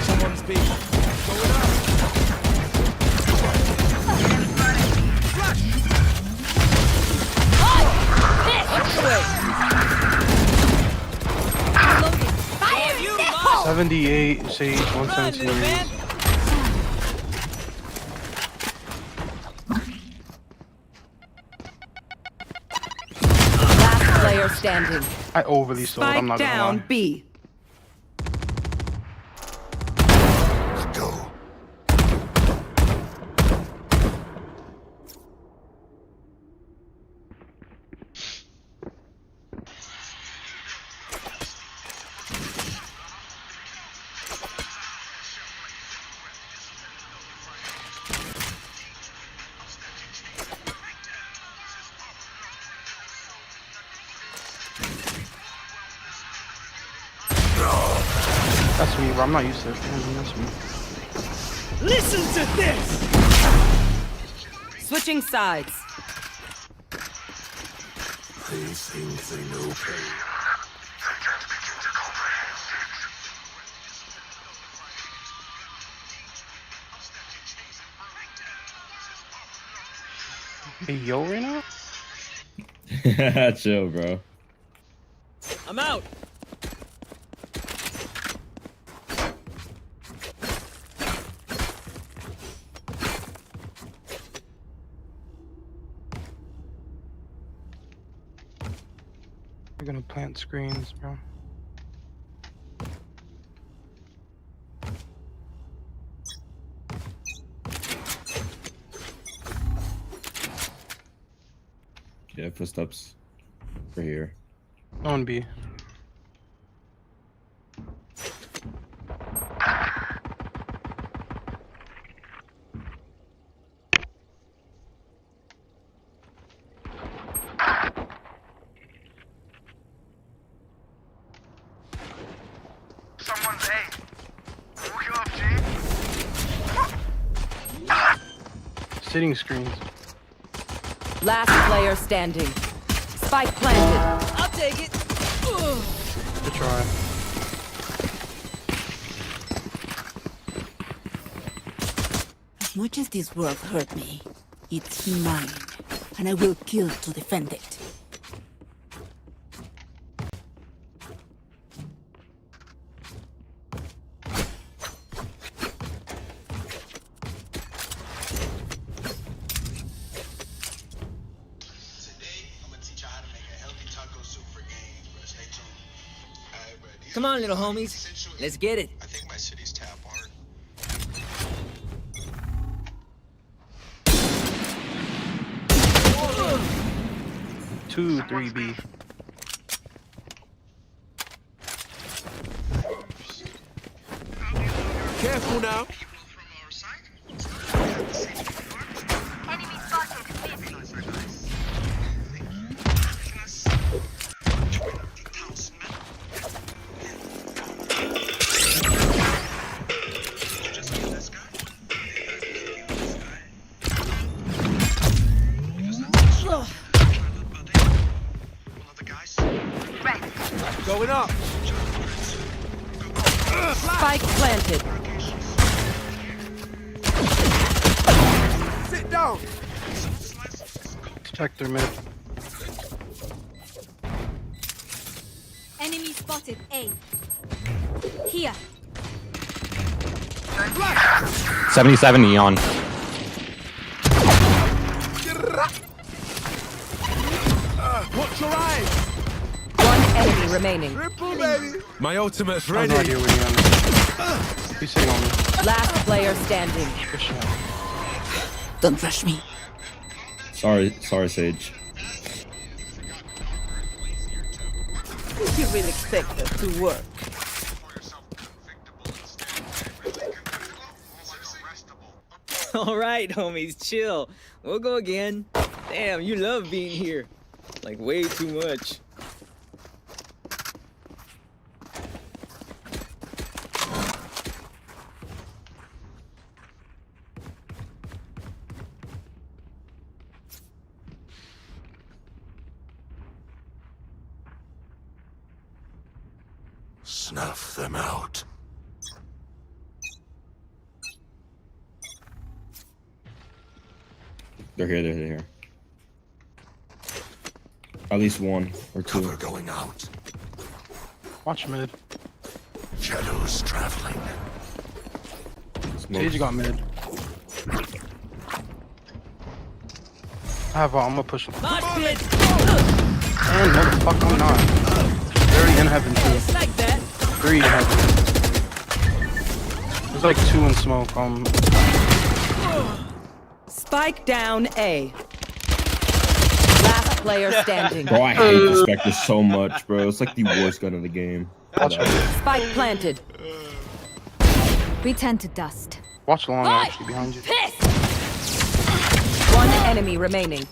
Someone's big. Going up. Fire you, Mom! 78, Sage, 117. Last player standing. I overly sold. I'm Spike not gonna down lie. B. That's me, bro. I'm not used to it. That's me. Listen to this! Switching sides. They think they know pain. They can't begin to comprehend. Hey, yo, right now? Chill, bro. I'm out! We're gonna plant screens, bro. Yeah, footsteps. Right here. On B. Someone's A. Walking off, G. Sitting screens. Last player standing. Spike planted. I'll take it! Good try. As much as this world hurt me, it's mine, and I will kill to defend it. Come on, little homies. Let's get it. I think my city's tap art. 2, 3B. Careful now. Going up. Spike planted. Sit down. Spectre mid. Enemy spotted A. Here. 77 Neon. Watch your eyes. One enemy remaining. Triple, baby. My ultimate's I ready. have no idea where he is. He's sitting on me. Last player standing. Good shot. Don't rush me. Sorry, Sage. You really expect that to work. Alright, homies, chill. We'll go again. Damn, you love being here. Like, way too much. Snuff them out. They're here. They're here. At least one or two. Cover going out. Watch mid. Shadows traveling. Sage got mid. I have I'm gonna push him. And no, the fuck I'm not. They're already in heaven too. It's like that. 3 in heaven. There's like 2 in smoke. Spike down A. Last player standing. Bro, I hate the Spectre so much, bro. It's like the worst gun in the game. Spike planted. Return to dust. Watch long actually behind you. One enemy remaining.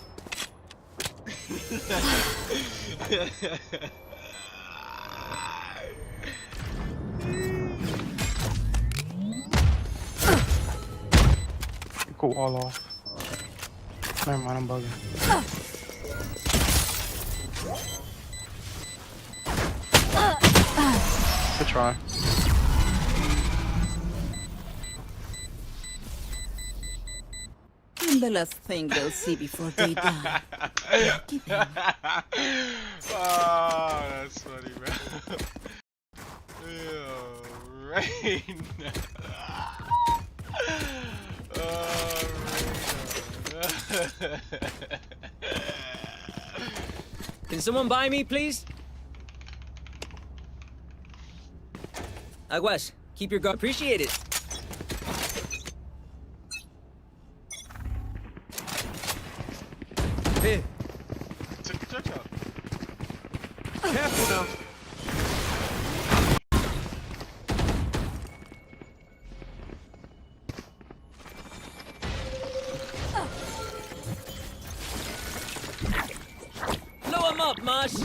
Go all off. Never mind, I'm bugging. Good try. And the last thing they'll see before they die. Oh, that's funny, bro. Yo, Rain. Can someone buy me, please? Aguas, keep your guard. Appreciate it. Hey. Took the check out. Careful now. Blow him up, Mosh.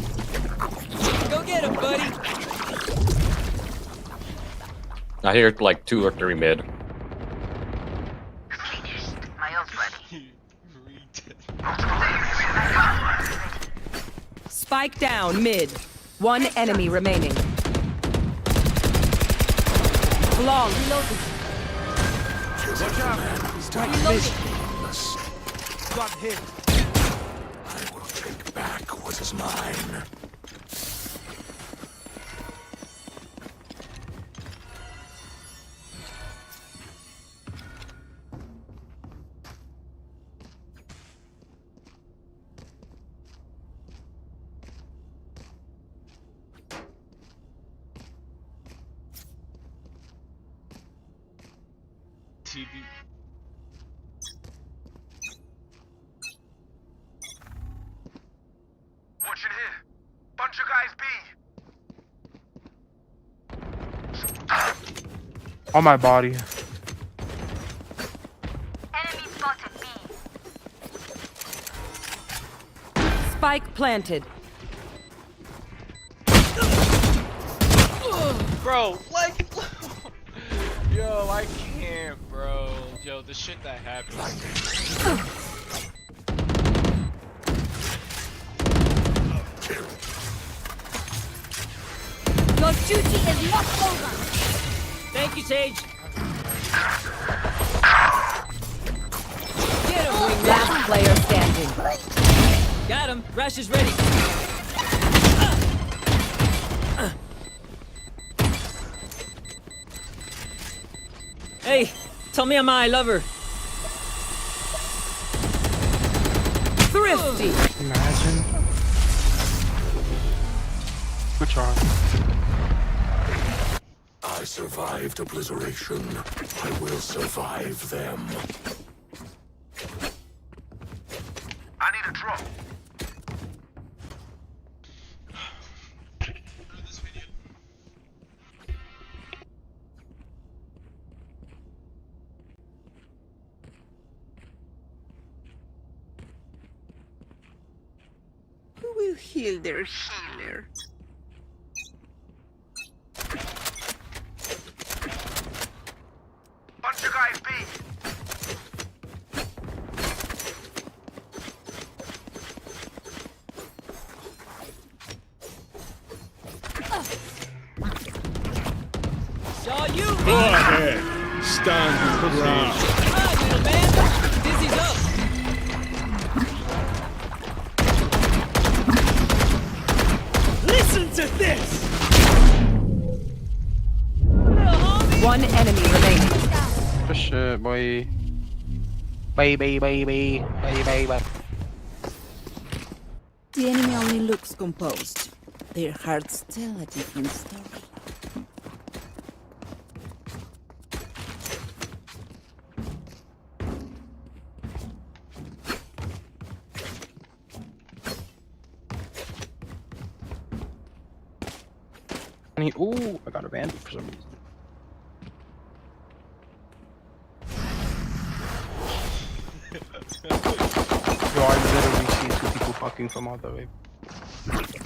Go get him, buddy. I hear like 2 or 3 mid. Spike down mid. One enemy remaining. Long. Watch out! Reloading. Got hit. I will take back what is mine. TV. Watch it here. Bunch of guys B. On my body. Enemy spotted B. Spike planted. Bro, like, yo, I can't, bro. Yo, the shit that happens. Your duty is not over. Thank you, Sage. Get him, last player standing. Got him. Rush is ready. Hey, tell me I love her. Thrifty. Imagine. Good try. I survived obliteration. I will survive them. I need a drop. Who will heal their healer? Bunch of guys B. Stand your ground. Dizzy's up. Listen to this! One enemy remaining. Good shit, boy. Baby. The enemy only looks composed. Their hearts tell a different story. Ooh, I got a bandit for some reason. Yo, I literally see two people fucking from all the way.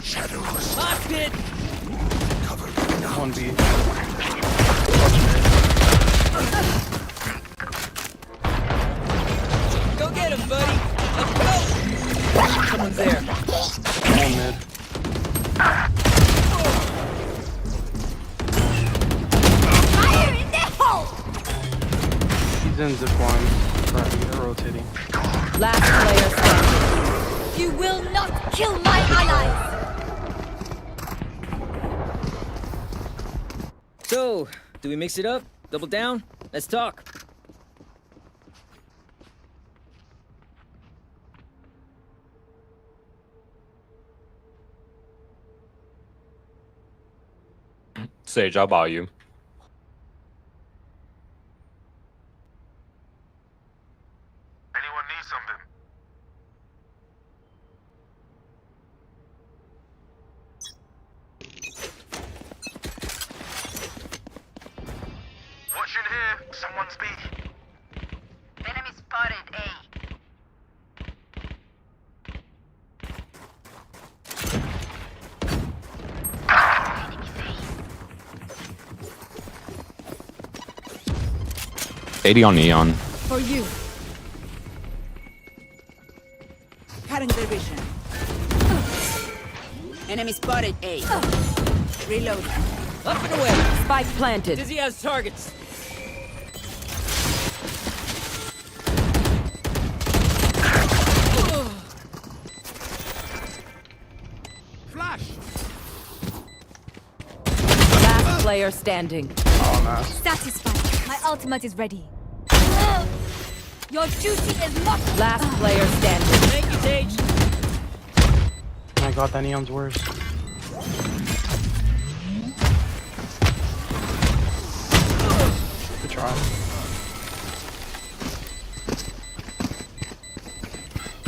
Shadows. Lost it! Cover me now. 1B. Go get him, buddy! Let's go! Someone's there. One mid. Fire in the hole! He's in zip line. Right, they're rotating. Last player standing. You will not kill my allies! So, do we mix it up? Double down? Let's talk. Sage, I'll buy you. Anyone need something? Watch in here. Someone's B. Enemy spotted A. $80 on Neon. For you. Cutting their vision. Enemy spotted A. Reload. Up and away. Spike planted. Dizzy has targets. Flash! Last player standing. Oh, nice. Satisfied. My ultimate is ready. Your duty is not. Last player standing. Thank you, Sage. Oh my god, that neon's worse. Good try.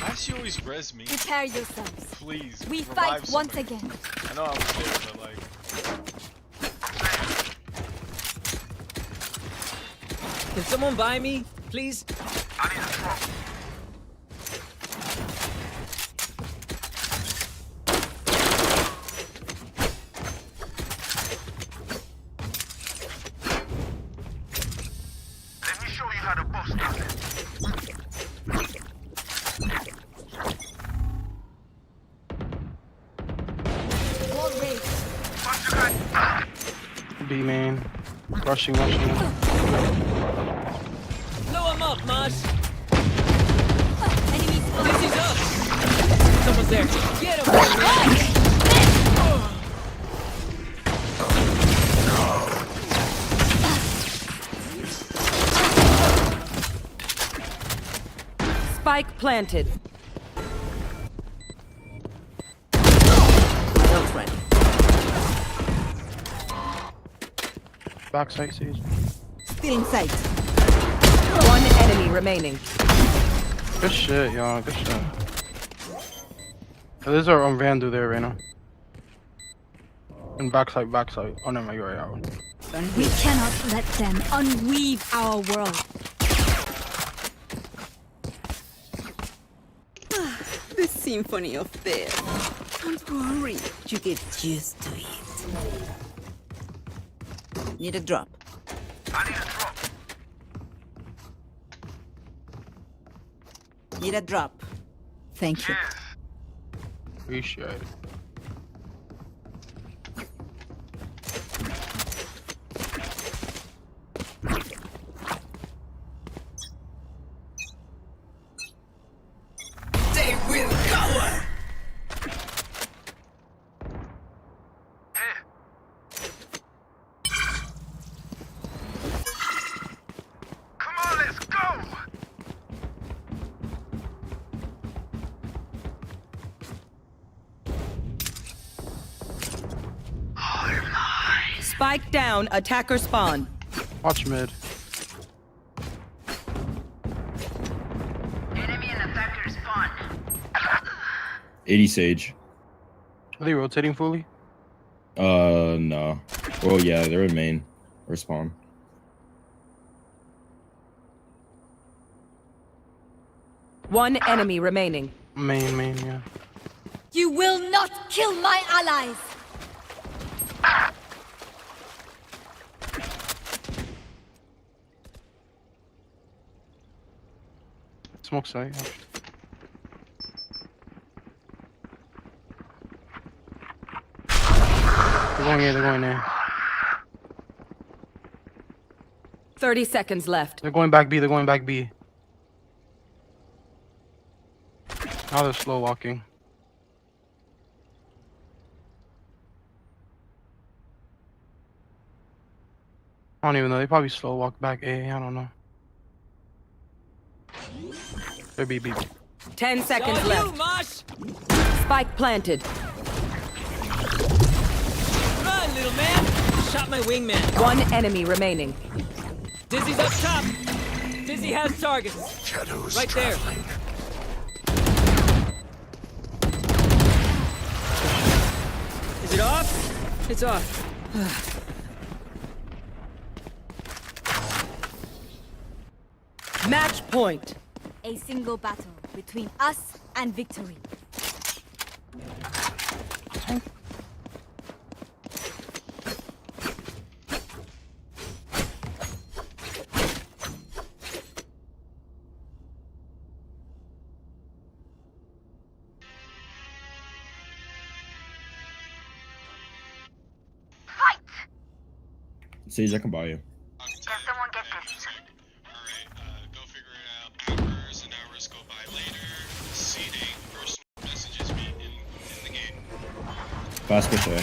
Why does she always res me? Prepare yourselves. Please. We revive fight once somebody. again. I know I was there, but like. Can someone buy me, please? I need a drop. Let me show you how the boss does it. Wall raised. Watch your guy. B main. Rushing. Blow him up, Mosh. Enemy spotted. Dizzy's up. Someone's there. Get him, man. Spike planted. Ult ready. Backside Sage. Still in sight. One enemy remaining. Good shit, y'all. Good shit. So there's our Vandu there right now. And backside. Oh no, you're right out. We cannot let them unweave our world. The symphony of death. Don't worry, you get used to it. Need a drop. I need a drop. Need a drop. Thank you. Cheers. Appreciate it. Spike down, attacker spawn. Watch mid. Enemy and attacker spawn. 80 Sage. Are they rotating fully? No. Well, yeah, they're in main. Or spawn. One enemy remaining. Main, yeah. You will not kill my allies. Smoke site. They're going there. 30 seconds left. They're going back B, Now they're slow walking. I don't even know, they probably slow walk back A, I don't know. They're B. 10 seconds Yo, left. you, Mosh! Spike planted. Run, little man! Shot my wingman. One enemy remaining. Dizzy's up top. Dizzy has targets. Shadows right there. Is it off? It's off. Match point. A single battle between us and victory. Sage, I can buy you. Can someone get this? Alright, go figure it out. Hours and hours go by later. Seeding personal messages me in the game. Fast push away.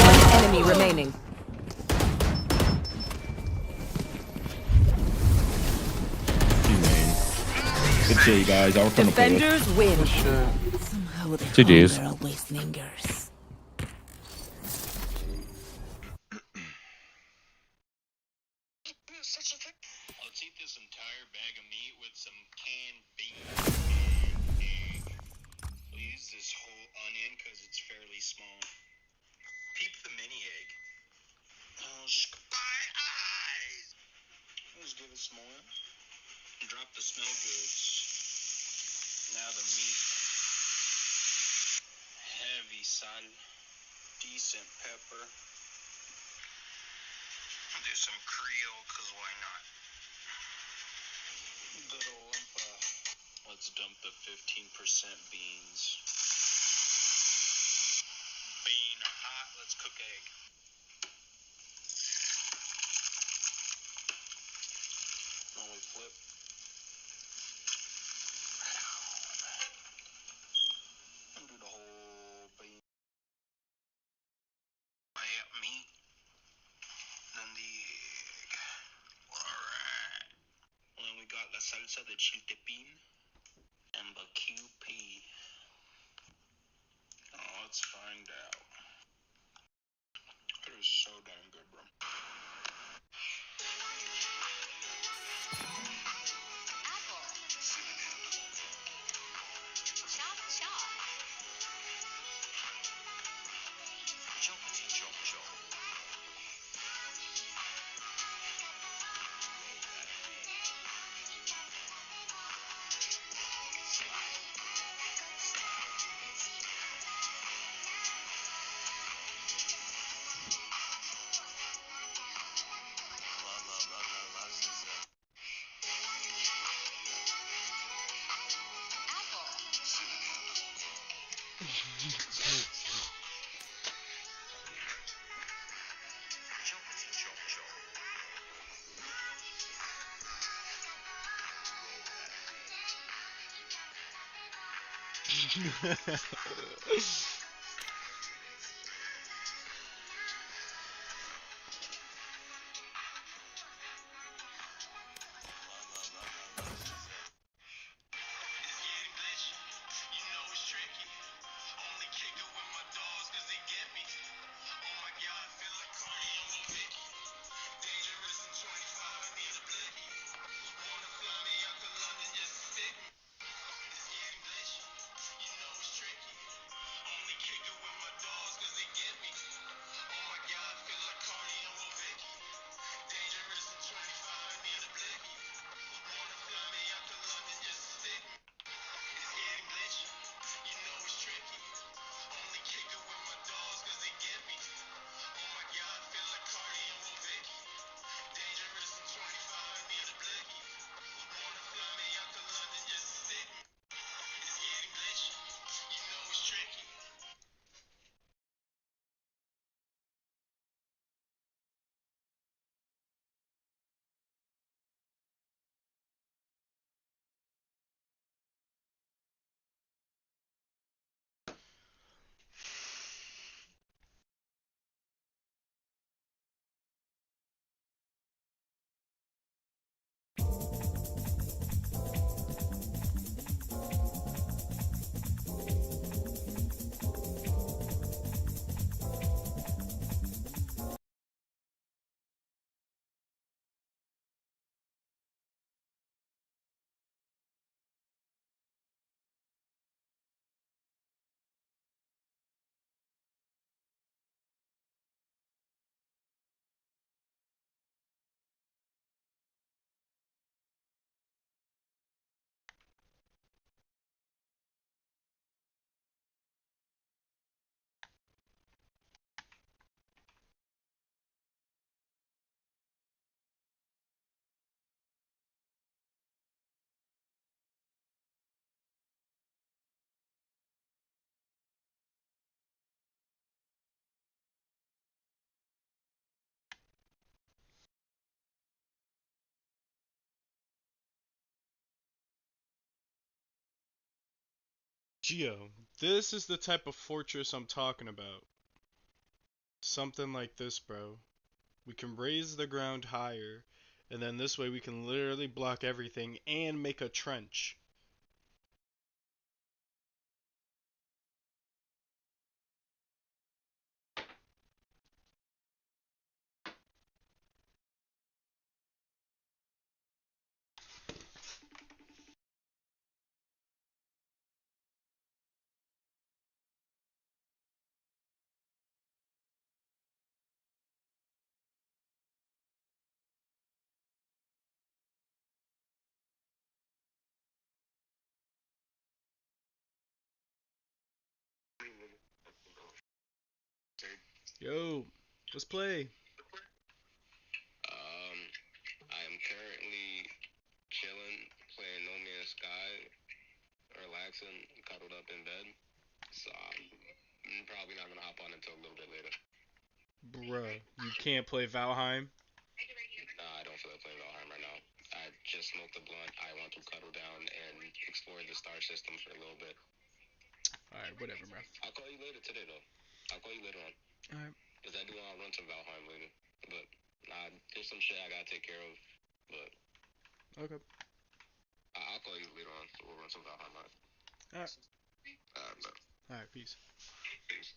One enemy remaining. Good shit, you guys. I'll return the play. Defenders win. Somehow the GG's. hunger always lingers. Let's eat this entire bag of meat with some canned beans and egg. Please, this whole onion, because it's fairly small. Peep the mini egg. Oh, my eyes! Let's give it some oil. Drop the smell goods. Now the meat. Heavy sal. Decent pepper. Do some Creole, cause why not? Good old let's dump the 15% beans. Bean are hot, let's cook egg. Now we flip. And do the whole bean. Meat. Then the egg. Alright. And then we got la salsa de chiltepín and the QP. Oh, let's find out. It is so damn good, bro. Geo, this is the type of fortress I'm talking about. Something like this, bro. We can raise the ground higher, and then this way we can literally block everything and make a trench. Yo, let's play. I am currently chilling, playing No Man's Sky, relaxing, cuddled up in bed. So I'm probably not gonna hop on until a little bit later. Bruh, you can't play Valheim? Nah, I don't feel like playing Valheim right now. I just smoked a blunt. I want to cuddle down and explore the star system for a little bit. Alright, whatever, bro. I'll call you later today, though. I'll call you later on. Alright. Because I do want to run some Valheim later. But, nah, there's some shit I gotta take care of. But, Okay. I'll call you later on. So we'll run some Valheim, right? Alright. Alright, Alright, peace. Peace.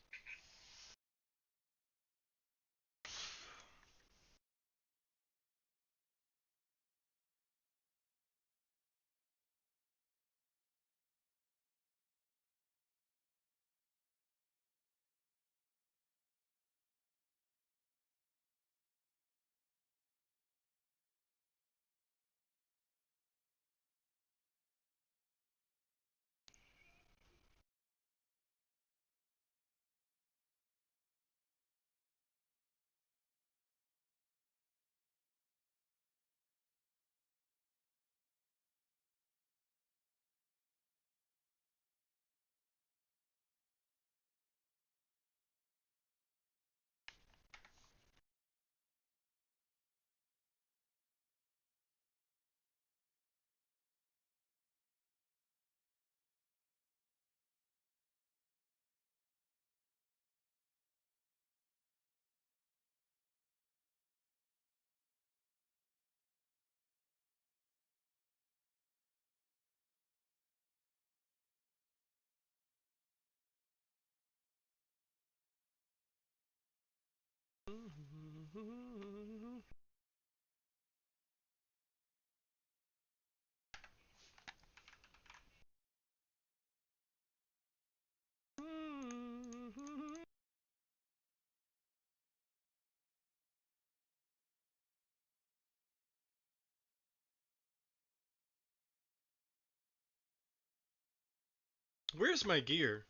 Where's my gear?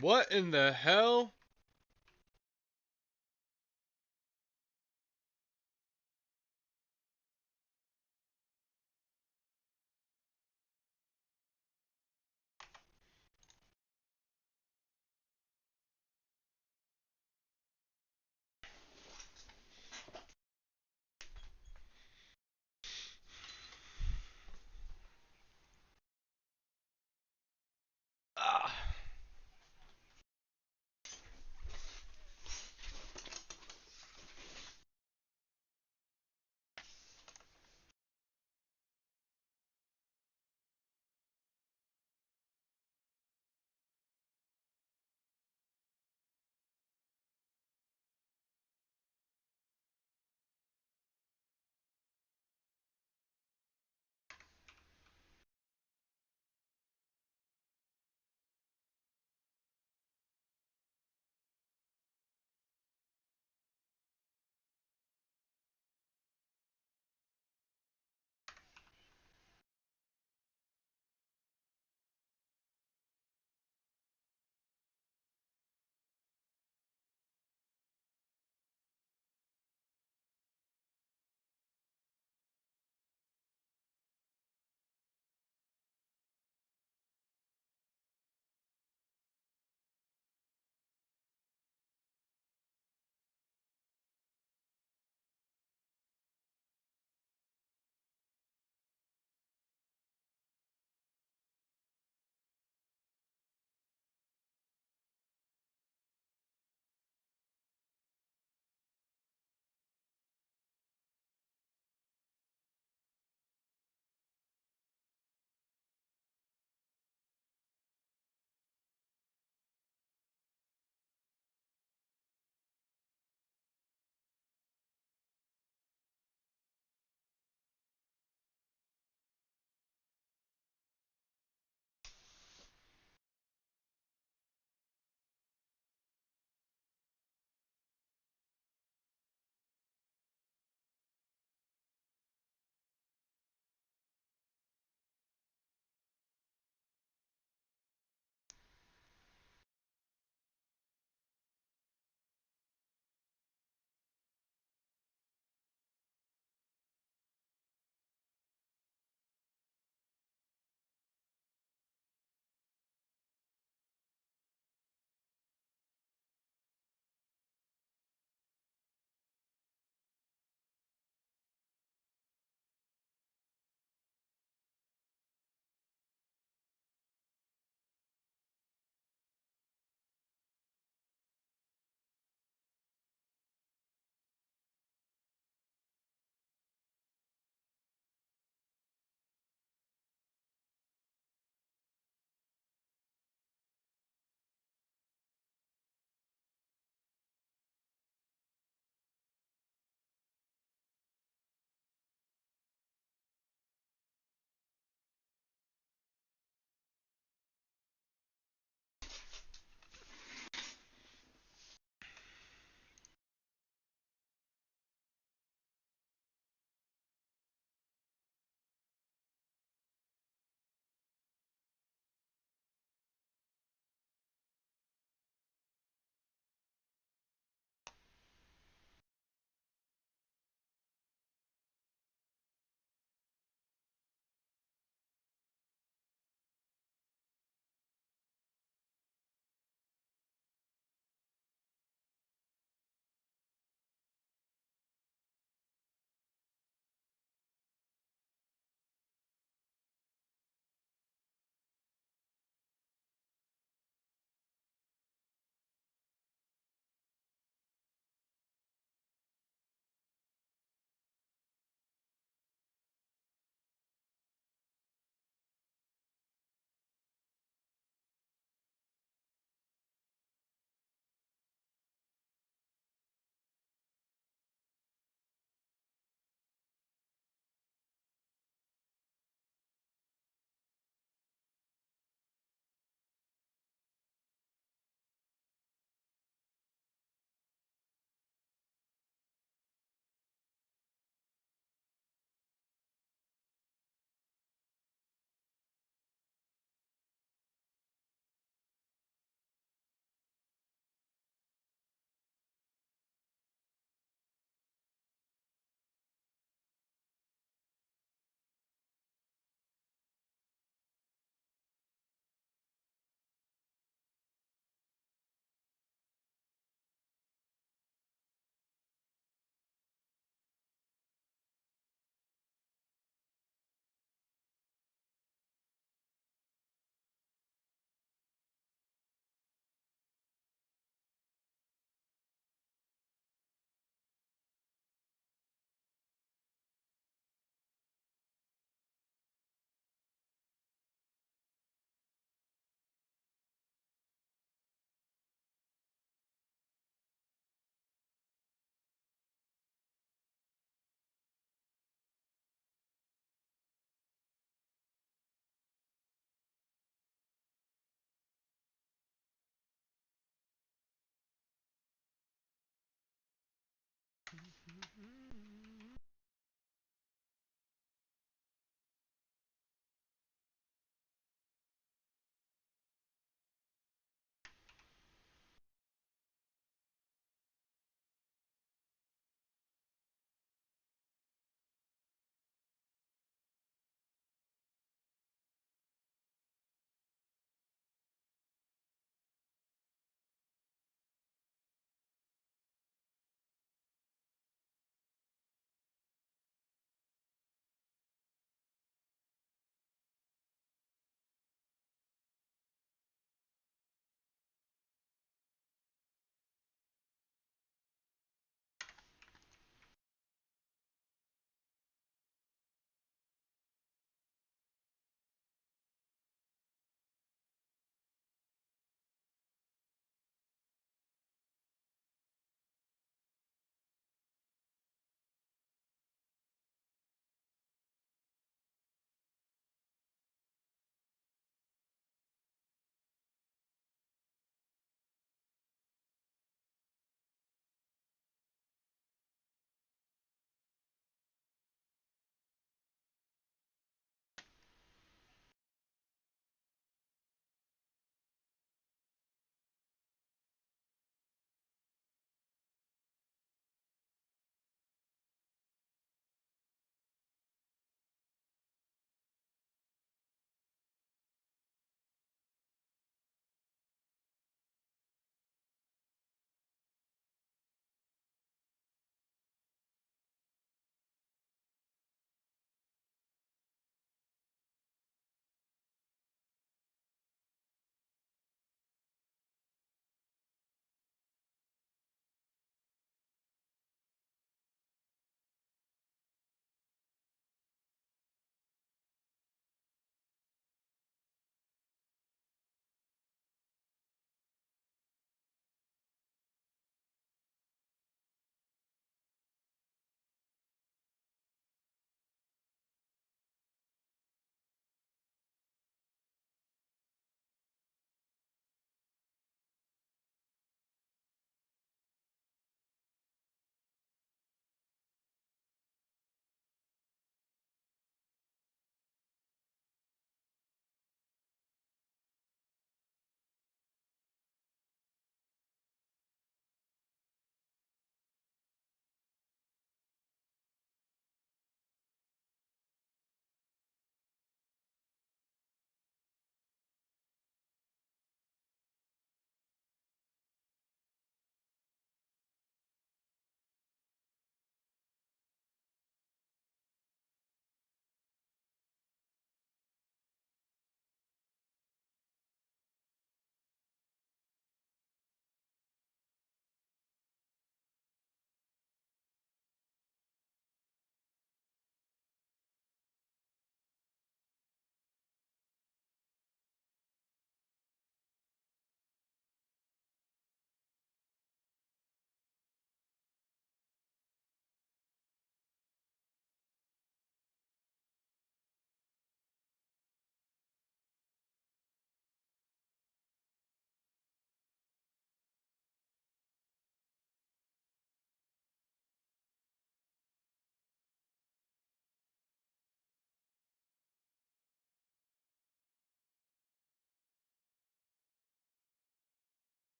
What in the hell? Ah.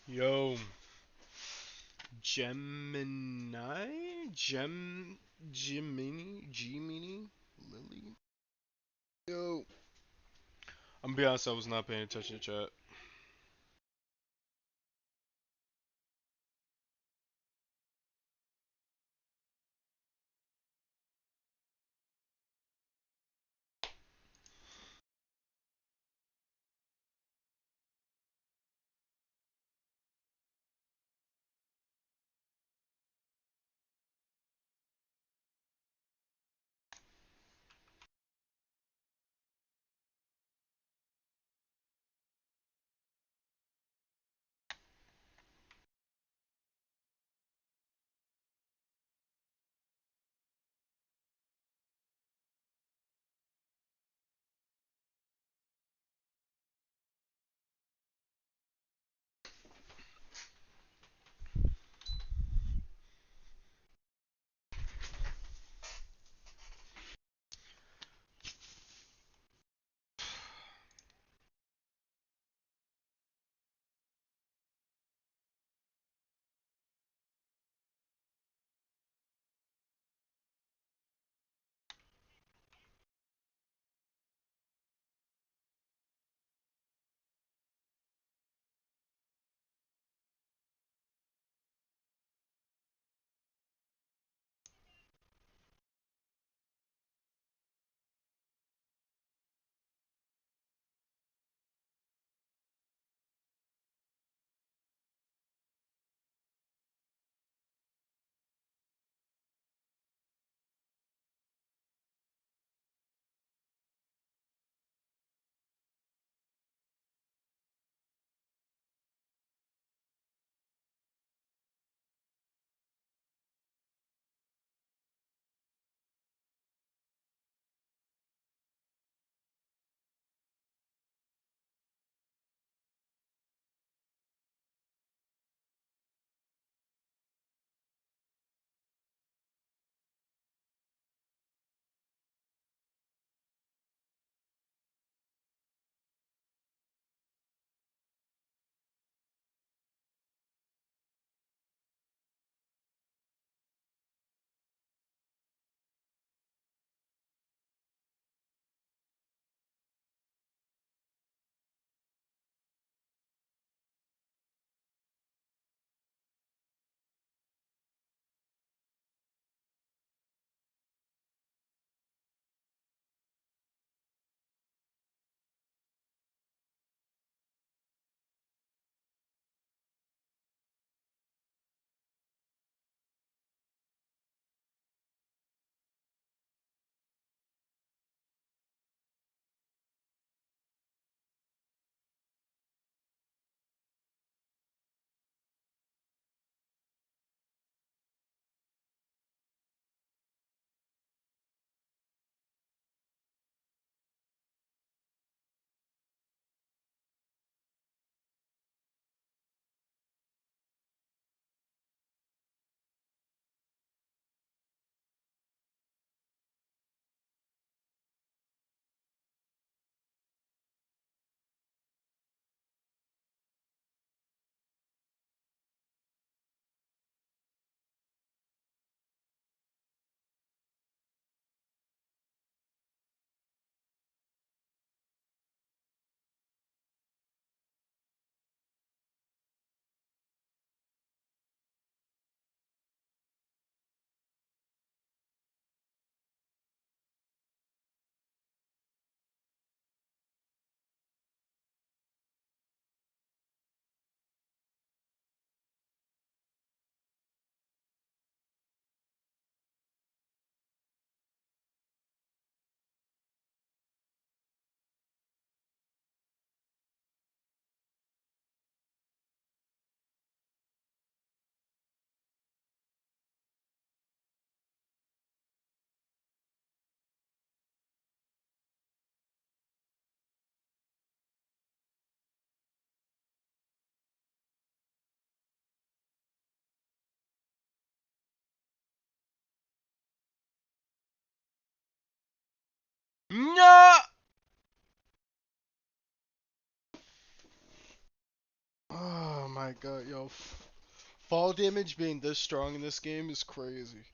Yo, Gemini, Gemini, Lily. Yo, I'm gonna be honest, I was not paying attention to chat. my god, yo. Fall damage being this strong in this game is crazy.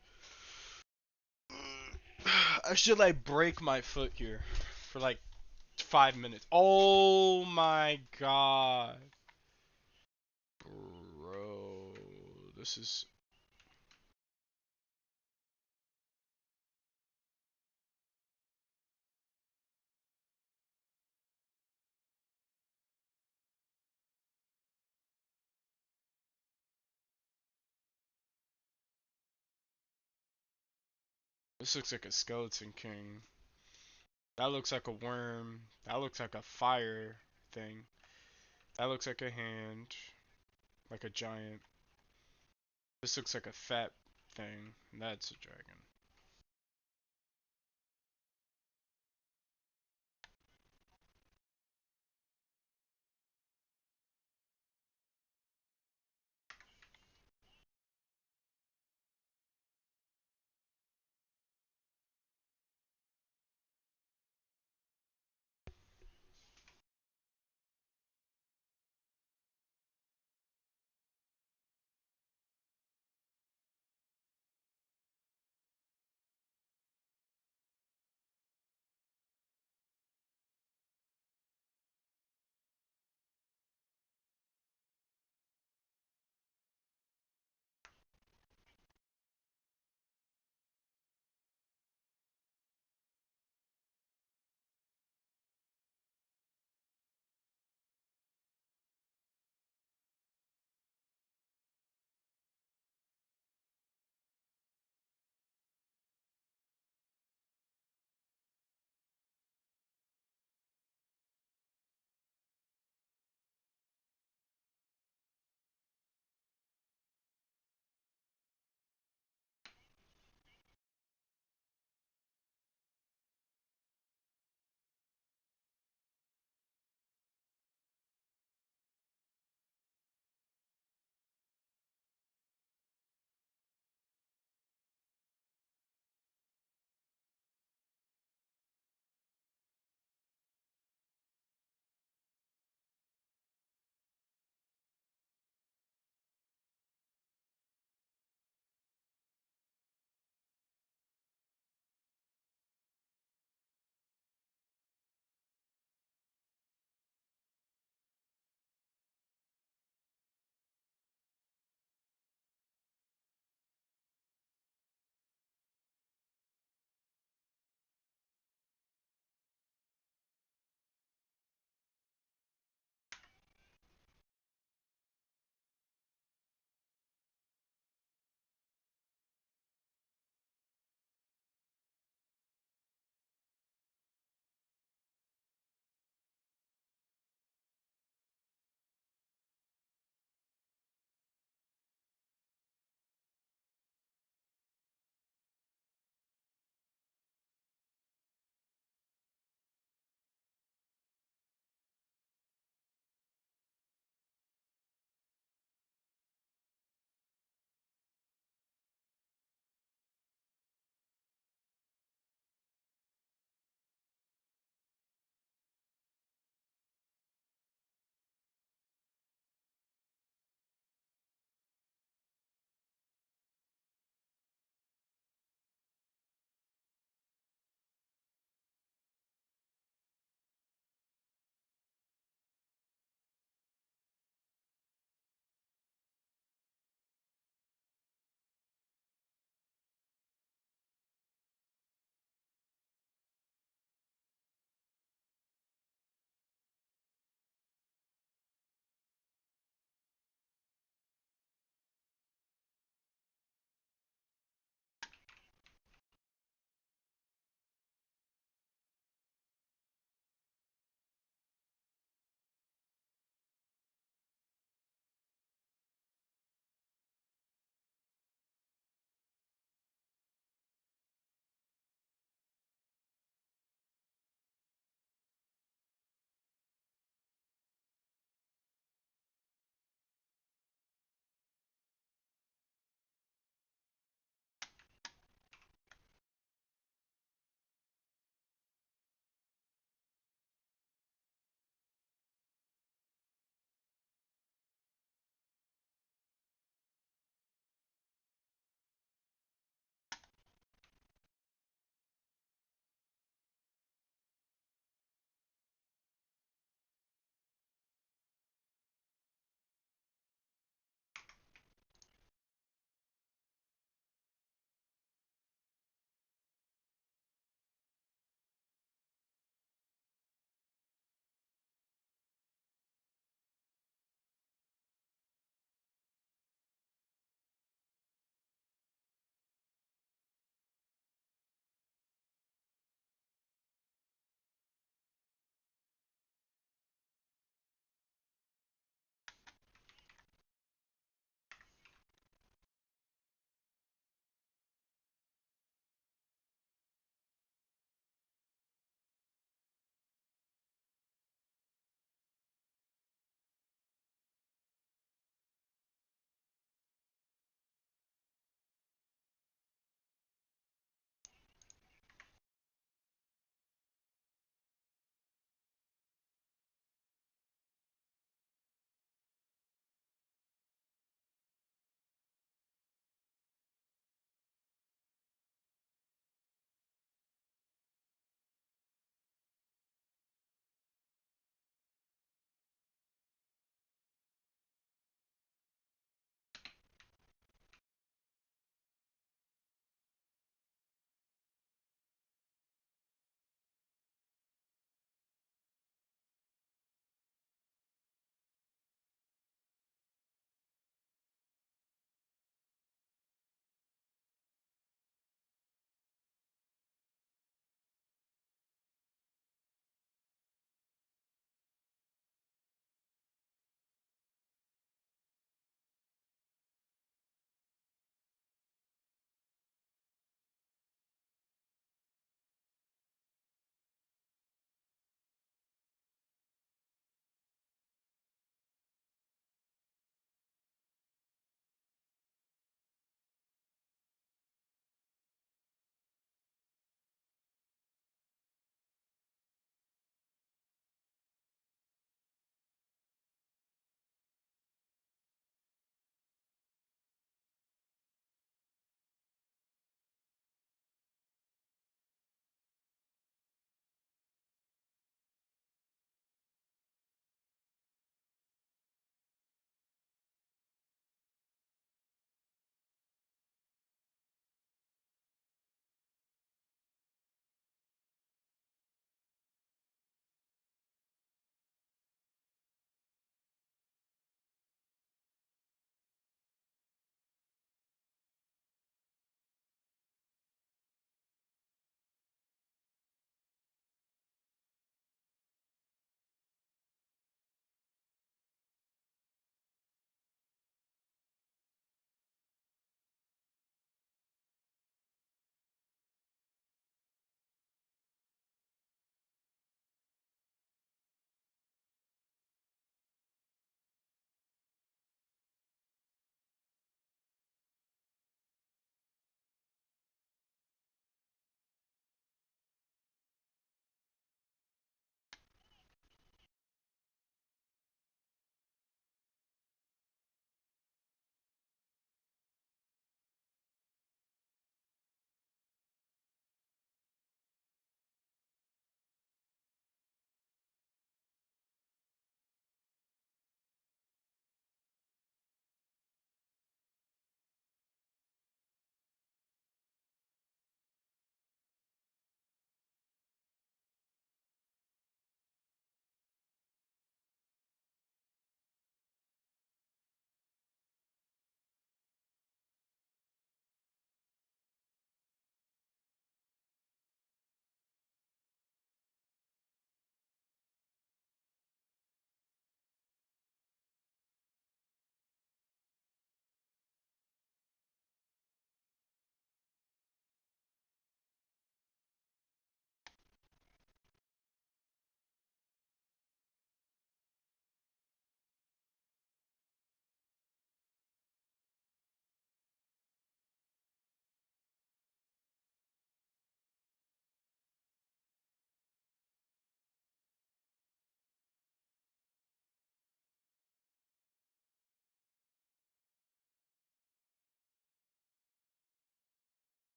I should like break my foot here for like 5 minutes. Oh my god. Bro, this is this looks like a skeleton king. That looks like a worm. That looks like a fire thing. That looks like a hand. Like a giant. This looks like a fat thing. That's a dragon.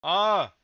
Ah!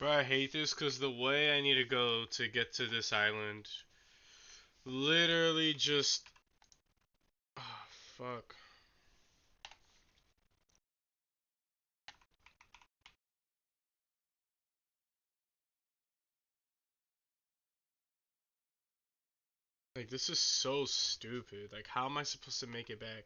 Bro, I hate this because the way I need to go to get to this island literally just... Oh, fuck. Like, this is so stupid. Like, how am I supposed to make it back?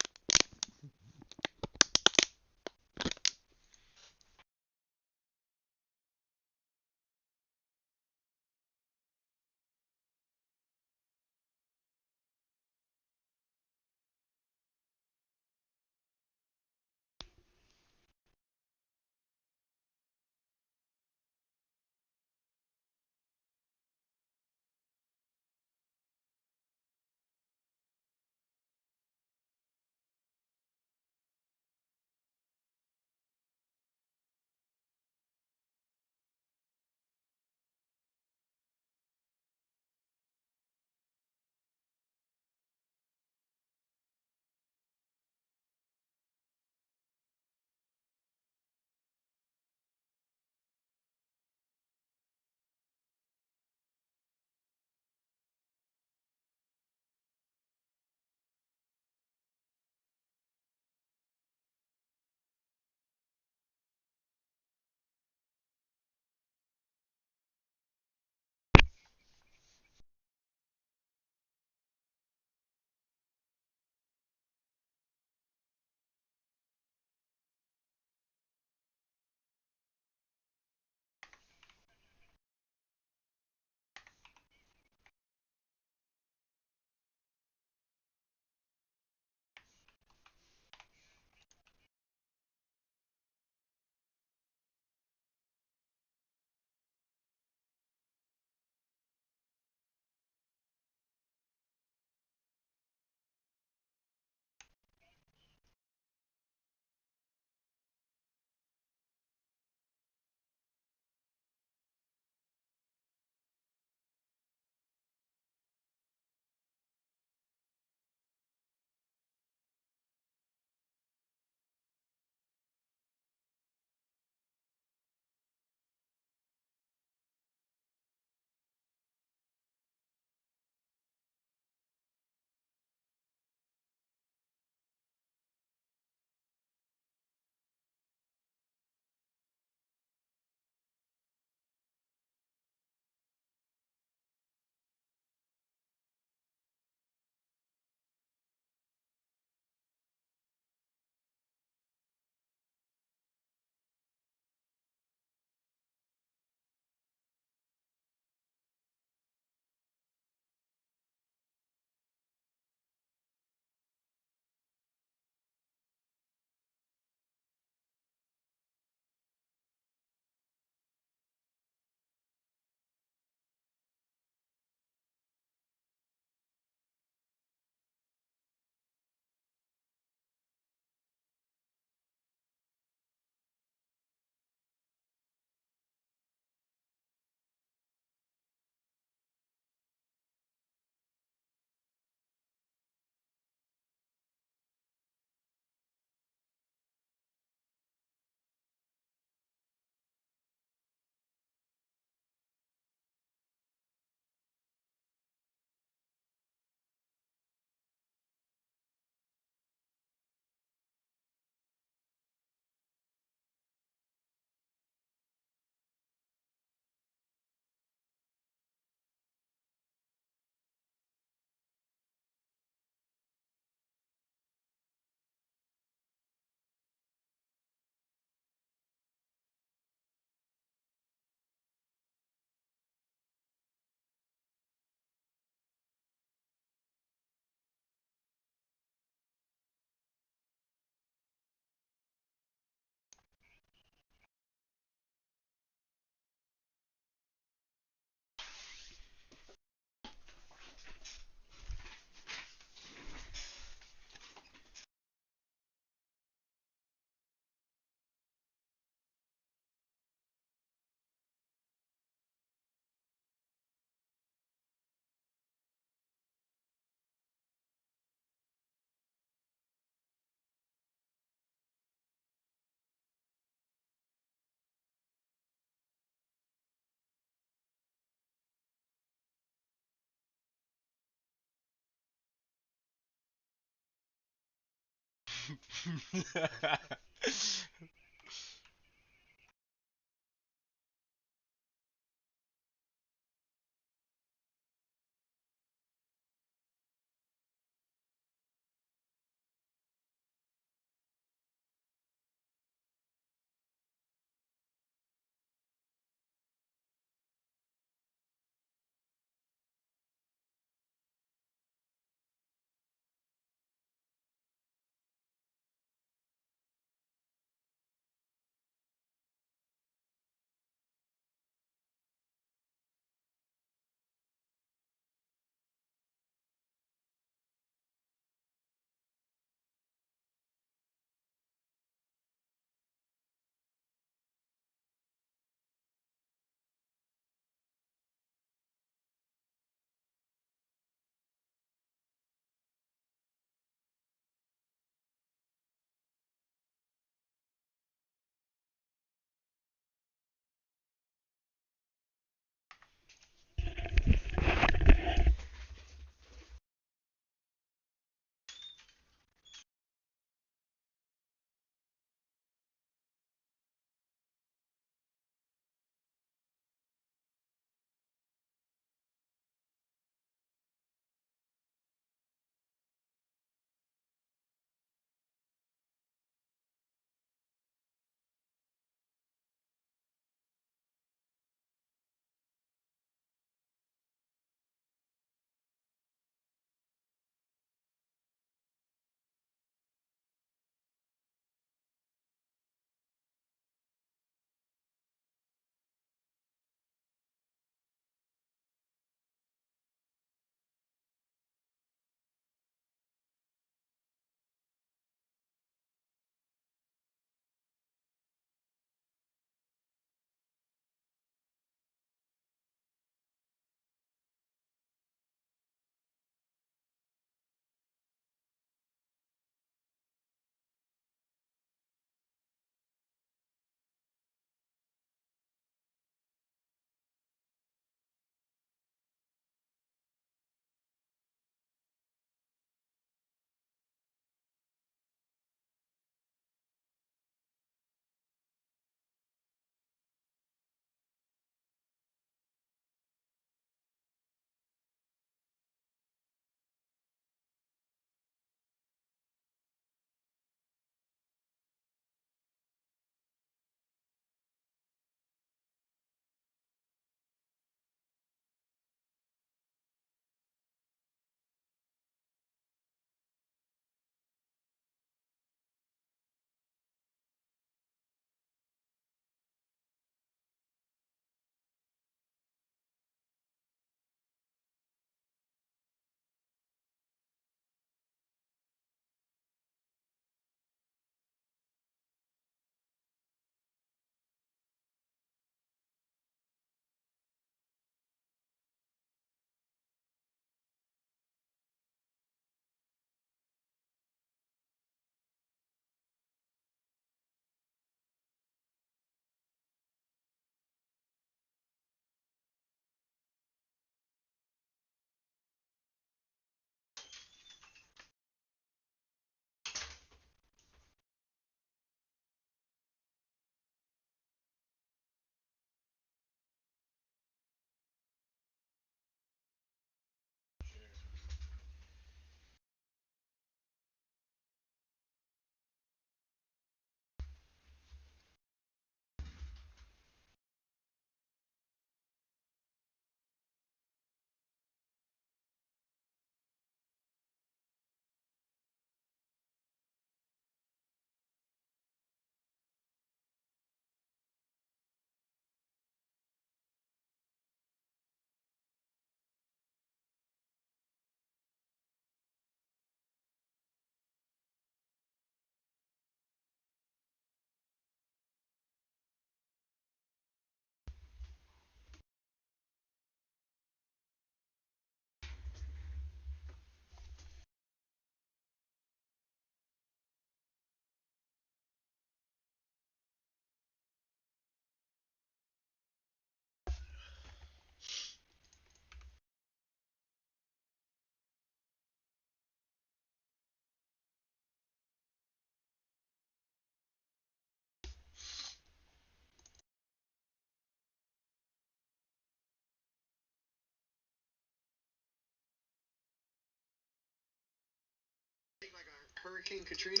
Hurricane Katrina?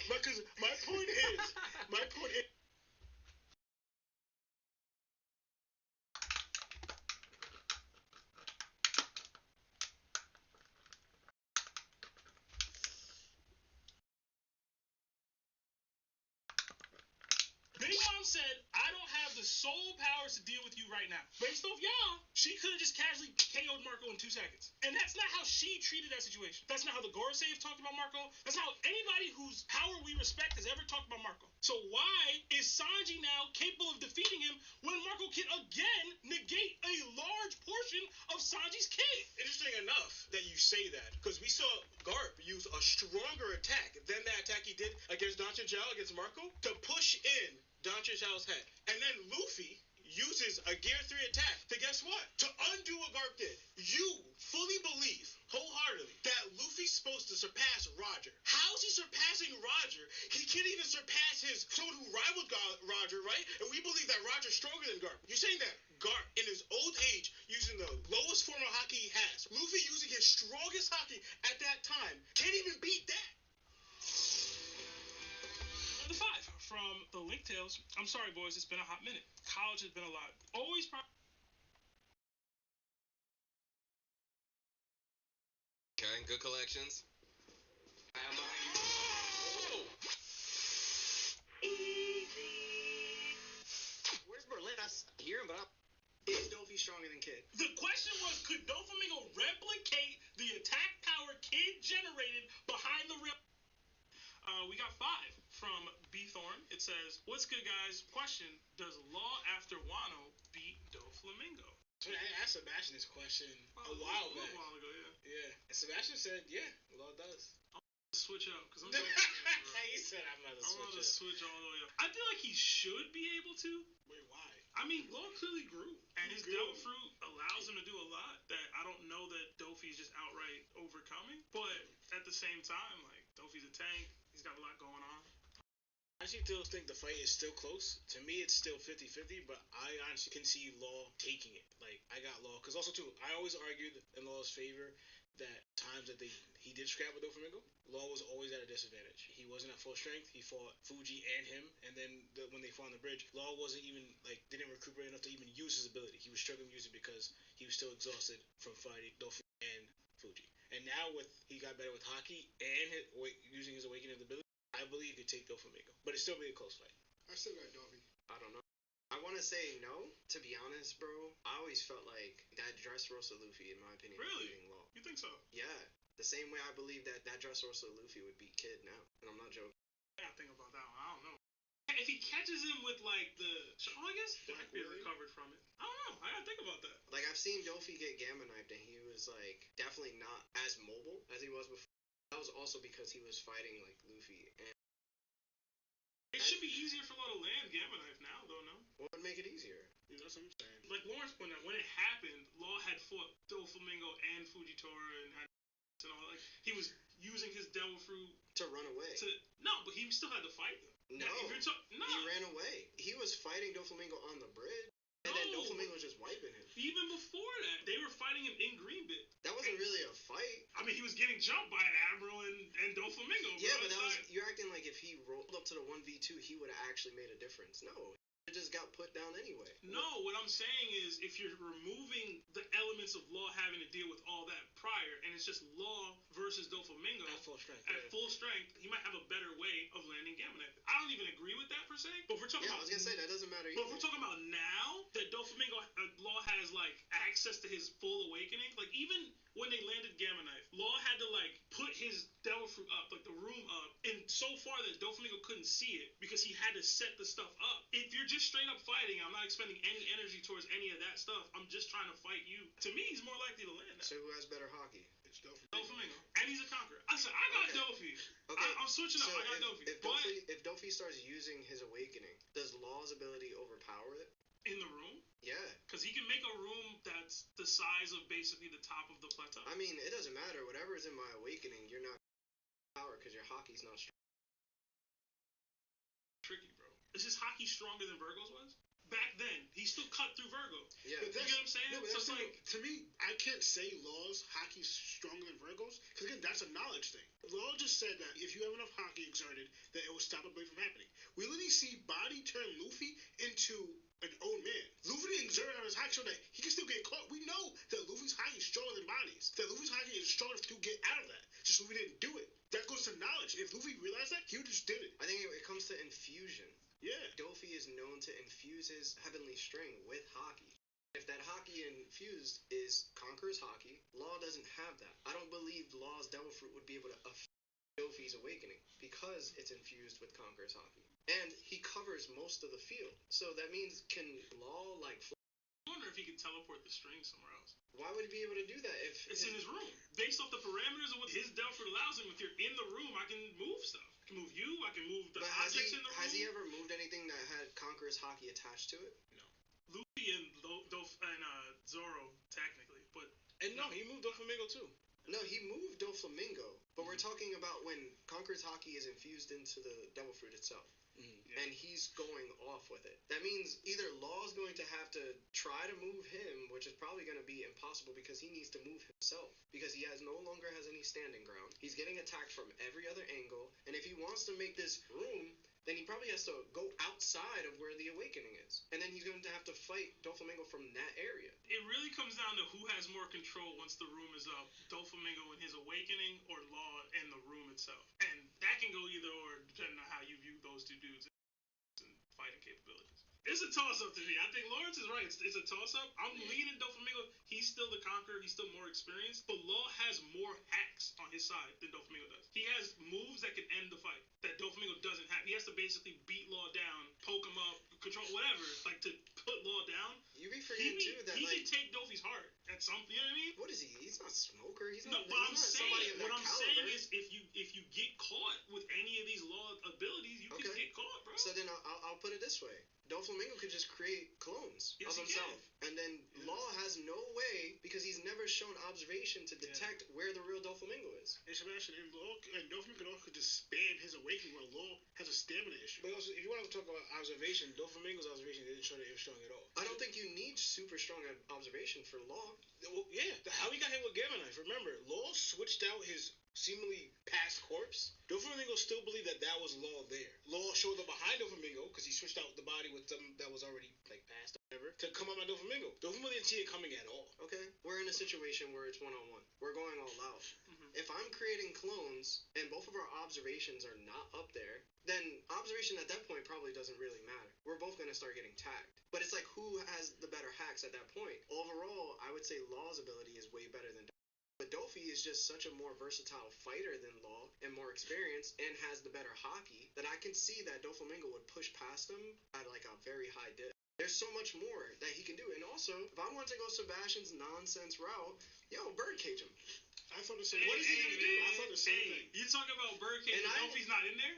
Because my point is. Big Mom said, I don't have the soul powers to deal with you right now. Based off y'all, she could have just casually KO'd Marco in 2 seconds. And that's not how she treated that situation. That's not how the Gorosei talked about Marco. That's not how anybody whose power we respect has ever talked about Marco. So why is Sanji now capable of defeating him when Marco can again negate a large portion of Sanji's kit? Interesting enough that you say that, because we saw Garp use a stronger attack than that attack he did against Don Chao against Marco to push in Don Chao's head. And then Luffy uses a Gear 3 attack to guess what? To undo what Garp did. You fully believe wholeheartedly that Luffy's supposed to surpass Roger. How is he surpassing Roger? He can't even surpass someone who rivaled Roger, right? And we believe that Roger's stronger than Garp. You're saying that Garp, in his old age, using the lowest form of hockey he has, Luffy using his strongest hockey at that time, can't even beat that. The 5 from the Link Tales. I'm sorry, boys, it's been a hot minute. College has been a lot. Always Okay, good collections. Where's Berlin? I hear him, but is Dofi stronger than Kid? The question was, could Doflamingo replicate the attack power Kid generated behind the rim? We got 5 from B Thorn. It says, what's good, guys? Question, does Law after Wano beat Doflamingo? I asked Sebastian this question a while back. A while ago, yeah. And Sebastian said, yeah, Law does. I'm going to switch up, because I'm He said I'm about to switch all the way up. I feel like he should be able to. Wait, why? I mean, Law clearly grew, and his Devil Fruit allows him to do a lot that I don't know that Dofi's just outright overcoming. But at the same time, like, Dofi's a tank. He's got a lot going on. I actually still think the fight is still close. To me, it's still 50-50, but I honestly can see Law taking it. Like, I got Law. Because also, too, I always argued in Law's favor that times that he did scrap with Doflamingo, Law was always at a disadvantage. He wasn't at full strength. He fought Fuji and him. And then when they fought on the bridge, Law wasn't even, like, didn't recuperate enough to even use his ability. He was struggling to use it because he was still exhausted from fighting Doflamingo and Fuji. And now he got better with Haki and using his awakening ability, I believe he could take Doflamingo. But it'd still be a close fight. I still got Dofi. I don't know. I want to say no, to be honest, bro. I always felt like that Dressrosa Luffy, in my opinion, really? was beating Law. You think so? Yeah. The same way I believe that Dressrosa Luffy would beat Kid now. And I'm not joking. I gotta think about that one. I don't know. If he catches him with, like, I guess Blackbeard recovered from it. I don't know. I gotta think about that. Like, I've seen Dofi get Gamma Knifed, and he was, like, definitely not as mobile as he was before. That was also because he was fighting, like, Luffy. And it should be easier for Law to land Gamma Knife now, though, no? What would make it easier? Yeah, that's what I'm saying. Like Lawrence pointed out, when it happened, Law had fought Doflamingo and Fujitora and had and all. Like, he was using his Devil Fruit to run away. No, but he still had to fight them. No, he ran away. He was fighting Doflamingo on the bridge, and then Doflamingo was just wiping him. Even before that, they were fighting him in Greenbit. That wasn't really a fight. I mean, he was getting jumped by an Admiral and Doflamingo. Yeah, but you're acting like if he rolled up to the 1v2, he would have actually made a difference. No. It just got put down anyway. No, what I'm saying is if you're removing the elements of Law having to deal with all that prior, and it's just Law versus Doflamingo at full strength, full strength, he might have a better way of landing Gamma Knife. I don't even agree with that per se, but if we're talking about, I was gonna say that doesn't matter either. But if we're talking about now that Doflamingo Law has like access to his full awakening, like even when they landed Gamma Knife, Law had to like put his Devil Fruit up, like the room up, and so far that Doflamingo couldn't see it because he had to set the stuff up. If you're just straight up fighting, I'm not expending any energy towards any of that stuff. I'm just trying to fight you. To me, he's more likely to land that. So who has better hockey? It's Doflamingo. And he's a conqueror. I said, I got Dofi. Okay. I'm switching up. I got Dofi. If Dofi starts using his awakening, does Law's ability overpower it? In the room? Yeah. Because he can make a room that's the size of basically the top of the plateau. I mean, it doesn't matter. Whatever is in my awakening, you're not power because your hockey's not strong. Tricky, bro. Is his hockey stronger than Virgo's was? Back then, he still cut through Virgo. Yeah. But you get what I'm saying? No, but so like, to me, I can't say Law's hockey's stronger than Virgo's. Because again, that's That's a knowledge thing. Law just said that if you have enough hockey exerted, that it will stop a blade from happening. We literally see body turn Luffy into an old man. Luffy didn't exert on his hockey so that he can still get caught. We know that Luffy's hockey is stronger than bodies. That Luffy's hockey is strong enough to get out of that. Just Luffy didn't do it. That goes to knowledge. If Luffy realized that, he would just did it. I think it comes to infusion. Yeah. Dofi is known to infuse his heavenly string with hockey. If that hockey infused is Conqueror's hockey, Law doesn't have that. I don't believe Law's Devil Fruit would be able to affect Dofi's awakening because it's infused with Conqueror's hockey. And he covers most of the field. So that means, can Law, like... I wonder if he could teleport the string somewhere else. Why would he be able to do that if... It's in his room. Based off the parameters of what his Devil Fruit allows him, if you're in the room, I can move stuff. I can move you, I can move the objects in the room. Has he ever moved anything that had Conqueror's hockey attached to it? Luffy and Zoro, technically, but... And no, he moved Doflamingo too. No, he moved Doflamingo, but we're talking about when Conqueror's hockey is infused into the Devil Fruit itself. Yeah. And he's going off with it. That means either Law's going to have to try to move him, which is probably going to be impossible because he needs to move himself. Because he no longer has any standing ground. He's getting attacked from every other angle. And if he wants to make this room, then he probably has to go outside of where the awakening is. And then he's going to have to fight Doflamingo from that area. It really comes down to who has more control once the room is up. Doflamingo and his awakening, or Law and the room itself. And that can go either or, depending on how you view those two dudes and fighting capabilities. It's a toss-up to me. I think Lawrence is right. It's a toss-up. I'm leaning Doflamingo. He's still the conqueror. He's still more experienced. But Law has more hacks on his side than Doflamingo does. He has moves that can end the fight that Doflamingo doesn't have. He has to basically beat Law down, poke him up, control, whatever, like to put Law down. You be forgetting too that he can take Dofi's heart at some, you know what I mean? What is he? He's not a smoker. He's No, not. but He's not somebody of that what I'm caliber. saying is, if you get caught with any of these Law abilities, you can get caught, bro. So then I'll put it this way. Doflamingo could just create clones of himself. And then Law has no way, because he's never shown observation to detect where the real Doflamingo is. And Sebastian, and Doflamingo could just spam his awakening where Law has a stamina issue. But also, if you want to talk about observation, Doflamingo's observation didn't show that he was strong at all. I don't think you need super strong observation for Law. Well, yeah, how he got hit with Gamma Knife. Remember, Law switched out his seemingly past corpse. Doflamingo still believed that was Law there. Law showed up behind Doflamingo because he switched out the body with something that was already like past or whatever to come up on Doflamingo. Doflamingo didn't see it coming at all. Okay, we're in a situation where it's one-on-one. We're going all out. If I'm creating clones and both of our observations are not up there, then observation at that point probably doesn't really matter. We're both going to start getting tagged. But it's like, who has the better hacks at that point? Overall, I would say Law's ability is way better than But Dofi is just such a more versatile fighter than Law and more experienced and has the better hockey that I can see that Doflamingo would push past him at like a very high dip. There's so much more that he can do. And also, if I want to go Sebastian's nonsense route, birdcage him. I thought the same. What is he gonna do? I thought the same thing. You talking about birdcage and Dofi's not in there?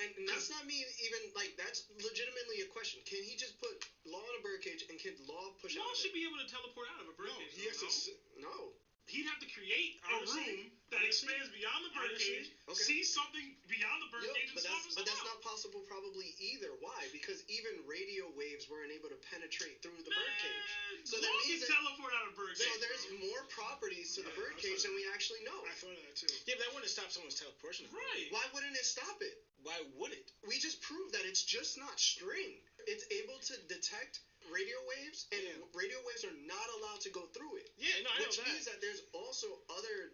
And that's not me even like that's legitimately a question. Can he just put Law in a birdcage and can Law push out? Law should be able to teleport out of a birdcage. No, he has to. No. He'd have to create a room that expands beyond the birdcage, see something beyond the birdcage, and but that's not possible probably either. Why? Because even radio waves weren't able to penetrate through the birdcage. So that means that teleport out of birdcage. So there's more properties to the birdcage than we actually know. I thought of that too. Yeah, but that wouldn't stop someone's teleportation. Right. Why wouldn't it stop it? Why would it? We just proved that it's just not string. It's able to detect radio waves, and radio waves are not allowed to go through it. Yeah, no, I know which means that there's also other,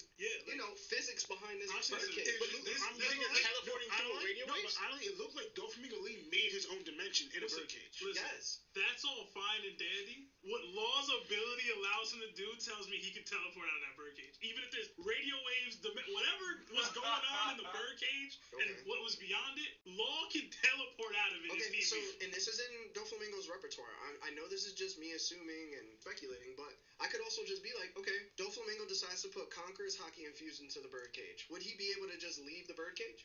physics behind this birdcage. I'm thinking teleporting through radio waves. But I don't think it looked like Doflamingo made his own dimension in a birdcage. Yes. That's all fine and dandy. What Law's ability allows him to do tells me he can teleport out of that birdcage. Even if there's radio waves, whatever was going on in the birdcage and what was beyond it, Law can teleport out of it. Okay, so, and this is in Doflamingo's repertoire. I know this is just me assuming and speculating, but I could also just be like, okay, Doflamingo decides to put Conqueror's hockey infused into the birdcage. Would he be able to just leave the birdcage?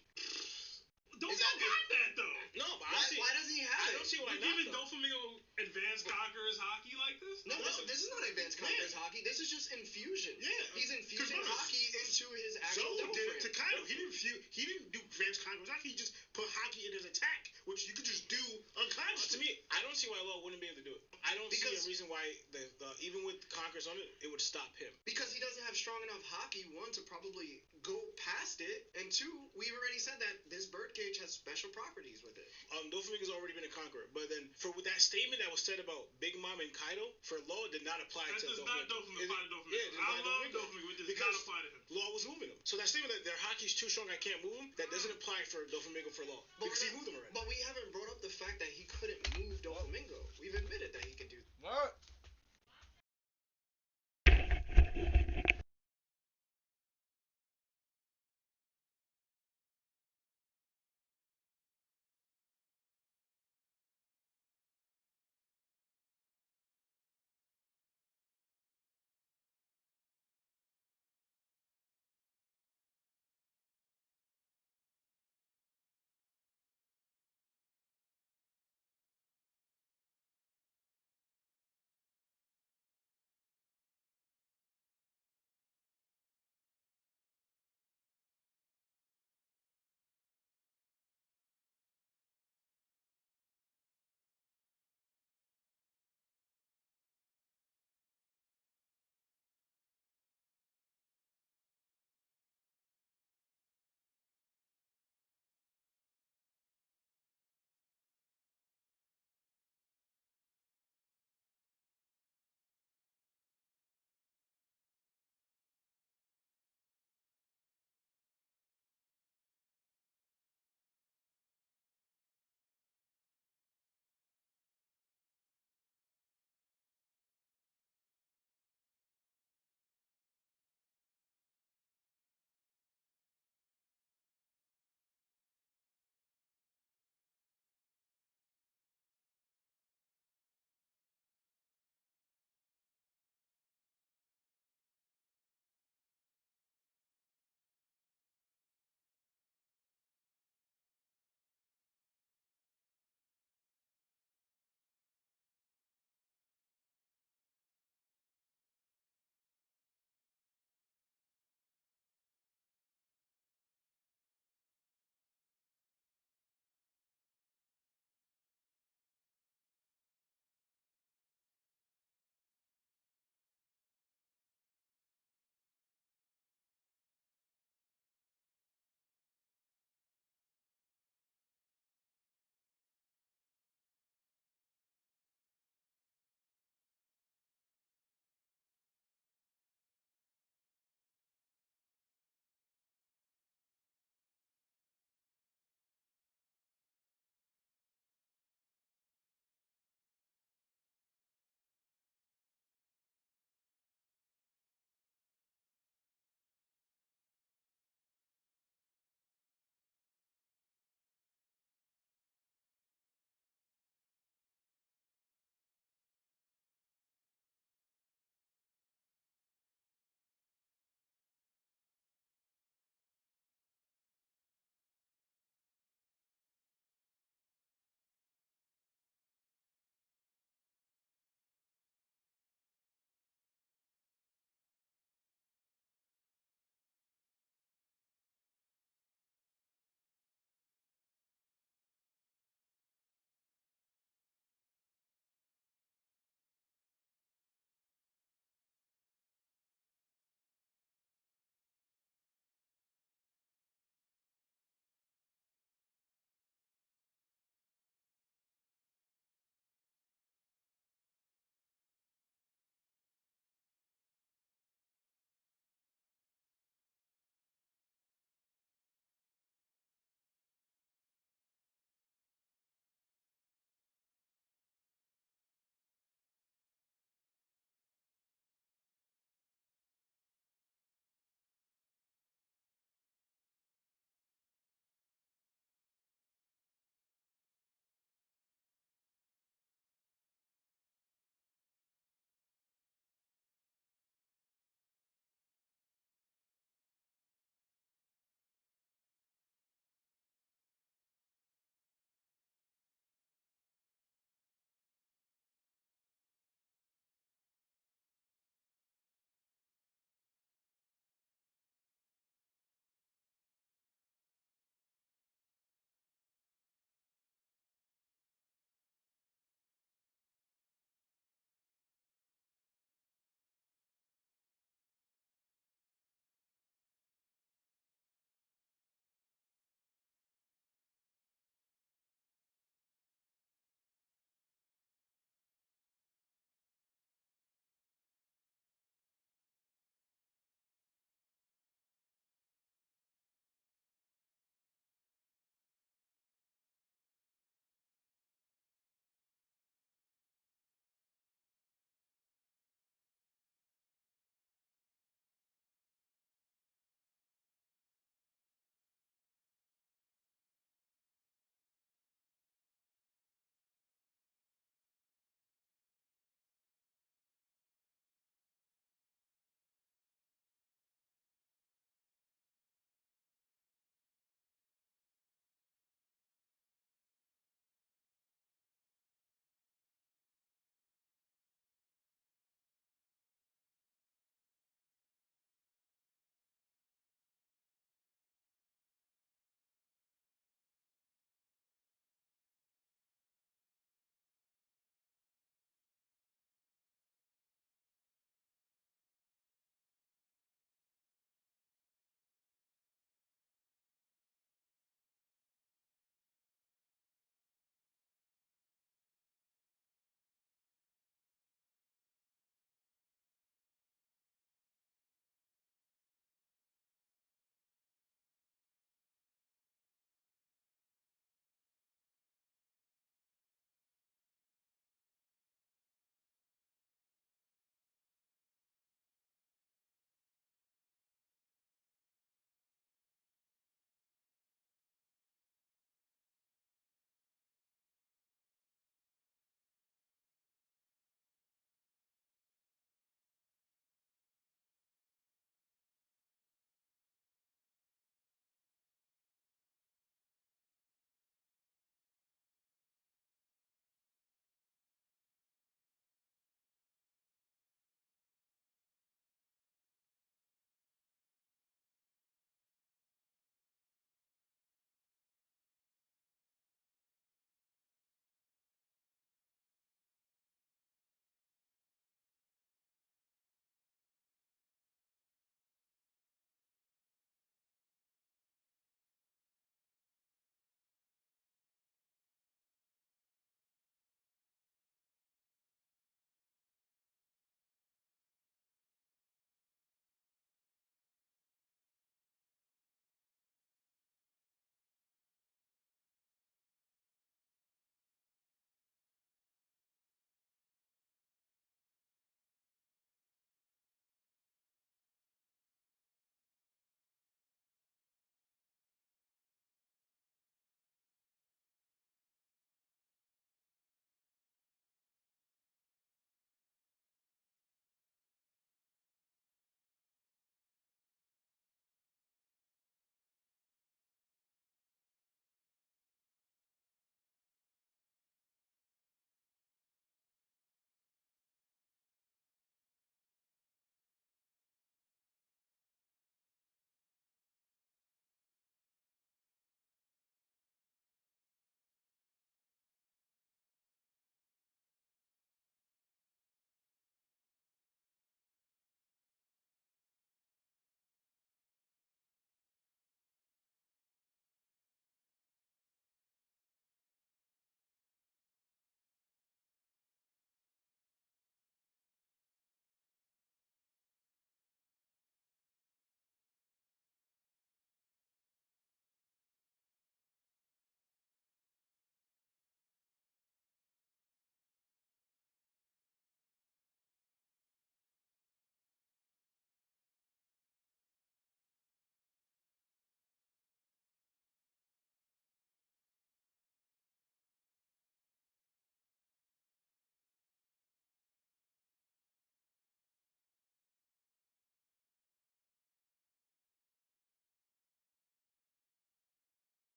Don't got that though. No, but why doesn't he have it? I don't see why not. We're giving Doflamingo advanced Conqueror's hockey like this? No, this is not advanced Conqueror's hockey. This is just infusion. Yeah, he's infusing hockey into his actual Zoro did it to frame. Kaido. He didn't do advanced Conqueror's hockey. He just put hockey in his attack, which you could just do unconsciously. To me, I don't see why Law wouldn't be able to do it. I don't see a reason why the even with Conqueror's on it, it would stop him. Because he doesn't have strong enough hockey, one, to probably go And two, we've already said that this birdcage has special properties with it. Doflamingo's already been a conqueror, but then for with that statement that was said about Big Mom and Kaido, for law it did not apply to Doflamingo. Yeah, it did not apply to Doflamingo. It does not apply to him. Law was moving him. So that statement that their haki's too strong, I can't move him, that doesn't apply for Doflamingo for law. Because he moved him already. But we haven't brought up the fact that he couldn't move Doflamingo. We've admitted that he could do What?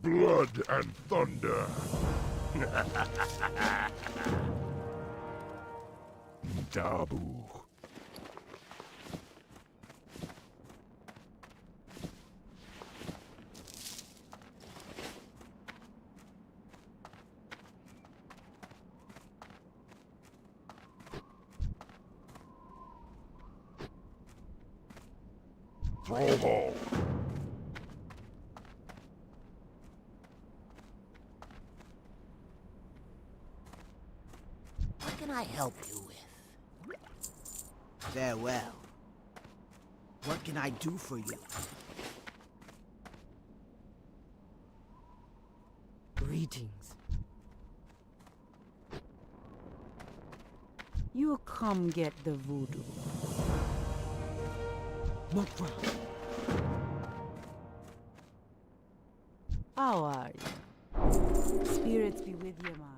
blood and thunder. Dabu. Throw hole. What can I help you with? Farewell. What can I do for you? Greetings. You come get the voodoo. No problem. How are you? Spirits be with you, man.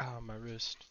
Ah, my wrist.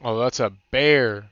Oh, that's a bear.